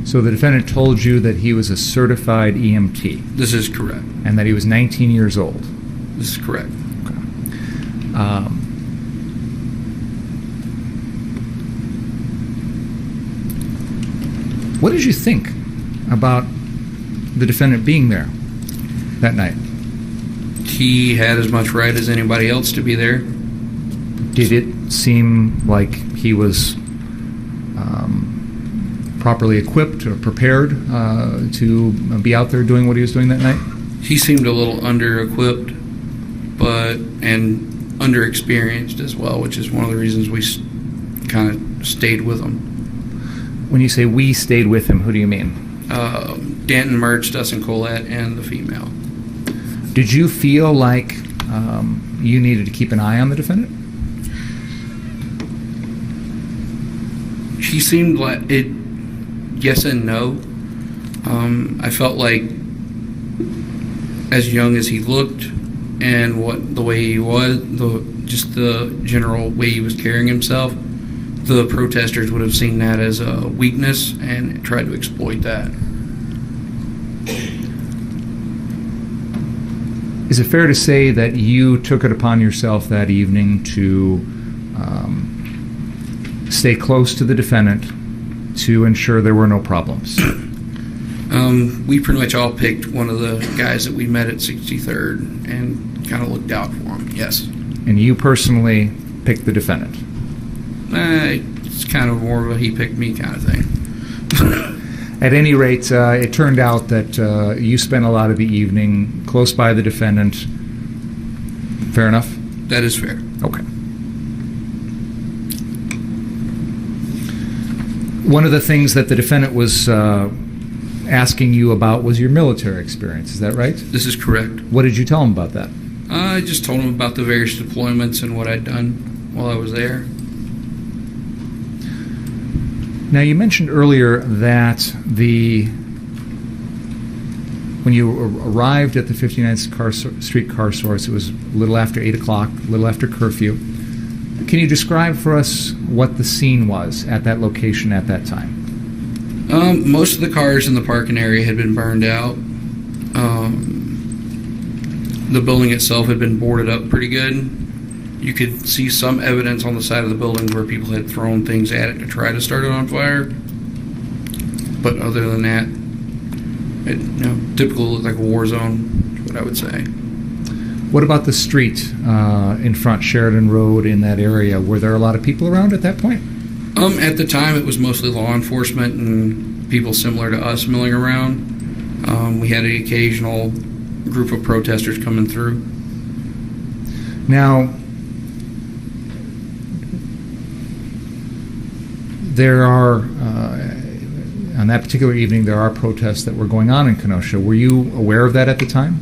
So the defendant told you that he was a certified EMT? This is correct. And that he was 19 years old? This is correct. Okay. What did you think about the defendant being there that night? He had as much right as anybody else to be there. Did it seem like he was properly equipped or prepared to be out there doing what he was doing that night? He seemed a little under-equipped, and under-experienced as well, which is one of the reasons we kind of stayed with him. When you say we stayed with him, who do you mean? Danton Mertz, Dustin Collette, and the female. Did you feel like you needed to keep an eye on the defendant? He seemed like it. Yes and no. I felt like, as young as he looked, and the way he was, just the general way he was carrying himself, the protesters would have seen that as a weakness and tried to exploit that. Is it fair to say that you took it upon yourself that evening to stay close to the defendant to ensure there were no problems? We pretty much all picked one of the guys that we met at 63rd and kind of looked out for him, yes. And you personally picked the defendant? It's kind of more of a he picked me kind of thing. At any rate, it turned out that you spent a lot of the evening close by the defendant. Fair enough? That is fair. Okay. One of the things that the defendant was asking you about was your military experience. Is that right? This is correct. What did you tell him about that? I just told him about the various deployments and what I'd done while I was there. Now, you mentioned earlier that when you arrived at the 59th Street Car Source, it was a little after 8 o'clock, a little after curfew. Can you describe for us what the scene was at that location at that time? Most of the cars in the parking area had been burned out. The building itself had been boarded up pretty good. You could see some evidence on the side of the building where people had thrown things at it to try to start it on fire. But other than that, typical looked like a war zone, is what I would say. What about the street in front, Sheridan Road, in that area? Were there a lot of people around at that point? At the time, it was mostly law enforcement and people similar to us milling around. We had an occasional group of protesters coming through. Now, there are, on that particular evening, there are protests that were going on in Kenosha. Were you aware of that at the time?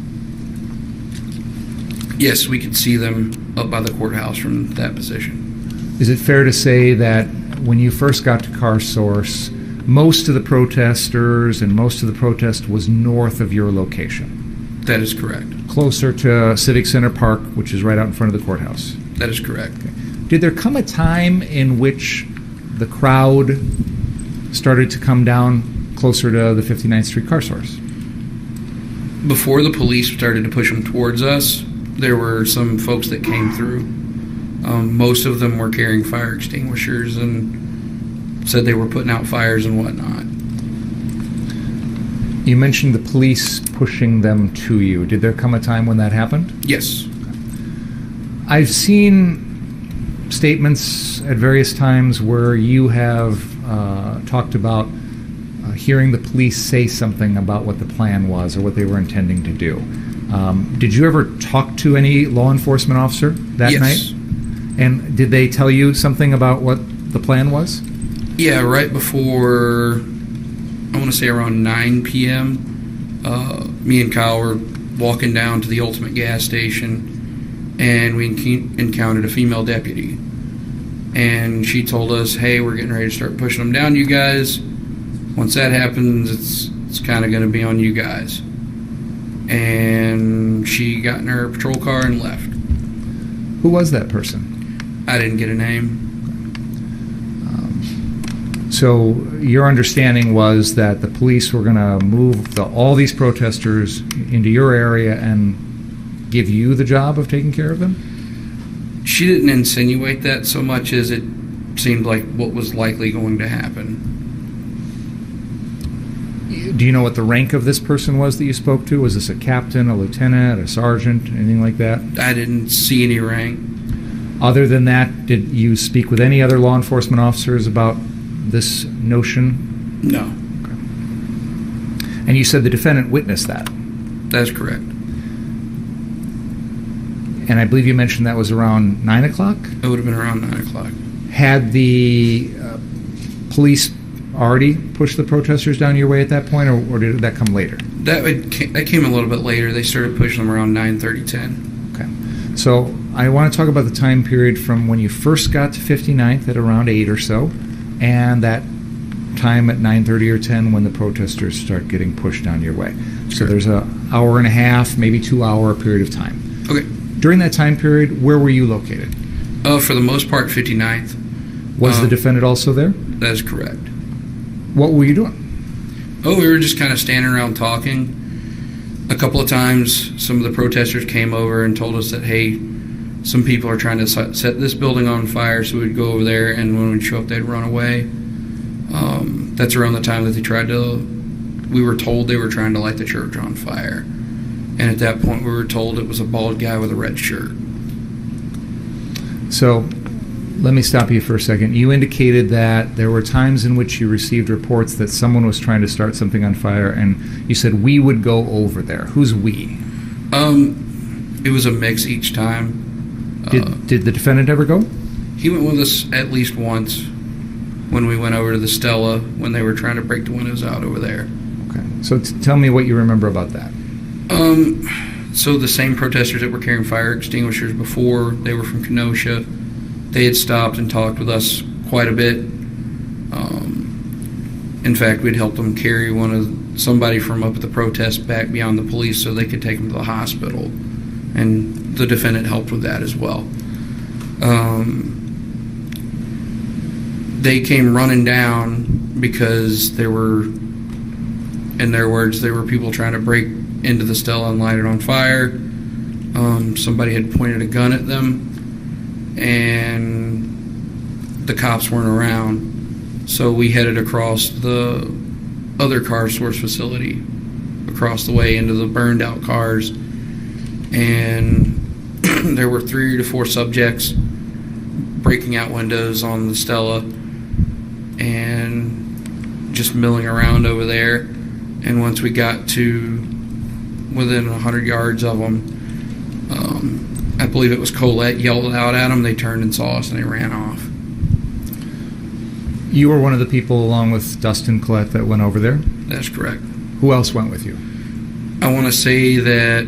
Yes, we could see them up by the courthouse from that position. Is it fair to say that when you first got to Car Source, most of the protesters and most of the protest was north of your location? That is correct. Closer to Civic Center Park, which is right out in front of the courthouse? That is correct. Okay. Did there come a time in which the crowd started to come down closer to the 59th Street Car Source? Before the police started to push them towards us, there were some folks that came through. Most of them were carrying fire extinguishers and said they were putting out fires and whatnot. You mentioned the police pushing them to you. Did there come a time when that happened? Yes. I've seen statements at various times where you have talked about hearing the police say something about what the plan was or what they were intending to do. Did you ever talk to any law enforcement officer that night? Yes. And did they tell you something about what the plan was? Yeah, right before, I want to say around 9 p.m., me and Kyle were walking down to the Ultimate gas station, and we encountered a female deputy. And she told us, hey, we're getting ready to start pushing them down, you guys. Once that happens, it's kind of going to be on you guys. And she got in her patrol car and left. Who was that person? I didn't get a name. So your understanding was that the police were going to move all these protesters into your area and give you the job of taking care of them? She didn't insinuate that so much as it seemed like what was likely going to happen. Do you know what the rank of this person was that you spoke to? Was this a captain, a lieutenant, a sergeant, anything like that? I didn't see any rank. Other than that, did you speak with any other law enforcement officers about this notion? No. Okay. And you said the defendant witnessed that? That's correct. And I believe you mentioned that was around 9 o'clock? It would have been around 9 o'clock. Had the police already pushed the protesters down your way at that point, or did that come later? That came a little bit later. They started pushing them around 9:30, 10. Okay. So I want to talk about the time period from when you first got to 59th at around 8 or so, and that time at 9:30 or 10 when the protesters start getting pushed down your way. Sure. So there's an hour and a half, maybe 2 hour period of time. Okay. During that time period, where were you located? For the most part, 59th. Was the defendant also there? That is correct. What were you doing? Oh, we were just kind of standing around talking. A couple of times, some of the protesters came over and told us that, hey, some people are trying to set this building on fire, so we'd go over there, and when we'd show up, they'd run away. That's around the time that we were told they were trying to light the church on fire. And at that point, we were told it was a bald guy with a red shirt. So let me stop you for a second. You indicated that there were times in which you received reports that someone was trying to start something on fire, and you said we would go over there. Who's we? It was a mix each time. Did the defendant ever go? He went with us at least once when we went over to the Stella when they were trying to break the windows out over there. Okay. So tell me what you remember about that. So the same protesters that were carrying fire extinguishers before, they were from Kenosha. They had stopped and talked with us quite a bit. In fact, we'd helped them carry somebody from up at the protest back beyond the police so they could take them to the hospital. And the defendant helped with that as well. They came running down because there were, in their words, there were people trying to break into the Stella and light it on fire. Somebody had pointed a gun at them, and the cops weren't around. So we headed across the other car source facility, across the way into the burned out cars, and there were 3 to 4 subjects breaking out windows on the Stella and just milling around over there. And once we got to within 100 yards of them, I believe it was Colette yelled out at them. They turned and saw us and they ran off. You were one of the people, along with Dustin Collette, that went over there? That's correct. Who else went with you? I want to say that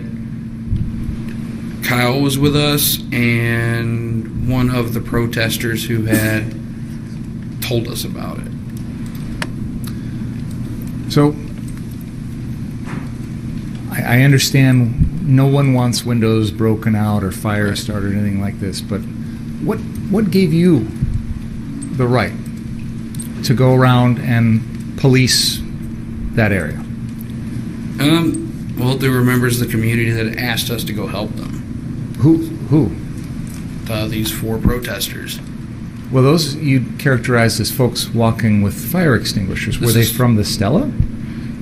Kyle was with us and one of the protesters who had told us about it. So, I understand no one wants windows broken out or fire started or anything like this, but what gave you the right to go around and police that area? Well, there were members of the community that asked us to go help them. Who? These 4 protesters. Well, those you characterized as folks walking with fire extinguishers. Were they from the Stella?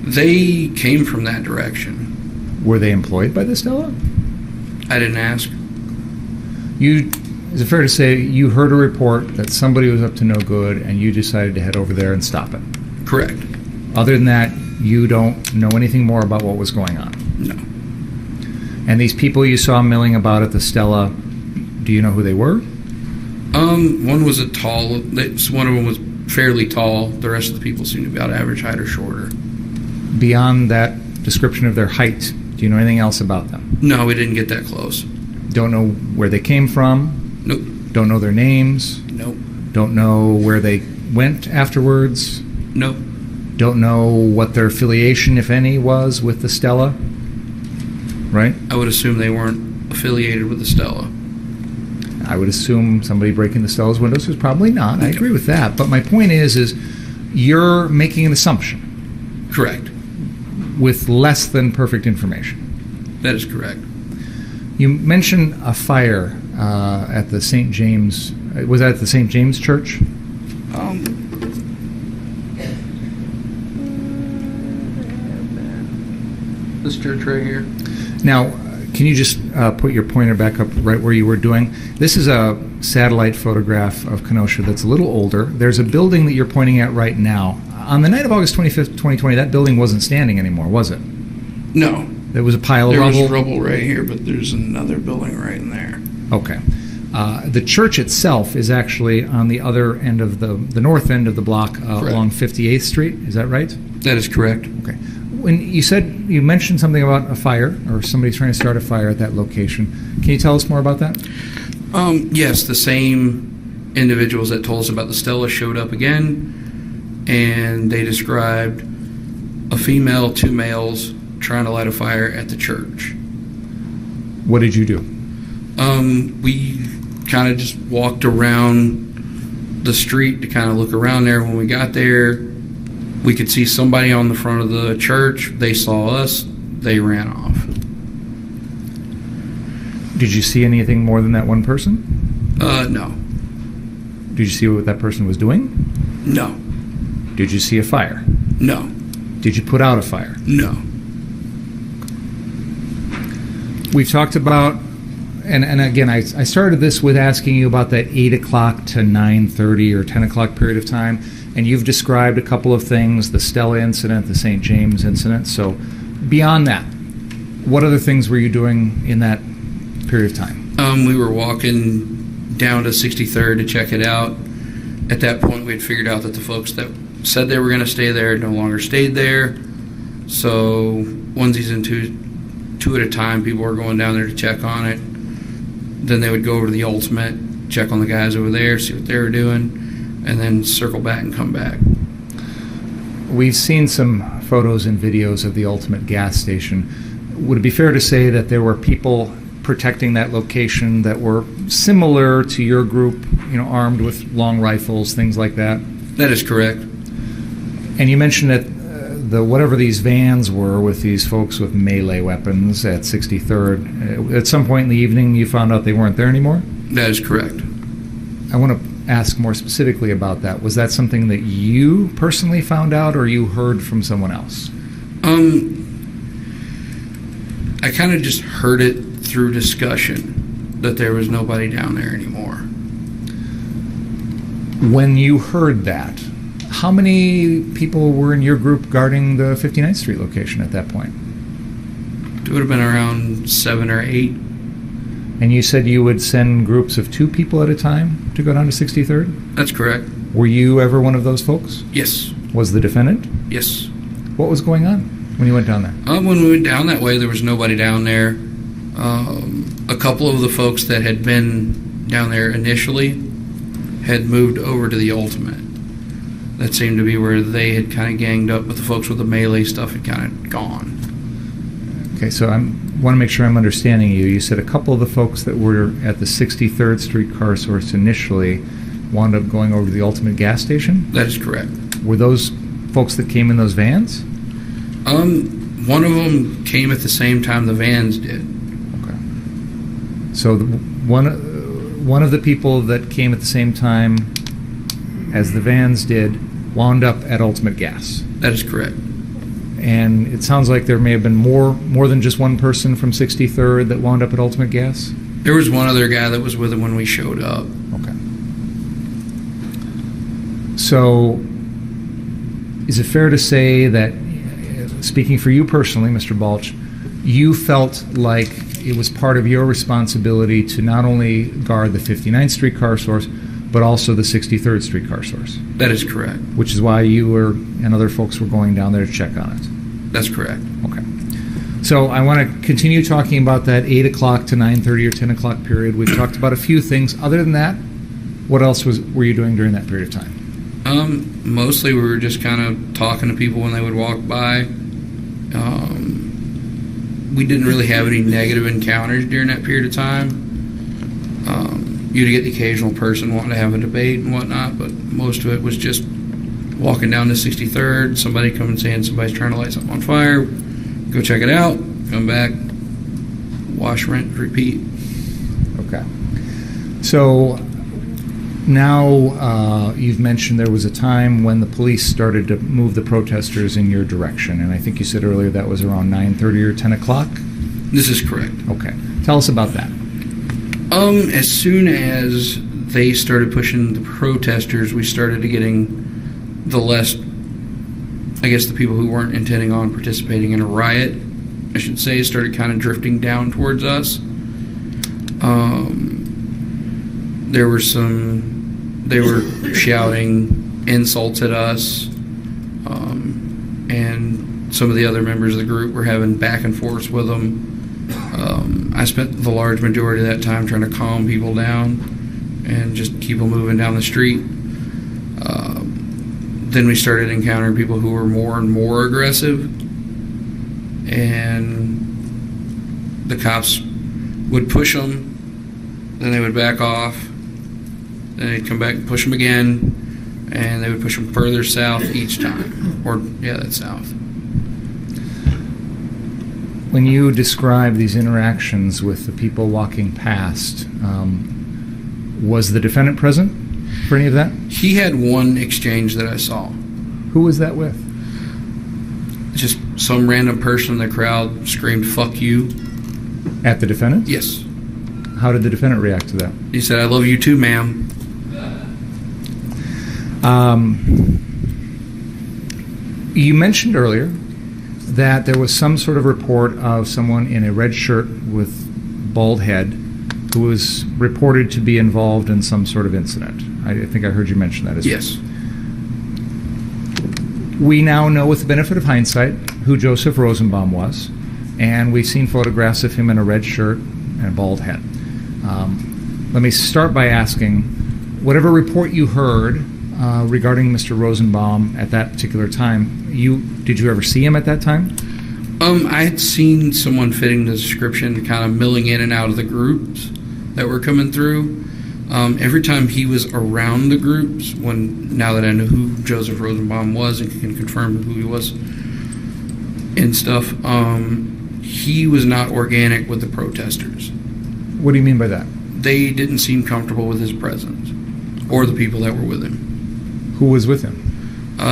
They came from that direction. Were they employed by the Stella? I didn't ask. Is it fair to say you heard a report that somebody was up to no good and you decided to head over there and stop it? Correct. Other than that, you don't know anything more about what was going on? No. And these people you saw milling about at the Stella, do you know who they were? One was one of them was fairly tall. The rest of the people seemed to be about average height or shorter. Beyond that description of their height, do you know anything else about them? No, we didn't get that close. Don't know where they came from? Nope. Don't know their names? Nope. Don't know where they went afterwards? Nope. Don't know what their affiliation, if any, was with the Stella? Right? I would assume they weren't affiliated with the Stella. I would assume somebody breaking the Stella's windows was probably not. I agree with that. But my point is you're making an assumption. Correct. With less than perfect information. That is correct. You mentioned a fire at the St. James. Was that at the St. James Church? This church right here. Now, can you just put your pointer back up right where you were doing? This is a satellite photograph of Kenosha that's a little older. There's a building that you're pointing at right now. On the night of August 25th, 2020, that building wasn't standing anymore, was it? No. There was a pile of rubble? There was rubble right here, but there's another building right in there. Okay. The church itself is actually on the other end of the north end of the block along 58th Street. Is that right? That is correct. Okay. When you mentioned something about a fire or somebody trying to start a fire at that location. Can you tell us more about that? Yes, the same individuals that told us about the Stella showed up again, and they described a female, 2 males trying to light a fire at the church. What did you do? We kind of just walked around the street to kind of look around there. When we got there, we could see somebody on the front of the church. They saw us. They ran off. Did you see anything more than that one person? No. Did you see what that person was doing? No. Did you see a fire? No. Did you put out a fire? No. We've talked about, and again, I started this with asking you about that 8 o'clock to 9:30 or 10 o'clock period of time, and you've described a couple of things, the Stella incident, the St. James incident. So beyond that, what other things were you doing in that period of time? We were walking down to 63rd to check it out. At that point, we had figured out that the folks that said they were going to stay there no longer stayed there. So onesies and two at a time, people were going down there to check on it. Then they would go over to the Ultimate, check on the guys over there, see what they were doing, and then circle back and come back. We've seen some photos and videos of the Ultimate gas station. Would it be fair to say that there were people protecting that location that were similar to your group, armed with long rifles, things like that? That is correct. And you mentioned that whatever these vans were with these folks with melee weapons at 63rd, at some point in the evening you found out they weren't there anymore? That is correct. I want to ask more specifically about that. Was that something that you personally found out or you heard from someone else? I kind of just heard it through discussion that there was nobody down there anymore. When you heard that, how many people were in your group guarding the 59th Street location at that point? It would have been around 7 or 8. And you said you would send groups of 2 people at a time to go down to 63rd? That's correct. Were you ever one of those folks? Yes. Was the defendant? Yes. What was going on when you went down there? When we went down that way, there was nobody down there. A couple of the folks that had been down there initially had moved over to the Ultimate. That seemed to be where they had kind of ganged up, but the folks with the melee stuff had kind of gone. Okay, so I want to make sure I'm understanding you. You said a couple of the folks that were at the 63rd Street car source initially wound up going over to the Ultimate gas station? That is correct. Were those folks that came in those vans? One of them came at the same time the vans did. Okay. So one of the people that came at the same time as the vans did wound up at Ultimate Gas. That is correct. And it sounds like there may have been more than just one person from 63rd that wound up at Ultimate Gas? There was one other guy that was with him when we showed up. Okay. So, is it fair to say that, speaking for you personally, Mr. Balch, you felt like it was part of your responsibility to not only guard the 59th Street car source, but also the 63rd Street car source? That is correct. Which is why you and other folks were going down there to check on it? That's correct. Okay. So I want to continue talking about that 8 o'clock to 9:30 or 10 o'clock period. We've talked about a few things. Other than that, what else were you doing during that period of time? Mostly we were just kind of talking to people when they would walk by. We didn't really have any negative encounters during that period of time. You'd get the occasional person wanting to have a debate and whatnot, but most of it was just walking down to 63rd, somebody coming saying somebody's trying to light something on fire, go check it out, come back, wash, rinse, repeat. Okay. So now you've mentioned there was a time when the police started to move the protesters in your direction, and I think you said earlier that was around 9:30 or 10 o'clock? This is correct. Okay. Tell us about that. As soon as they started pushing the protesters, we started getting the people who weren't intending on participating in a riot, I should say, started kind of drifting down towards us. They were shouting insults at us, and some of the other members of the group were having back and forth with them. I spent the large majority of that time trying to calm people down and just keep them moving down the street. Then we started encountering people who were more and more aggressive, and the cops would push them, then they would back off, then they'd come back and push them again, and they would push them further south each time. That's south. When you describe these interactions with the people walking past, was the defendant present for any of that? He had one exchange that I saw. Who was that with? Just some random person in the crowd screamed, "Fuck you." At the defendant? Yes. How did the defendant react to that? He said, "I love you too, ma'am." You mentioned earlier that there was some sort of report of someone in a red shirt with bald head who was reported to be involved in some sort of incident. I think I heard you mention that as well. Yes. We now know with the benefit of hindsight who Joseph Rosenbaum was, and we've seen photographs of him in a red shirt and a bald head. Let me start by asking, whatever report you heard regarding Mr. Rosenbaum at that particular time, did you ever see him at that time? I had seen someone fitting the description, kind of milling in and out of the groups that were coming through. Every time he was around the groups, now that I know who Joseph Rosenbaum was and can confirm who he was and stuff, he was not organic with the protesters. What do you mean by that? They didn't seem comfortable with his presence or the people that were with him. Who was with him?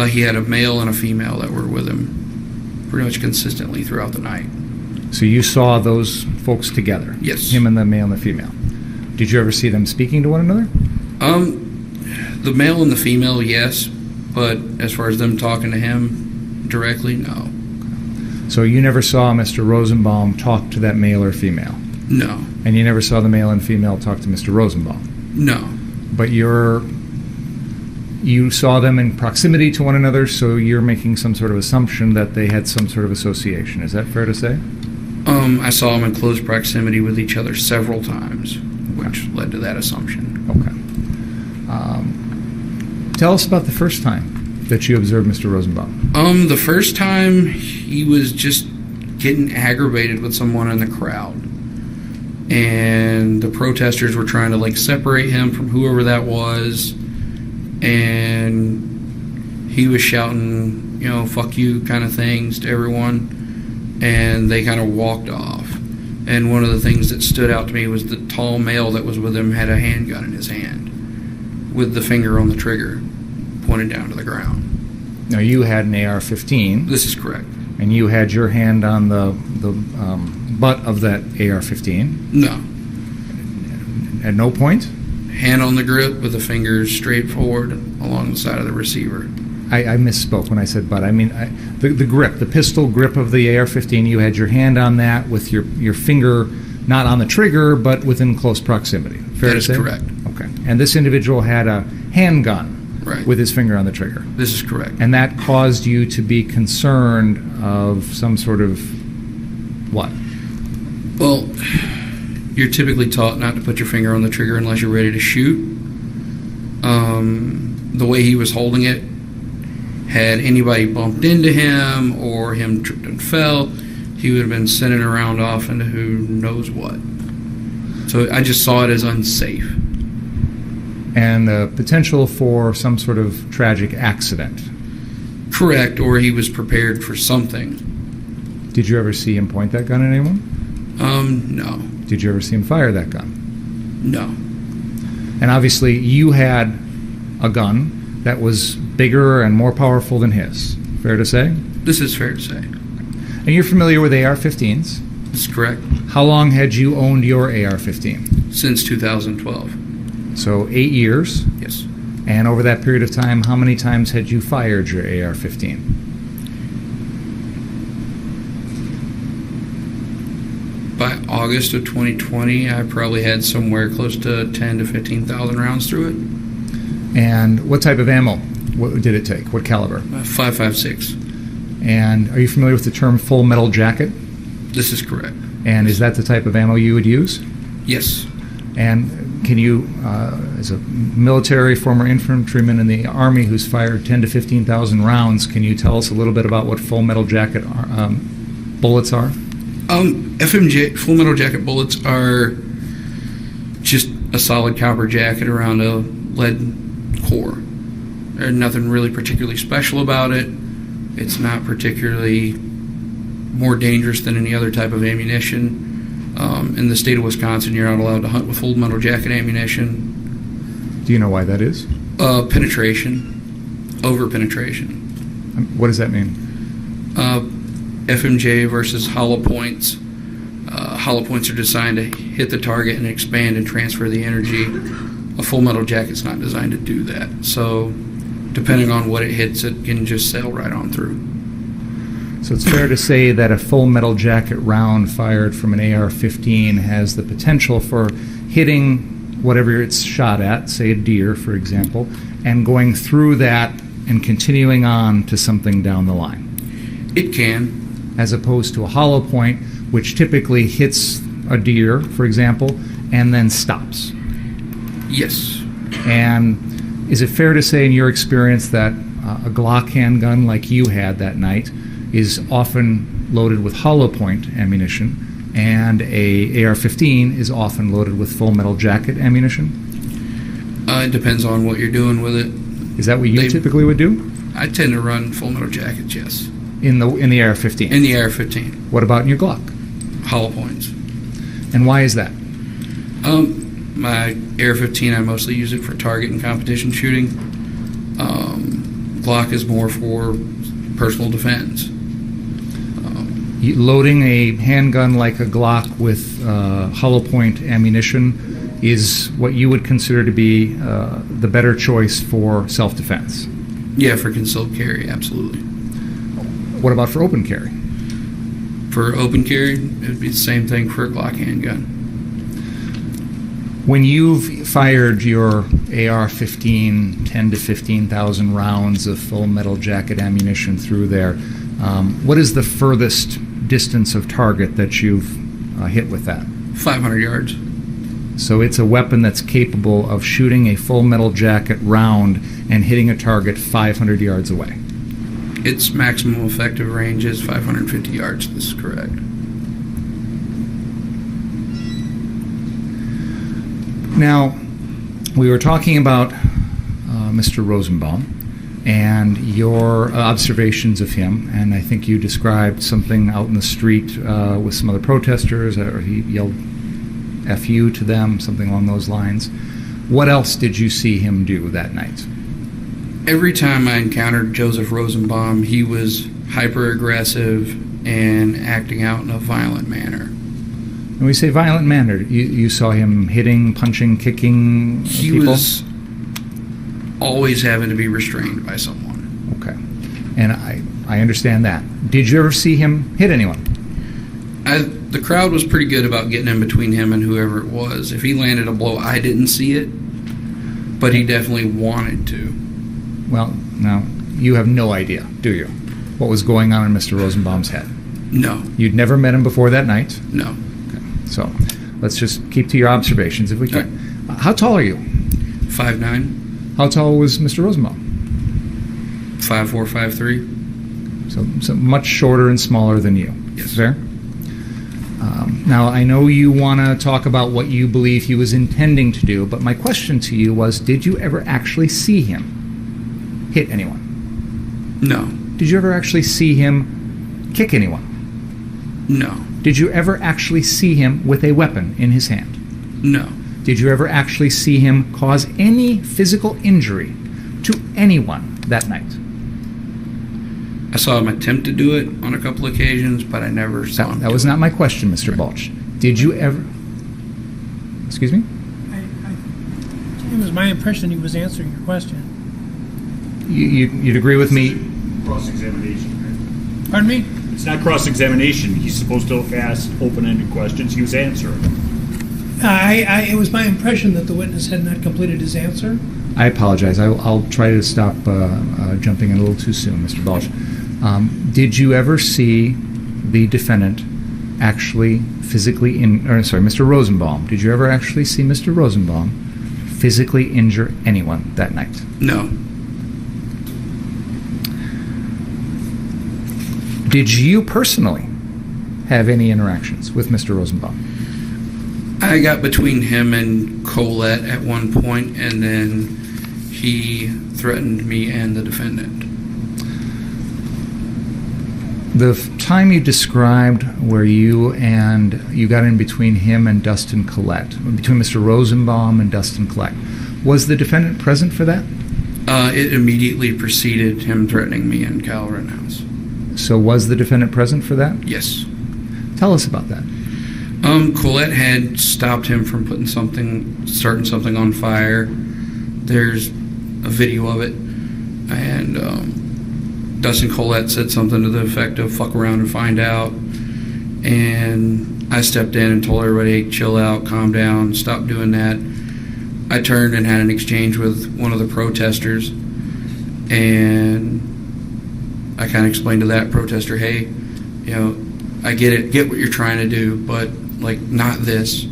He had a male and a female that were with him pretty much consistently throughout the night. So you saw those folks together? Yes. Him and the male and the female. Did you ever see them speaking to one another? The male and the female, yes, but as far as them talking to him directly, no. So you never saw Mr. Rosenbaum talk to that male or female? No. And you never saw the male and female talk to Mr. Rosenbaum? No. But you saw them in proximity to one another, so you're making some sort of assumption that they had some sort of association. Is that fair to say? I saw them in close proximity with each other several times, which led to that assumption. Okay. Tell us about the first time that you observed Mr. Rosenbaum. The first time he was just getting aggravated with someone in the crowd. And the protesters were trying to separate him from whoever that was. And he was shouting, fuck you kind of things to everyone. And they kind of walked off. And one of the things that stood out to me was the tall male that was with him had a handgun in his hand with the finger on the trigger pointed down to the ground. Now, you had an AR-15. This is correct. And you had your hand on the butt of that AR-15? No. At no point? Hand on the grip with the fingers straight forward along the side of the receiver. I misspoke when I said butt. I mean, the grip, the pistol grip of the AR-15, you had your hand on that with your finger not on the trigger, but within close proximity. Fair to say? That is correct. Okay. And this individual had a handgun with his finger on the trigger. This is correct. And that caused you to be concerned of some sort of what? Well, you're typically taught not to put your finger on the trigger unless you're ready to shoot. The way he was holding it, had anybody bumped into him or him tripped and fell, he would have been sending a round off into who knows what. So I just saw it as unsafe. And the potential for some sort of tragic accident. Correct, or he was prepared for something. Did you ever see him point that gun at anyone? No. Did you ever see him fire that gun? No. And obviously you had a gun that was bigger and more powerful than his. Fair to say? This is fair to say. And you're familiar with AR-15s? That's correct. How long had you owned your AR-15? Since 2012. So 8 years? Yes. And over that period of time, how many times had you fired your AR-15? By August of 2020, I probably had somewhere close to 10 to 15,000 rounds through it. And what type of ammo did it take? What caliber? 5.56. And are you familiar with the term full metal jacket? This is correct. And is that the type of ammo you would use? Yes. And can you, as a military former infantryman in the Army who's fired 10 to 15,000 rounds, can you tell us a little bit about what full metal jacket bullets are? FMJ, full metal jacket bullets are just a solid copper jacket around a lead core. There's nothing really particularly special about it. It's not particularly more dangerous than any other type of ammunition. In the state of Wisconsin, you're not allowed to hunt with full metal jacket ammunition. Do you know why that is? Penetration. Over-penetration. What does that mean? FMJ versus hollow points. Hollow points are designed to hit the target and expand and transfer the energy. A full metal jacket's not designed to do that. So depending on what it hits, it can just sail right on through. So it's fair to say that a full metal jacket round fired from an AR-15 has the potential for hitting whatever it's shot at, say a deer, for example, and going through that and continuing on to something down the line. It can. As opposed to a hollow point, which typically hits a deer, for example, and then stops. Yes. And is it fair to say in your experience that a Glock handgun like you had that night is often loaded with hollow point ammunition, and a AR-15 is often loaded with full metal jacket ammunition? It depends on what you're doing with it. Is that what you typically would do? I tend to run full metal jackets, yes. In the AR-15? In the AR-15. What about in your Glock? Hollow points. And why is that? My AR-15, I mostly use it for target and competition shooting. Glock is more for personal defense. Loading a handgun like a Glock with hollow point ammunition is what you would consider to be the better choice for self-defense? Yeah, for concealed carry, absolutely. What about for open carry? For open carry, it would be the same thing for a Glock handgun. When you've fired your AR-15, 10 to 15,000 rounds of full metal jacket ammunition through there, what is the furthest distance of target that you've hit with that? 500 yards. So it's a weapon that's capable of shooting a full metal jacket round and hitting a target 500 yards away. Its maximum effective range is 550 yards. This is correct. Now, we were talking about Mr. Rosenbaum and your observations of him, and I think you described something out in the street with some other protesters, or he yelled F you to them, something along those lines. What else did you see him do that night? Every time I encountered Joseph Rosenbaum, he was hyper-aggressive and acting out in a violent manner. When we say violent manner, you saw him hitting, punching, kicking He people? was always having to be restrained by someone. Okay. And I understand that. Did you ever see him hit anyone? The crowd was pretty good about getting in between him and whoever it was. If he landed a blow, I didn't see it, but he definitely wanted to. Well, now, you have no idea, do you, what was going on in Mr. Rosenbaum's head? No. You'd never met him before that night? No. Okay. So, let's just keep to your observations if we can. How tall are you? 5'9". How tall was Mr. Rosenbaum? 5'4", 5'3". So much shorter and smaller than you. Yes. Fair? Now, I know you want to talk about what you believe he was intending to do, but my question to you was, did you ever actually see him hit anyone? No. Did you ever actually see him kick anyone? No. Did you ever actually see him with a weapon in his hand? No. Did you ever actually see him cause any physical injury to anyone that night? I saw him attempt to do it on a couple occasions, but I never saw him. That was not my question, Mr. Balch. Did you ever... Excuse me? It was my impression he was answering your question. You'd agree with me? Cross-examination. Pardon me? It's not cross-examination. He's supposed to ask open-ended questions. He was answering. It was my impression that the witness had not completed his answer. I apologize. I'll try to stop jumping in a little too soon, Mr. Balch. Did you ever see the defendant actually physically Mr. Rosenbaum? Did you ever actually see Mr. Rosenbaum physically injure anyone that night? No. Did you personally have any interactions with Mr. Rosenbaum? I got between him and Colette at one point, and then he threatened me and the defendant. The time you described where you got in between him and Dustin Collette, between Mr. Rosenbaum and Dustin Collette, was the defendant present for that? It immediately preceded him threatening me and Kyle Rittenhouse. So was the defendant present for that? Yes. Tell us about that. Colette had stopped him from starting something on fire. There's a video of it, and Dustin Colette said something to the effect of "fuck around and find out," and I stepped in and told everybody, hey, chill out, calm down, stop doing that. I turned and had an exchange with one of the protesters, and I kind of explained to that protester, hey, I get it, get what you're trying to do, but not this.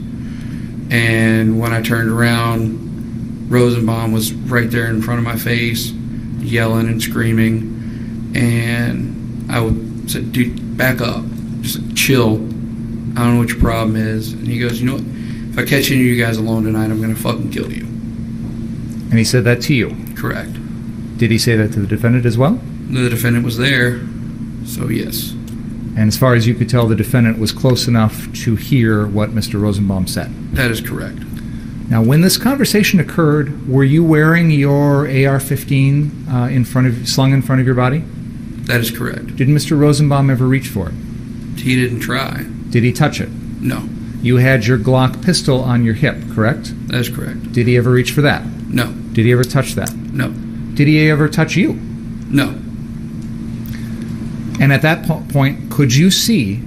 And when I turned around, Rosenbaum was right there in front of my face, yelling and screaming. And I said, dude, back up, just chill. I don't know what your problem is. And he goes, you know what? If I catch any of you guys alone tonight, I'm going to fucking kill you. And he said that to you? Correct. Did he say that to the defendant as well? The defendant was there, so yes. And as far as you could tell, the defendant was close enough to hear what Mr. Rosenbaum said? That is correct. Now, when this conversation occurred, were you wearing your AR-15 slung in front of your body? That is correct. Did Mr. Rosenbaum ever reach for it? He didn't try. Did he touch it? No. You had your Glock pistol on your hip, correct? That is correct. Did he ever reach for that? No. Did he ever touch that? No. Did he ever touch you? No. And at that point, could you see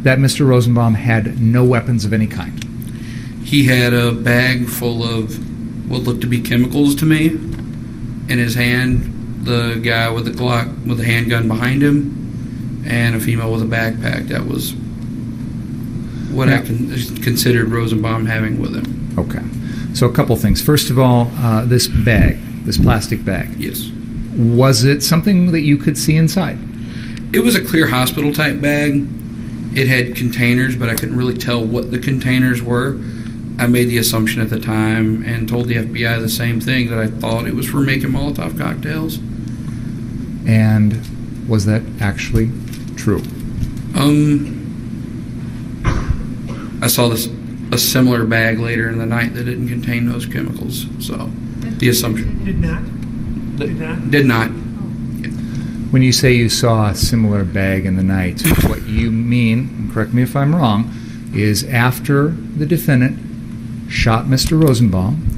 that Mr. Rosenbaum had no weapons of any kind? He had a bag full of what looked to be chemicals to me in his hand, the guy with the Glock with the handgun behind him, and a female with a backpack. That was what I considered Rosenbaum having with him. Okay. So a couple things. First of all, this bag, this plastic bag. Yes. Was it something that you could see inside? It was a clear hospital type bag. It had containers, but I couldn't really tell what the containers were. I made the assumption at the time and told the FBI the same thing, that I thought it was for making molotov cocktails. And was that actually true? I saw a similar bag later in the night that didn't contain those chemicals. So the assumption Did not? did not. When you say you saw a similar bag in the night, what you mean, and correct me if I'm wrong, is after the defendant shot Mr. Rosenbaum,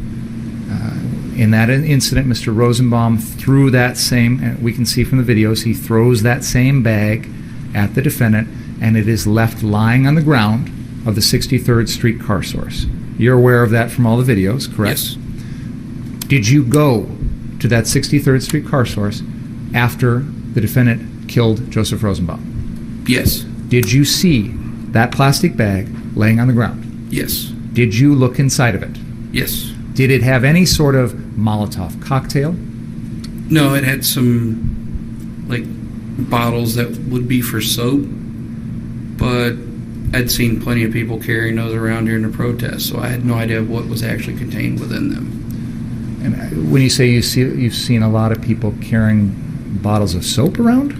in that incident, Mr. Rosenbaum threw that same, and we can see from the videos, he throws that same bag at the defendant, and it is left lying on the ground of the 63rd Street car source. You're aware of that from all the videos, correct? Yes. Did you go to that 63rd Street car source after the defendant killed Joseph Rosenbaum? Yes. Did you see that plastic bag laying on the ground? Yes. Did you look inside of it? Yes. Did it have any sort of Molotov cocktail? No, it had some bottles that would be for soap, but I'd seen plenty of people carrying those around during the protest, so I had no idea what was actually contained within them. And when you say you've seen a lot of people carrying bottles of soap around?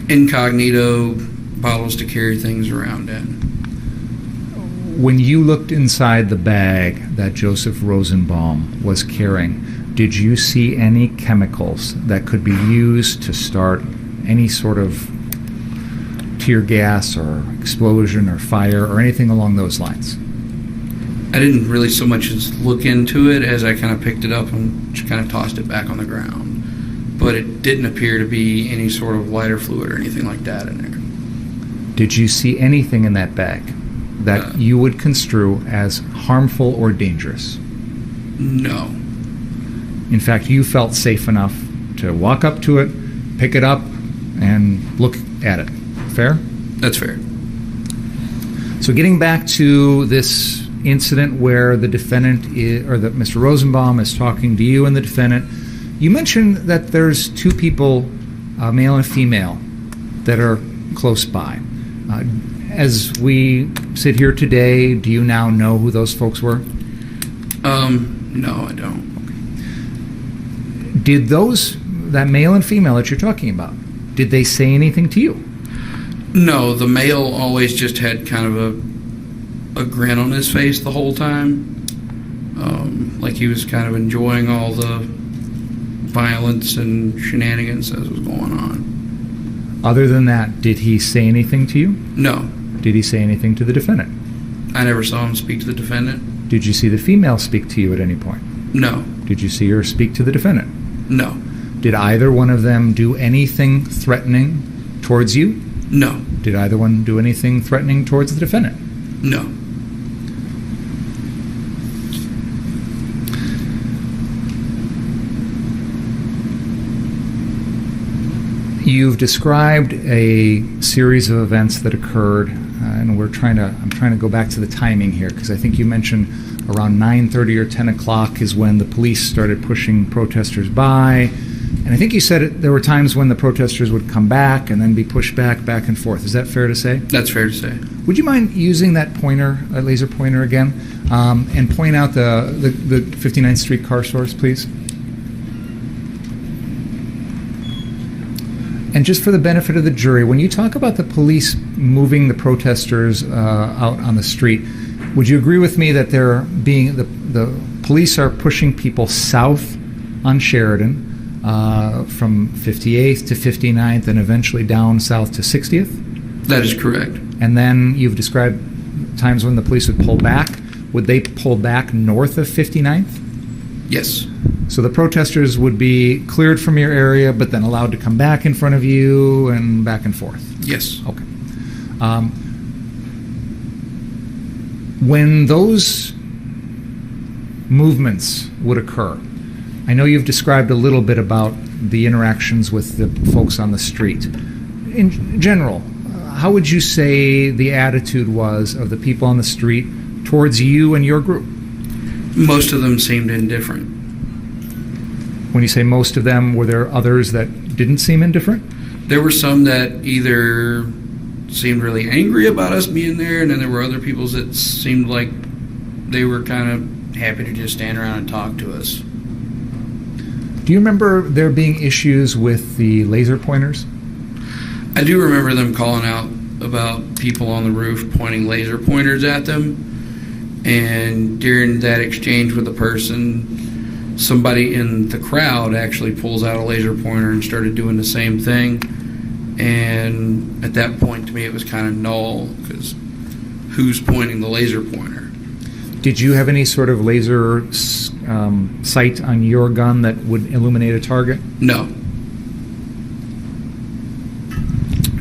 Incognito bottles to carry things around in. When you looked inside the bag that Joseph Rosenbaum was carrying, did you see any chemicals that could be used to start any sort of tear gas or explosion or fire or anything along those lines? I didn't really so much as look into it as I kind of picked it up and just kind of tossed it back on the ground. But it didn't appear to be any sort of lighter fluid or anything like that in there. Did you see anything in that bag that you would construe as harmful or dangerous? No. In fact, you felt safe enough to walk up to it, pick it up, and look at it. Fair? That's fair. So getting back to this incident where the defendant that Mr. Rosenbaum is talking to you and the defendant, you mentioned that there's two people, a male and a female, that are close by. As we sit here today, do you now know who those folks were? No, I don't. Did that male and female that you're talking about, did they say anything to you? No, the male always just had kind of a grin on his face the whole time. Like he was kind of enjoying all the violence and shenanigans that was going on. Other than that, did he say anything to you? No. Did he say anything to the defendant? I never saw him speak to the defendant. Did you see the female speak to you at any point? No. Did you see her speak to the defendant? No. Did either one of them do anything threatening towards you? No. Did either one do anything threatening towards the defendant? No. You've described a series of events that occurred, and I'm trying to go back to the timing here, because I think you mentioned around 9:30 or 10 o'clock is when the police started pushing protesters by. And I think you said there were times when the protesters would come back and then be pushed back and forth. Is that fair to say? That's fair to say. Would you mind using that laser pointer again, and point out the 59th Street car source, please? And just for the benefit of the jury, when you talk about the police moving the protesters out on the street, would you agree with me that the police are pushing people south on Sheridan from 58th to 59th and eventually down south to 60th? That is correct. And then you've described times when the police would pull back. Would they pull back north of 59th? Yes. So the protesters would be cleared from your area, but then allowed to come back in front of you and back and forth? Yes. Okay. When those movements would occur, I know you've described a little bit about the interactions with the folks on the street. In general, how would you say the attitude was of the people on the street towards you and your group? Most of them seemed indifferent. When you say most of them, were there others that didn't seem indifferent? There were some that either seemed really angry about us being there, and then there were other people that seemed like they were kind of happy to just stand around and talk to us. Do you remember there being issues with the laser pointers? I do remember them calling out about people on the roof pointing laser pointers at them. And during that exchange with the person, somebody in the crowd actually pulls out a laser pointer and started doing the same thing. And at that point, to me, it was kind of null, because who's pointing the laser pointer? Did you have any sort of laser sight on your gun that would illuminate a target? No.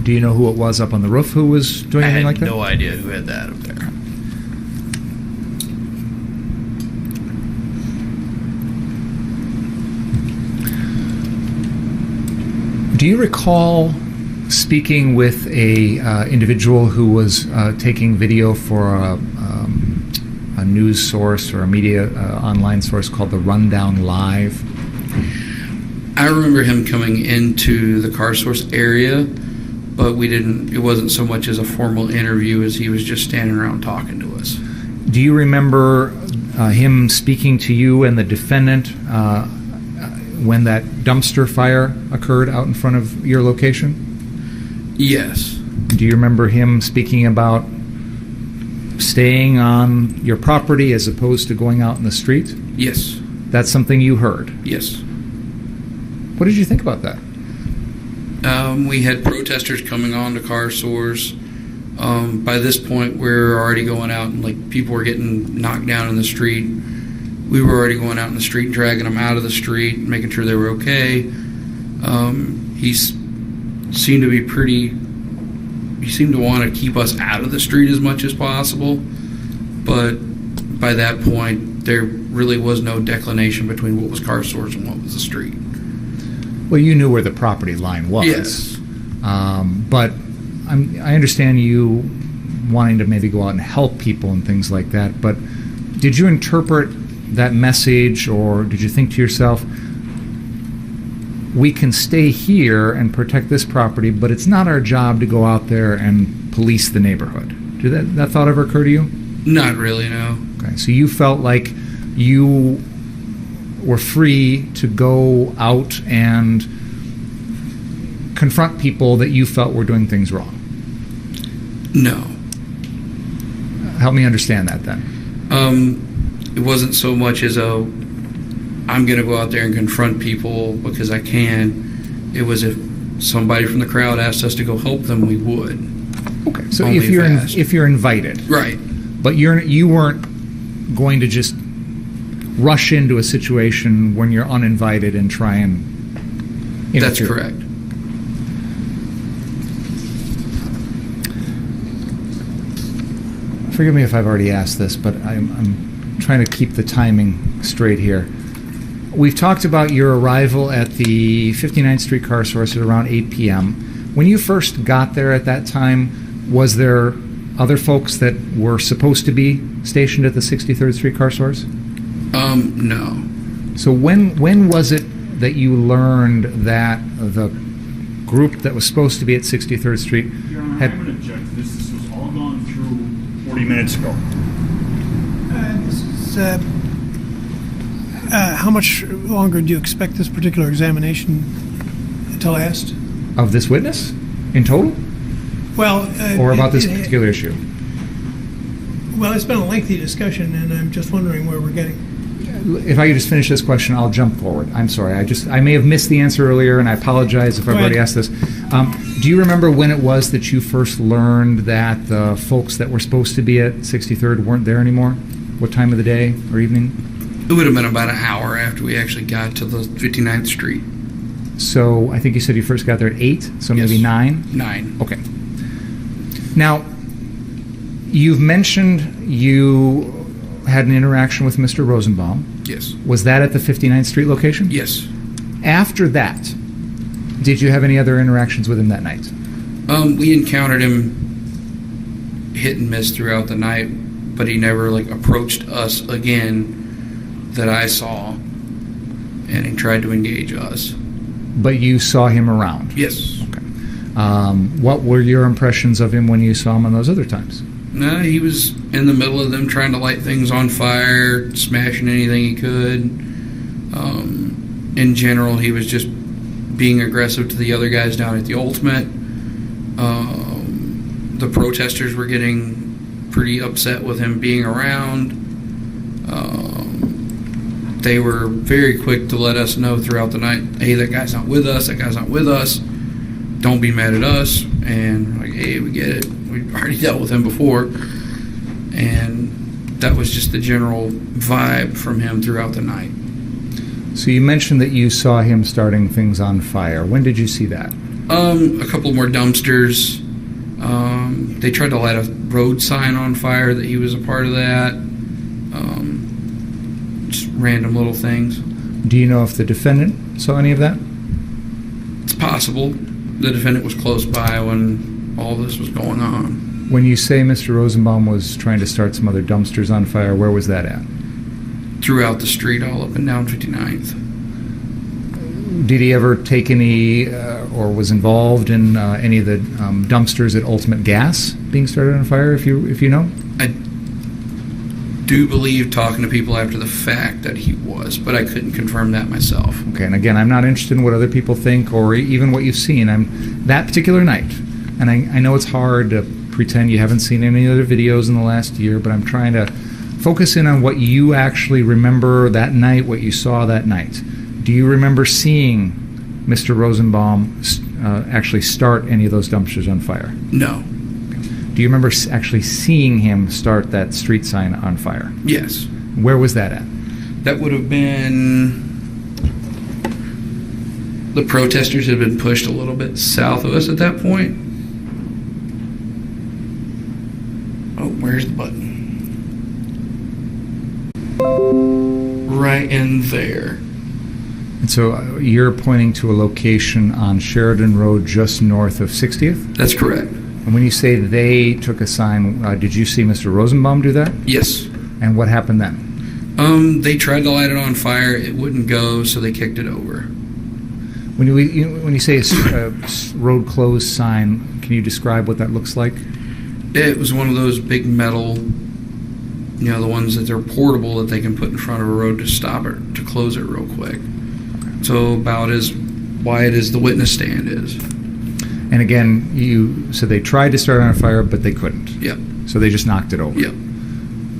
Do you know who it was up on the roof who was doing anything like that? I had no idea who had that up there. Do you recall speaking with a individual who was taking video for a news source or a media online source called the Rundown Live? I remember him coming into the car source area, but it wasn't so much as a formal interview as he was just standing around talking to us. Do you remember him speaking to you and the defendant when that dumpster fire occurred out in front of your location? Yes. Do you remember him speaking about staying on your property as opposed to going out in the street? Yes. That's something you heard? Yes. What did you think about that? We had protesters coming on to car source. By this point, we're already going out and people were getting knocked down in the street. We were already going out in the street and dragging them out of the street, making sure they were okay. He seemed to be he seemed to want to keep us out of the street as much as possible. But by that point, there really was no declination between what was car source and what was the street. Well, you knew where the property line was. Yes. But I understand you wanting to maybe go out and help people and things like that, but did you interpret that message, or did you think to yourself, we can stay here and protect this property, but it's not our job to go out there and police the neighborhood? Did that thought ever occur to you? Not really, no. Okay, so you felt like you were free to go out and confront people that you felt were doing things wrong? No. Help me understand that then. It wasn't so much as I'm going to go out there and confront people because I can. It was if somebody from the crowd asked us to go help them, we would. Okay, so if you're invited, right? But you weren't going to just rush into a situation when you're uninvited and try and interfere. That's correct. Forgive me if I've already asked this, but I'm trying to keep the timing straight here. We've talked about your arrival at the 59th Street car source at around 8 p.m. When you first got there at that time, was there other folks that were supposed to be stationed at the 63rd Street car source? No. So when was it that you learned that the group that was supposed to be at 63rd Street Your Honor, had... I'm going to object to this. This was all gone through 40 minutes ago. How much longer do you expect this particular examination to last? Of this witness? In total? Well, or about this particular issue? Well, it's been a lengthy discussion, and I'm just wondering where we're getting. If I could just finish this question, I'll jump forward. I'm sorry. I may have missed the answer earlier, and I apologize if I've already asked this. Do you remember when it was that you first learned that the folks that were supposed to be at 63rd weren't there anymore? What time of the day or evening? It would have been about an hour after we actually got to the 59th Street. So I think you said you first got there at 8, so maybe 9? 9. Okay. Now, you've mentioned you had an interaction with Mr. Rosenbaum. Yes. Was that at the 59th Street location? Yes. After that, did you have any other interactions with him that night? We encountered him hit and miss throughout the night, but he never approached us again that I saw, and he tried to engage us. But you saw him around? Yes. Okay. What were your impressions of him when you saw him on those other times? He was in the middle of them trying to light things on fire, smashing anything he could. In general, he was just being aggressive to the other guys down at the Ultimate. The protesters were getting pretty upset with him being around. They were very quick to let us know throughout the night, hey, that guy's not with us, don't be mad at us. And hey, we get it. We've already dealt with him before. And that was just the general vibe from him throughout the night. So you mentioned that you saw him starting things on fire. When did you see that? A couple more dumpsters. They tried to light a road sign on fire that he was a part of that. Just random little things. Do you know if the defendant saw any of that? It's possible. The defendant was close by when all this was going on. When you say Mr. Rosenbaum was trying to start some other dumpsters on fire, where was that at? Throughout the street, all up and down 59th. Did he ever take any or was involved in any of the dumpsters at Ultimate Gas being started on fire, if you know? I do believe, talking to people after the fact, that he was, but I couldn't confirm that myself. Okay, and again, I'm not interested in what other people think or even what you've seen. That particular night, and I know it's hard to pretend you haven't seen any other videos in the last year, but I'm trying to focus in on what you actually remember that night, what you saw that night. Do you remember seeing Mr. Rosenbaum actually start any of those dumpsters on fire? No. Do you remember actually seeing him start that street sign on fire? Yes. Where was that at? That would have been... The protesters had been pushed a little bit south of us at that point. Oh, where's the button? Right in there. And so you're pointing to a location on Sheridan Road just north of 60th? That's correct. And when you say they took a sign, did you see Mr. Rosenbaum do that? Yes. And what happened then? They tried to light it on fire. It wouldn't go, so they kicked it over. When you say a road closed sign, can you describe what that looks like? It was one of those big metal, the ones that they're portable that they can put in front of a road to stop it, to close it real quick. Okay. So about as wide as the witness stand is. And again, you said they tried to start on fire, but they couldn't. Yep. So they just knocked it over. Yep.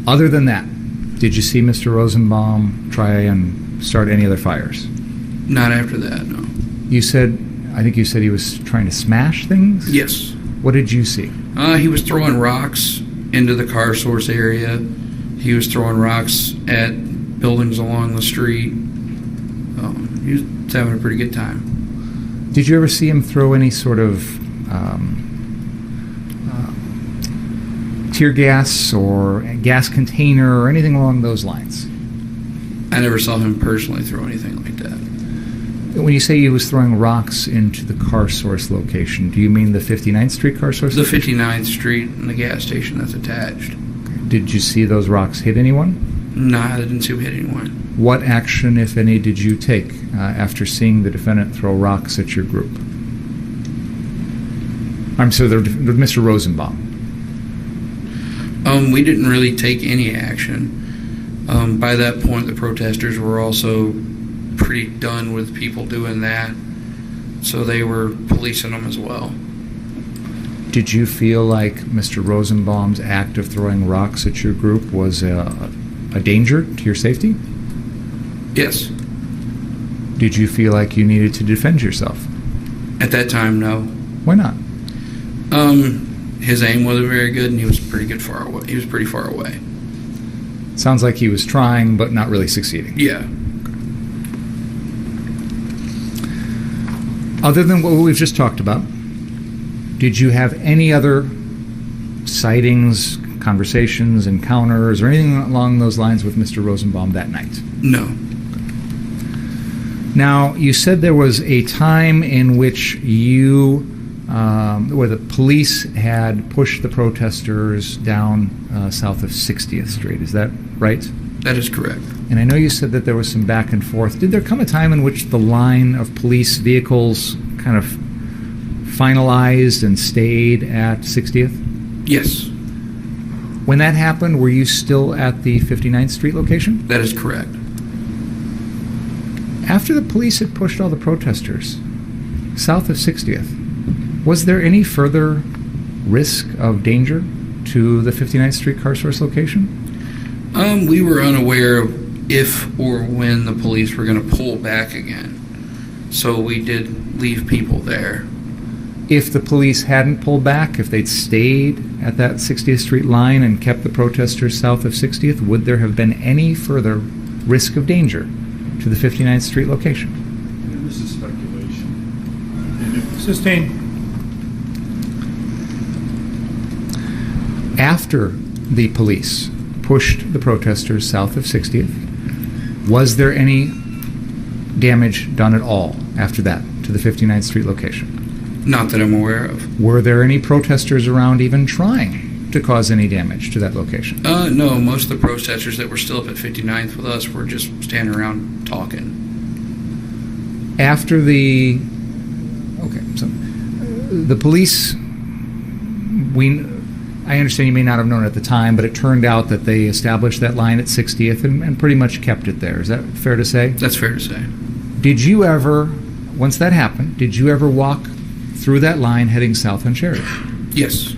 Other than that, did you see Mr. Rosenbaum try and start any other fires? Not after that, no. I think you said he was trying to smash things? Yes. What did you see? He was throwing rocks into the car source area. He was throwing rocks at buildings along the street. He was having a pretty good time. Did you ever see him throw any sort of tear gas or gas container or anything along those lines? I never saw him personally throw anything like that. When you say he was throwing rocks into the car source location, do you mean the 59th Street car source? The 59th Street and the gas station that's attached. Okay. Did you see those rocks hit anyone? No, I didn't see him hit anyone. What action, if any, did you take after seeing the defendant throw rocks at your group? I'm sorry, Mr. Rosenbaum. We didn't really take any action. By that point, the protesters were also pretty done with people doing that, so they were policing them as well. Did you feel like Mr. Rosenbaum's act of throwing rocks at your group was a danger to your safety? Yes. Did you feel like you needed to defend yourself? At that time, no. Why not? His aim wasn't very good, and he was pretty far away. Sounds like he was trying, but not really succeeding. Yeah. Other than what we've just talked about, did you have any other sightings, conversations, encounters, or anything along those lines with Mr. Rosenbaum that night? No. Now, you said there was a time in which where the police had pushed the protesters down south of 60th Street. Is that right? That is correct. And I know you said that there was some back and forth. Did there come a time in which the line of police vehicles kind of finalized and stayed at 60th? Yes. When that happened, were you still at the 59th Street location? That is correct. After the police had pushed all the protesters south of 60th, was there any further risk of danger to the 59th Street car source location? We were unaware of if or when the police were going to pull back again. So we did leave people there. If the police hadn't pulled back, if they'd stayed at that 60th Street line and kept the protesters south of 60th, would there have been any further risk of danger to the 59th Street location? This is speculation. Sustained. After the police pushed the protesters south of 60th, was there any damage done at all after that to the 59th Street location? Not that I'm aware of. Were there any protesters around even trying to cause any damage to that location? No, most of the protesters that were still up at 59th with us were just standing around talking. After the police, I understand you may not have known at the time, but it turned out that they established that line at 60th and pretty much kept it there. Is that fair to say? That's fair to say. Did you ever, once that happened, did you ever walk through that line heading south on Sheridan? Yes.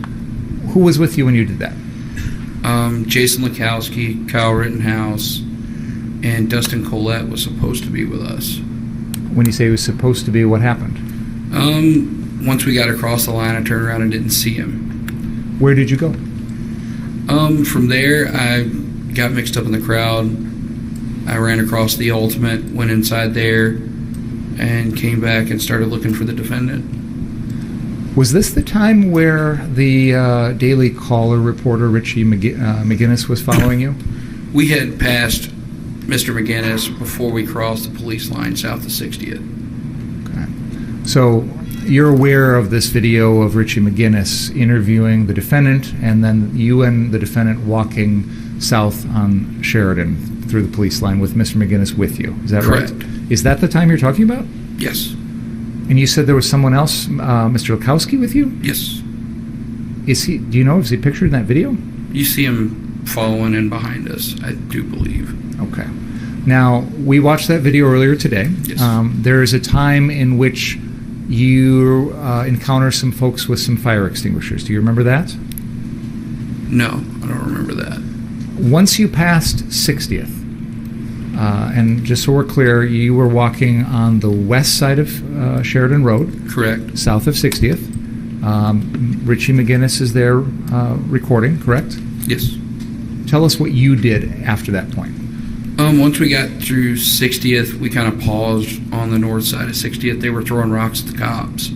Who was with you when you did that? Jason Lekowski, Kyle Rittenhouse, and Dustin Collette was supposed to be with us. When you say he was supposed to be, what happened? Once we got across the line, I turned around and didn't see him. Where did you go? From there, I got mixed up in the crowd. I ran across the Ultimate, went inside there, and came back and started looking for the defendant. Was this the time where the Daily Caller reporter Richie McGinnis was following you? We had passed Mr. McGinnis before we crossed the police line south of 60th. Okay. So you're aware of this video of Richie McGinnis interviewing the defendant, and then you and the defendant walking south on Sheridan through the police line with Mr. McGinnis with you. Is that Correct. right? Is that the time you're talking about? Yes. And you said there was someone else, Mr. Lekowski, with you? Yes. Is he? Do you know? Is he pictured in that video? You see him following in behind us, I do believe. Okay. Now, we watched that video earlier today. Yes. There is a time in which you encounter some folks with some fire extinguishers. Do you remember that? No, I don't remember that. Once you passed 60th, and just so we're clear, you were walking on the west side of Sheridan Road. Correct. South of 60th. Richie McGinnis is there recording, correct? Yes. Tell us what you did after that point. Once we got through 60th, we kind of paused on the north side of 60th. They were throwing rocks at the cops.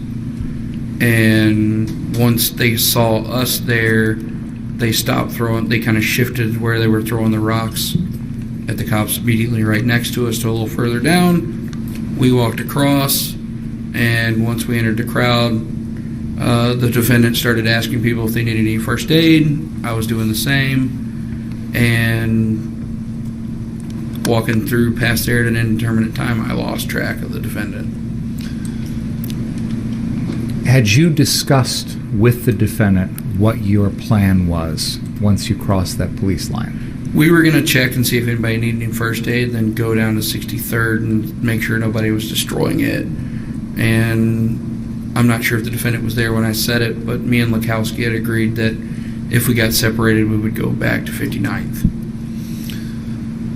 And once they saw us there, they stopped throwing. They kind of shifted where they were throwing the rocks at the cops immediately right next to us to a little further down. We walked across, and once we entered the crowd, the defendant started asking people if they needed any first aid. I was doing the same. And walking through past there at an indeterminate time, I lost track of the defendant. Had you discussed with the defendant what your plan was once you crossed that police line? We were going to check and see if anybody needed any first aid, then go down to 63rd and make sure nobody was destroying it. And I'm not sure if the defendant was there when I said it, but me and Lakowski had agreed that if we got separated, we would go back to 59th.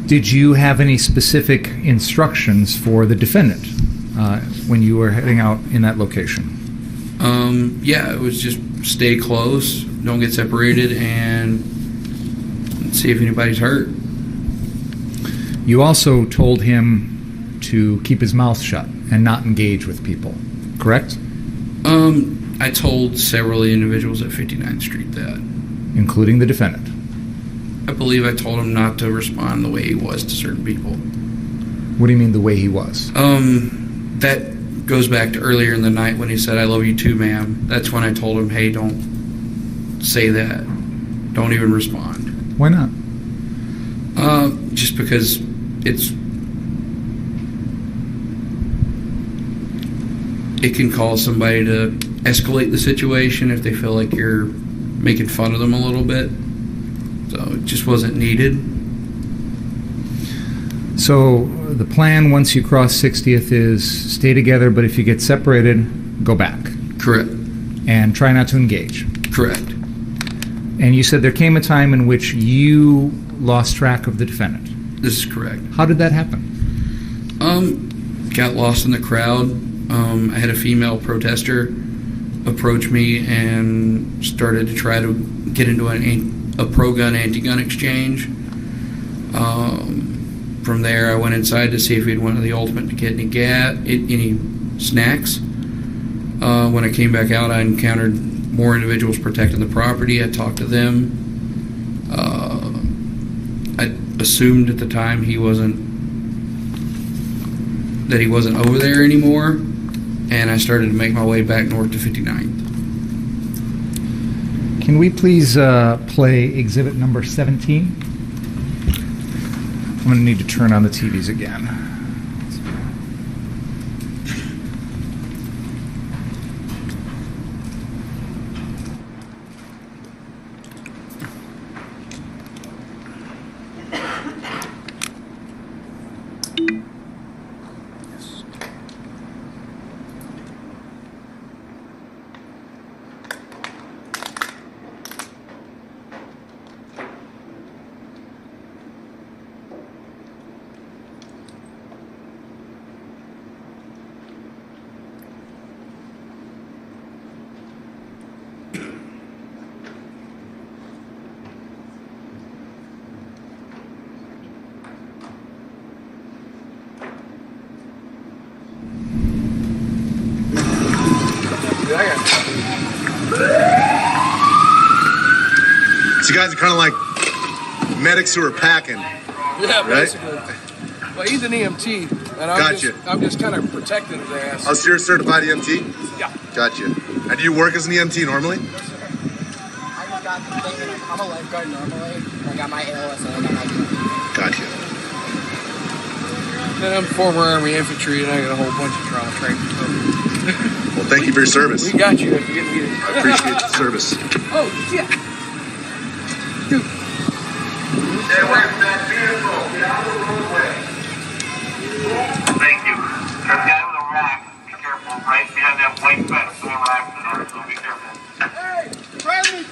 Did you have any specific instructions for the defendant when you were heading out in that location? Yeah, it was just stay close, don't get separated, and see if anybody's hurt. You also told him to keep his mouth shut and not engage with people, correct? I told several individuals at 59th Street that. Including the defendant? I believe I told him not to respond the way he was to certain people. What do you mean the way he was? That goes back to earlier in the night when he said, "I love you too, ma'am." That's when I told him, hey, don't say that. Don't even respond. Why not? Just because it can cause somebody to escalate the situation if they feel like you're making fun of them a little bit. So it just wasn't needed. So the plan once you cross 60th is stay together, but if you get separated, go back. Correct. And try not to engage. Correct. And you said there came a time in which you lost track of the defendant. This is correct. How did that happen? Got lost in the crowd. I had a female protester approach me and started to try to get into a pro-gun, anti-gun exchange. From there, I went inside to see if he'd wanted the ultimate to get any snacks. When I came back out, I encountered more individuals protecting the property. I talked to them. I assumed at the time he wasn't over there anymore, and I started to make my way back north to 59th. Can we please play exhibit number 17? I'm going to need to turn on the TVs again. So you guys are kind of like medics who are packing. Yeah, right? basically. Well, he's an EMT, and I'm just kind of protecting his ass. Oh, so you're a certified EMT? Yeah. Gotcha. And do you work as an EMT normally? I'm a lifeguard normally. I got my ALS and I got my Gotcha. And I'm former Army infantry, and I got a whole bunch of trauma training. Well, thank you for your service. We got you if you get needed. I appreciate the service. Oh, shit. Dude. Stay away from that vehicle. Get out of the roadway. Thank you. There's a guy with a rock. Be careful. Right behind that white fence. There are rocks in there, so be careful. Hey! Friendly!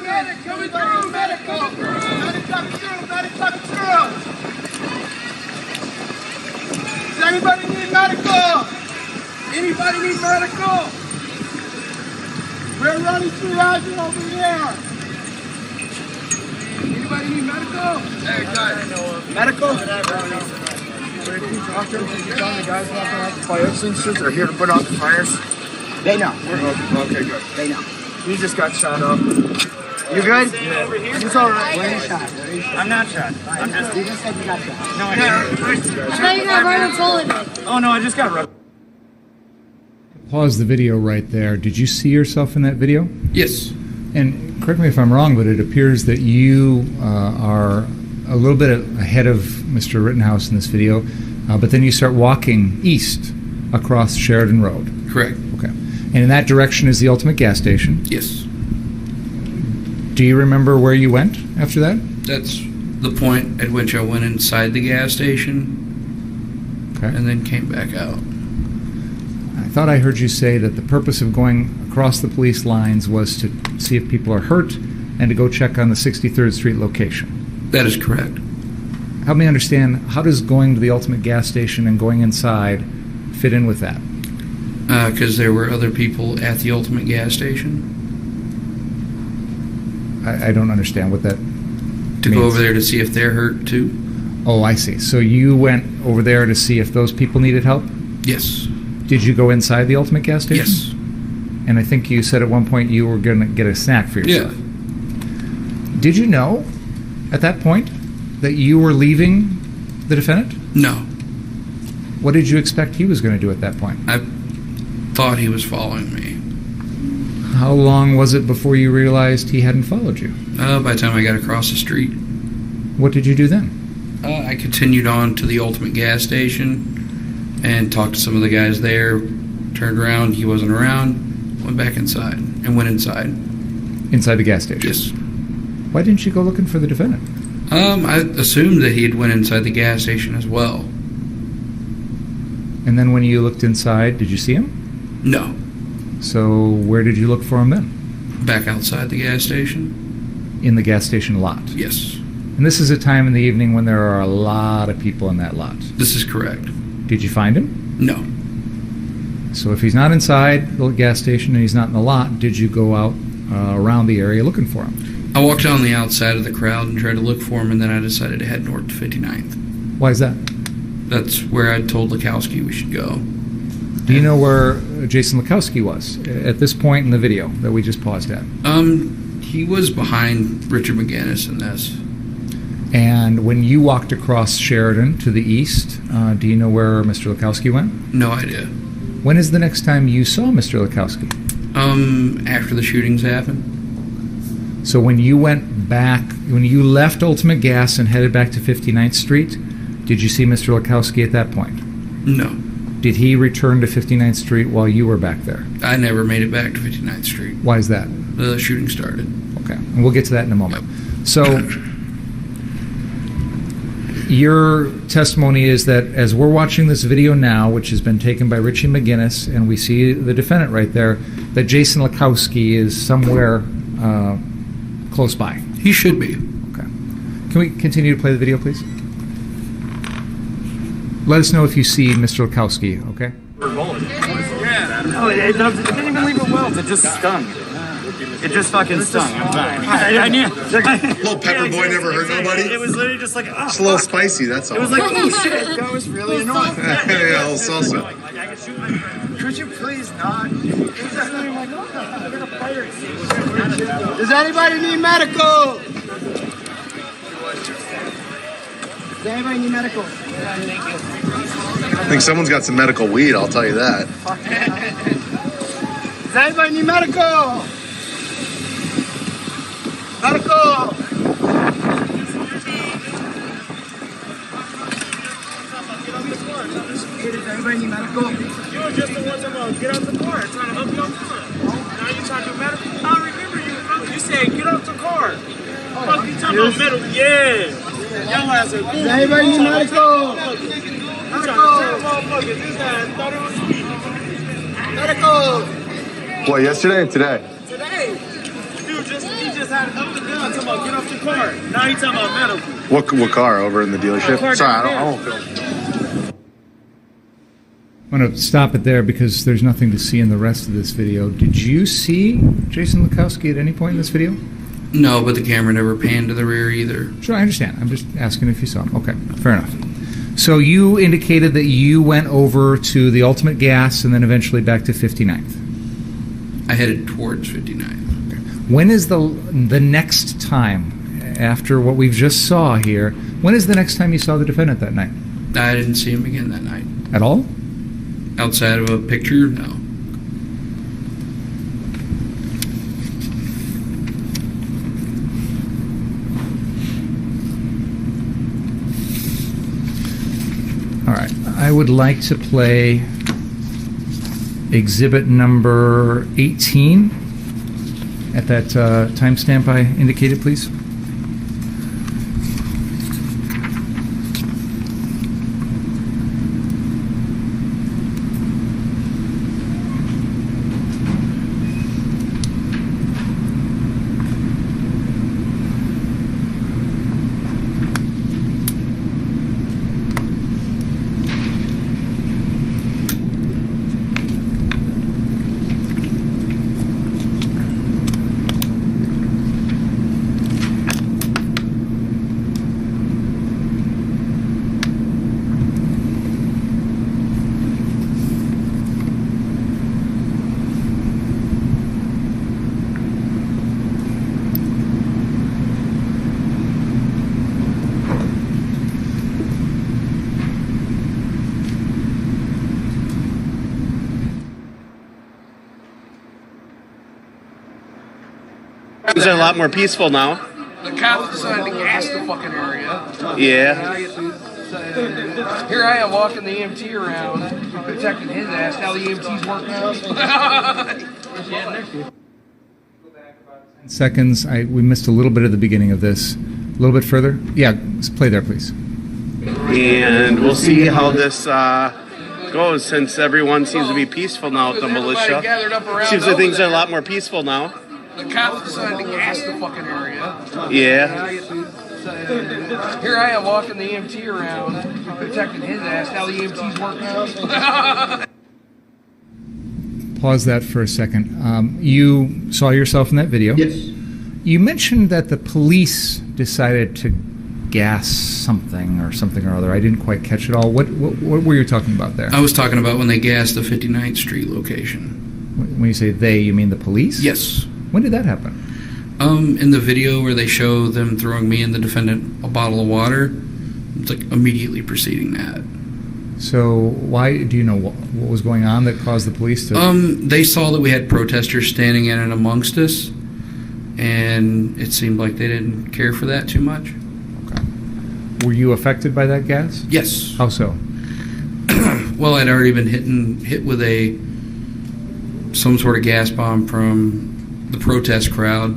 Medic coming through! Medic coming through! Medic coming through! Does anybody need medical? Anybody need medical? We're running through Roger over here. Anybody need medical? Hey, guys. Medical? Can you talk to them? Can you tell them the guys walking out the fire extinguishers are here to put out the fires? They know. Okay, good. They know. You just got shot up. You good? Yeah. It's all right. Where are you shot? I'm not shot. You just said you got shot. No, I didn't. I thought you got run bulleted. Oh, no, I just got run. Pause the video right there. Did you see yourself in that video? Yes. And correct me if I'm wrong, but it appears that you are a little bit ahead of Mr. Rittenhouse in this video, but then you start walking east across Sheridan Road. Correct. Okay. And in that direction is the Ultimate gas station. Yes. Do you remember where you went after that? That's the point at which I went inside the gas station. Okay. And then came back out. I thought I heard you say that the purpose of going across the police lines was to see if people are hurt and to go check on the 63rd Street location. That is correct. Help me understand, how does going to the Ultimate gas station and going inside fit in with that? Because there were other people at the Ultimate gas station. I don't understand what that To go over there to see if they're hurt too. Oh, I see. So you went over there to see if those people needed help? Yes. Did you go inside the Ultimate gas station? Yes. And I think you said at one point you were going to get a snack for yourself. Yeah. Did you know at that point that you were leaving the defendant? No. What did you expect he was going to do at that point? I thought he was following me. How long was it before you realized he hadn't followed you? By the time I got across the street. What did you do then? I continued on to the Ultimate gas station and talked to some of the guys there. Turned around, he wasn't around. Went back inside and went inside. Inside the gas station? Yes. Why didn't you go looking for the defendant? I assumed that he had went inside the gas station as well. And then when you looked inside, did you see him? No. So where did you look for him then? Back outside the gas station. In the gas station lot? Yes. And this is a time in the evening when there are a lot of people in that lot? This is correct. Did you find him? No. So if he's not inside the gas station and he's not in the lot, did you go out around the area looking for him? I walked on the outside of the crowd and tried to look for him, and then I decided to head north to 59th. Why is that? That's where I told Lukowski we should go. Do you know where Jason Lukowski was at this point in the video that we just paused at? He was behind Richard McGinnis in this. And when you walked across Sheridan to the east, do you know where Mr. Lukowski went? No idea. When is the next time you saw Mr. Lukowski? After the shootings happened. So when you went back, when you left Ultimate Gas and headed back to 59th Street, did you see Mr. Lukowski at that point? No. Did he return to 59th Street while you were back there? I never made it back to 59th Street. Why is that? The shooting started. Okay, and we'll get to that in a moment. Yep. So your testimony is that as we're watching this video now, which has been taken by Richie McGinnis, and we see the defendant right there, that Jason Lukowski is somewhere close by. He should be. Okay. Can we continue to play the video, please? Let us know if you see Mr. Lukowski, okay? Yeah. No, it didn't even leave a welt. It just stung. It just fucking stung. I knew. Little pepper boy never hurt nobody. It was literally just like, oh, It's a little spicy, that's all. It was like, oh shit, that was really annoying. Yeah, a little salsa. Could you please not? Does anybody need medical? Does anybody need medical? I think someone's got some medical weed, I'll tell you that. Does anybody need medical? Medical! Does anybody need medical? You were just the one talking about get out the car, trying to help you out front. Now you trying to do medical? I don't remember you. You said get out the car. Fuck you talking about medical? Yeah. Y'all ass are Does anybody need medical? What, yesterday or today? Today. Dude, he just had up the gun talking about get off the car. Now he's talking about medical. What car over in the dealership? Car Sorry, I down don't feel. I'm going to stop it there because there's nothing to see in the rest of this video. Did you see Jason Lukowski at any point in this video? No, but the camera never panned to the rear either. Sure, I understand. I'm just asking if you saw him. Okay, fair enough. So you indicated that you went over to the Ultimate Gas and then eventually back to 59th. I headed towards 59th. Okay. When is the next time, after what we've just saw here, when is the next time you saw the defendant that night? I didn't see him again that night. At all? Outside of a picture, no. All right. I would like to play exhibit number 18 at that timestamp I indicated, please. Things are a lot more peaceful now. The cops decided to gas the fucking area. Yeah. Here I am walking the EMT around, protecting his ass. Now the EMT's working out. Seconds. We missed a little bit of the beginning of this. A little bit further. Yeah, play there, please. And we'll see how this goes, since everyone seems to be peaceful now with the militia. Seems like things are a lot more peaceful now. The cops decided to gas the fucking area. Yeah. Here I am walking the EMT around, protecting his ass. Now the EMT's working out. Pause that for a second. You saw yourself in that video. Yes. You mentioned that the police decided to gas something or other. I didn't quite catch it all. What were you talking about there? I was talking about when they gassed the 59th Street location. When you say they, you mean the police? Yes. When did that happen? In the video where they show them throwing me and the defendant a bottle of water, it's like immediately preceding that. So why do you know what was going on that caused the police to? They saw that we had protesters standing in and amongst us, and it seemed like they didn't care for that too much. Okay. Were you affected by that gas? Yes. How so? Well, I'd already been hit with some sort of gas bomb from the protest crowd,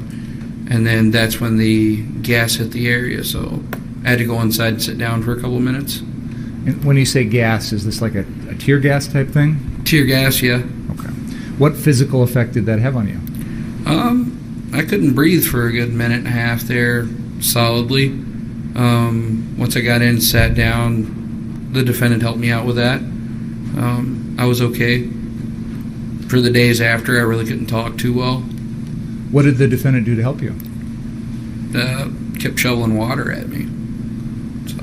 and then that's when the gas hit the area, so I had to go inside and sit down for a couple of minutes. And when you say gas, is this like a tear gas type thing? Tear gas, yeah. Okay. What physical effect did that have on you? I couldn't breathe for a good minute and a half there solidly. Once I got in and sat down, the defendant helped me out with that. I was okay. For the days after, I really couldn't talk too well. What did the defendant do to help you? Kept shoveling water at me. So.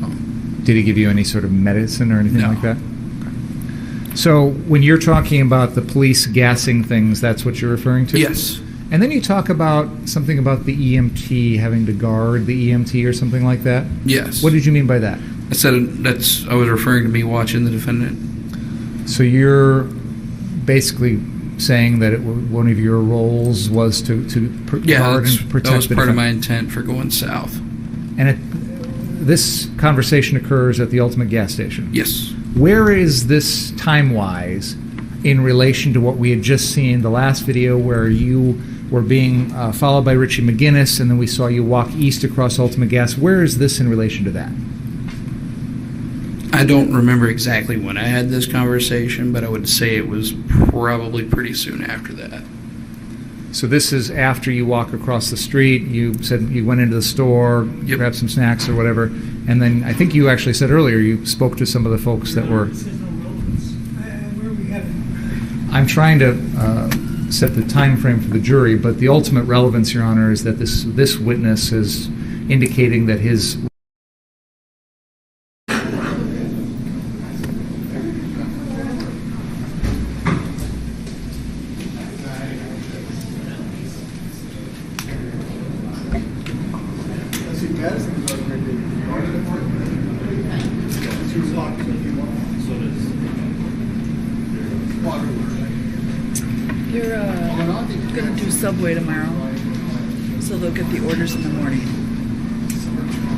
Did he give you any sort of medicine or anything like that? Okay. So when you're talking about the police gassing things, that's what you're referring to? Yes. And then you talk about something about the EMT having to guard the EMT or something like that? Yes. What did you mean by that? I was referring to me watching the defendant. So you're basically saying that one of your roles was to guard and protect that was the part of defendant. my intent for going south. And this conversation occurs at the Ultimate gas station? Yes. Where is this time-wise in relation to what we had just seen, the last video where you were being followed by Richie McGinnis, and then we saw you walk east across Ultimate Gas? Where is this in relation to that? I don't remember exactly when I had this conversation, but I would say it was probably pretty soon after that. So this is after you walk across the street. You said you went into the store, you grabbed some snacks or whatever, and then I think you actually said earlier you spoke to some of the folks that were... I'm trying to set the time frame for the jury, but the ultimate relevance, Your Honor, is that this witness is indicating that his... You're going to do Subway tomorrow, so they'll get the orders in the morning.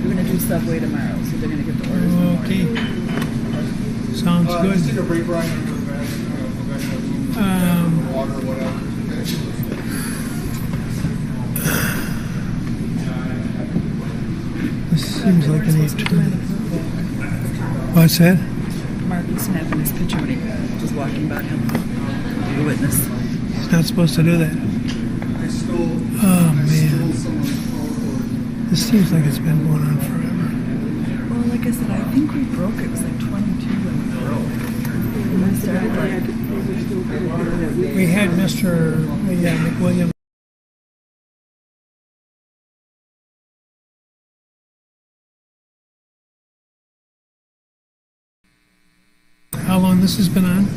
We're going to do Subway tomorrow, so they're going to get the orders in the morning. good. Just take a break, Brian. Water or whatever. This seems like an eternity. What's that? Mark was snapping his picture when he was walking by him. The witness. He's not supposed to do that. Oh, man. This seems like it's been going on forever. Well, like I said, I think we broke. It was like 22 when we broke. And we started like... We had Mr. McWilliams. How long this has been on?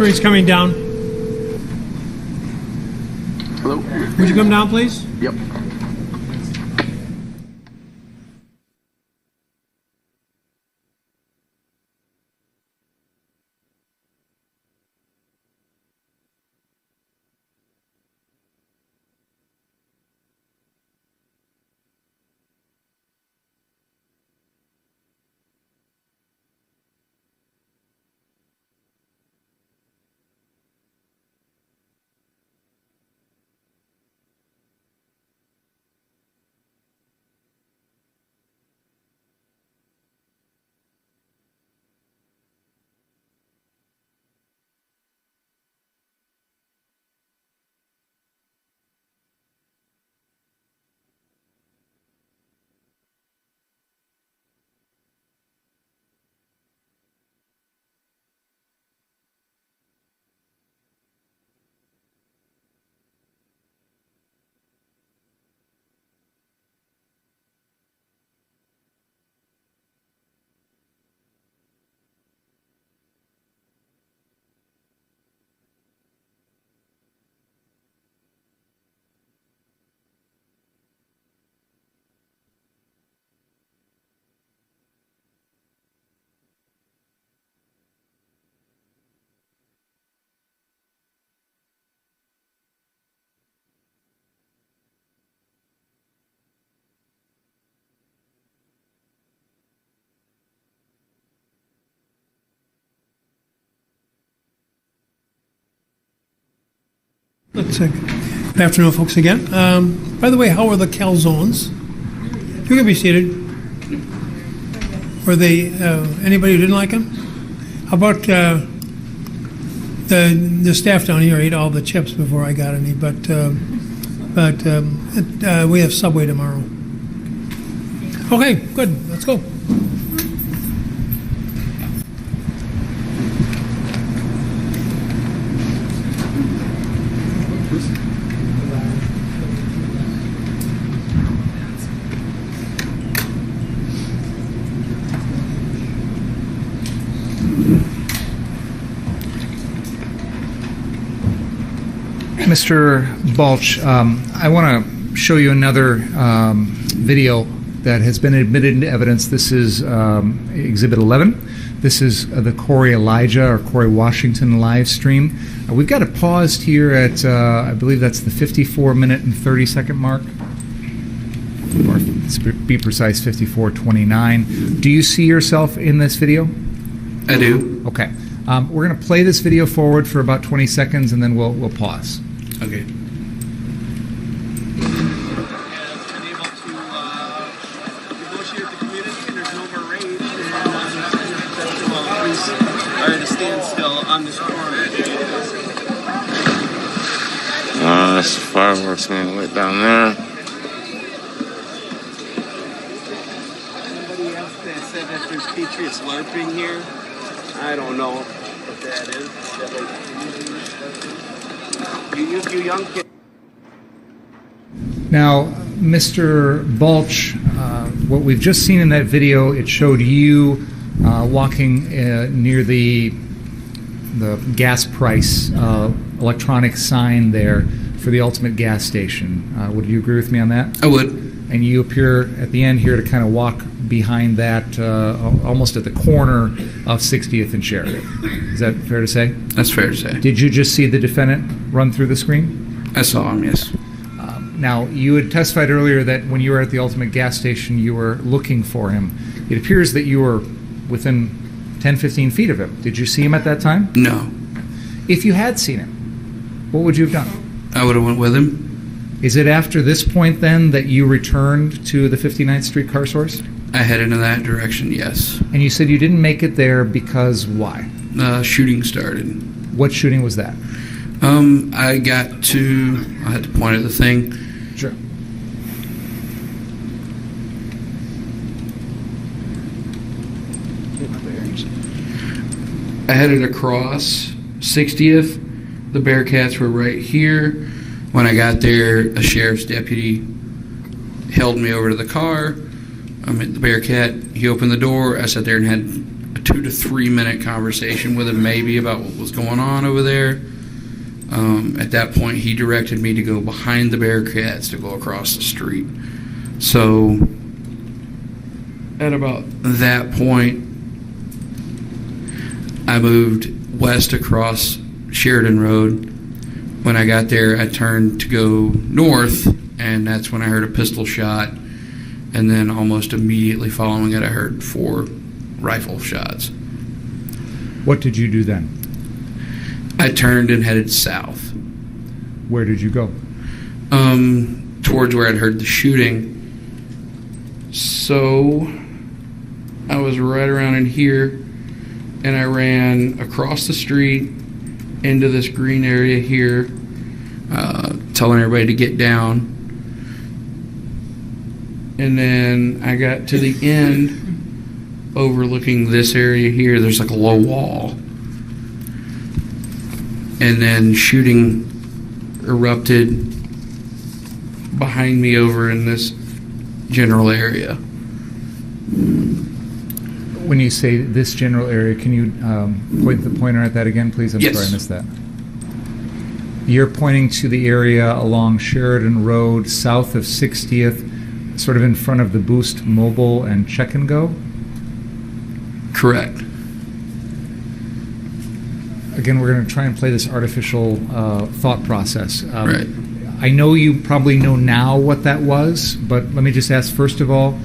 Sir, he's coming down. Hello? Would you come down, please? Yep. Let's see. Good afternoon, folks, again. By the way, how are the calzones? You can be seated. Were they, anybody who didn't like them? How about the staff down here ate all the chips before I got any, but we have Subway tomorrow. Okay, good. Let's go. Mr. Balch, I want to show you another video that has been admitted into evidence. This is Exhibit 11. This is the Corey Elijah or Corey Washington live stream. We've got it paused here at, I believe that's the 54-minute and 30-second mark. Or to be precise, 54:29. Do you see yourself in this video? I do. Okay. We're going to play this video forward for about 20 seconds, and then we'll pause. Okay. Are at a standstill on this corner. That's the fireworks being lit down there. Anybody else that said that there's Patriots LARPing here? I don't know what that is. You young kids. Now, Mr. Balch, what we've just seen in that video, it showed you walking near the gas price electronic sign there for the Ultimate gas station. Would you agree with me on that? I would. And you appear at the end here to kind of walk behind that, almost at the corner of 60th and Sheridan. Is that fair to say? That's fair to say. Did you just see the defendant run through the screen? I saw him, yes. Now, you had testified earlier that when you were at the Ultimate gas station, you were looking for him. It appears that you were within 10, 15 feet of him. Did you see him at that time? No. If you had seen him, what would you have done? I would have went with him. Is it after this point, then, that you returned to the 59th Street car source? I headed in that direction, yes. And you said you didn't make it there because why? Shooting started. What shooting was that? I had to point at the thing. Sure. I headed across 60th. The Bearcats were right here. When I got there, a sheriff's deputy held me over to the car. I'm at the Bearcat. He opened the door. I sat there and had a 2 to 3 minute conversation with him, maybe, about what was going on over there. At that point, he directed me to go behind the barricades to go across the street. So at about that point, I moved west across Sheridan Road. When I got there, I turned to go north, and that's when I heard a pistol shot. And then almost immediately following it, I heard 4 rifle shots. What did you do then? I turned and headed south. Where did you go? Towards where I'd heard the shooting. So I was right around in here, and I ran across the street into this green area here, telling everybody to get down. And then I got to the end, overlooking this area here. There's like a low wall. And then shooting erupted behind me over in this general area. When you say this general area, can you point the pointer at that again, please? I'm Yes. sorry I missed that. You're pointing to the area along Sheridan Road, south of 60th, sort of in front of the Boost Mobile and Check and Go? Correct. Again, we're going to try and play this artificial thought process. Right. I know you probably know now what that was, but let me just ask, first of all,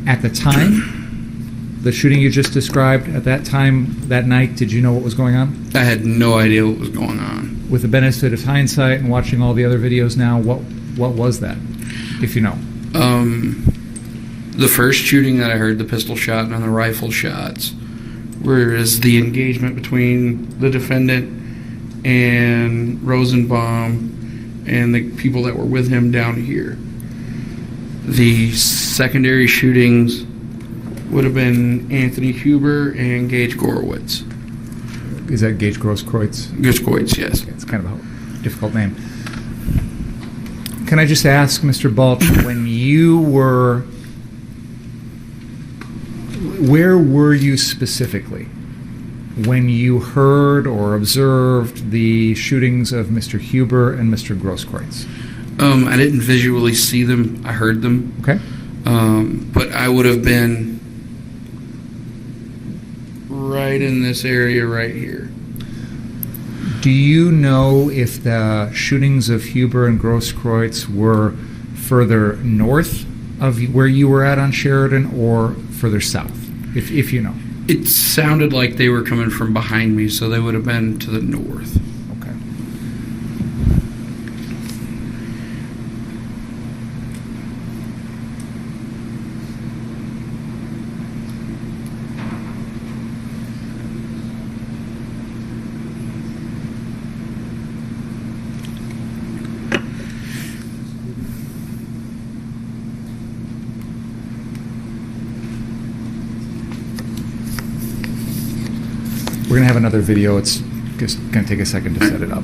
at the time, the shooting you just described, at that time, that night, did you know what was going on? I had no idea what was going on. With the benefit of hindsight and watching all the other videos now, what was that, if you know? The first shooting that I heard, the pistol shot and then the rifle shots, whereas the engagement between the defendant and Rosenbaum and the people that were with him down here. The secondary shootings would have been Anthony Huber and Gage Gorowitz. Is that Gage Grosskreutz? Grosskreutz, yes. It's kind of a difficult name. Can I just ask, Mr. Balch, when you were... Where were you specifically when you heard or observed the shootings of Mr. Huber and Mr. Grosskreutz? I didn't visually see them. I heard them. Okay. But I would have been right in this area right here. Do you know if the shootings of Huber and Grosskreutz were further north of where you were at on Sheridan or further south, if you know? It sounded like they were coming from behind me, so they would have been to the north. Okay. We're going to have another video. It's just going to take a second to set it up.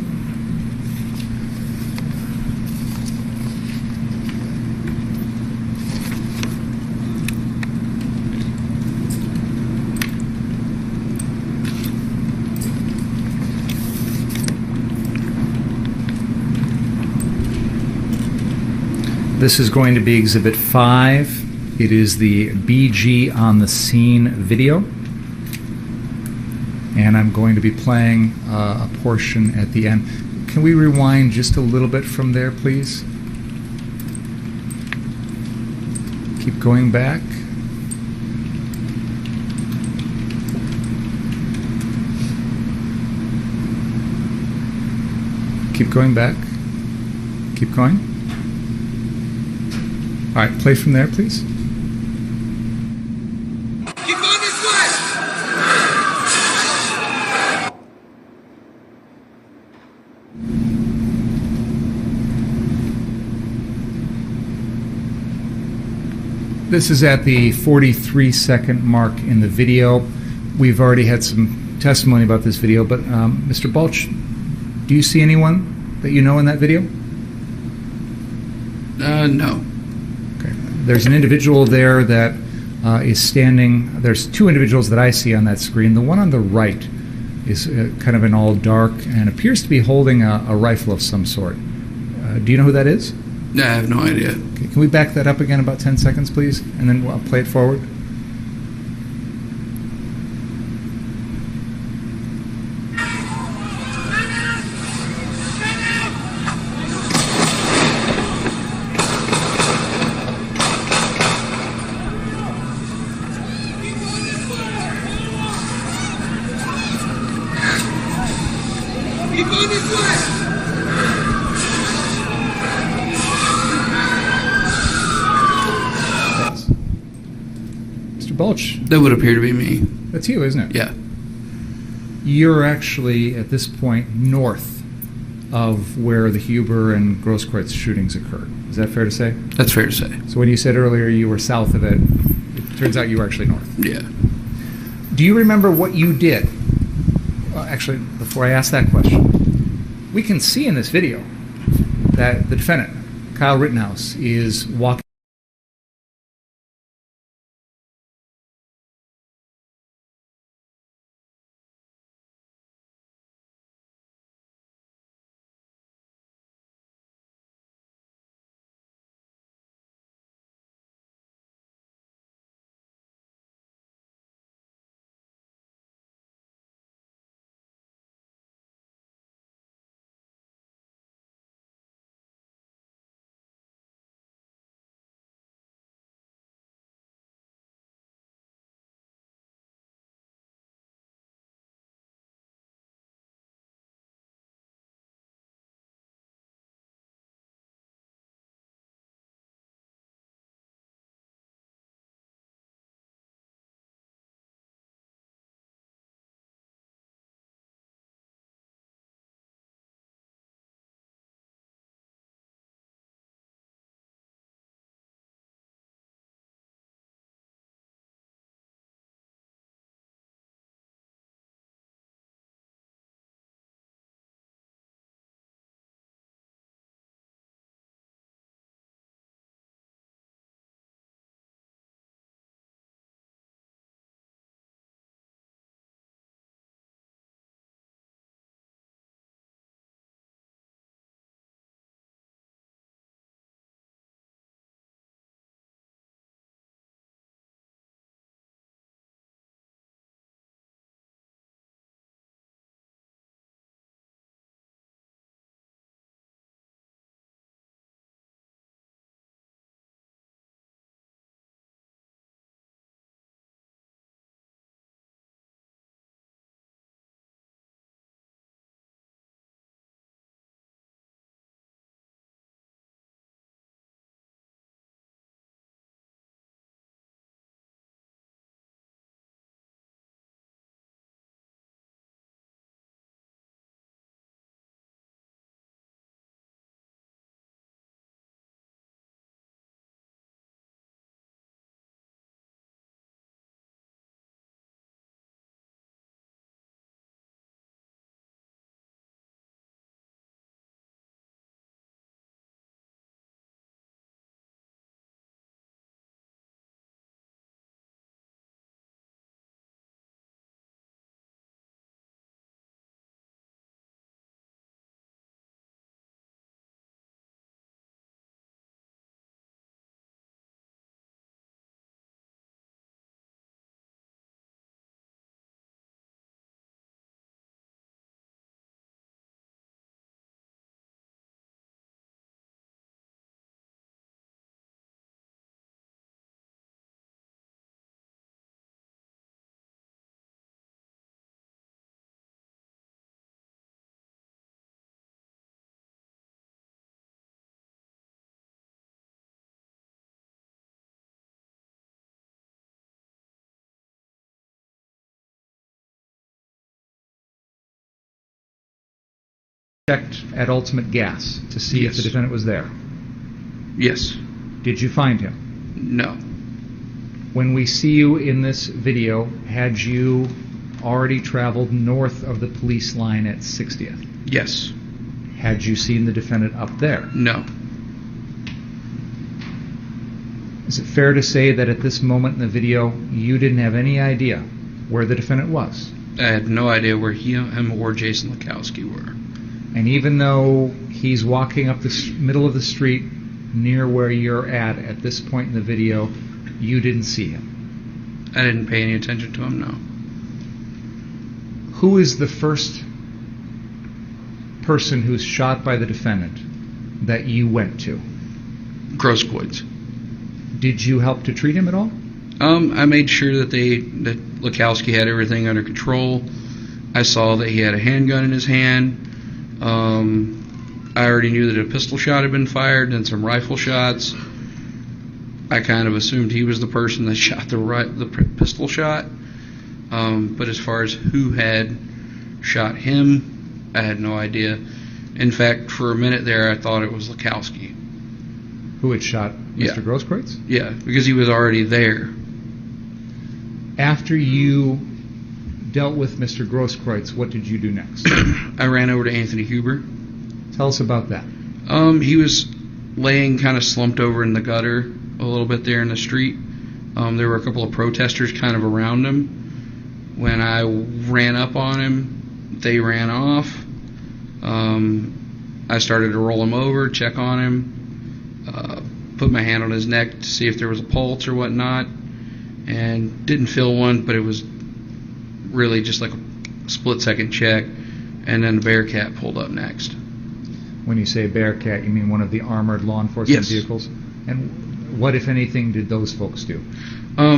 This is going to be Exhibit 5. It is the BG on the scene video. And I'm going to be playing a portion at the end. Can we rewind just a little bit from there, please? Keep going back. Keep going back. Keep going. All right, play from there, please. This is at the 43-second mark in the video. We've already had some testimony about this video, but Mr. Balch, do you see anyone that you know in that video? No. Okay. There's an individual there that is standing. There's two individuals that I see on that screen. The one on the right is kind of in all dark and appears to be holding a rifle of some sort. Do you know who that is? No, I have no idea. Okay, can we back that up again about 10 seconds, please? And then I'll play it forward. That would appear to be me. That's you, isn't it? Yeah. You're actually, at this point, north of where the Huber and Grosskreutz shootings occurred. Is that fair to say? That's fair to say. So when you said earlier you were south of it, it turns out you were actually north. Yeah. Do you remember what you did? Actually, before I ask that question, we can see in this video that the defendant, Kyle Rittenhouse, is walking checked at Ultimate Gas to see if the defendant was there. Yes. Did you find him? No. When we see you in this video, had you already traveled north of the police line at 60th? Yes. Had you seen the defendant up there? No. Is it fair to say that at this moment in the video, you didn't have any idea where the defendant was? I had no idea where him or Jason Lukowski were. And even though he's walking up the middle of the street near where you're at this point in the video, you didn't see him? I didn't pay any attention to him, no. Who is the first person who's shot by the defendant that you went to? Grosskreutz. Did you help to treat him at all? I made sure that Lukowski had everything under control. I saw that he had a handgun in his hand. I already knew that a pistol shot had been fired and some rifle shots. I kind of assumed he was the person that shot the pistol shot. But as far as who had shot him, I had no idea. In fact, for a minute there, I thought it was Lukowski. Who had shot Mr. Grosskreutz? Yeah, because he was already there. After you dealt with Mr. Grosskreutz, what did you do next? I ran over to Anthony Huber. Tell us about that. He was laying kind of slumped over in the gutter a little bit there in the street. There were a couple of protesters kind of around him. When I ran up on him, they ran off. I started to roll him over, check on him, put my hand on his neck to see if there was a pulse or whatnot, and didn't feel one, but it was really just like a split-second check, and then the Bearcat pulled up next. When you say Bearcat, you mean one of the armored law enforcement Yes. vehicles? And what, if anything, did those folks do?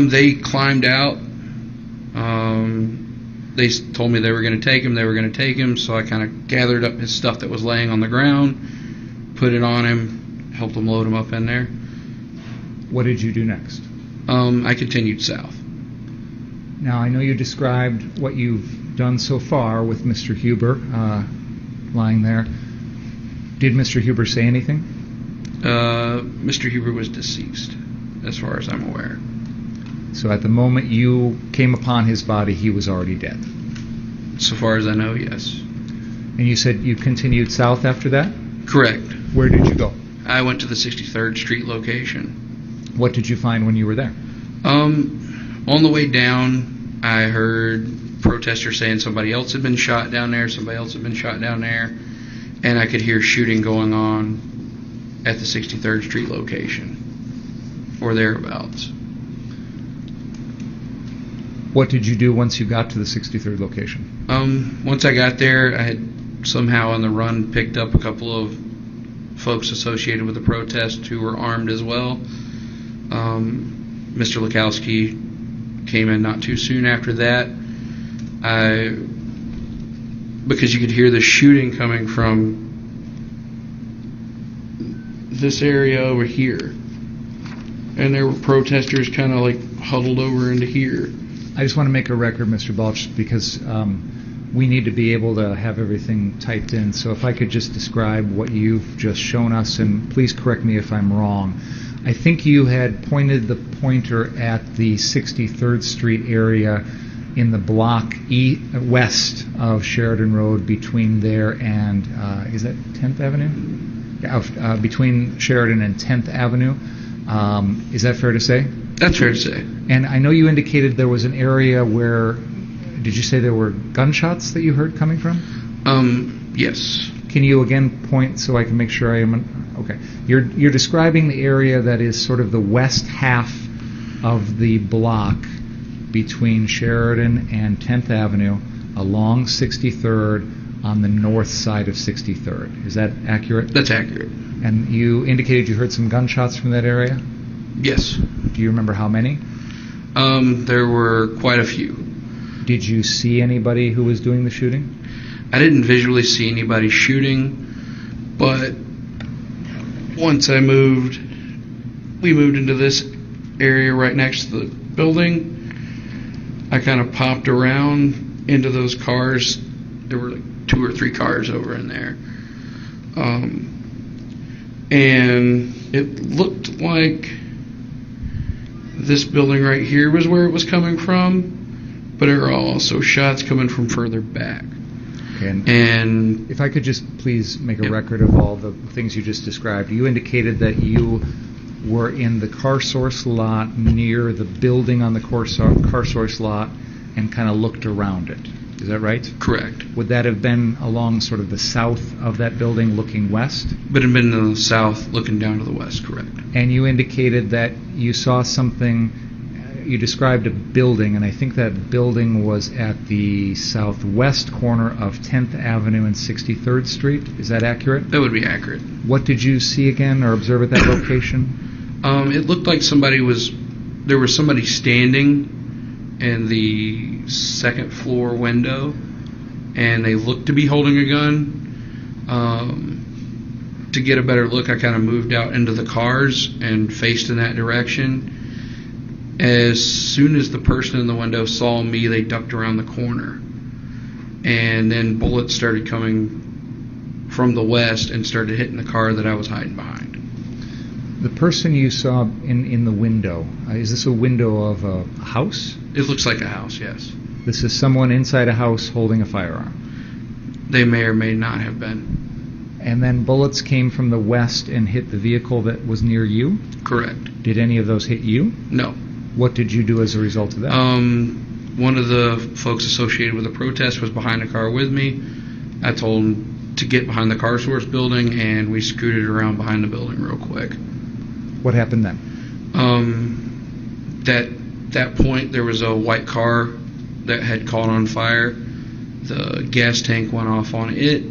They climbed out. They told me they were going to take him, so I kind of gathered up his stuff that was laying on the ground, put it on him, helped him load him up in there. What did you do next? I continued south. Now, I know you described what you've done so far with Mr. Huber lying there. Did Mr. Huber say anything? Mr. Huber was deceased, as far as I'm aware. So at the moment you came upon his body, he was already dead? So far as I know, yes. And you said you continued south after that? Correct. Where did you go? I went to the 63rd Street location. What did you find when you were there? On the way down, I heard protesters saying somebody else had been shot down there, and I could hear shooting going on at the 63rd Street location, or thereabouts. What did you do once you got to the 63rd location? Once I got there, I had somehow on the run picked up a couple of folks associated with the protest who were armed as well. Mr. Lukowski came in not too soon after that. Because you could hear the shooting coming from this area over here. And there were protesters kind of like huddled over into here. I just want to make a record, Mr. Balch, because we need to be able to have everything typed in. So if I could just describe what you've just shown us, and please correct me if I'm wrong. I think you had pointed the pointer at the 63rd Street area in the block west of Sheridan Road between there and, is that 10th Avenue? Yeah, between Sheridan and 10th Avenue. Is that fair to say? That's fair to say. And I know you indicated there was an area where, did you say there were gunshots that you heard coming from? Yes. Can you again point so I can make sure I am, okay. You're describing the area that is sort of the west half of the block between Sheridan and 10th Avenue along 63rd on the north side of 63rd. Is that accurate? That's accurate. And you indicated you heard some gunshots from that area? Yes. Do you remember how many? There were quite a few. Did you see anybody who was doing the shooting? I didn't visually see anybody shooting, but once we moved into this area right next to the building, I kind of popped around into those cars. There were like 2 or 3 cars over in there. And it looked like this building right here was where it was coming from, but there were also shots coming from further back. And if I could just please make a record of all the things you just described. You indicated that you were in the car source lot near the building on the car source lot and kind of looked around it. Is that right? Correct. Would that have been along sort of the south of that building looking west? Would have been to the south looking down to the west, correct. And you indicated that you saw something, you described a building, and I think that building was at the southwest corner of 10th Avenue and 63rd Street. Is that accurate? That would be accurate. What did you see again or observe at that location? It looked like there was somebody standing in the second floor window, and they looked to be holding a gun. To get a better look, I kind of moved out into the cars and faced in that direction. As soon as the person in the window saw me, they ducked around the corner, and then bullets started coming from the west and started hitting the car that I was hiding behind. The person you saw in the window, is this a window of a house? It looks like a house, yes. This is someone inside a house holding a firearm? They may or may not have been. And then bullets came from the west and hit the vehicle that was near you? Correct. Did any of those hit you? No. What did you do as a result of that? One of the folks associated with the protest was behind the car with me. I told him to get behind the car source building, and we scooted around behind the building real quick. What happened then? That point, there was a white car that had caught on fire. The gas tank went off on it.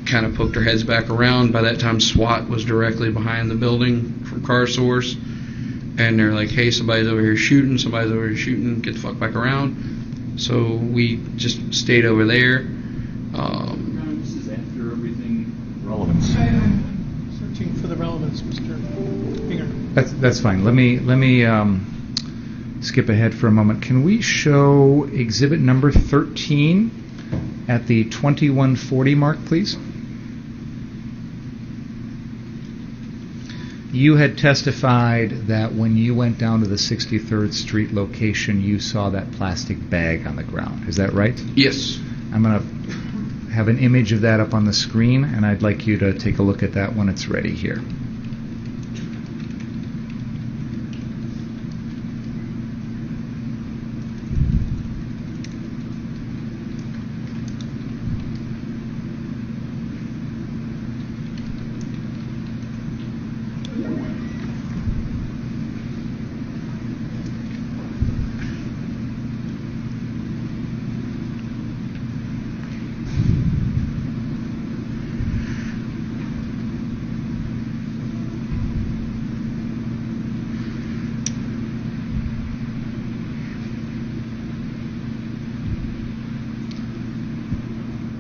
Kind of poked our heads back around. By that time, SWAT was directly behind the building from car source, and they're like, "Hey, somebody's over here shooting. Somebody's over here shooting. Get the fuck back around." So we just stayed over there. This is after everything relevance. Searching for the relevance, Mr. Finger. That's fine. Let me skip ahead for a moment. Can we show exhibit number 13 at the 2140 mark, please? You had testified that when you went down to the 63rd Street location, you saw that plastic bag on the ground. Is that right? Yes. I'm going to have an image of that up on the screen, and I'd like you to take a look at that when it's ready here.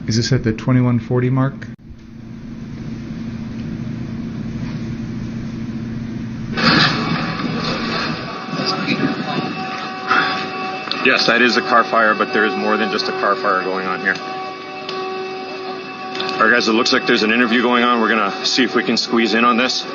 Is this at the 2140 mark? Yes, that is a car fire, but there is more than just a car fire going on here. All right, guys, it looks like there's an interview going on. We're going to see if we can squeeze in on this.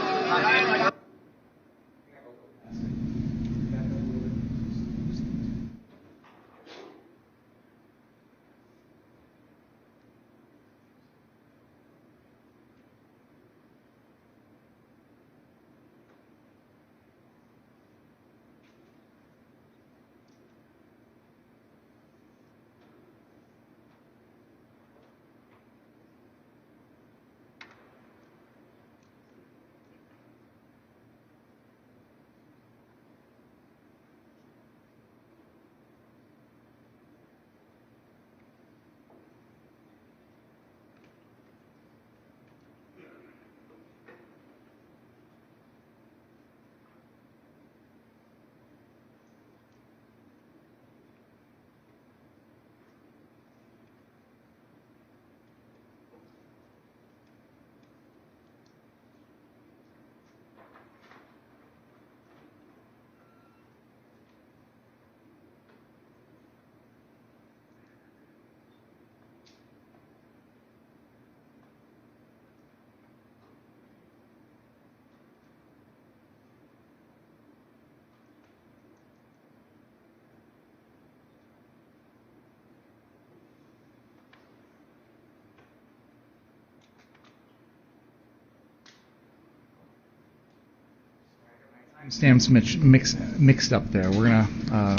Stamps mixed up there. We're going to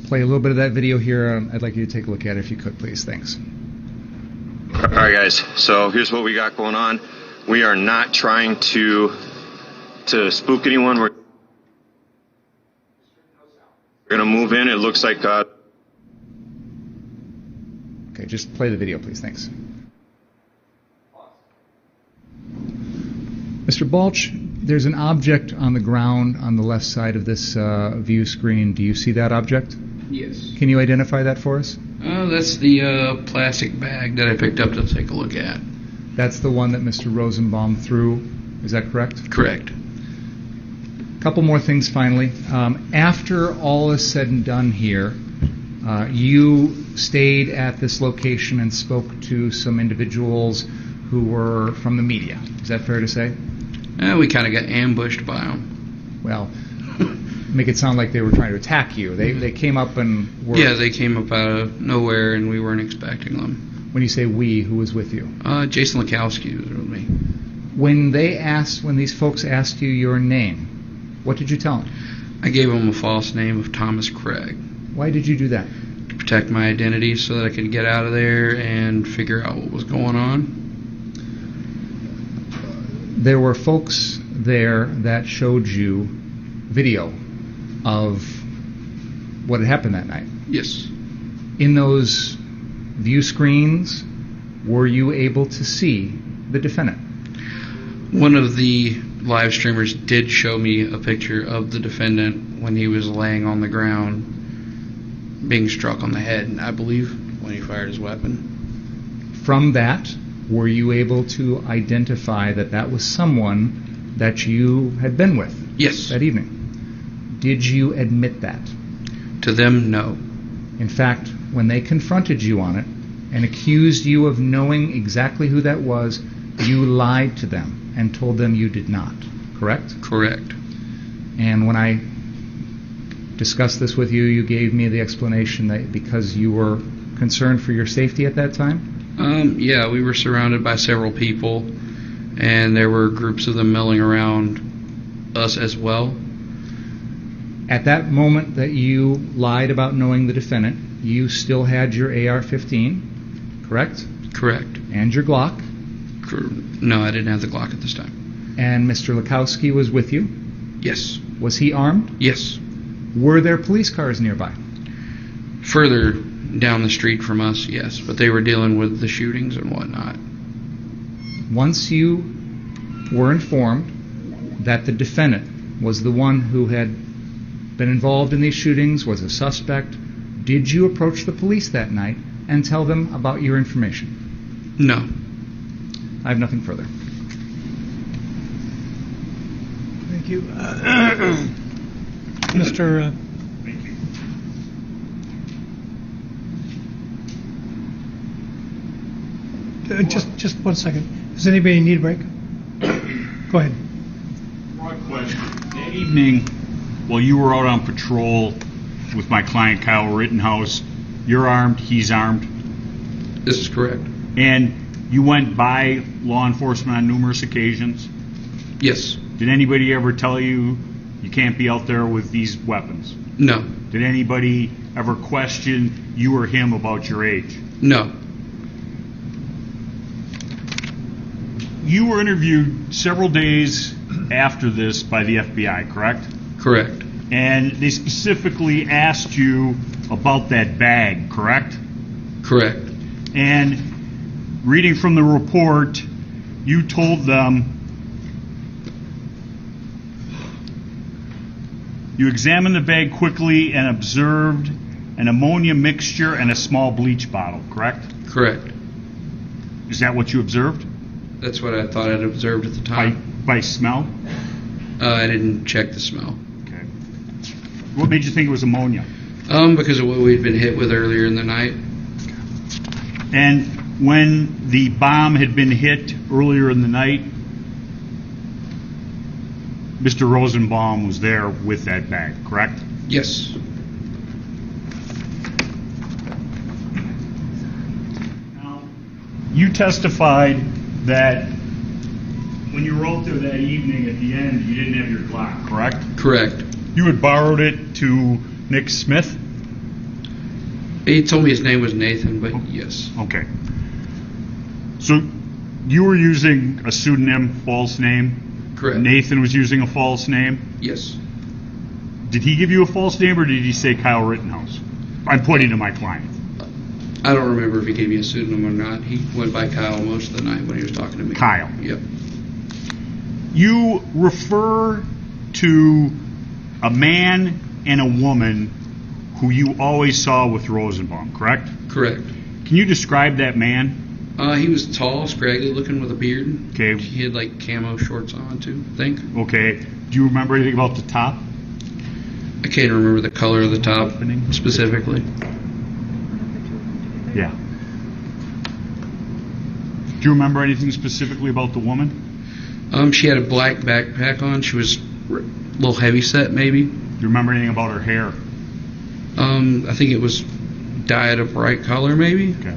play a little bit of that video here. I'd like you to take a look at it if you could, please. Thanks. All right, guys. So here's what we got going on. We are not trying to spook anyone. We're going to move in. It looks like... Okay, just play the video, please. Thanks. Mr. Balch, there's an object on the ground on the left side of this view screen. Do you see that object? Yes. Can you identify that for us? That's the plastic bag that I picked up to take a look at. That's the one that Mr. Rosenbaum threw. Is that correct? Correct. A couple more things finally. After all is said and done here, you stayed at this location and spoke to some individuals who were from the media. Is that fair to say? We kind of got ambushed by them. Well, make it sound like they were trying to attack you. They came up and were... Yeah, they came up out of nowhere and we weren't expecting them. When you say we, who was with you? Jason Lekowski was with me. When these folks asked you your name, what did you tell them? I gave them a false name of Thomas Craig. Why did you do that? To protect my identity so that I could get out of there and figure out what was going on. There were folks there that showed you video of what had happened that night. Yes. In those view screens, were you able to see the defendant? One of the live streamers did show me a picture of the defendant when he was laying on the ground being struck on the head, I believe, when he fired his weapon. From that, were you able to identify that that was someone that you had been with? Yes. That evening? Did you admit that? To them, no. In fact, when they confronted you on it and accused you of knowing exactly who that was, you lied to them and told them you did not, correct? Correct. And when I discussed this with you, you gave me the explanation that because you were concerned for your safety at that time? Yeah, we were surrounded by several people, and there were groups of them milling around us as well. At that moment that you lied about knowing the defendant, you still had your AR-15, correct? Correct. And your Glock? No, I didn't have the Glock at this time. And Mr. Lekowski was with you? Yes. Was he armed? Yes. Were there police cars nearby? Further down the street from us, yes, but they were dealing with the shootings and whatnot. Once you were informed that the defendant was the one who had been involved in these shootings, was a suspect, did you approach the police that night and tell them about your information? No. I have nothing further. Thank you. Mr. Just 1 second. Does anybody need a break? Go ahead. Broad question. That evening, while you were out on patrol with my client Kyle Rittenhouse, you're armed, he's armed. This is correct. And you went by law enforcement on numerous occasions? Yes. Did anybody ever tell you you can't be out there with these weapons? No. Did anybody ever question you or him about your age? No. You were interviewed several days after this by the FBI, correct? Correct. And they specifically asked you about that bag, correct? Correct. And reading from the report, you told them you examined the bag quickly and observed an ammonia mixture and a small bleach bottle, correct? Correct. Is that what you observed? That's what I thought I'd observed at the time. By smell? I didn't check the smell. Okay. What made you think it was ammonia? Because of what we'd been hit with earlier in the night. And when the bomb had been hit earlier in the night, Mr. Rosenbaum was there with that bag, correct? Yes. Now, you testified that when you were out there that evening at the end, you didn't have your Glock, correct? Correct. You had borrowed it to Nick Smith? He told me his name was Nathan, but yes. Okay. So you were using a pseudonym, false name? Correct. Nathan was using a false name? Yes. Did he give you a false name, or did he say Kyle Rittenhouse? I'm pointing to my client. I don't remember if he gave me a pseudonym or not. He went by Kyle most of the night when he was talking to me. Kyle. Yep. You refer to a man and a woman who you always saw with Rosenbaum, correct? Correct. Can you describe that man? He was tall, scraggly looking with a beard. Okay. He had like camo shorts on too, I think. Okay. Do you remember anything about the top? I can't remember the color of the top specifically. Yeah. Do you remember anything specifically about the woman? She had a black backpack on. She was a little heavy set, maybe. Do you remember anything about her hair? I think it was dyed a bright color, maybe. Okay.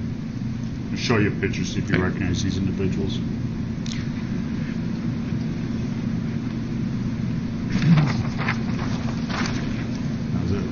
I'll show you a picture, see if you recognize these individuals. How's it?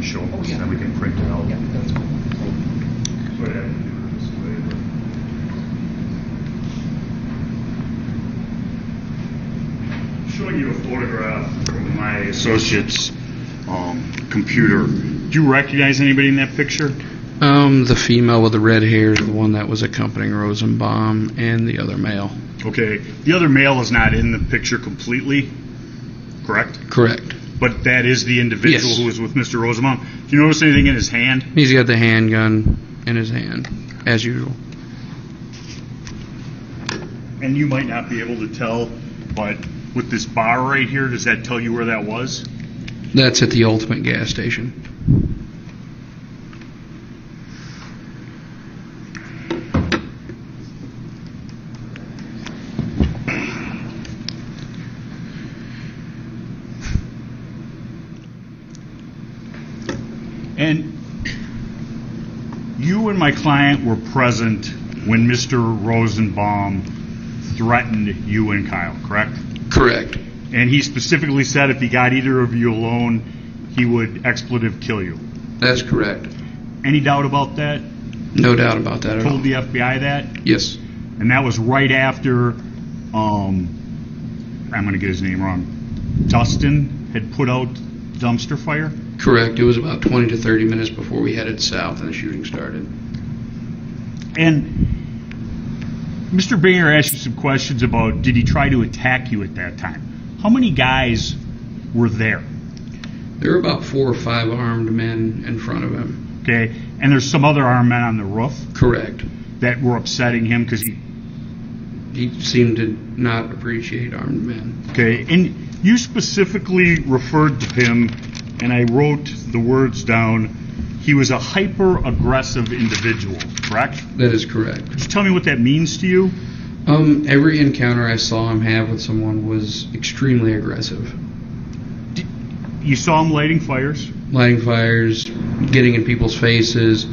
Show them so that we can print it out. Yeah, that's cool. What I have to do this later. Showing you a photograph from my associate's computer. Do you recognize anybody in that picture? The female with the red hair is the one that was accompanying Rosenbaum, and the other male. Okay. The other male is not in the picture completely, correct? Correct. But that is the individual Yes. who was with Mr. Rosenbaum. Do you notice anything in his hand? He's got the handgun in his hand, as usual. And you might not be able to tell, but with this bar right here, does that tell you where that was? That's at the Ultimate gas station. And you and my client were present when Mr. Rosenbaum threatened you and Kyle, correct? Correct. And he specifically said if he got either of you alone, he would expletive kill you. That's correct. Any doubt about that? No doubt about that at all. Told the FBI that? Yes. And that was right after I'm going to get his name wrong, Dustin had put out dumpster fire? Correct. It was about 20 to 30 minutes before we headed south and the shooting started. And Mr. Banger asked you some questions about, did he try to attack you at that time? How many guys were there? There were about 4 or 5 armed men in front of him. Okay, and there's some other armed men on the roof? Correct. That were upsetting him because he seemed to not appreciate armed men. Okay, and you specifically referred to him, and I wrote the words down, he was a hyper-aggressive individual, correct? That is correct. Could you tell me what that means to you? Every encounter I saw him have with someone was extremely aggressive. You saw him lighting fires? Lighting fires, getting in people's faces.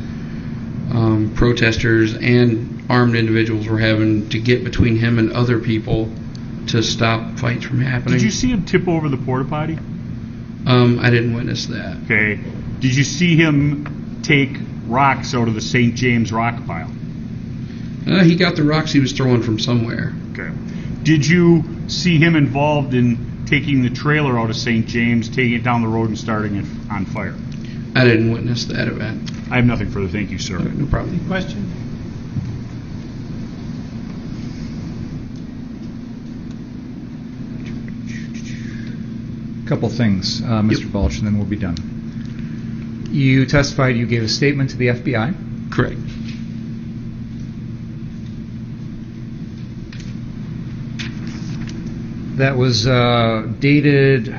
Protesters and armed individuals were having to get between him and other people to stop fights from happening. Did you see him tip over the porta potty? I didn't witness that. Okay. Did you see him take rocks out of the St. James rock pile? He got the rocks he was throwing from somewhere. Okay. Did you see him involved in taking the trailer out of St. James, taking it down the road and starting it on fire? I didn't witness that event. I have nothing further. Thank you, sir. No problem. Any question? Couple things, Mr. Balch, and then we'll be done. You testified you gave a statement to the FBI. Correct. That was dated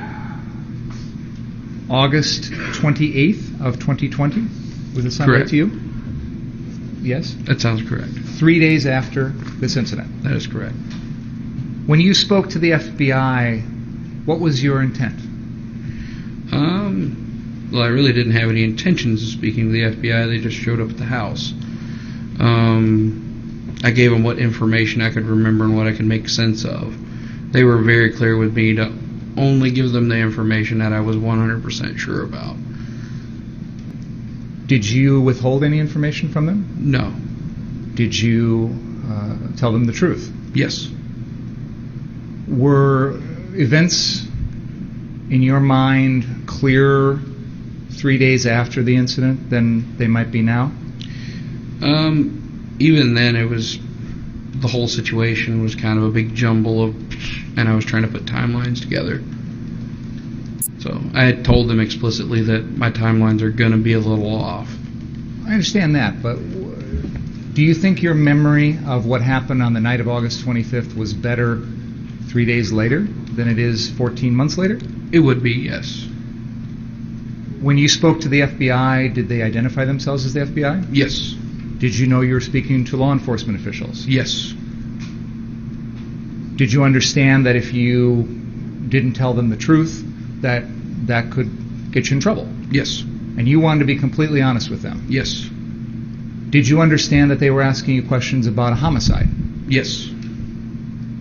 August 28th of 2020. Was it sound right to you? Yes? That sounds correct. 3 days after this incident. That is correct. When you spoke to the FBI, what was your intent? Well, I really didn't have any intentions of speaking to the FBI. They just showed up at the house. I gave them what information I could remember and what I could make sense of. They were very clear with me to only give them the information that I was 100% sure about. Did you withhold any information from them? No. Did you tell them the truth? Yes. Were events in your mind clearer 3 days after the incident than they might be now? Even then, it was, the whole situation was kind of a big jumble of, and I was trying to put timelines together. So I had told them explicitly that my timelines are going to be a little off. I understand that, but do you think your memory of what happened on the night of August 25th was better 3 days later than it is 14 months later? It would be, yes. When you spoke to the FBI, did they identify themselves as the FBI? Yes. Did you know you were speaking to law enforcement officials? Yes. Did you understand that if you didn't tell them the truth, that that could get you in trouble? Yes. And you wanted to be completely honest with them? Yes. Did you understand that they were asking you questions about a homicide? Yes.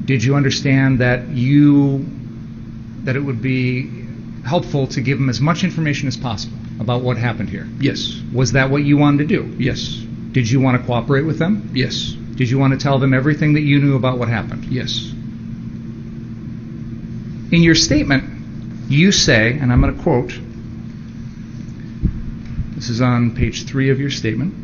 Did you understand that it would be helpful to give them as much information as possible about what happened here? Yes. Was that what you wanted to do? Yes. Did you want to cooperate with them? Yes. Did you want to tell them everything that you knew about what happened? Yes. In your statement, you say, and I'm going to quote, this is on page 3 of your statement,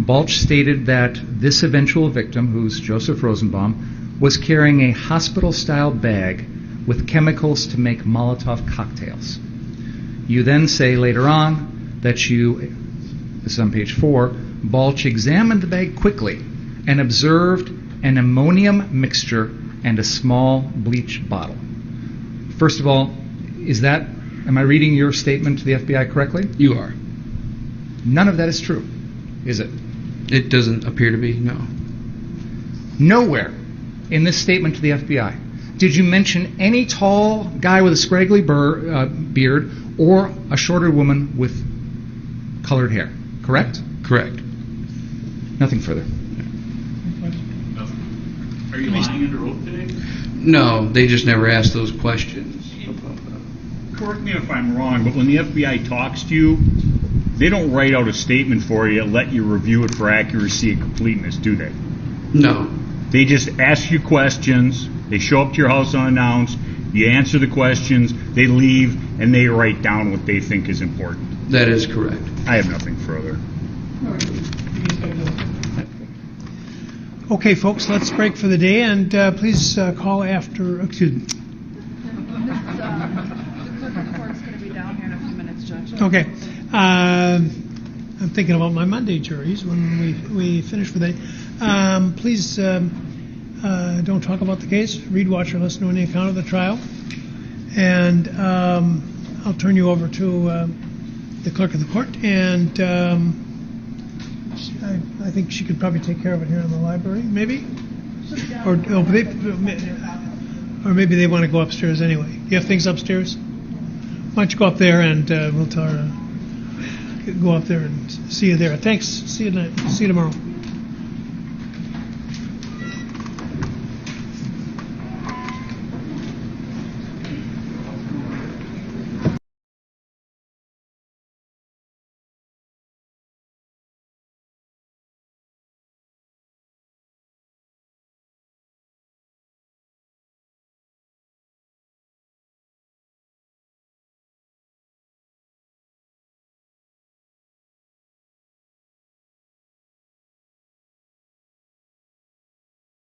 Balch stated that this eventual victim, who's Joseph Rosenbaum, was carrying a hospital-style bag with chemicals to make molotov cocktails. You then say later on that this is on page 4, Balch examined the bag quickly and observed an ammonium mixture and a small bleach bottle. First of all, am I reading your statement to the FBI correctly? You are. None of that is true, is it? It doesn't appear to be, no. Nowhere in this statement to the FBI did you mention any tall guy with a scraggly beard or a shorter woman with colored hair, correct? Correct. Nothing further. Are you lying under oath today? No, they just never asked those questions. Correct me if I'm wrong, but when the FBI talks to you, they don't write out a statement for you and let you review it for accuracy and completeness, do they? No. They just ask you questions, They show up to your house unannounced, you answer the questions, they leave, and they write down what they think is important. That is correct. I have nothing further. Okay, folks, let's break for the day, and please call after. Excuse me. The clerk of the court's going to be down here in a few minutes, Judge. Okay. I'm thinking about my Monday juries when we finish for the day. Please don't talk about the case. Read, watch, or listen to any account of the trial. And I'll turn you over to the clerk of the court, and I think she could probably take care of it here in the library, maybe? Or maybe they want to go upstairs anyway. You have things upstairs? Why don't you go up there, and we'll tell her go up there and see you there. Thanks. See you tonight. See you tomorrow.